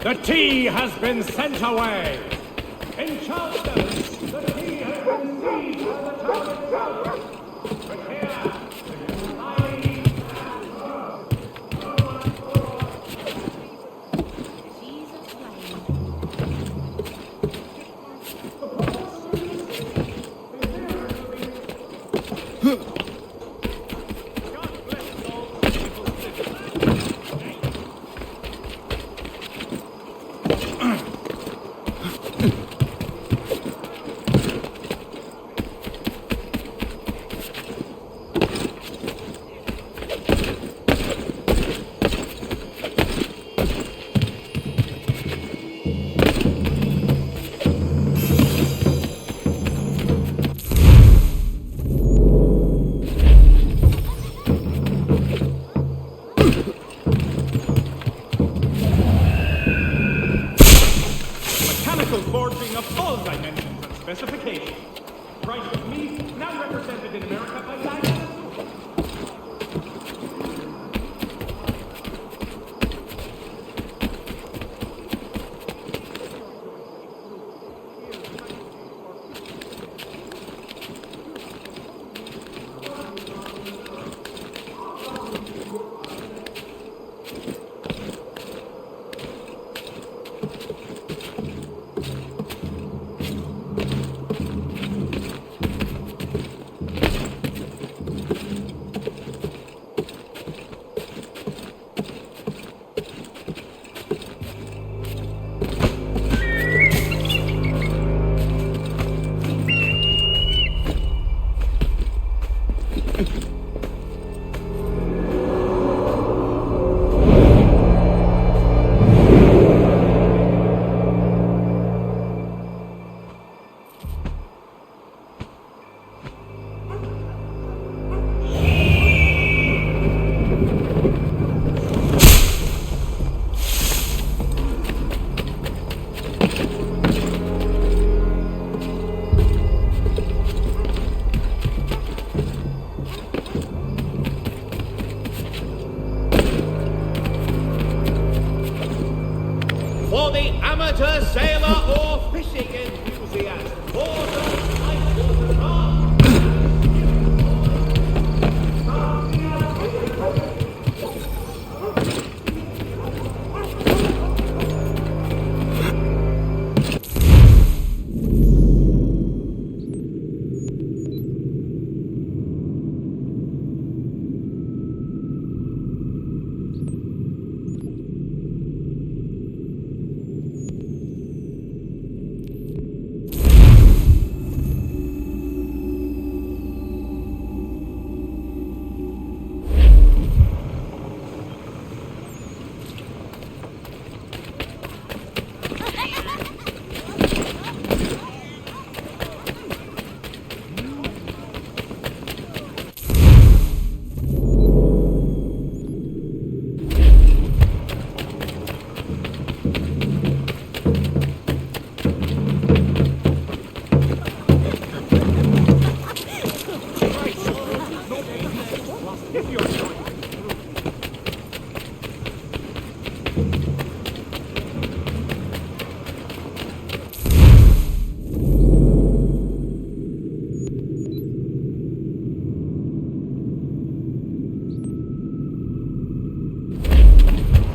The tea has been sent away. In Charleston, the tea has been seized by the town itself. But here, it is lying forging of all dimensions and specifications. Price of meat, now represented in America by Diana. amateur, sailor, or fishing enthusiast.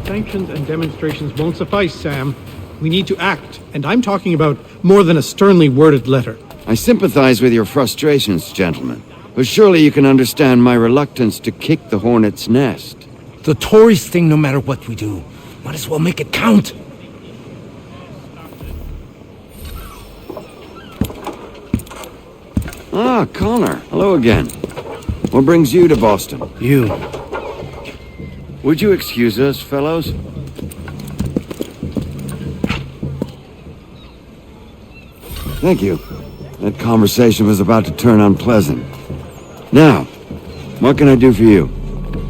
Sanctions and demonstrations won't suffice, Sam. We need to act, and I'm talking about more than a sternly worded letter. I sympathize with your frustrations, gentlemen. But surely you can understand my reluctance to kick the hornet's nest. The tourist thing, no matter what we do. Might as well make it count. Ah, Connor. Hello again. What brings you to Boston? You. Would you excuse us, fellows? Thank you. That conversation was about to turn unpleasant. Now, what can I do for you?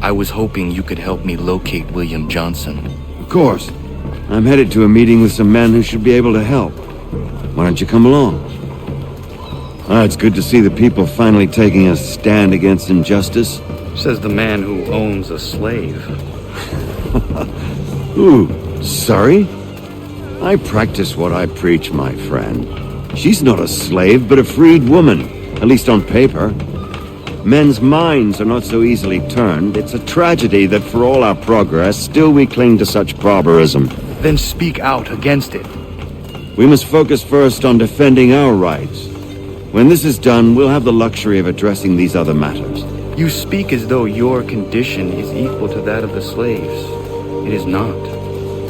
I was hoping you could help me locate William Johnson. Of course. I'm headed to a meeting with some men who should be able to help. Why don't you come along? Ah, it's good to see the people finally taking a stand against injustice. Says the man who owns a slave. Ooh, sorry? I practice what I preach, my friend. She's not a slave, but a freed woman, at least on paper. Men's minds are not so easily turned. It's a tragedy that for all our progress, still we cling to such barbarism. Then speak out against it. We must focus first on defending our rights. When this is done, we'll have the luxury of addressing these other matters. You speak as though your condition is equal to that of the slaves. It is not.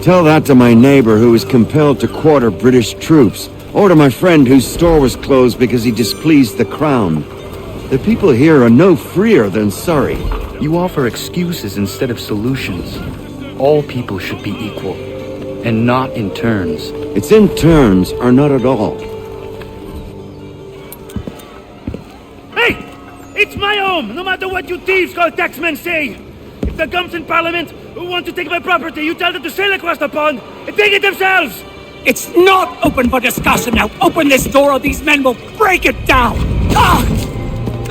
Tell that to my neighbor who was compelled to quarter British troops, or to my friend whose store was closed because he displeased the crown. The people here are no freer than Surrey. You offer excuses instead of solutions. All people should be equal, and not in turns. It's in turns, or not at all. Hey! It's my home, no matter what you thieves called taxmen say! If the gums in Parliament who want to take my property, you tell them to sail across the pond and take it themselves! It's not open for discussion now! Open this door or these men will break it down! Ah!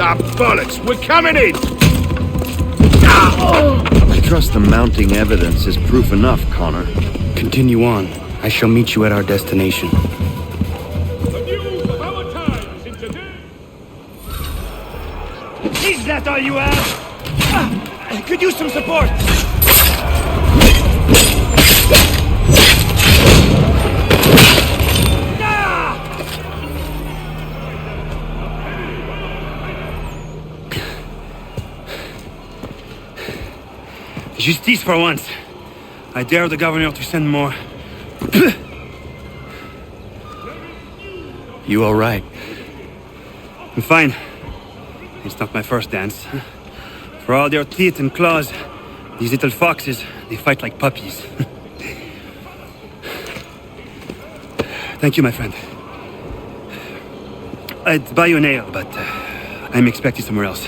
Ah, bollocks! We're coming in! I trust the mounting evidence is proof enough, Connor. Continue on. I shall meet you at our destination. Is that all you have? I could use some support! Justice for once. I dare the governor to send more. You all right? I'm fine. It's not my first dance. For all their teeth and claws, these little foxes, they fight like puppies. Thank you, my friend. I'd buy you an ale, but I'm expecting somewhere else.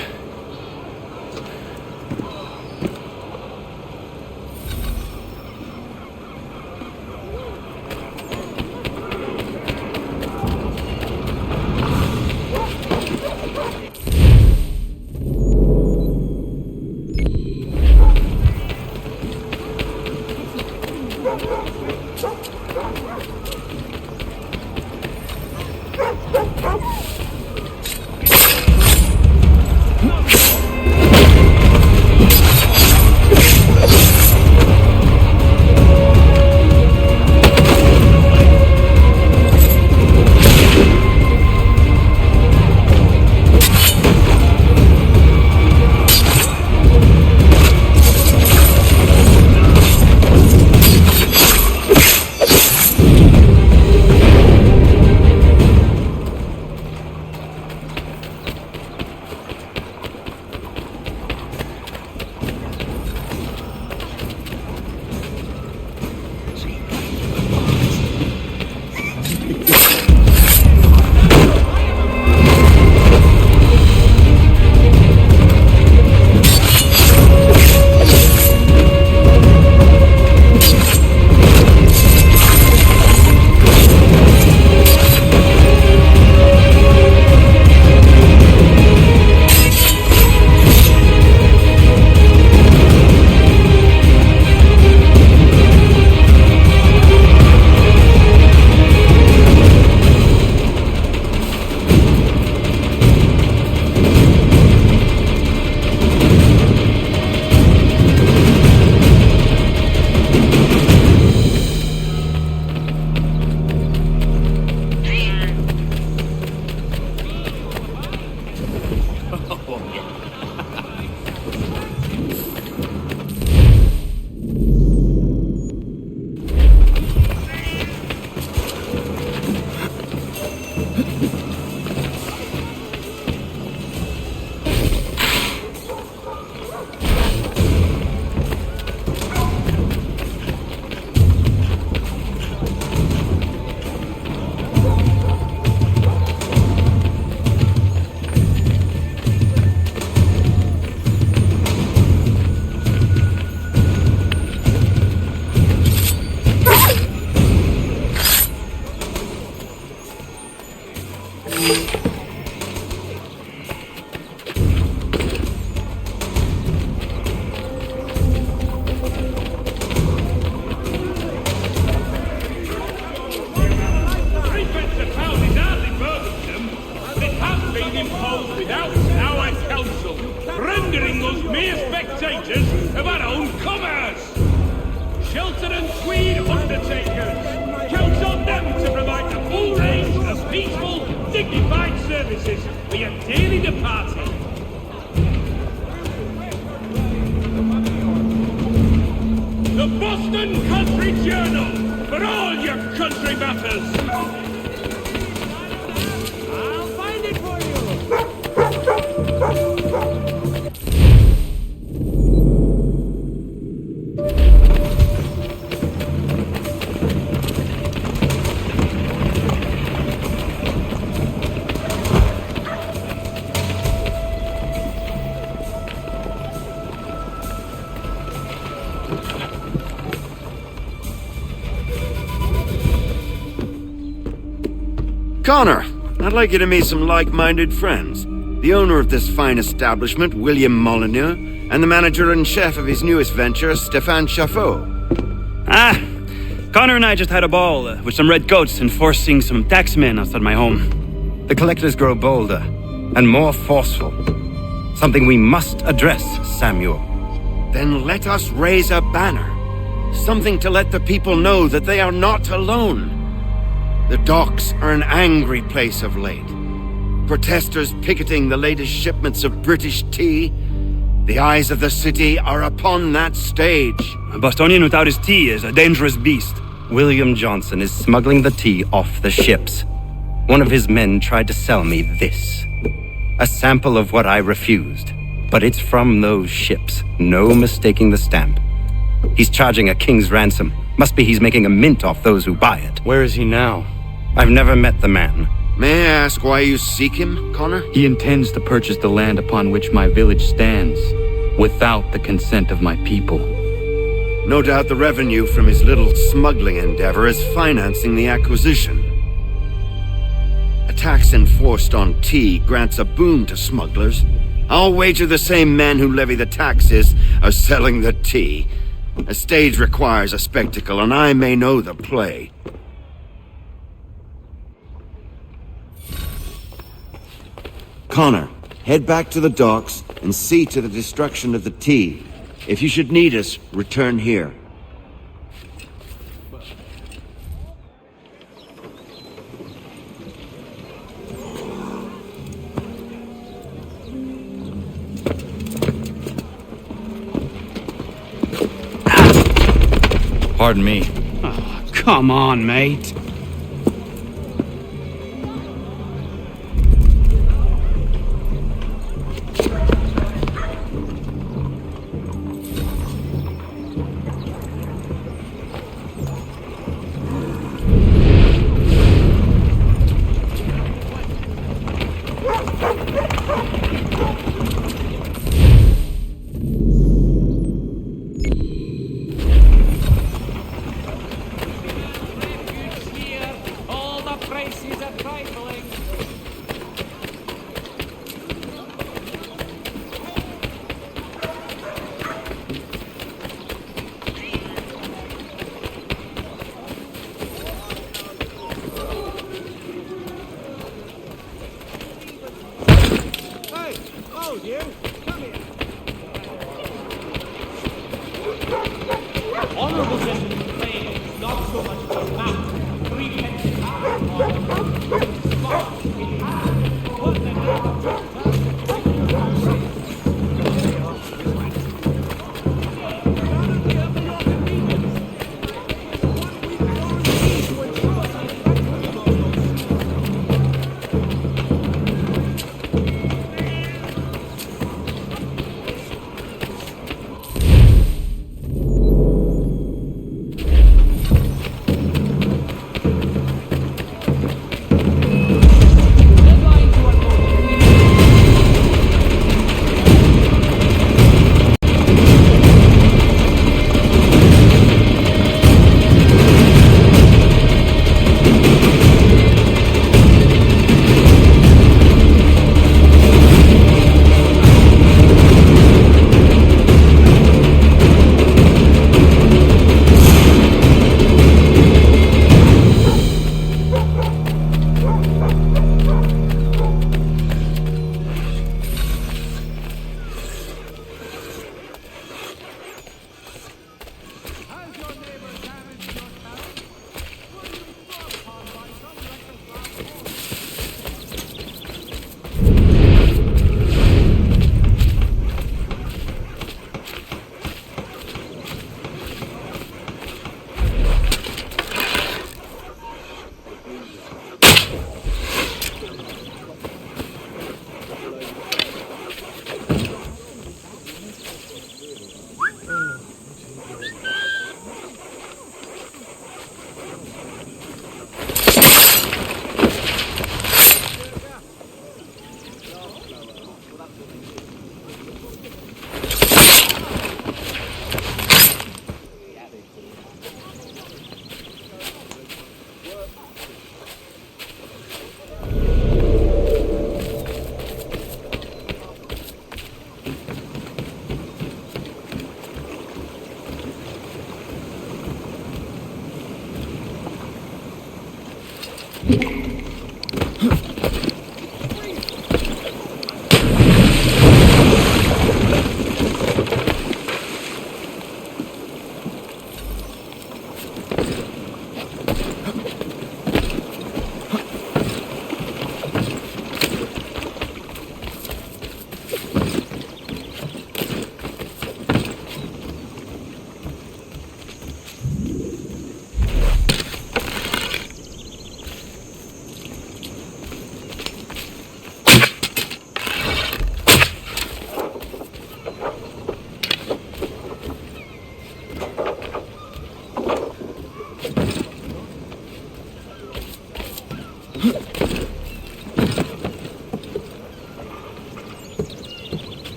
being imposed without our counsel, rendering us mere spectators of our own commerce. Shelter and Tweed undertakers, count on them to provide the full range of peaceful, dignified services for your dearly departed. The Boston Country Journal, for all your country matters. I'll find it for you. Connor, I'd like you to meet some like-minded friends. The owner of this fine establishment, William Molyneux, and the manager and chef of his newest venture, Stéphane Chaffeau. Ah, Connor and I just had a ball with some red coats enforcing some taxmen outside my home. The collectors grow bolder and more forceful. Something we must address, Samuel. Then let us raise a banner. Something to let the people know that they are not alone. The docks are an angry place of late. Protesters picketing the latest shipments of British tea. The eyes of the city are upon that stage. A Bostonian without his tea is a dangerous beast. William Johnson is smuggling the tea off the ships. One of his men tried to sell me this. A sample of what I refused. But it's from those ships. No mistaking the stamp. He's charging a king's ransom. Must be he's making a mint off those who buy it. Where is he now? I've never met the man. May I ask why you seek him, Connor? He intends to purchase the land upon which my village stands, without the consent of my people. No doubt the revenue from his little smuggling endeavor is financing the acquisition. A tax enforced on tea grants a boon to smugglers. I'll wager the same men who levy the taxes are selling the tea. A stage requires a spectacle, and I may know the play. Connor, head back to the docks and see to the destruction of the tea. If you should need us, return here. Pardon me. Oh, come on, mate. Honorable gentlemen, playing not so much the mouth. 3 pence an hour or spot in hand. Put them down.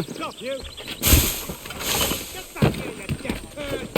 Stop you! Get back here, you deaf bird!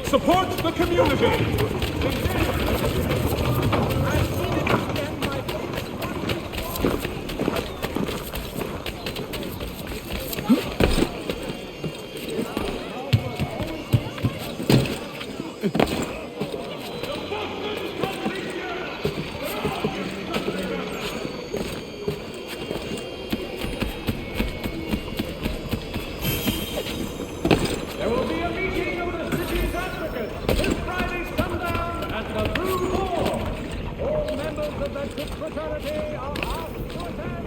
Support the community! There will be a meeting of the city's advocates this Friday sundown at the Blue Hall. All members of the Cook fraternity are asked to attend.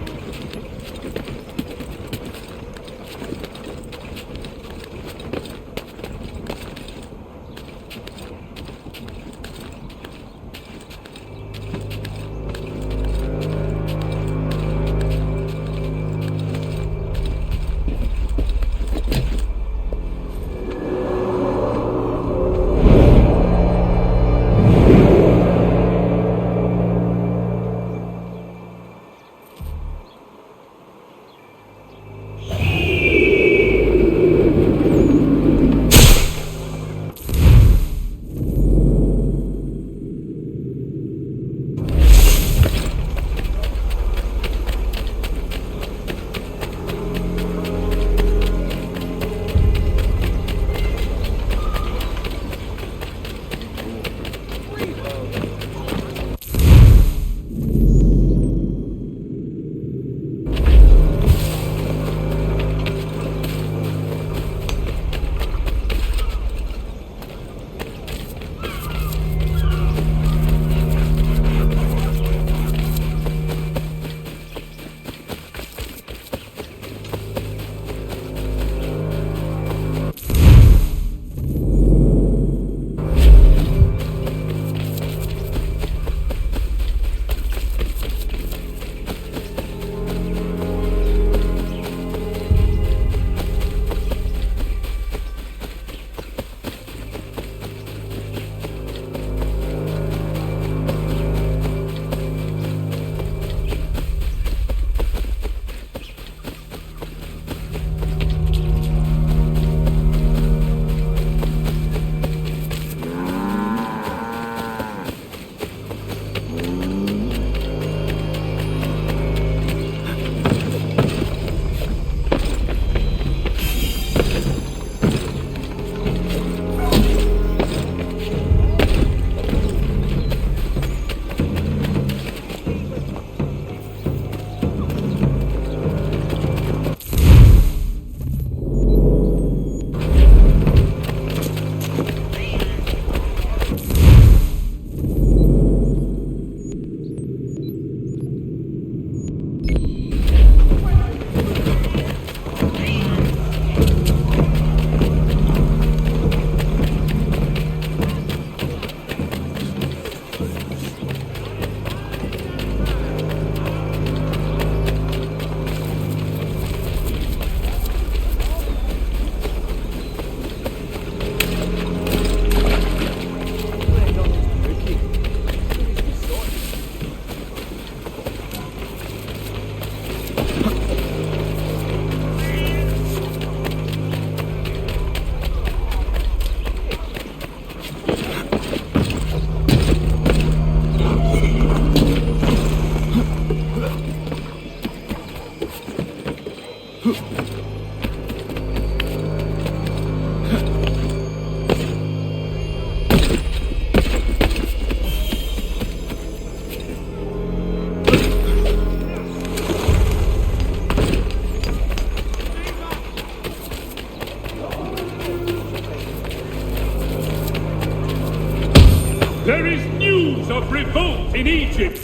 There is news of revolt in Egypt.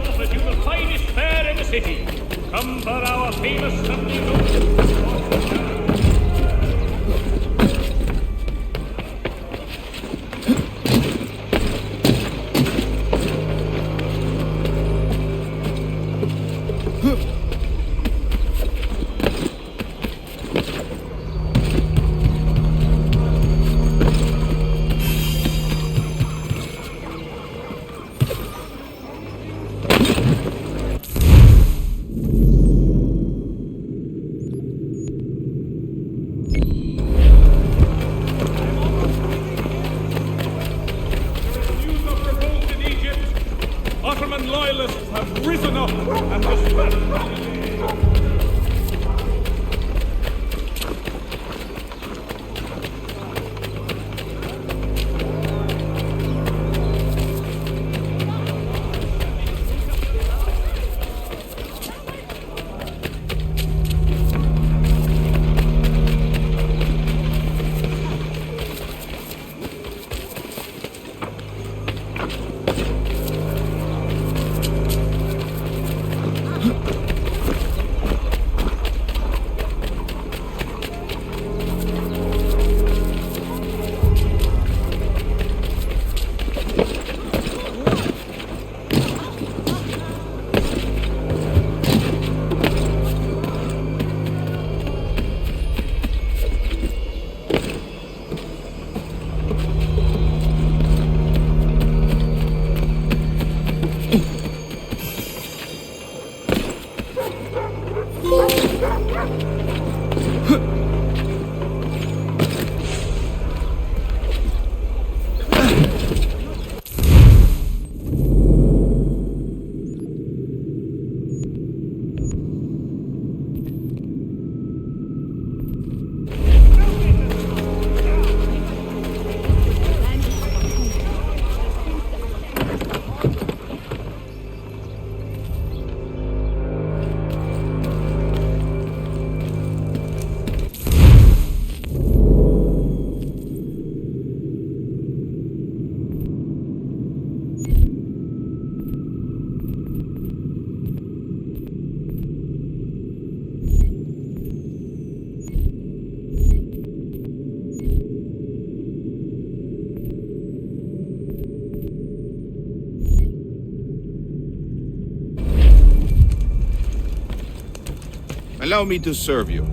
Offers you the finest fare in the city. Come for our famous Sunday roast. Allow me to serve you.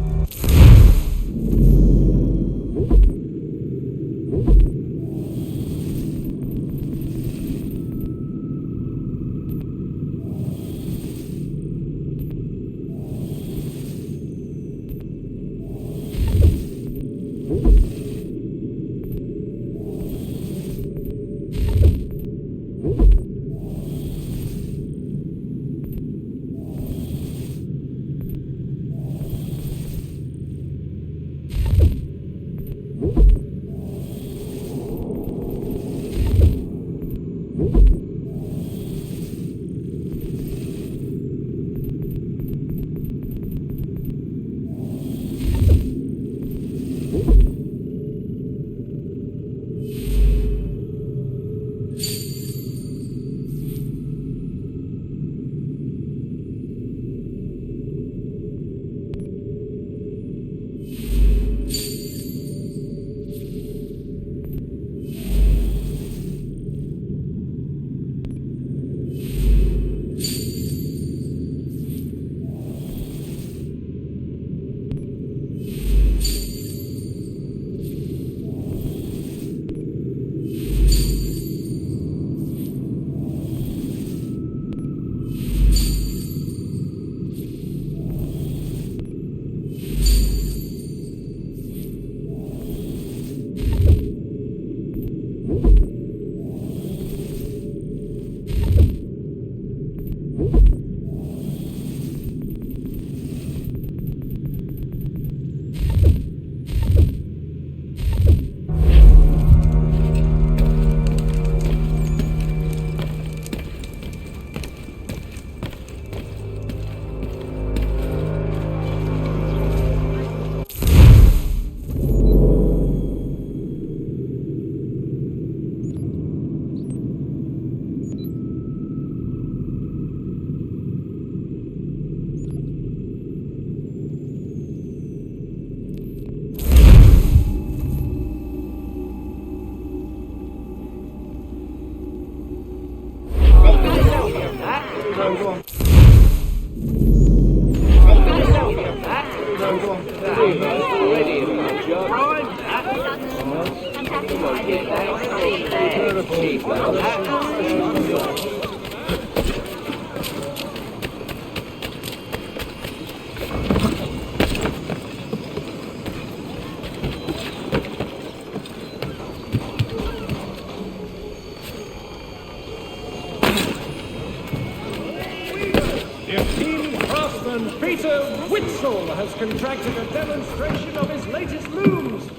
Has contracted a demonstration of his latest looms.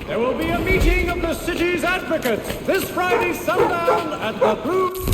There will be a meeting of the city's advocates this Friday sundown at the Blue...